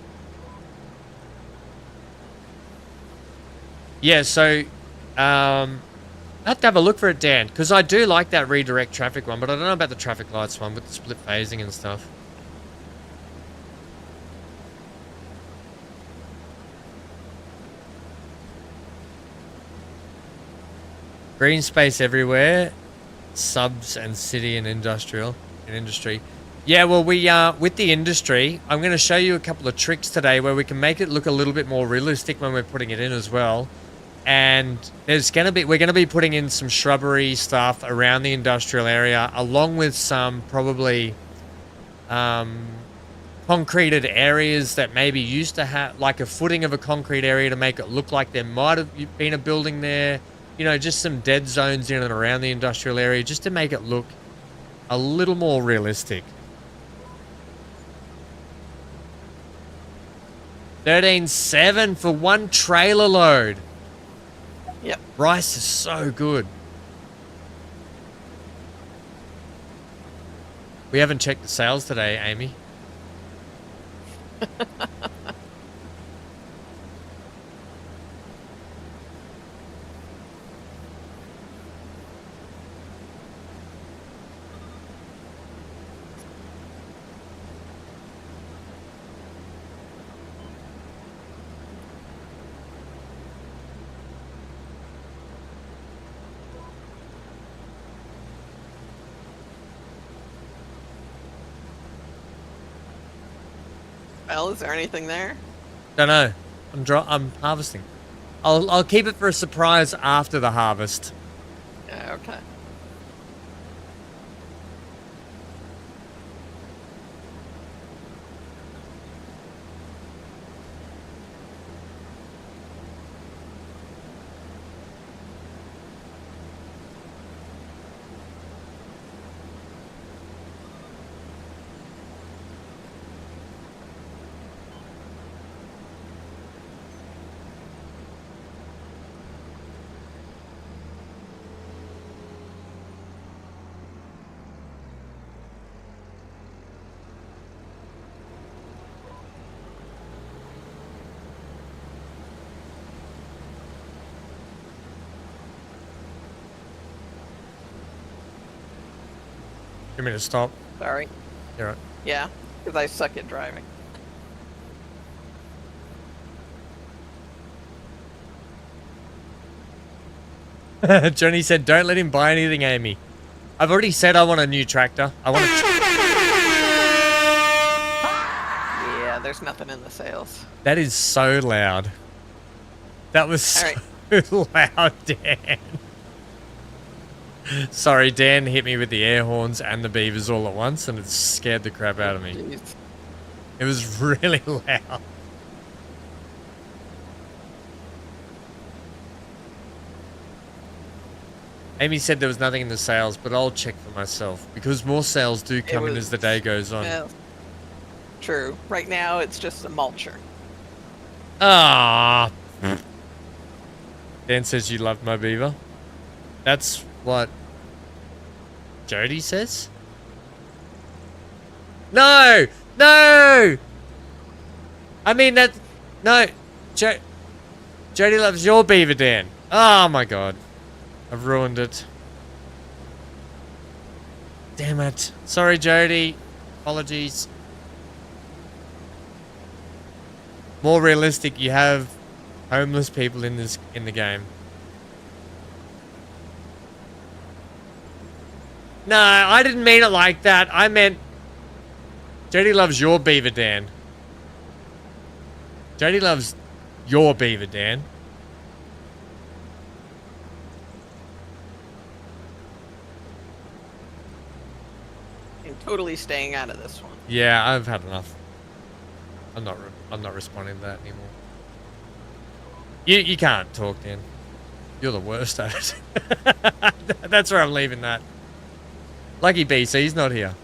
Yeah, so I have to have a look for it, Dan, because I do like that redirect traffic one, but I don't know about the traffic lights one with the split phasing and stuff. Green space everywhere, subs and city and industrial and industry. Yeah, well, we with the industry, I'm going to show you a couple of tricks today where we can make it look a little bit more realistic when we're putting it in as well. And we're going to be putting in some shrubbery stuff around the industrial area, along with some probably concreted areas that maybe used to have like a footing of a concrete area to make it look like there might have been a building there. You know, just some dead zones in and around the industrial area just to make it look a little more realistic. 13.7 for one trailer load. Yep. Rice is so good. We haven't checked the sales today, Amy. Well, is there anything there? Don't know. I'm harvesting. I'll keep it for a surprise after the harvest. Yeah, okay. Give me to stop. Sorry. You're Yeah, because I suck at driving. right. Johnny said, "Don't let him buy anything, Amy." I've already said I want a new tractor. I want a. Yeah, there's nothing in the sales. That is so loud. That was so loud, Dan. Sorry, Dan hit me with the air horns and the beavers all at once, and it scared the crap out of me. Jeez. It was really loud. Amy said there was nothing in the sales, but I'll check for myself, because more sales do come in as the day goes on. Yeah. True. Right now, it's just a mulcher. Ah. Dan says you love my beaver. That's what Jody says? No! No! I mean, that... No. Jody loves your beaver, Dan. Oh, my God. I've ruined it. Damn it. Sorry, Jody. Apologies. More realistic, you have homeless people in the game. No, I didn't mean it like that. I meant Jody loves your beaver, Dan. Jody loves your beaver, Dan. I'm totally staying out of this one. Yeah, I've had enough. I'm not responding to that anymore. You can't talk, Dan. You're the worst at it. That's where I'm leaving that. Lucky BC's not here.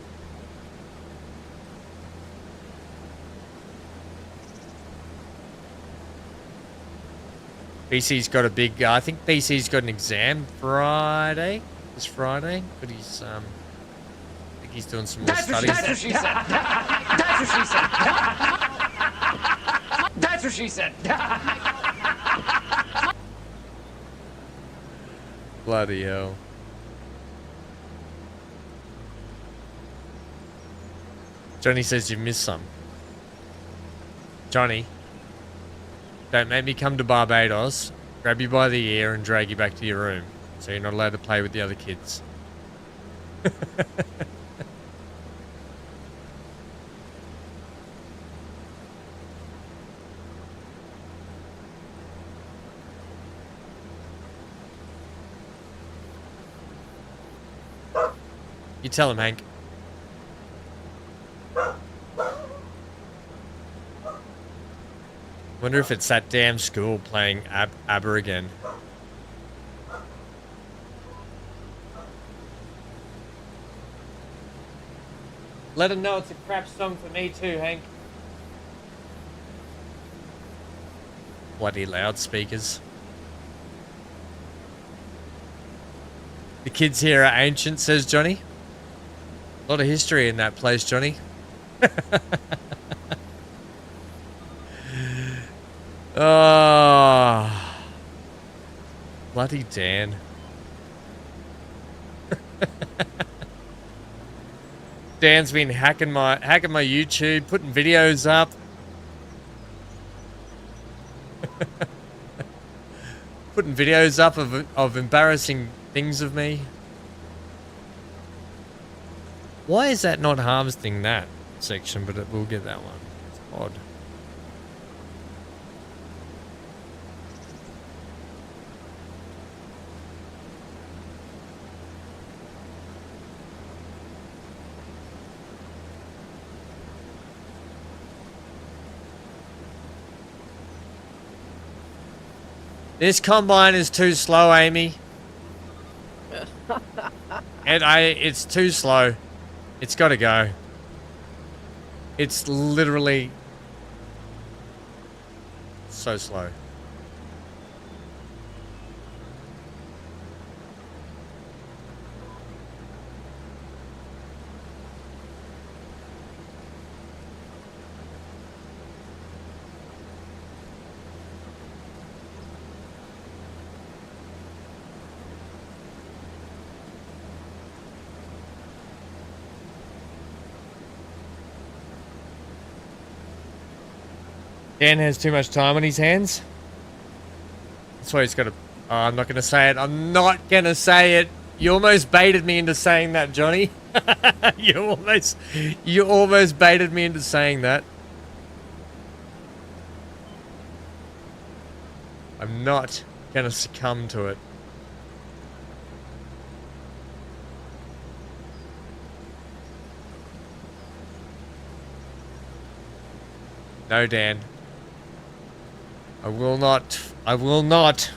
BC's got a big. I think BC's got an exam Friday. This Friday, but he's I think he's doing some more studies. That's what she said. That's what she said. That's what she said. Bloody hell. Johnny says you've missed some. Johnny, don't make me come to Barbados, grab you by the ear and drag you back to your room. So you're not allowed to play with the other kids. You tell him, Hank. Wonder if it's that damn school playing ABBA again. Let him know it's a crap song for me too, Hank. Bloody loudspeakers. The kids here are ancient, says Johnny. A lot of history in that place, Johnny. Oh, bloody Dan. Dan's been hacking my YouTube, putting videos up. Putting videos up of embarrassing things of me. Why is that not harvesting that section, but we'll get that one. Odd. This combine is too slow, Amy. It's too slow. It's got to go. It's literally so slow. Dan has too much time on his hands. That's why he's got to... Oh, I'm not going to say it. I'm not going to say it. You almost baited me into saying that, Johnny. You almost baited me into saying that. I'm not going to succumb to it. No, Dan. I will not. I will not.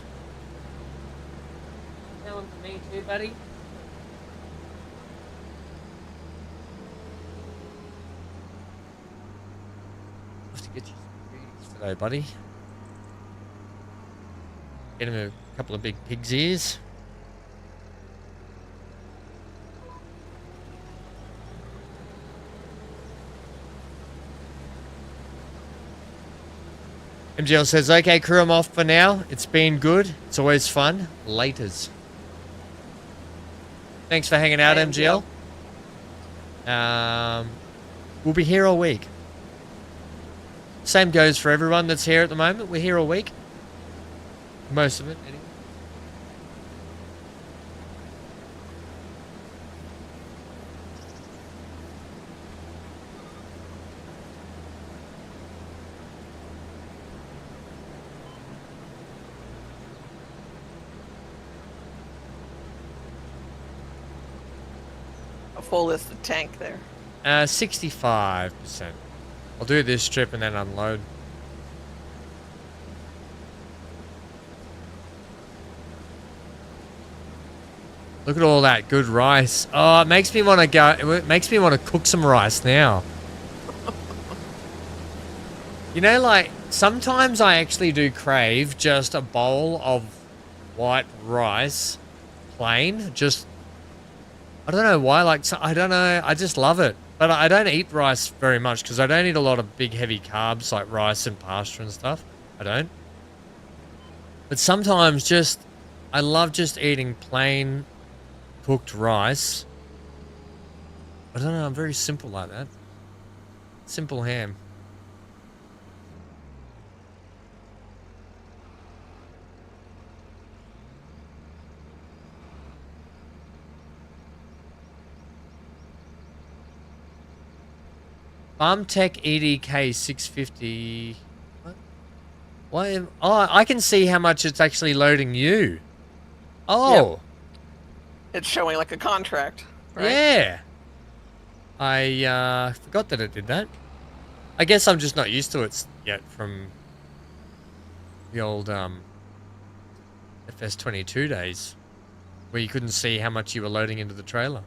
Tell him for me too, buddy. Have to get you some greetings today, buddy. Get him a couple of big pig's ears. MGL says, okay, crew, I'm off for now. It's been good. It's always fun. Laters. Thanks for hanging out, MGL. We'll be here all week. Same goes for everyone that's here at the moment. We're here all week. Most of it, anyway. A full list of tank there. 65%. I'll do this trip and then unload. Look at all that good rice. Oh, it makes me want to go. It makes me want to cook some rice now. You know, like, sometimes I actually do crave just a bowl of white rice, plain, just, I don't know why, like, I don't know, I just love it. But I don't eat rice very much because I don't eat a lot of big heavy carbs like rice and pasta and stuff. I don't. But sometimes just, I love just eating plain cooked rice. I don't know, I'm very simple like that. Simple ham. FarmTech EDK 650. What? Why am, oh, I can see how much it's actually loading you. Oh. Yep. It's showing like a contract, right? Yeah. I forgot that it did that. I guess I'm just not used to it yet from the old FS22 days where you couldn't see how much you were loading into the trailer.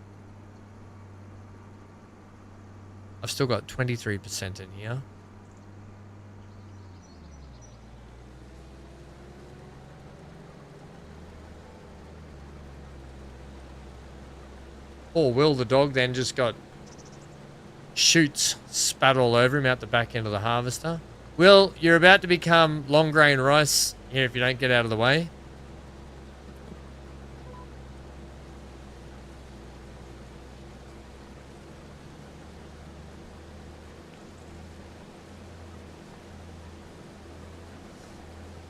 I've still got 23% in here. Poor Will the dog then just got shoots spat all over him out the back end of the harvester. Will, you're about to become long grain rice here if you don't get out of the way.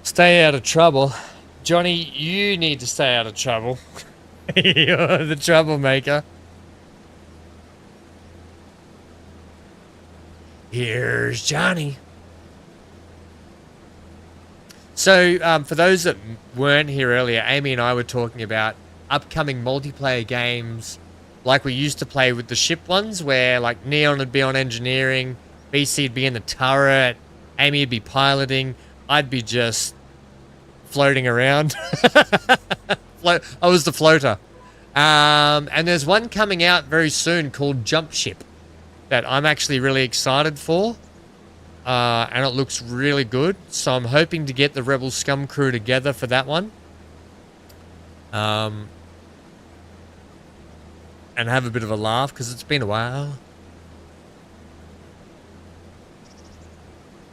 Stay out of trouble. Johnny, you need to stay out of trouble. You're the troublemaker. Here's Johnny. So, for those that weren't here earlier, Amy and I were talking about upcoming multiplayer games like we used to play with the ship ones, where like Neon would be on engineering, BC'd be in the turret, Amy'd be piloting, I'd be just floating around. I was the floater. And there's one coming out very soon called Jump Ship that I'm actually really excited for. And it looks really good. So I'm hoping to get the Rebel Scum crew together for that one. And have a bit of a laugh because it's been a while.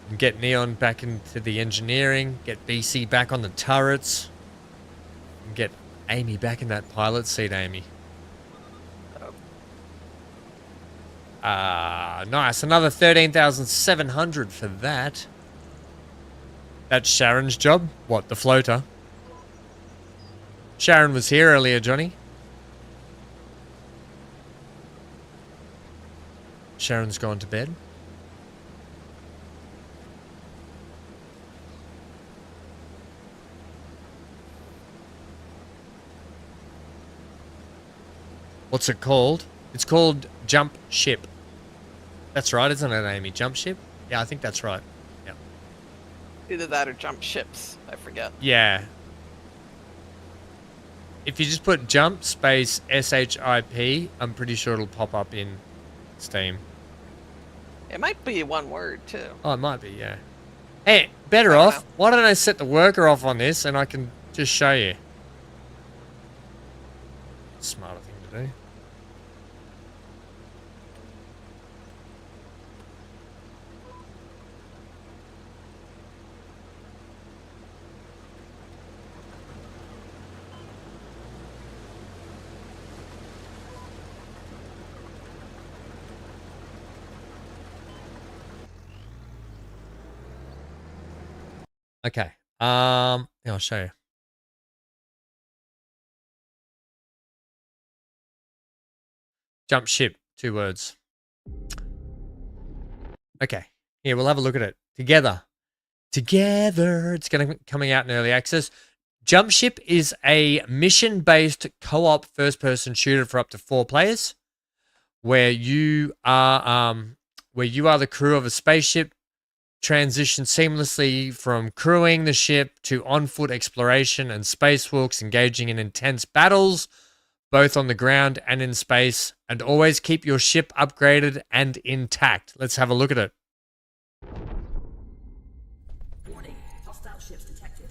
And get Neon back into the engineering. Get BC back on the turrets. And get Amy back in that pilot seat, Amy. Nice. Another 13,700 for that. That's Sharon's job. What, the floater? Sharon was here earlier, Johnny. Sharon's gone to bed. What's it called? It's called Jump Ship. That's right, isn't it, Amy? Jump Ship? Yeah, I think that's right. Yeah. Either that or Jump Ships. I forget. Yeah. If you just put jump space SHIP, I'm pretty sure it'll pop up in Steam. It might be one word too. Oh, it might be, yeah. Hey, better off. Why don't I set the worker off on this and I can just show you? Smarter thing to do. Okay. Yeah, I'll show you. Jump ship, 2 words. Okay. Yeah, we'll have a look at it together. Together. It's coming out in early access. Jump Ship is a mission-based co-op first-person shooter for up to 4 players, where you are the crew of a spaceship. Transition seamlessly from crewing the ship to on-foot exploration and spacewalks, engaging in intense battles, both on the ground and in space, and always keep your ship upgraded and intact. Let's have a look at it. Warning, hostile ships detected.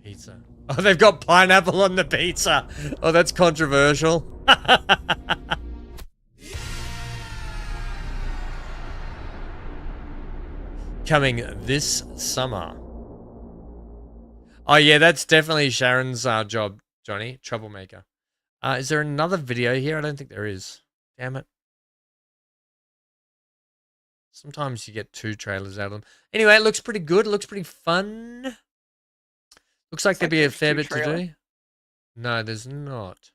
Pizza. Oh, they've got pineapple on the pizza. Oh, that's controversial. Coming this summer. Oh, yeah, that's definitely Sharon's job, Johnny. Troublemaker. Is there another video here? I don't think there is. Damn it. Sometimes you get 2 trailers out of them. Anyway, it looks pretty good. It looks pretty fun. Looks like there'd be a fair bit to do. No, there's not.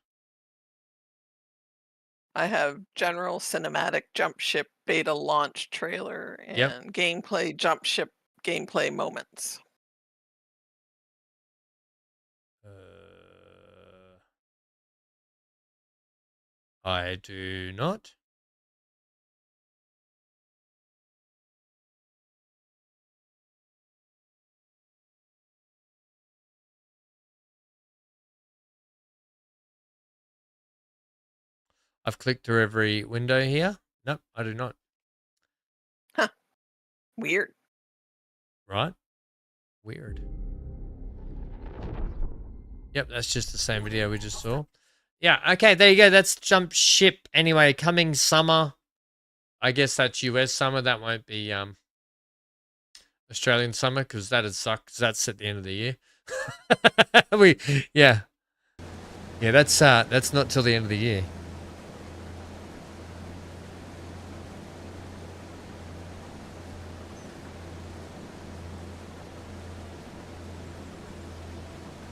I have general cinematic Jump Ship beta launch trailer and gameplay Jump Ship gameplay moments. I do not. I've clicked through every window here. Nope, I do not. Weird. Right? Weird. Yep, that's just the same video we just saw. Yeah, okay, there you go. That's jump ship. Anyway, coming summer. I guess that's US summer. That won't be Australian summer because that'd suck because that's at the end of the year. Yeah. Yeah, that's not till the end of the year.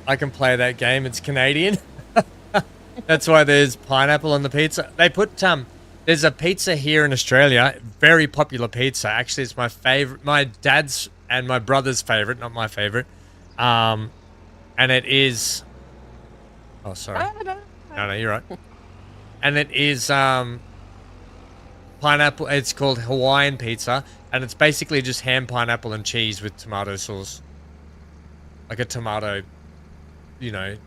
I can play that game. It's Canadian. That's why there's pineapple on the pizza. They put there's a pizza here in Australia, very popular pizza. Actually, it's my favorite. My dad's and my brother's favorite, not my favorite. And it is. Oh, sorry. No, you're right. And it is pineapple. It's called Hawaiian pizza, and it's basically just ham, pineapple, and cheese with tomato sauce, like a tomato,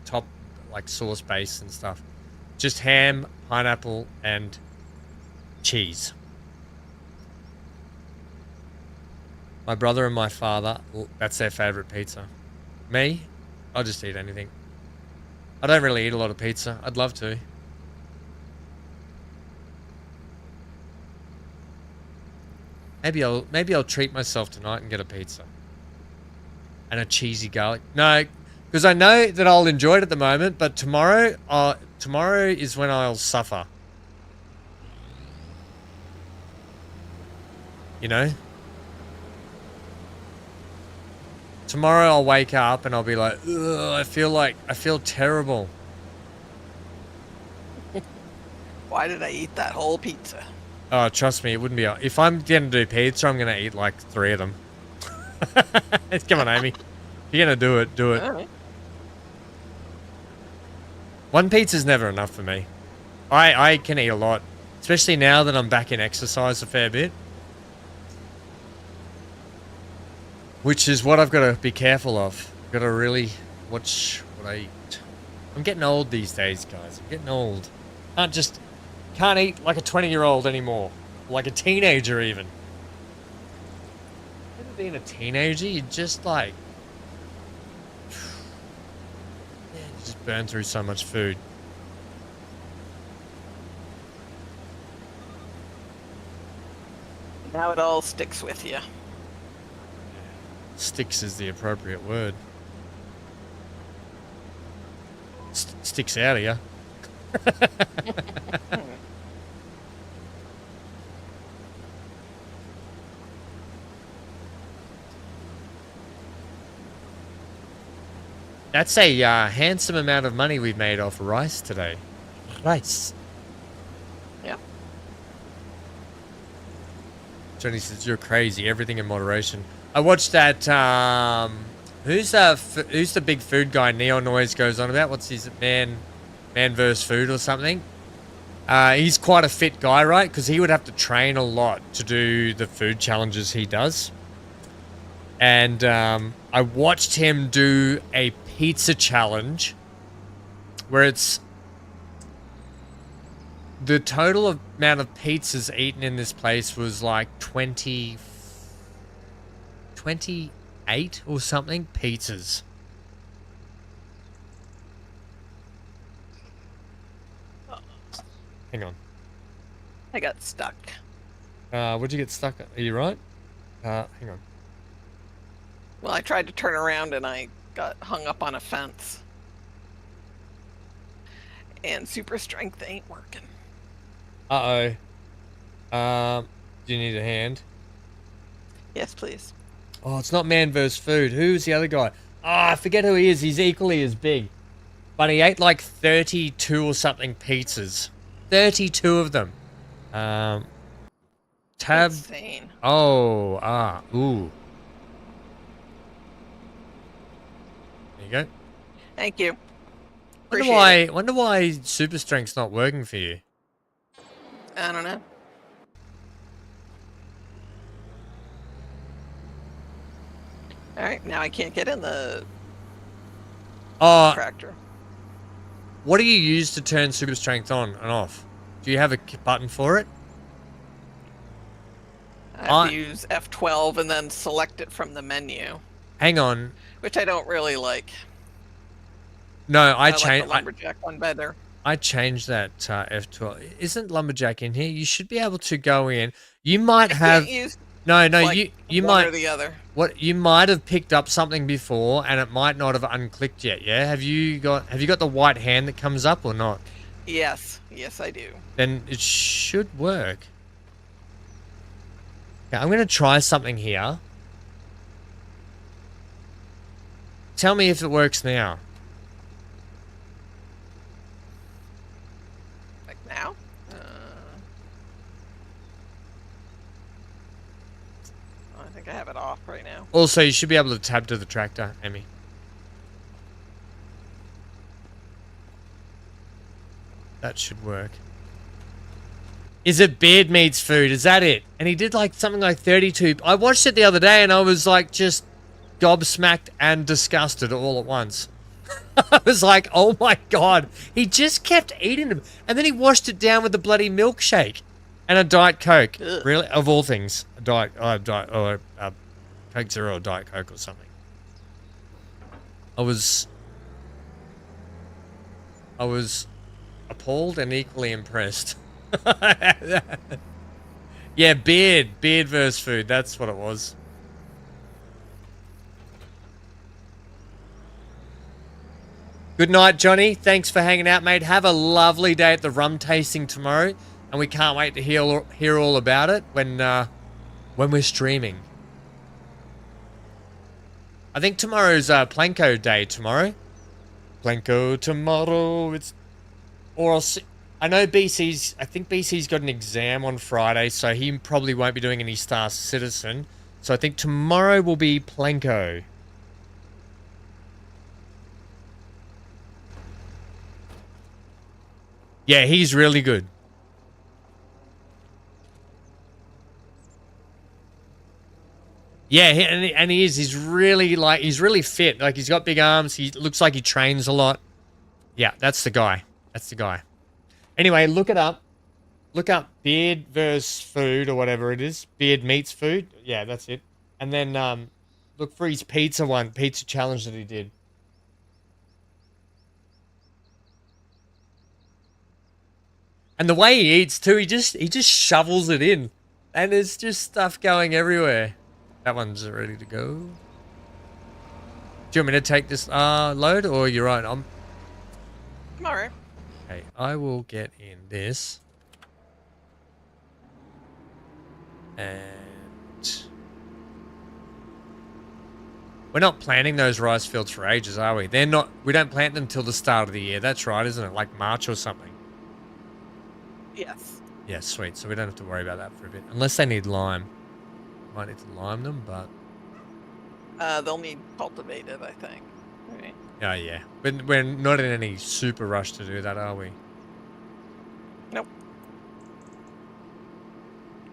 top like sauce base and stuff. Just ham, pineapple, and cheese. My brother and my father, that's their favorite pizza. Me, I'll just eat anything. I don't really eat a lot of pizza. I'd love to. Maybe I'll treat myself tonight and get a pizza. And a cheesy garlic. No, because I know that I'll enjoy it at the moment, but tomorrow is when I'll suffer. You know? Tomorrow I'll wake up and I'll be like, ugh, I feel terrible. Why did I eat that whole pizza? Oh, trust me, it wouldn't be. If I'm going to do pizza, I'm going to eat like 3 of them. Come on, Amy. If you're going to do it, do it. All right. One pizza's never enough for me. I can eat a lot, especially now that I'm back in exercise a fair bit. Which is what I've got to be careful of. Got to really watch what I eat. I'm getting old these days, guys. I'm getting old. Can't eat like a 20-year-old anymore. Like a teenager, even. Ever being a teenager, you just like... you just burn through so much food. Now it all sticks with you. Sticks is the appropriate word. Sticks out of you. That's a handsome amount of money we've made off rice today. Rice. Yeah. Johnny says you're crazy. Everything in moderation. I watched that. Who's the big food guy? Neo Noise goes on about. What's his man vs food or something? He's quite a fit guy, right? Because he would have to train a lot to do the food challenges he does. And I watched him do a pizza challenge where it's the total amount of pizzas eaten in this place was like 28 or something pizzas. Hang on. I got stuck. Where'd you get stuck? Are you right? Hang on. Well, I tried to turn around and I got hung up on a fence. And super strength ain't working. Uh-oh. Do you need a hand? Yes, please. Oh, it's not man versus food. Who's the other guy? I forget who he is. He's equally as big. But he ate like 32 or something pizzas. 32 of them. Tab. Insane. Oh, ooh. There you go. Thank you. Wonder why super strength's not working for you. I don't know. Alright, now I can't get in the tractor. What do you use to turn super strength on and off? Do you have a button for it? I have to use F12 and then select it from the menu, Hang on. which I don't really like. No, I like the changed. lumberjack one better. I changed that F12. Isn't lumberjack in here? You should be able to go in. You might have. Can't use No, like you one might. or the other. What you might have picked up something before, and it might not have unclicked yet. Yeah, have you got the white hand that comes up or not? Yes, yes, I do. Then it should work. Okay, I'm gonna try something here. Tell me if it works now. Like now? I think I have it off right now. Also, you should be able to tab to the tractor, Emmy. That should work. Is it beard meats food? Is that it? And he did like something like 32. I watched it the other day and I was like just gobsmacked and disgusted all at once. I was like, oh my god. He just kept eating them. And then he washed it down with a bloody milkshake and a Diet Coke. Ugh. Really? Of all things. Coke Zero or Diet Coke or something. I was appalled and equally impressed. Yeah, beard versus food. That's what it was. Good night, Johnny. Thanks for hanging out, mate. Have a lovely day at the rum tasting tomorrow, and we can't wait to hear all about it when we're streaming. I think tomorrow's Planko Day. Tomorrow, Planko tomorrow. Or I'll see. I know BC's. I think BC's got an exam on Friday, so he probably won't be doing any Star Citizen. So I think tomorrow will be Planko. Yeah, he's really good. Yeah, and he is. He's really really fit. Like he's got big arms. He looks like he trains a lot. Yeah, that's the guy. That's the guy. Anyway, look it up. Look up beard versus food or whatever it is. Beard meets food. Yeah, that's it. And then look for his pizza challenge that he did. And the way he eats too, he just shovels it in. And there's just stuff going everywhere. That one's ready to go. Do you want me to take this load or you're right? I'm alright. Okay, I will get in this. And we're not planting those rice fields for ages, are we? We don't plant them till the start of the year. That's right, isn't it? Like March or something. Yes. Yeah, sweet. So we don't have to worry about that for a bit. Unless they need lime. Might need to lime them, but They'll need cultivated, I think. Right. oh yeah. We're not in any super rush to do that, are we? Nope.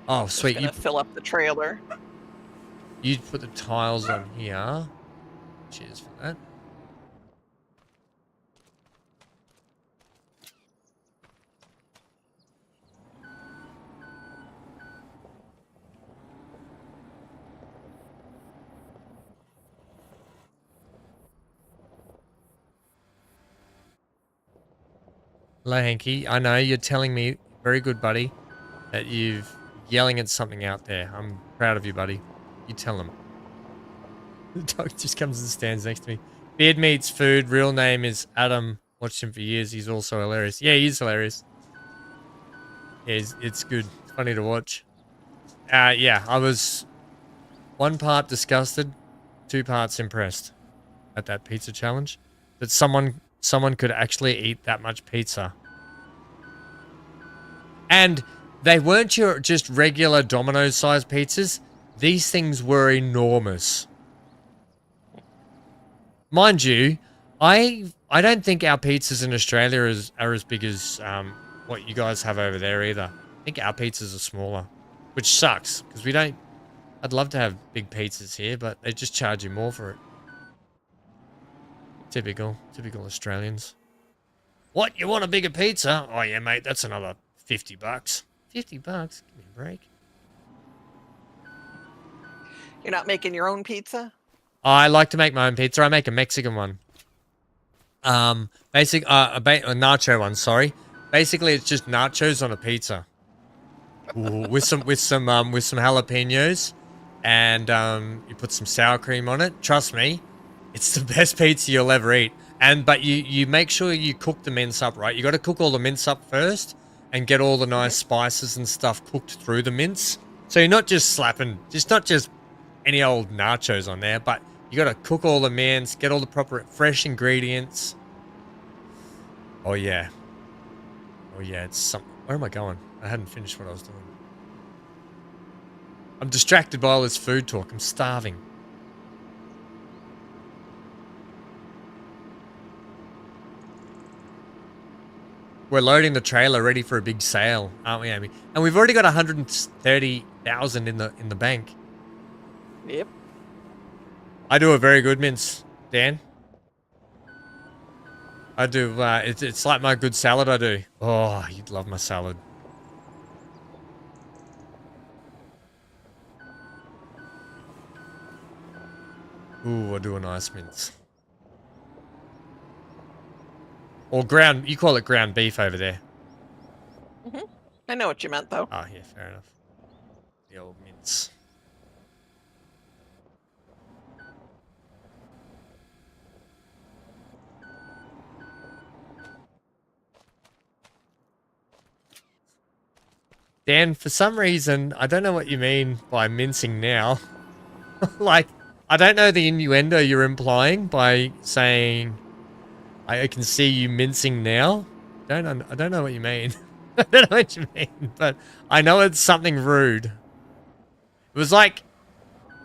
Oh, sweet. Just gonna fill up the trailer. You put the tiles on here. Cheers for that. Hello, Hanky. I know you're telling me, very good, buddy, that you're yelling at something out there. I'm proud of you, buddy. You tell him. The dog just comes and stands next to me. Beard meets food. Real name is Adam. Watched him for years. He's also hilarious. Yeah, he's hilarious. Yeah, it's good. It's funny to watch. Yeah, I was 1 part disgusted, 2 parts impressed at that pizza challenge. That someone could actually eat that much pizza. And they weren't your just regular Domino's sized pizzas. These things were enormous. Mind you, I don't think our pizzas in Australia are as big as what you guys have over there either. I think our pizzas are smaller, which sucks because we don't. I'd love to have big pizzas here, but they just charge you more for it. Typical Australians. What, you want a bigger pizza? Oh yeah, mate, that's another $50. $50? Give me a break. You're not making your own pizza? I like to make my own pizza. I make a Mexican one. A nacho one. Sorry. Basically, it's just nachos on a pizza. Ooh, with some jalapenos, and you put some sour cream on it. Trust me, it's the best pizza you'll ever eat. But you make sure you cook the mince up right. You got to cook all the mince up first, and get all the nice spices and stuff cooked through the mince. So you're not just slapping, not just any old nachos on there, but you got to cook all the mince, get all the proper fresh ingredients. Oh yeah, it's something. Where am I going? I hadn't finished what I was doing. I'm distracted by all this food talk. I'm starving. We're loading the trailer ready for a big sale, aren't we, Amy? And we've already got 130,000 in the bank. Yep. I do a very good mince, Dan. I do. It's like my good salad I do. Oh, you'd love my salad. Ooh, I do a nice mince. Or ground, you call it ground beef over there. Mm-hmm. I know what you meant, though. Oh, yeah, fair enough. The old mince. Dan, for some reason, I don't know what you mean by mincing now. Like, I don't know the innuendo you're implying by saying, I can see you mincing now. I don't know what you mean. I don't know what you mean, but I know it's something rude. It was like,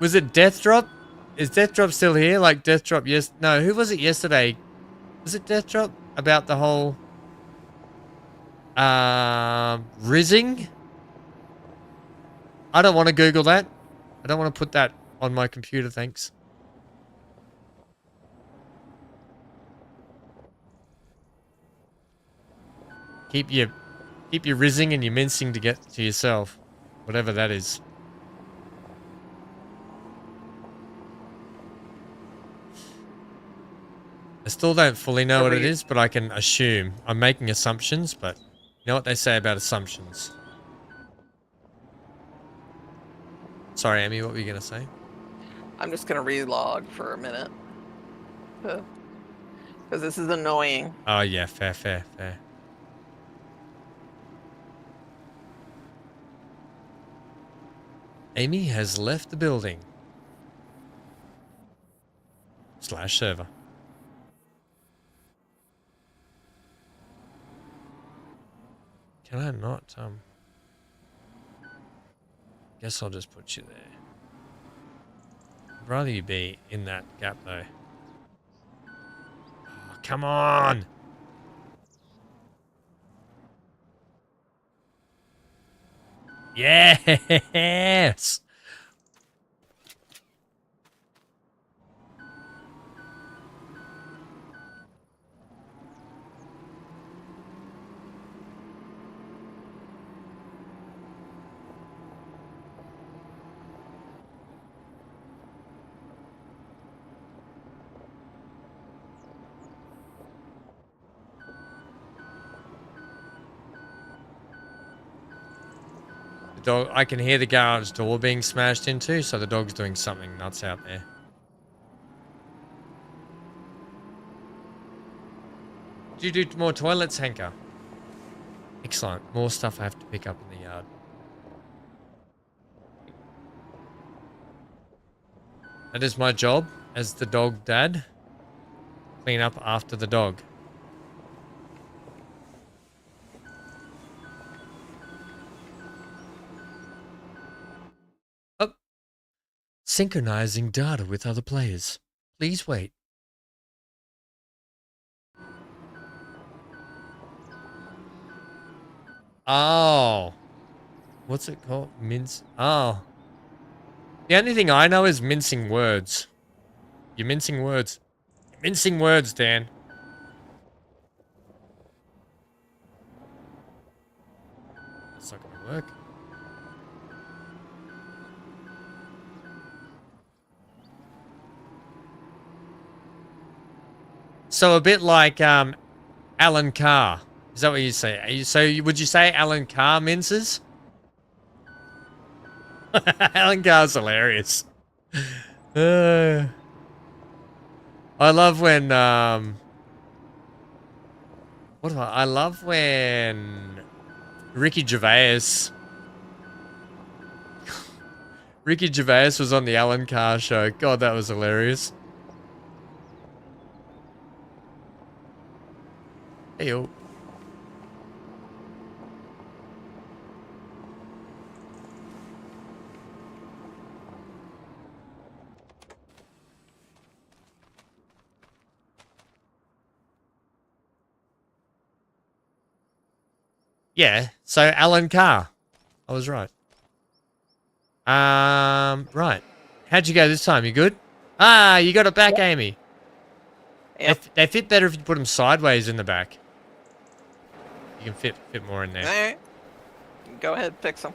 was it Death Drop? Is Death Drop still here? Like Death Drop, yes. No, who was it yesterday? Was it Death Drop? About the whole, rizzing? I don't want to Google that. I don't want to put that on my computer, thanks. Keep your rizzing and your mincing to get to yourself. Whatever that is. I still don't fully know what it is, but I can assume. I'm making assumptions, but you know what they say about assumptions. Sorry, Amy, what were you going to say? I'm just going to relog for a minute. Because this is annoying. Oh, yeah, fair. Amy has left the building. /server. Can I not, guess I'll just put you there. I'd rather you be in that gap, though. Oh, come on! Yes! Dog, I can hear the garage door being smashed into, so the dog's doing something nuts out there. Do you do more toilets, Hanker? Excellent. More stuff I have to pick up in the yard. That is my job as the dog dad. Clean up after the dog. Synchronizing data with other players. Please wait. Oh. What's it called? Mince. Oh. The only thing I know is mincing words. You're mincing words. You're mincing words, Dan. That's not gonna work. So a bit like Alan Carr. Is that what you say? Would you say Alan Carr minces? Alan Carr's hilarious. I love when I love when Ricky Gervais was on the Alan Carr show. God, that was hilarious. Hey yo. Yeah, so Alan Carr. I was right. Right. How'd you go this time? You good? Ah, you got it back, Amy. Yep. They fit better if you put them sideways in the back. You can fit more in there. Alright. Go ahead, fix them.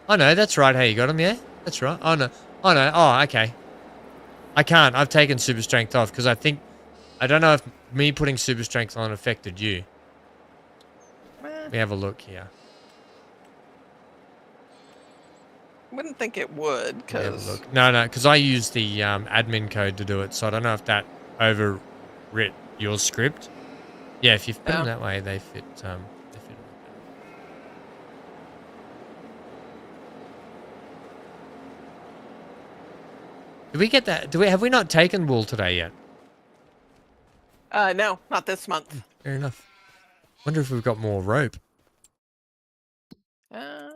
Oh no, that's right. Hey, you got them, yeah? That's right. Oh no. Oh no. Oh, okay. I can't. I've taken super strength off because I don't know if me putting super strength on affected you. Let me have a look here. Wouldn't think it would, because... No, because I used the admin code to do it, so I don't know if that overwrit your script. Yeah, if you put them that way, they fit. They fit a lot better. Did we get that? Have we not taken wool today yet? No, not this month. Fair enough. Wonder if we've got more rope. I don't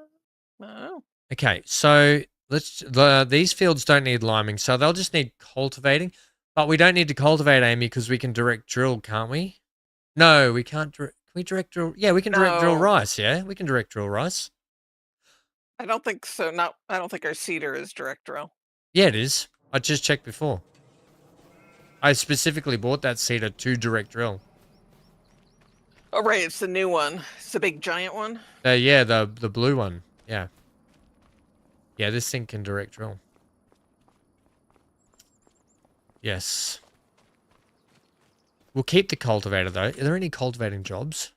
know. Okay, so these fields don't need liming, so they'll just need cultivating. But we don't need to cultivate, Amy, because we can direct drill, can't we? No, we can't. Can we direct drill? Yeah, we can direct drill rice. Yeah, we can direct drill rice. I don't think so. I don't think our cedar is direct drill. Yeah, it is. I just checked before. I specifically bought that cedar to direct drill. Oh, right, it's the new one. It's the big giant one. Yeah, the blue one. Yeah. Yeah, this thing can direct drill. Yes. We'll keep the cultivator, though. Are there any cultivating jobs?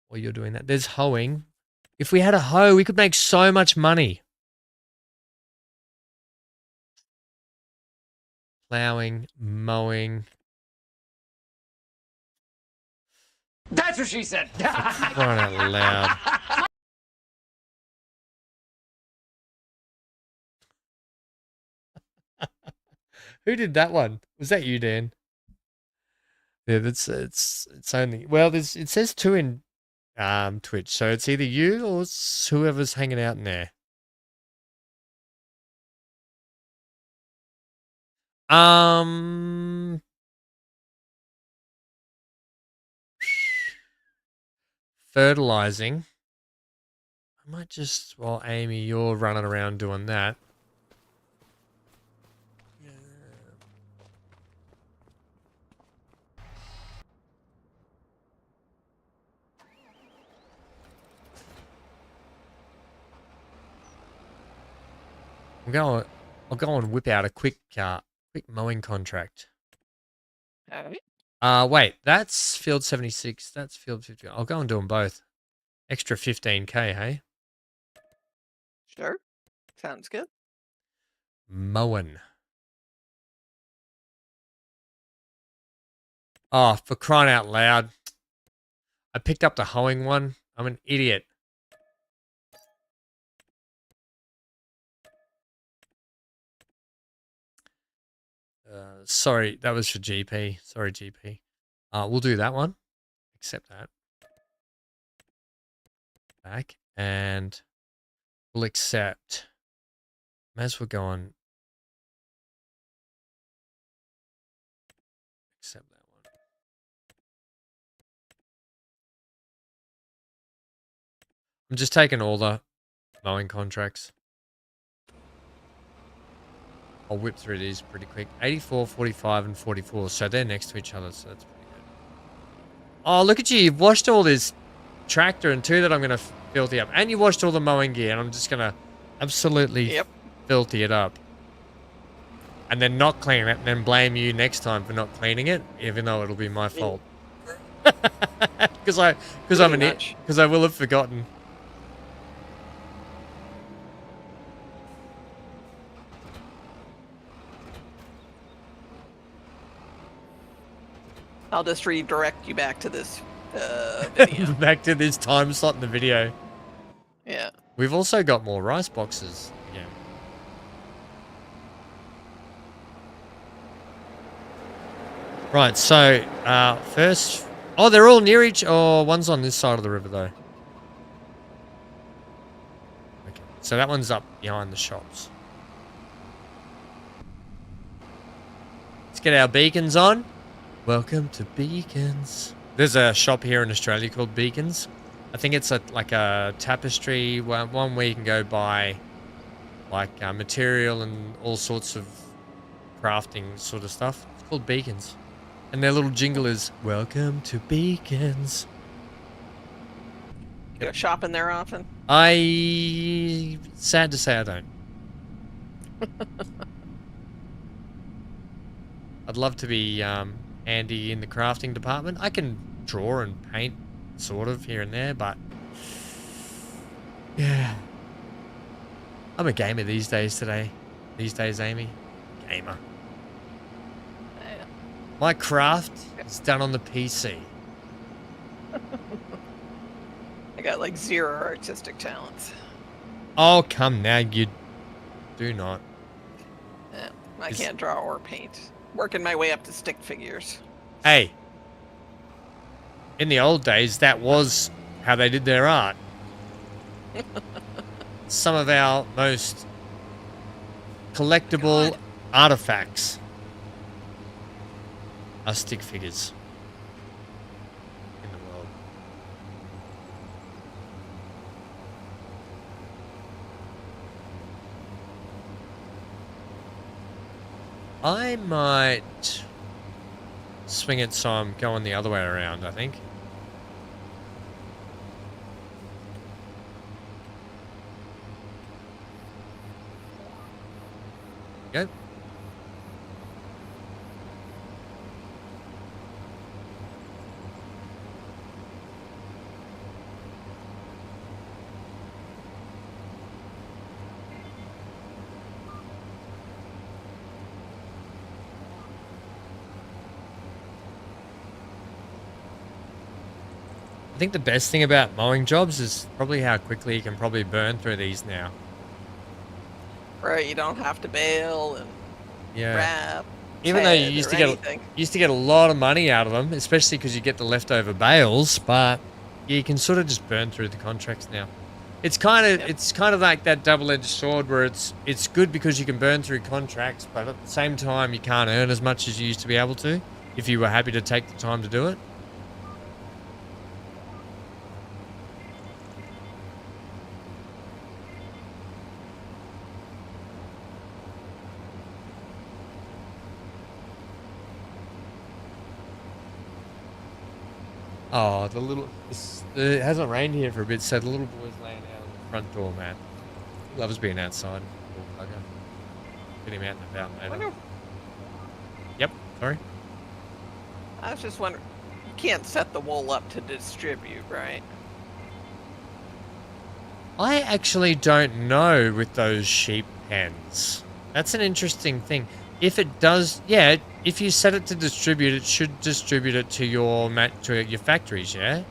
While you're doing that. There's hoeing. If we had a hoe, we could make so much money. Plowing, mowing. That's what she said. Crying out loud. Who did that one? Was that you, Dan? Yeah, it's only it says 2 in Twitch, so it's either you or it's whoever's hanging out in there. Fertilizing. I might just, while Amy, you're running around doing that. I'll go and whip out a quick mowing contract. Alright. Wait, that's field 76. That's field 50. I'll go and do them both. Extra 15k, hey? Sure. Sounds good. Mowing. Oh, for crying out loud. I picked up the hoeing one. I'm an idiot. Sorry, that was for GP. Sorry, GP. We'll do that one. Accept that. Back. And we'll accept. May as well go on. Accept that one. I'm just taking all the mowing contracts. I'll whip through these pretty quick. 84, 45, and 44. So they're next to each other, so that's pretty good. Oh, look at you. You've washed all this tractor and 2 that I'm going to filthy up. And you washed all the mowing gear, and I'm just going to absolutely filthy it up. and then not clean it, and then blame you next time for not cleaning it, even though it'll be my fault. Because I'm an much. because I will have forgotten. I'll just redirect you back to this video. Back to this time slot in the video. Yeah. We've also got more rice boxes. Yeah. Right, so first... Oh, they're all near each... Oh, one's on this side of the river, though. Okay, so that one's up behind the shops. Let's get our beacons on. Welcome to Beacons. There's a shop here in Australia called Beacons. I think it's like a tapestry one where you can go buy like material and all sorts of crafting sort of stuff. It's called Beacons. And their little jingle is, welcome to Beacons. You go shopping there often? Sad to say I don't. I'd love to be handy in the crafting department. I can draw and paint sort of here and there, but yeah. I'm a gamer these days, Amy. Gamer. Yeah. My craft is done on the PC. I got like 0 artistic talents. Oh, come now, you do not. Yeah, I can't draw or paint. Working my way up to stick figures. Hey, in the old days, that was how they did their art. Some of our most collectible artifacts are stick figures in the world. I might swing it so I'm going the other way around, I think. Go. I think the best thing about mowing jobs is probably how quickly you can probably burn through these now. Right, you don't have to bail and Yeah. wrap. Even though you head, used or to anything. get a lot of money out of them, especially because you get the leftover bales, but you can sort of just burn through the contracts now. It's kind of like that double-edged sword where it's good because you can burn through contracts, but at the same time you can't earn as much as you used to be able to if you were happy to take the time to do it. Oh, it hasn't rained here for a bit, so the little boy's laying out on the front door, man. He loves being outside. Poor bugger. Get him out and about later. Wonder- Yep, sorry. I was just wondering, you can't set the wool up to distribute, right? I actually don't know with those sheep pens. That's an interesting thing. If it does, yeah, if you set it to distribute, it should distribute it to your factories, yeah?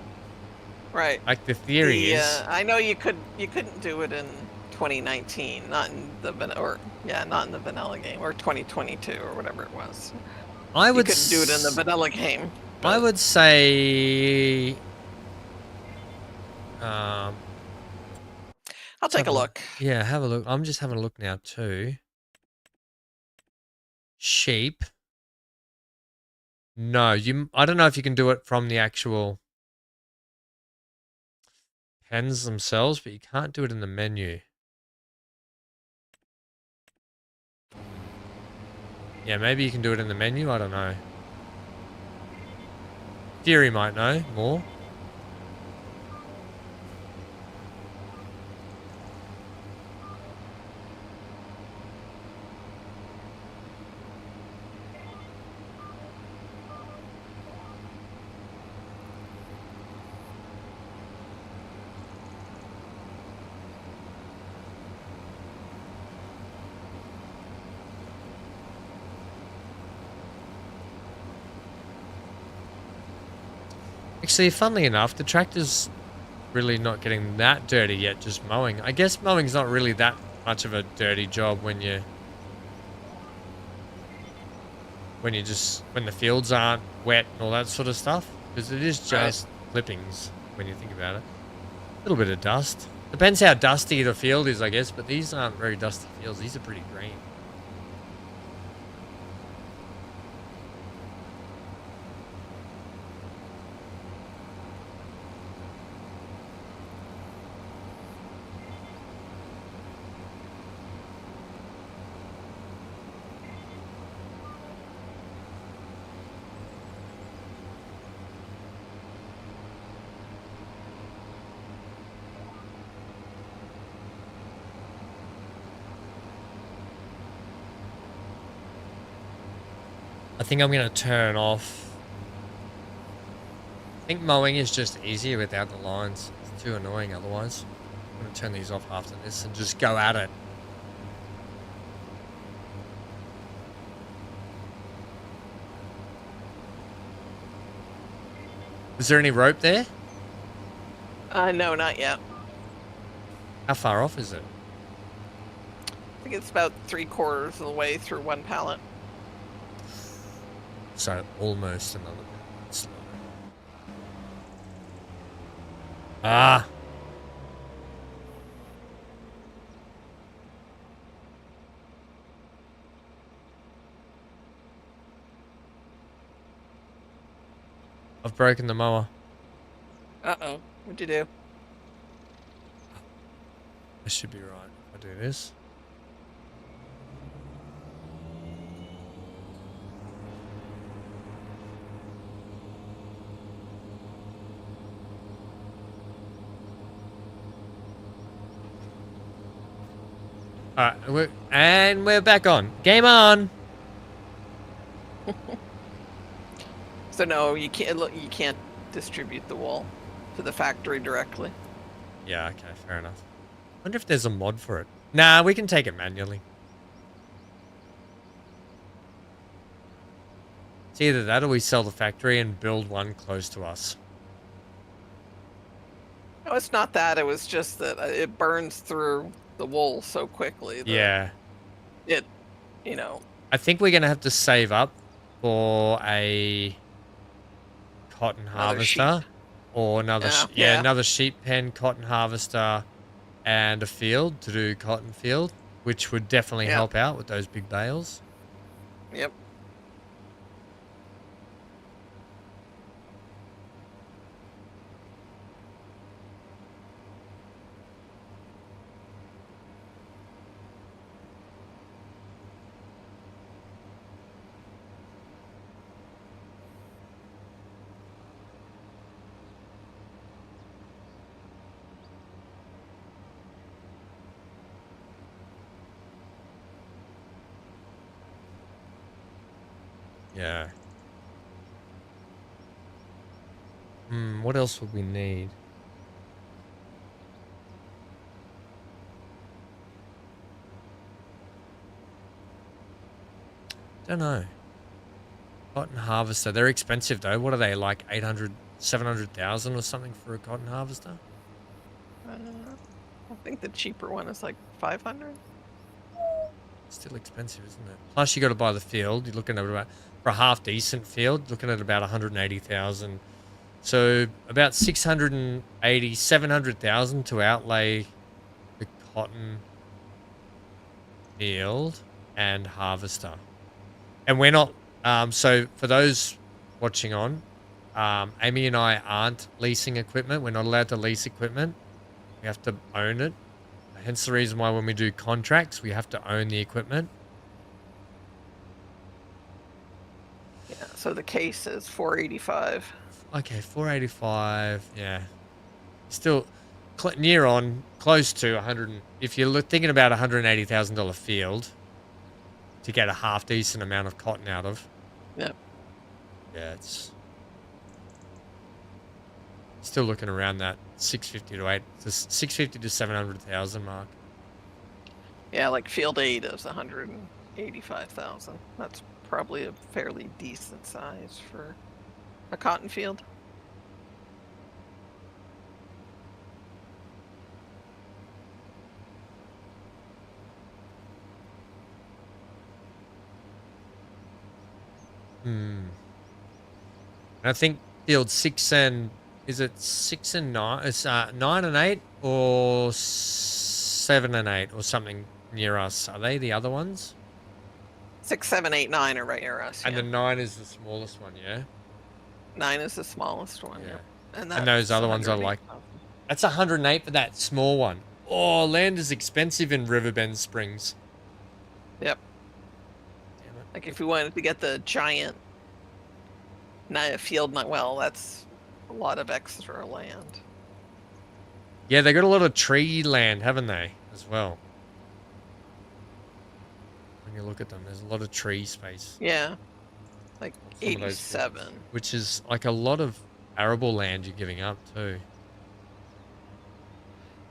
Right. Like the theory is. I know you couldn't do it in 2019, not in the vanilla game, or 2022 or whatever it was. I would you couldn't do it in the vanilla game. I would say I'll take a look. yeah, have a look. I'm just having a look now too. Sheep. No, I don't know if you can do it from the actual pens themselves, but you can't do it in the menu. Yeah, maybe you can do it in the menu, I don't know. Fury might know more. Actually, funnily enough, the tractor's really not getting that dirty yet, just mowing. I guess mowing's not really that much of a dirty job when the fields aren't wet and all that sort of stuff, because it is just clippings when you think about it. A little bit of dust. Depends how dusty the field is, I guess, but these aren't very dusty fields. These are pretty green. I think I'm going to turn off. I think mowing is just easier without the lines. It's too annoying otherwise. I'm going to turn these off after this and just go at it. Is there any rope there? No, not yet. How far off is it? I think it's about 3/4 of the way through one pallet. So almost another bit slow. Ah. I've broken the mower. Uh-oh. What'd you do? I should be right if I do this. Alright, we're back on. Game on! So no, you can't distribute the wool to the factory directly. Yeah, okay, fair enough. Wonder if there's a mod for it. Nah, we can take it manually. It's either that or we sell the factory and build one close to us. No, it's not that. It was just that it burns through the wool so quickly. That Yeah. It, you know. I think we're going to have to save up for a cotton harvester or another another sheep pen, cotton harvester, and a field to do cotton field, which would definitely help out with those big bales. Yep. Yeah. What else would we need? Don't know. Cotton harvester. They're expensive though. What are they, like 800, 700,000 or something for a cotton harvester? I think the cheaper one is like 500. Still expensive, isn't it? Plus you got to buy the field. You're looking at about, for a half decent field, looking at about 180,000. So about 680, 700,000 to outlay the cotton field and harvester. And we're not, so for those watching on, Amy and I aren't leasing equipment. We're not allowed to lease equipment. We have to own it. Hence the reason why when we do contracts, we have to own the equipment. Yeah, so the case is 485. Okay, 485, yeah. Still near on, close to 100. If you're thinking about $180,000 field to get a half decent amount of cotton out of. Yep. Yeah, it's still looking around that 650 to 700,000 mark. Yeah, like field 8 is 185,000. That's probably a fairly decent size for a cotton field. And I think field 6 and is it 6 and 9? It's 9 and 8 or 7 and 8 or something near us. Are they the other ones? 6, 7, 8, 9 are right near us. And Yeah. the 9 is the smallest one, yeah. 9 is the smallest one. Yeah. Yeah. And those other ones are like, that's 108 for that small one. Oh, land is expensive in Riverbend Springs. Yep. Damn it. Like if we wanted to get the giant field, well, that's a lot of extra land. Yeah, they got a lot of tree land, haven't they, as well? When you look at them, there's a lot of tree space. Yeah. Like Some of those 87. fields, which is like a lot of arable land you're giving up too.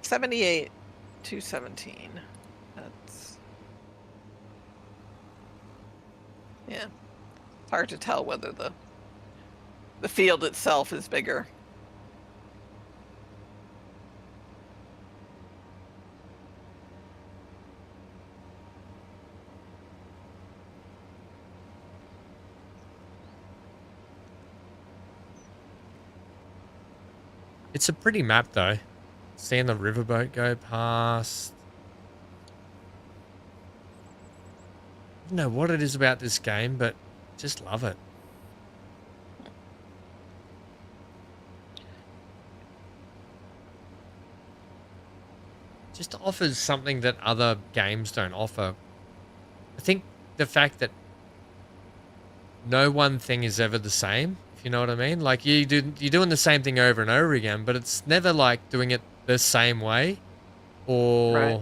78, 217. That's... Yeah. It's hard to tell whether the field itself is bigger. It's a pretty map though. Seeing the riverboat go past. I don't know what it is about this game, but just love it. Just offers something that other games don't offer. I think the fact that no one thing is ever the same, if you know what I mean. Like you're doing the same thing over and over again, but it's never like doing it the same way. Or Right.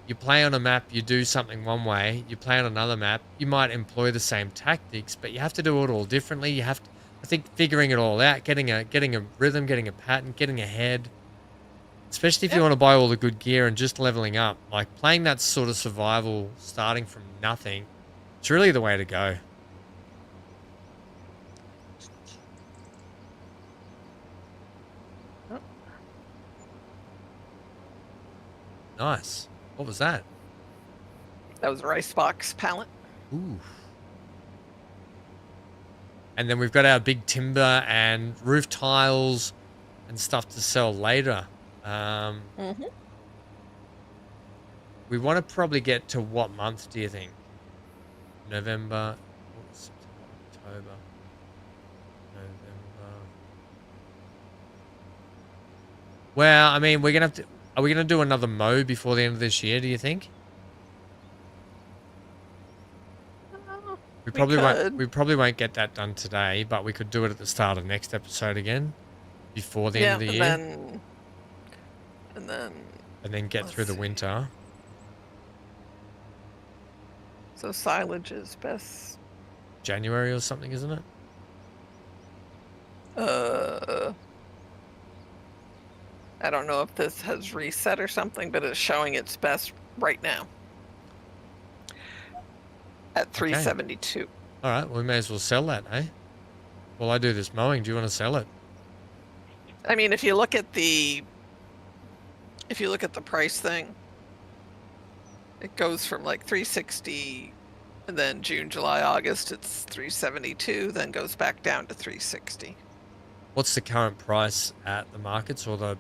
you play on a map, you do something one way, you play on another map, you might employ the same tactics, but you have to do it all differently. You have to, I think, figuring it all out, getting a rhythm, getting a pattern, getting ahead. Especially if you want to buy all the good gear and just leveling up. Like playing that sort of survival starting from nothing, it's really the way to go. Oh. Nice. What was that? That was a rice box pallet. Ooh. And then we've got our big timber and roof tiles and stuff to sell later. We want to probably get to what month, do you think? November, September, October, November. Well, I mean, we're gonna have to. Are we gonna do another mow before the end of this year? Do you think? We probably won't. could. We probably won't get that done today, but we could do it at the start of next episode again, before the end of the year, and then get through the let's see. winter. So silage is best. January or something, isn't it? I don't know if this has reset or something, but it's showing its best right now at 372. All right, well, we may as well sell that, eh? While I do this mowing, do you want to sell it? I mean, if you look at the price thing, it goes from like 360, and then June, July, August, it's 372, then goes back down to 360. What's the current price at the markets or the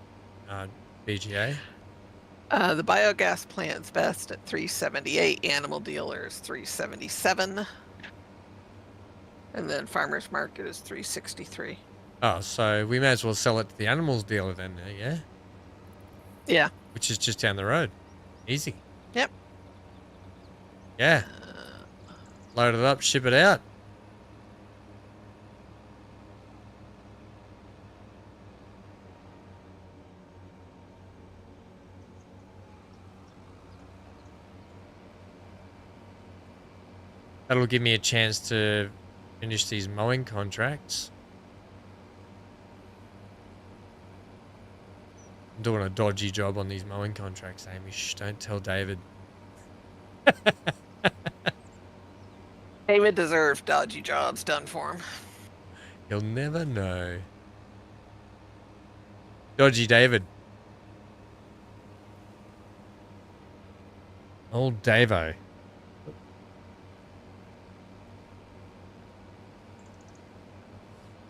BGA? The biogas plant's best at 378, animal dealers 377, and then farmers market is 363. Oh, so we may as well sell it to the animals dealer then, yeah? Yeah. Which is just down the road. Easy. Yep. Yeah. Load it up, ship it out. That'll give me a chance to finish these mowing contracts. I'm doing a dodgy job on these mowing contracts, Amy. Shh, don't tell David. David deserves dodgy jobs done for him. You'll never know. Dodgy David. Old Davo.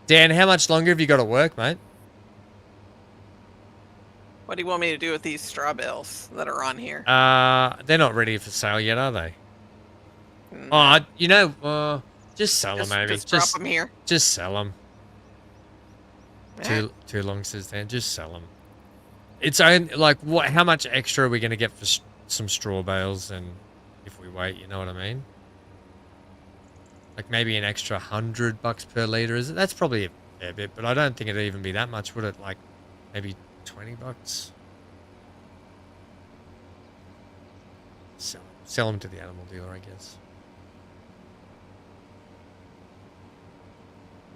Dan, how much longer have you got to work, mate? What do you want me to do with these straw bales that are on here? They're not ready for sale yet, are they? Mm, Oh, you know, just sell them, maybe. just drop them here. Just sell them. Yeah. Too long, says Dan. Just sell them. It's only like what? How much extra are we going to get for some straw bales? And if we wait, you know what I mean? Like maybe an extra $100 per liter. Is it? That's probably a fair bit, but I don't think it'd even be that much, would it? Like maybe $20. Sell them to the animal dealer, I guess.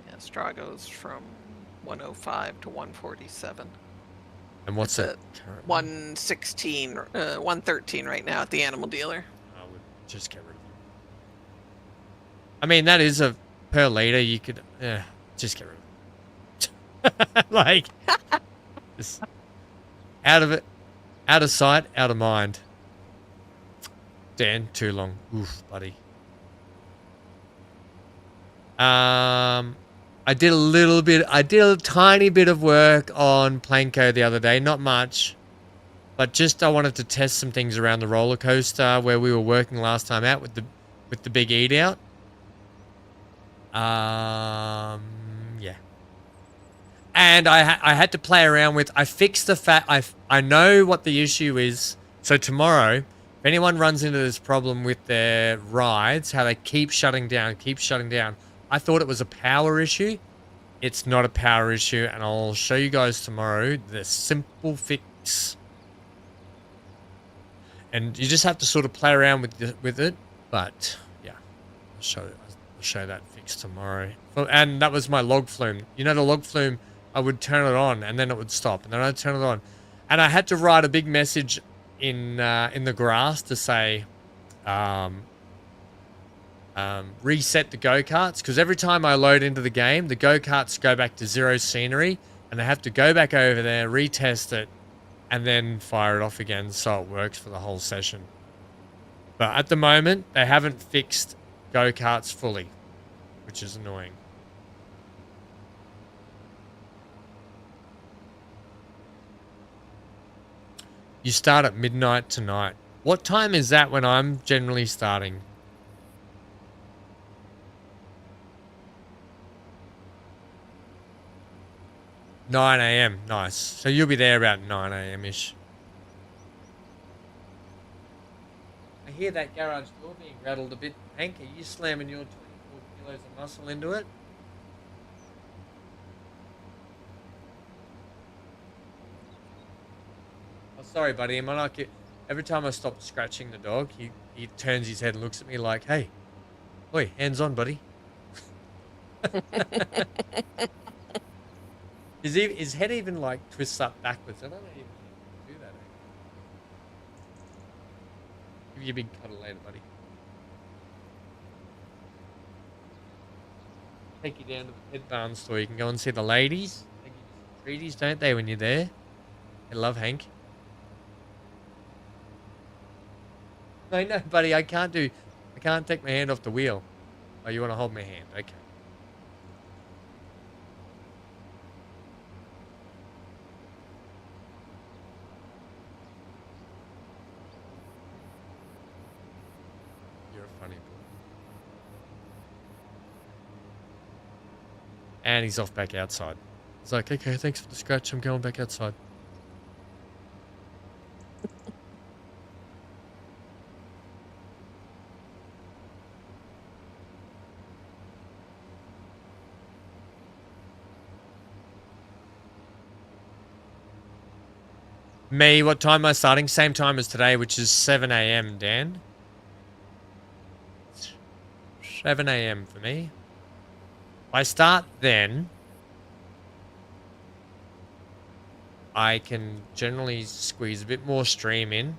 Yeah, straw goes from 105 to 147. And what's It's it? at Currently? 116, 113 right now at the animal dealer. I would just get rid of them. I mean, that is a per liter. You could, just get rid of them. Like, just out of it, out of sight, out of mind. Dan, too long. Oof, buddy. I did a tiny bit of work on Planko the other day. Not much. But just I wanted to test some things around the roller coaster where we were working last time out with the big eat out. Yeah. And I had to play around with, I fixed the fact, I know what the issue is. So tomorrow, if anyone runs into this problem with their rides, how they keep shutting down, I thought it was a power issue. It's not a power issue, and I'll show you guys tomorrow the simple fix. And you just have to sort of play around with it, but yeah, I'll show that fix tomorrow. And that was my log flume. You know the log flume, I would turn it on and then it would stop, and then I'd turn it on, and I had to write a big message in the grass to say, reset the go-karts, because every time I load into the game, the go-karts go back to 0 scenery, and I have to go back over there, retest it, and then fire it off again so it works for the whole session. But at the moment, they haven't fixed go-karts fully, which is annoying. You start at midnight tonight. What time is that when I'm generally starting? 9 a.m. Nice. So you'll be there about 9 a.m.-ish. I hear that garage door being rattled a bit. Hank, are you slamming your 24 kilos of muscle into it? Oh, sorry, buddy. Am I like it? Every time I stop scratching the dog, he turns his head and looks at me like, hey, oi, hands on, buddy. His head even like twists up backwards. I don't even do that. Give you a big cuddle later, buddy. Take you down to the pet barn store. You can go and see the ladies. They give you some treaties, don't they, when you're there? They love Hank. No, buddy, I can't take my hand off the wheel. Oh, you want to hold my hand? Okay. You're a funny boy. And he's off back outside. He's like, okay, thanks for the scratch. I'm going back outside. Me, what time am I starting? Same time as today, which is 7 a.m., Dan. 7 a.m. for me. If I start then, I can generally squeeze a bit more stream in.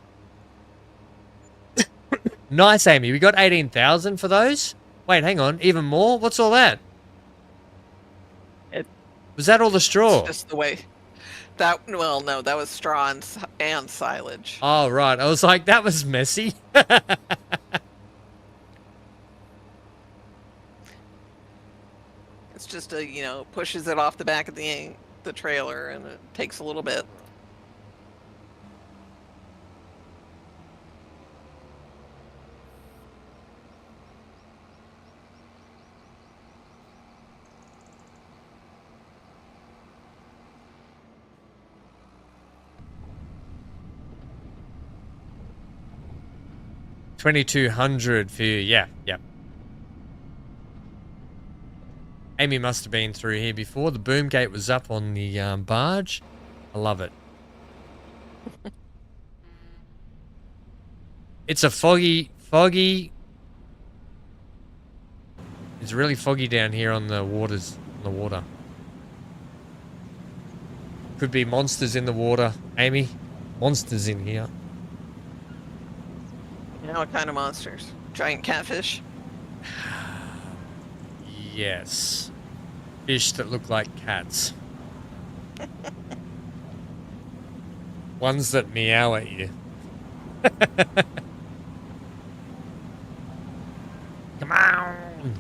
Nice, Amy. We got 18,000 for those? Wait, hang on. Even more? What's all that? Was that all the straw? It's just the way. Well, no, that was straw and silage. Oh, right. I was like, that was messy. It's just pushes it off the back of the trailer, and it takes a little bit. $2,200 for you. Yeah, yeah. Amy must have been through here before. The boom gate was up on the barge. I love it. It's a foggy. It's really foggy down here on the waters. On the water. Could be monsters in the water, Amy. Monsters in here. You know what kind of monsters? Giant catfish? Yes. Fish that look like cats. Ones that meow at you. Come on.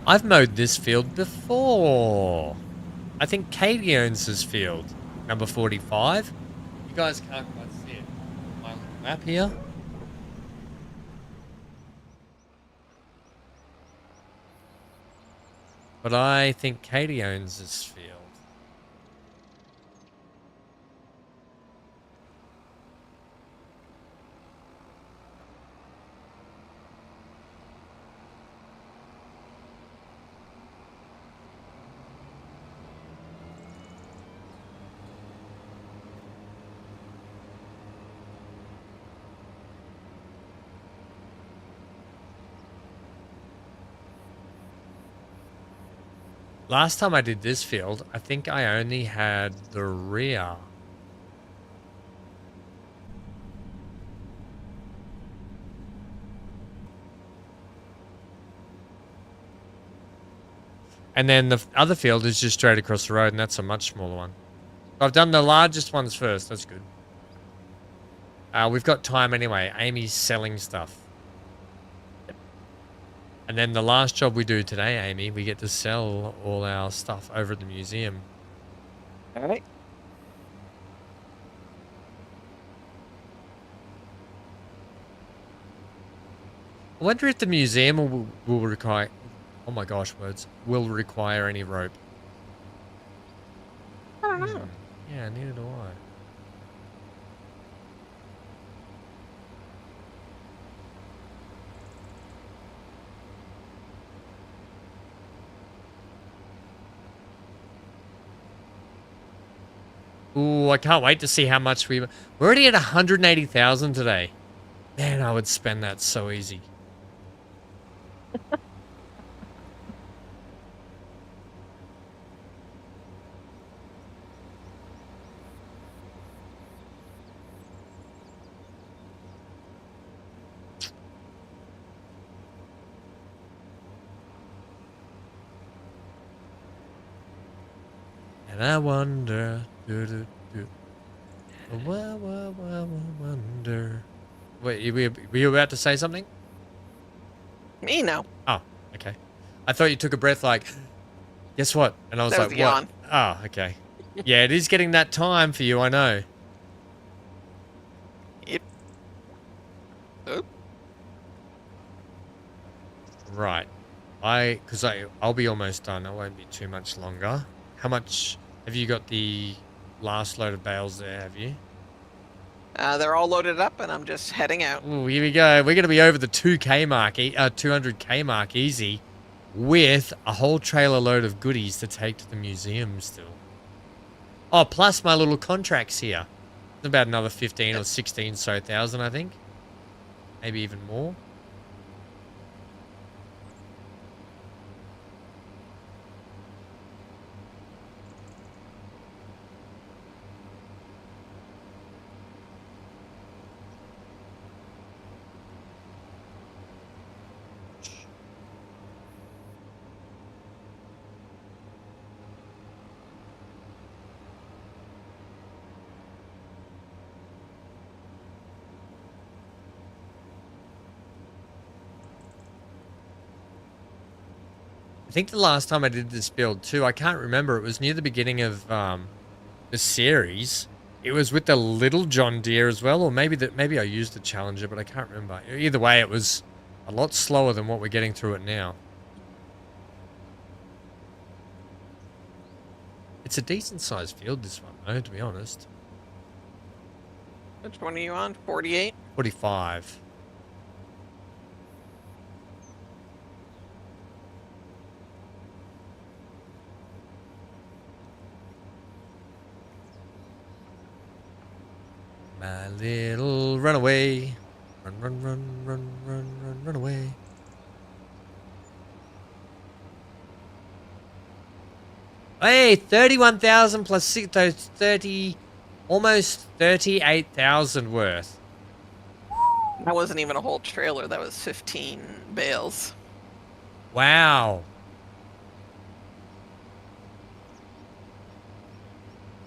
I've mowed this field before. I think Katie owns this field. Number 45. You guys can't quite see it. My little map here. But I think Katie owns this field. Last time I did this field, I think I only had the rear. And then the other field is just straight across the road, and that's a much smaller one. I've done the largest ones first. That's good. We've got time anyway. Amy's selling stuff. And then the last job we do today, Amy, we get to sell all our stuff over at the museum. All right. I wonder if the museum will require... Oh my gosh, words. Will require any rope. I don't know. Yeah, neither do I. Ooh, I can't wait to see how much we're already at 180,000 today. Man, I would spend that so easy. And I wonder, wonder. Wait, were you about to say something? Me, no. Oh, okay. I thought you took a breath like, guess what? And I was That like, was a yawn. what? Oh, okay. Yeah, it is getting that time for you, I know. Yep. Oh. Right. Because I'll be almost done. I won't be too much longer. How much have you got the last load of bales there, have you? They're all loaded up, and I'm just heading out. Ooh, here we go. We're going to be over the 2K mark, 200K mark easy, with a whole trailer load of goodies to take to the museum still. Oh, plus my little contracts here. It's about another 15 or 16 so thousand, I think. Maybe even more. I think the last time I did this build too, I can't remember. It was near the beginning of the series. It was with the little John Deere as well, or maybe I used the Challenger, but I can't remember. Either way, it was a lot slower than what we're getting through it now. It's a decent sized field, this one, though, to be honest. Which one are you on? 48? 45. My little runaway. Run, run, run, run, run, run, run away. Hey, 31,000 plus 6, those 30, almost 38,000 worth. That wasn't even a whole trailer. That was 15 bales. Wow.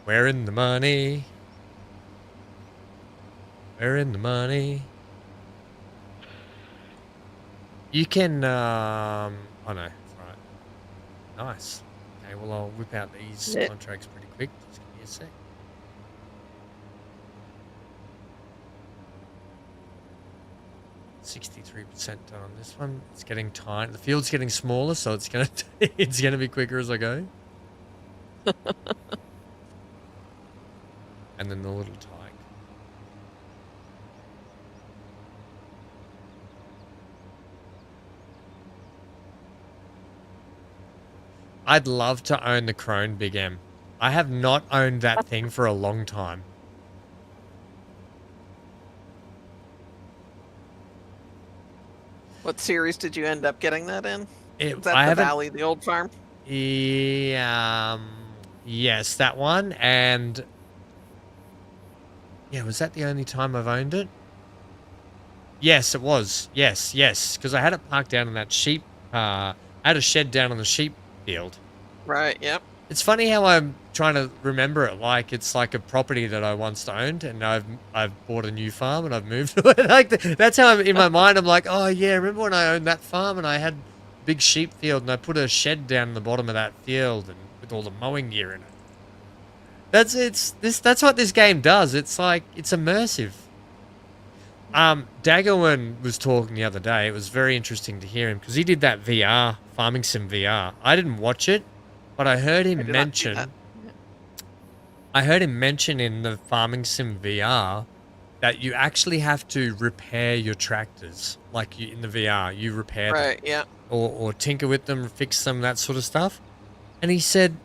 We're in the money. We're in the money. You can, oh no, right. Nice. Okay, well, I'll whip out these contracts pretty quick. Just give me a sec. %63% done on this one. It's getting tiny. The field's getting smaller, so it's gonna it's gonna be quicker as I go. And then the little tyke. I'd love to own the Crone Big M. I have not owned that thing for a long time. What series did you end up getting that in? Is that the Valley, the old farm? Yes, that one. And yeah, was that the only time I've owned it? Yes, it was. Yes, because I had it parked down in that sheep. I had a shed down on the sheep field. Right. Yep. It's funny how I'm trying to remember it like it's like a property that I once owned, and I've bought a new farm and I've moved to it. Like that's how in my mind I'm like, oh yeah, remember when I owned that farm and I had a big sheep field and I put a shed down in the bottom of that field and with all the mowing gear in it. That's what this game does. It's like it's immersive. Daggerwin was talking the other day. It was very interesting to hear him because he did that VR, Farming Sim VR. I didn't watch it, but I heard him mention. I heard him mention in the Farming Sim VR that you actually have to repair your tractors, like in the VR. You repair them, right? Yeah. Or tinker with them, fix them, that sort of stuff. And he said,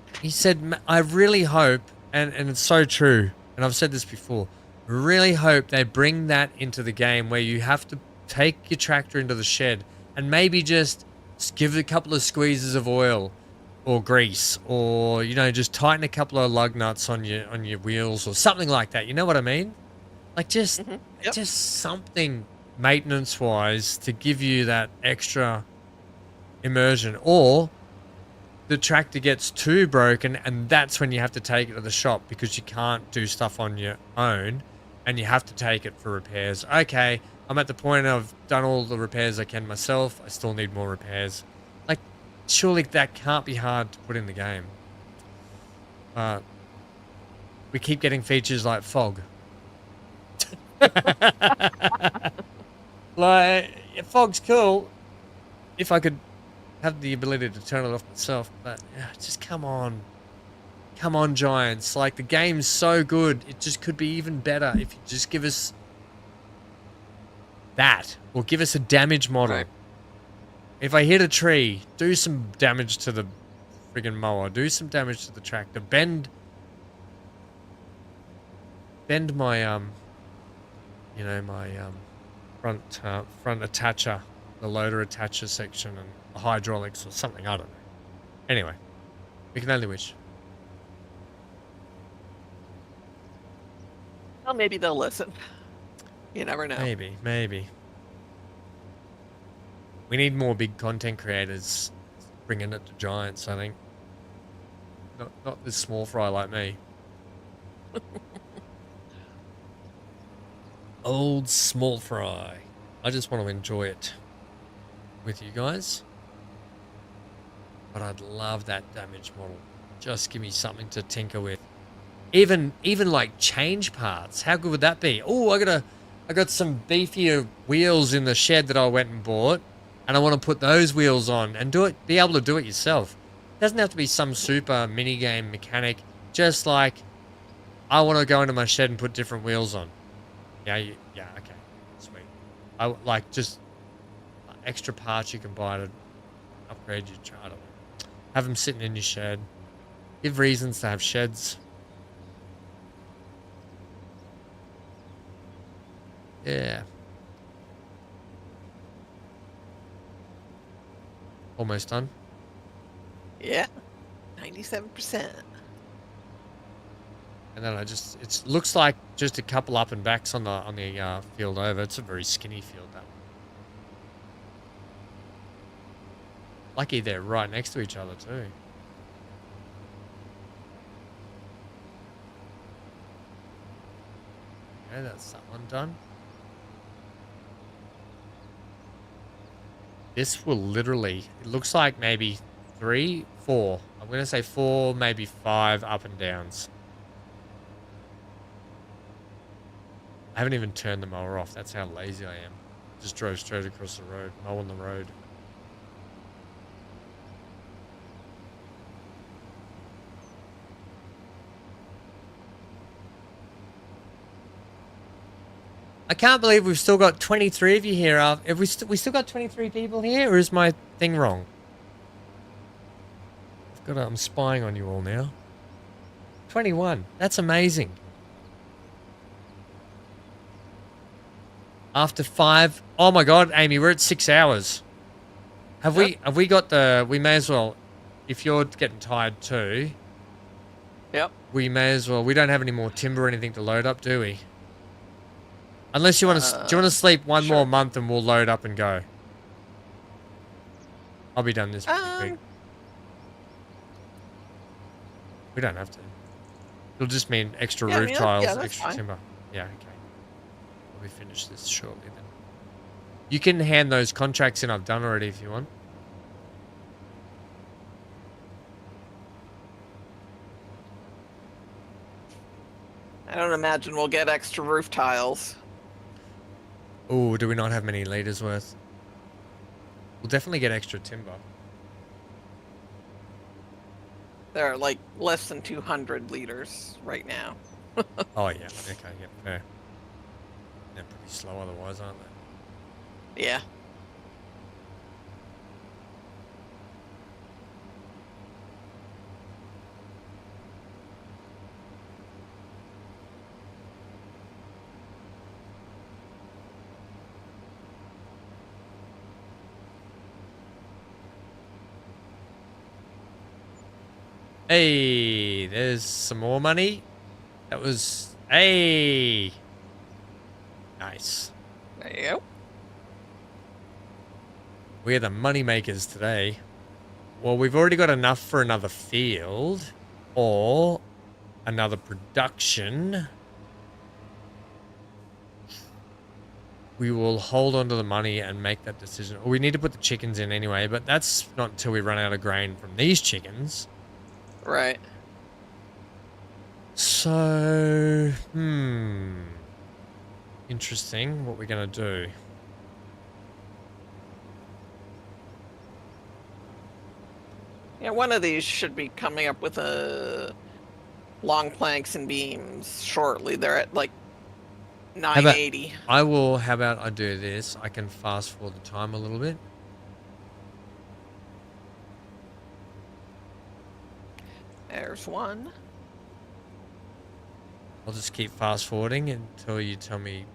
I really hope, and it's so true. And I've said this before. Really hope they bring that into the game where you have to take your tractor into the shed and maybe just give it a couple of squeezes of oil or grease, or just tighten a couple of lug nuts on your wheels or something like that. You know what I mean? Like just something maintenance wise to give you that extra immersion. Or the tractor gets too broken and that's when you have to take it to the shop because you can't do stuff on your own. And you have to take it for repairs. Okay, I'm at the point I've done all the repairs I can myself. I still need more repairs. Like, surely that can't be hard to put in the game. We keep getting features like fog. Like, fog's cool. If I could have the ability to turn it off myself. But, just come on. Come on, Giants. Like, the game's so good. It just could be even better if you just give us that. Or give us a damage model. Right. If I hit a tree, do some damage to the friggin' mower. Do some damage to the tractor. Bend my, my front attacher. The loader attacher section and the hydraulics or something. I don't know. Anyway, we can only wish. Well, maybe they'll listen. You never know. Maybe. We need more big content creators bringing it to Giants, I think. Not this small fry like me. Old small fry. I just want to enjoy it with you guys. but I'd love that damage model. Just give me something to tinker with. Even like change parts. How good would that be? Oh, I got some beefier wheels in the shed that I went and bought, and I want to put those wheels on and be able to do it yourself. It doesn't have to be some super mini game mechanic. Just like I want to go into my shed and put different wheels on. Yeah, okay, sweet. I like just extra parts you can buy to upgrade your charter. Have them sitting in your shed. Give reasons to have sheds. Yeah. Almost done. Yeah. 97%. And then it looks like just a couple up and backs on the field over. It's a very skinny field, that one. Lucky they're right next to each other too. Okay, that's that one done. This will literally, it looks like maybe 3, 4. I'm going to say 4, maybe 5 up and downs. I haven't even turned the mower off. That's how lazy I am. Just drove straight across the road, mow on the road. I can't believe we've still got 23 of you here. Have we still got 23 people here, or is my thing wrong? I'm spying on you all now. 21. That's amazing. After 5. Oh my God, Amy, we're at 6 hours. Have we got we may as well, if you're getting tired too. Yep. We may as well. We don't have any more timber or anything to load up, do we? Unless you want to, do you want to sleep one more month and we'll load up and go? I'll be done this pretty quick. We don't have to. It'll just mean extra roof tiles, extra timber. Yeah, okay. We'll finish this shortly then. You can hand those contracts in. I've done already if you want. I don't imagine we'll get extra roof tiles. Oh, do we not have many liters worth? We'll definitely get extra timber. They're like less than 200 liters right now. Oh, yeah. Okay, yeah, fair. They're pretty slow otherwise, aren't they? Yeah. Hey, there's some more money. That was... Hey! Nice. There you go. We're the money makers today. Well, we've already got enough for another field. Or another production. We will hold on to the money and make that decision. We need to put the chickens in anyway, but that's not until we run out of grain from these chickens. Right. So, interesting what we're going to do. Yeah, one of these should be coming up with long planks and beams shortly. They're at like 980. How about I do this? I can fast forward the time a little bit. There's one. I'll just keep fast forwarding until you tell me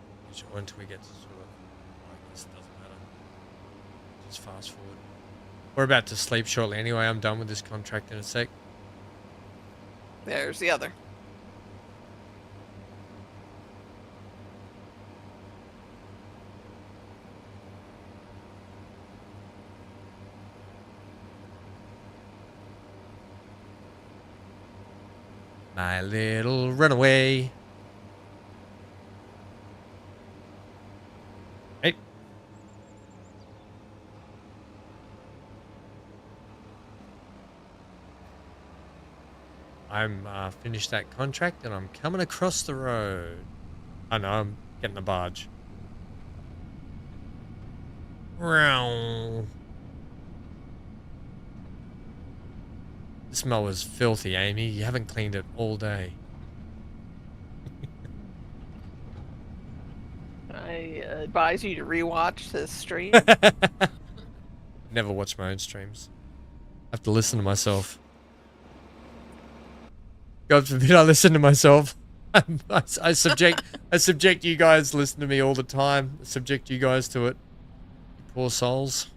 until we get to sort of like this doesn't matter. Just fast forward. We're about to sleep shortly anyway. I'm done with this contract in a sec. There's the other. My little runaway. Hey. I'm finished that contract and I'm coming across the road. I know, I'm getting a barge. Row. This mower's filthy, Amy. You haven't cleaned it all day. I advise you to rewatch this stream. Never watch my own streams. I have to listen to myself. God forbid I listen to myself. I subject you guys to listen to me all the time. I subject you guys to it. You poor souls.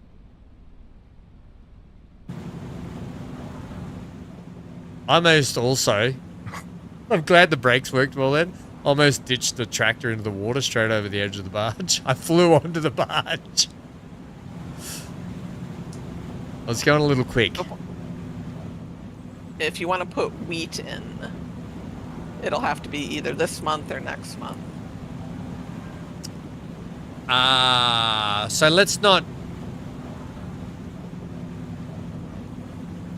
Almost also, I'm glad the brakes worked well then. Almost ditched the tractor into the water straight over the edge of the barge. I flew onto the barge. I was going a little quick. If you want to put wheat in, it'll have to be either this month or next month. So let's not...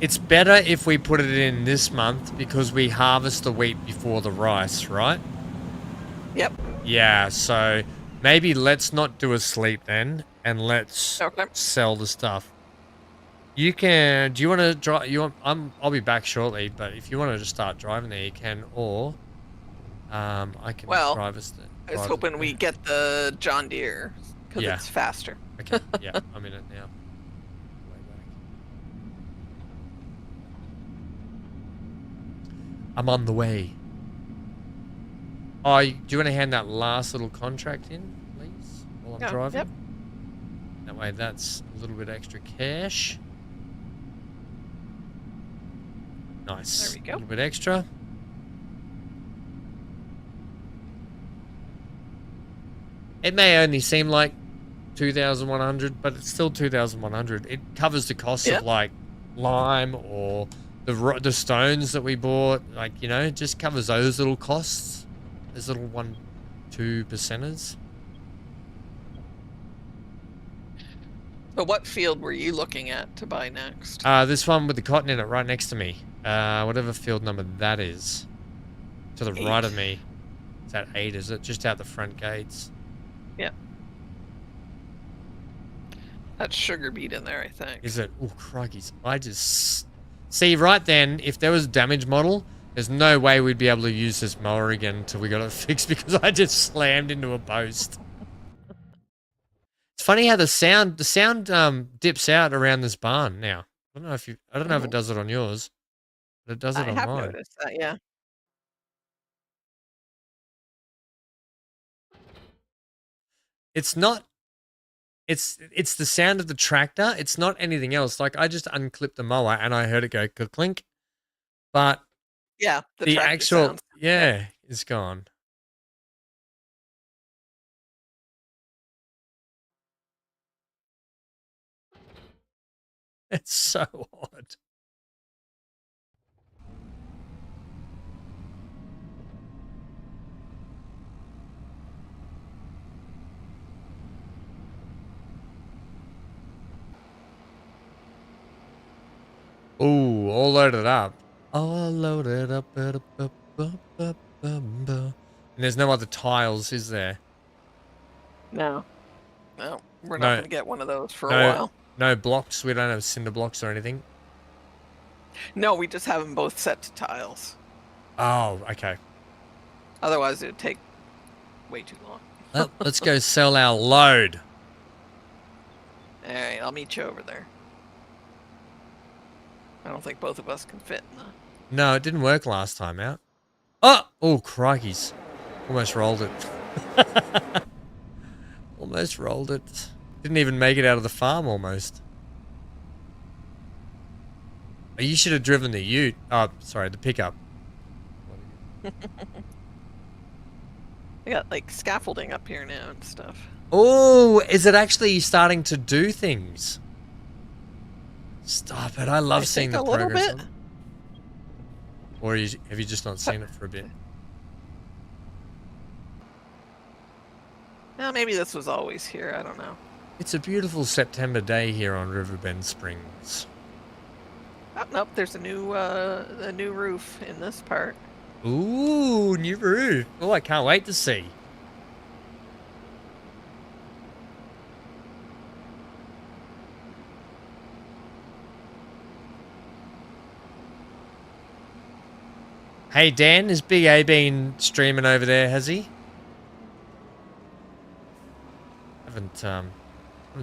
It's better if we put it in this month because we harvest the wheat before the rice, right? Yep. Yeah, so maybe let's not do a sleep then, and let's sell the stuff. You can... Do you want to drive... I'll be back shortly, but if you want to just start driving there, you can, or... I can drive us there. I was hoping we get the John Deere, because it's faster. Okay, yeah, I'm in it now. I'm on the way. Oh, do you want to hand that last little contract in, please, while I'm driving? Yep. That way that's a little bit extra cash. Nice. There we go. A little bit extra. It may only seem like 2,100, but it's still 2,100. It covers the cost of like lime or the stones that we bought. Like, you know, it just covers those little costs. Those little 1-2%ers. So what field were you looking at to buy next? This one with the cotton in it right next to me. Whatever field number that is. To the 8. right of me. Is that 8, is it? Just out the front gates. Yeah. That's sugar beet in there, I think. Is it? Oh, crikeys. I just... See, right then, if there was a damage model, there's no way we'd be able to use this mower again until we got it fixed because I just slammed into a post. It's funny how the sound dips out around this barn now. I don't know if it does it on yours, but it does it on mine. I have noticed that, yeah. It's not... It's the sound of the tractor. It's not anything else. Like, I just unclipped the mower and I heard it go clink. But yeah, the actual is gone. It's so odd. Ooh, all loaded up. All loaded up. And there's no other tiles, is there? No. No, we're not going to get one of those for a while. No blocks? We don't have cinder blocks or anything? No, we just have them both set to tiles. Oh, okay. Otherwise, it would take way too long. Well, let's go sell our load. All right, I'll meet you over there. I don't think both of us can fit in the... No, it didn't work last time out. Oh, crikeys. Almost rolled it. Almost rolled it. Didn't even make it out of the farm almost. Oh, you should have driven the ute. Oh, sorry, the pickup. I got like scaffolding up here now and stuff. Oh, is it actually starting to do things? Stop it. I love seeing the progress. A little bit. Or have you just not seen it for a bit? No, maybe this was always here. I don't know. It's a beautiful September day here on Riverbend Springs. Oh, nope, there's a new roof in this part. Ooh, new roof. Oh, I can't wait to see. Hey, Dan, has Big A been streaming over there, has he? Haven't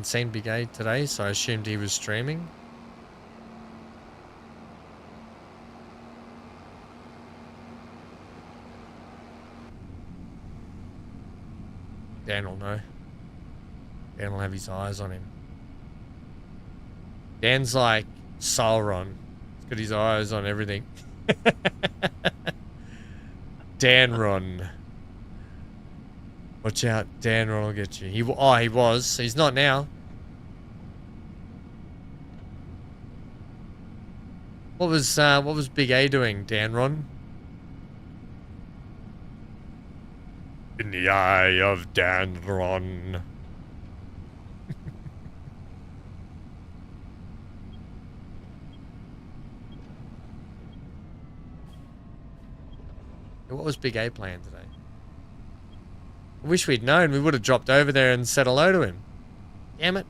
seen Big A today, so I assumed he was streaming. Dan will know. Dan will have his eyes on him. Dan's like Sauron. He's got his eyes on everything. Danron. Watch out, Danron will get you. He was. He's not now. What was Big A doing, Danron? In the eye of Danron. What was Big A playing today? I wish we'd known. We would have dropped over there and said hello to him. Damn it.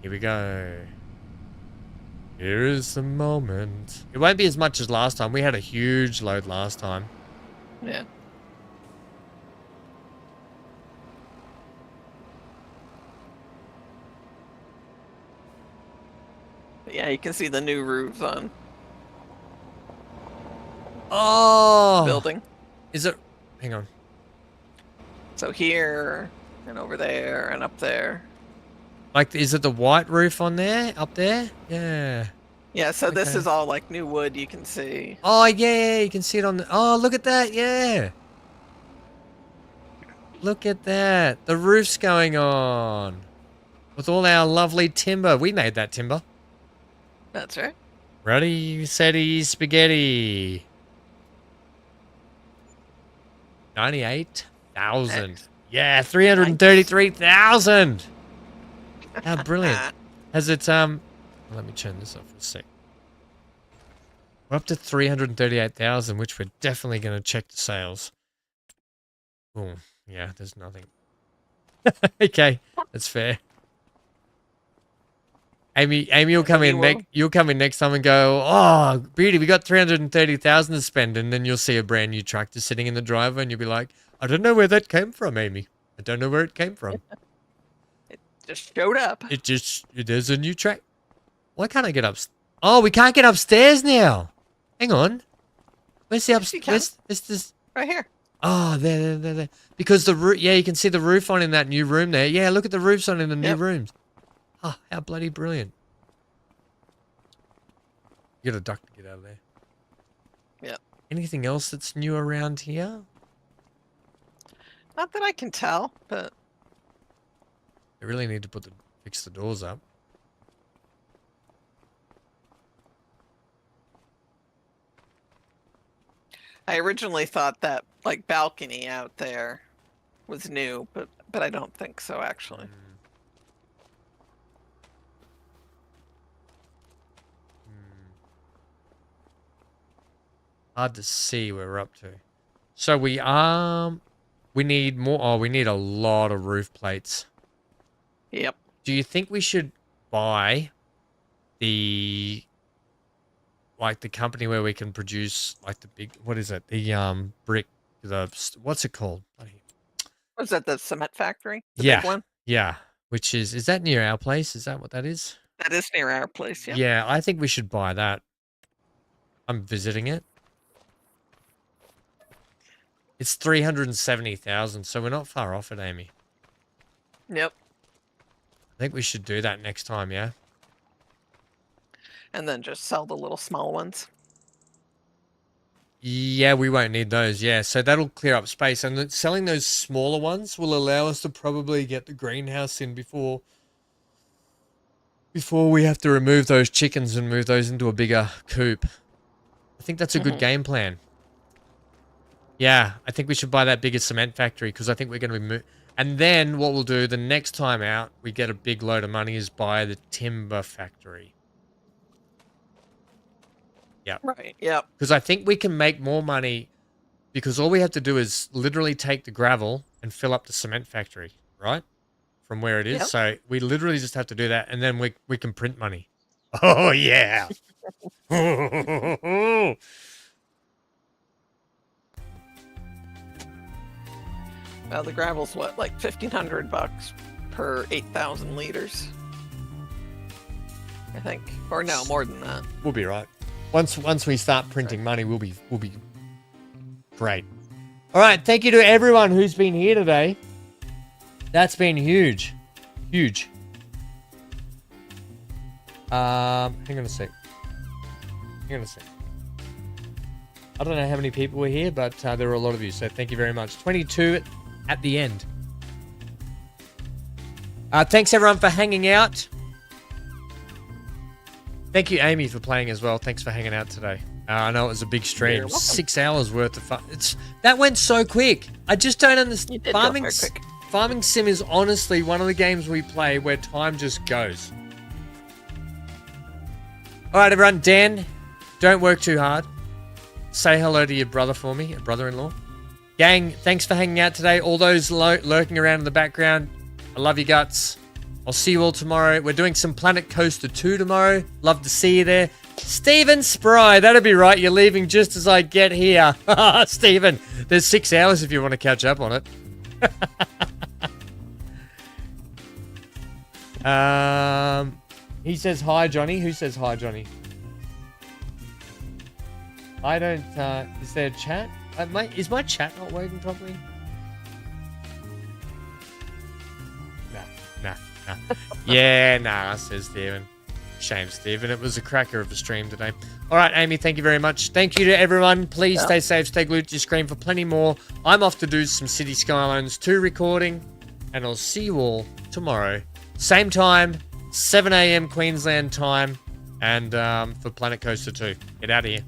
Here we go. Here is the moment. It won't be as much as last time. We had a huge load last time. Yeah. But yeah, you can see the new roofs on Oh! building. Is it? Hang on. So here and over there and up there. Like, is it the white roof on there? Up there? Yeah. Yeah, so this Okay. is all like new wood you can see. Oh, yeah, you can see it on the... Oh, look at that, yeah. Look at that. The roof's going on. With all our lovely timber. We made that timber. That's right. Ready, steady, spaghetti. 98,000. Yeah, 333,000. How brilliant. Has it, let me turn this off for a sec. We're up to 338,000, which we're definitely going to check the sales. Oh, yeah, there's nothing. Okay, that's fair. Amy, you'll come in next time and go, oh, beauty, we got 330,000 to spend, and then you'll see a brand new tractor sitting in the driveway, and you'll be like, I don't know where that came from, Amy. I don't know where it came from. Just showed up. There's a new track. Why can't I get up? Oh, we can't get upstairs now. Hang on. Where's the upstairs? Where's this? Right here. Oh, there. Because the roof, yeah, you can see the roof on in that new room there. Yeah, look at the roofs on in the new rooms. Oh, how bloody brilliant. You got a duck to get out of there. Yeah. Anything else that's new around here? Not that I can tell, but I really need to fix the doors up. I originally thought that like balcony out there was new, but I don't think so actually. Hard to see where we're up to. So we need more. Oh, we need a lot of roof plates. Yep. Do you think we should buy the company where we can produce like the big, what is it? The brick, what's it called? Was that the cement factory? The Yeah. big one? Yeah. Which is that near our place? Is that what that is? That is near our place, yeah. Yeah, I think we should buy that. I'm visiting it. It's 370,000, so we're not far off it, Amy. Yep. I think we should do that next time, yeah? And then just sell the little small ones. Yeah, we won't need those, yeah. So that'll clear up space. And selling those smaller ones will allow us to probably get the greenhouse in before before we have to remove those chickens and move those into a bigger coop. I think that's a good game plan. Yeah, I think we should buy that bigger cement factory because I think we're going to be... And then what we'll do the next time out, we get a big load of money, is buy the timber factory. Yeah. Right. Yep. Because I think we can make more money because all we have to do is literally take the gravel and fill up the cement factory, right? From where it is. Yep. So we literally just have to do that and then we can print money. Oh, yeah. Well, the gravel's what, like $1,500 per 8,000 liters, I think, or no, more than that. We'll be right. Once we start printing money, we'll be great. All right, thank you to everyone who's been here today. That's been huge, huge. Hang on a sec. I don't know how many people were here, but there were a lot of you, so thank you very much. 22 at the end. Thanks everyone for hanging out. Thank you, Amy, for playing as well. Thanks for hanging out today. I know it was a big stream. You're welcome. 6 hours worth of fun. That went so quick. I just don't understand. It did go very quick. Farming Sim is honestly one of the games we play where time just goes. All right, everyone. Dan, don't work too hard. Say hello to your brother for me, your brother-in-law. Gang, thanks for hanging out today. All those lurking around in the background, I love you guts. I'll see you all tomorrow. We're doing some Planet Coaster 2 tomorrow. Love to see you there. Stephen Spry, that'll be right. You're leaving just as I get here. Stephen, there's 6 hours if you want to catch up on it. He says hi, Johnny. Who says hi, Johnny? I don't, is there a chat? Is my chat not working properly? Nah. Yeah, nah, says Steven. Shame, Steven. It was a cracker of a stream today. All right, Amy, thank you very much. Thank you to everyone. Please stay safe, stay glued to your screen for plenty more. I'm off to do some City Skylines 2 recording, and I'll see you all tomorrow. Same time, 7 a.m. Queensland time, and for Planet Coaster 2. Get out of here.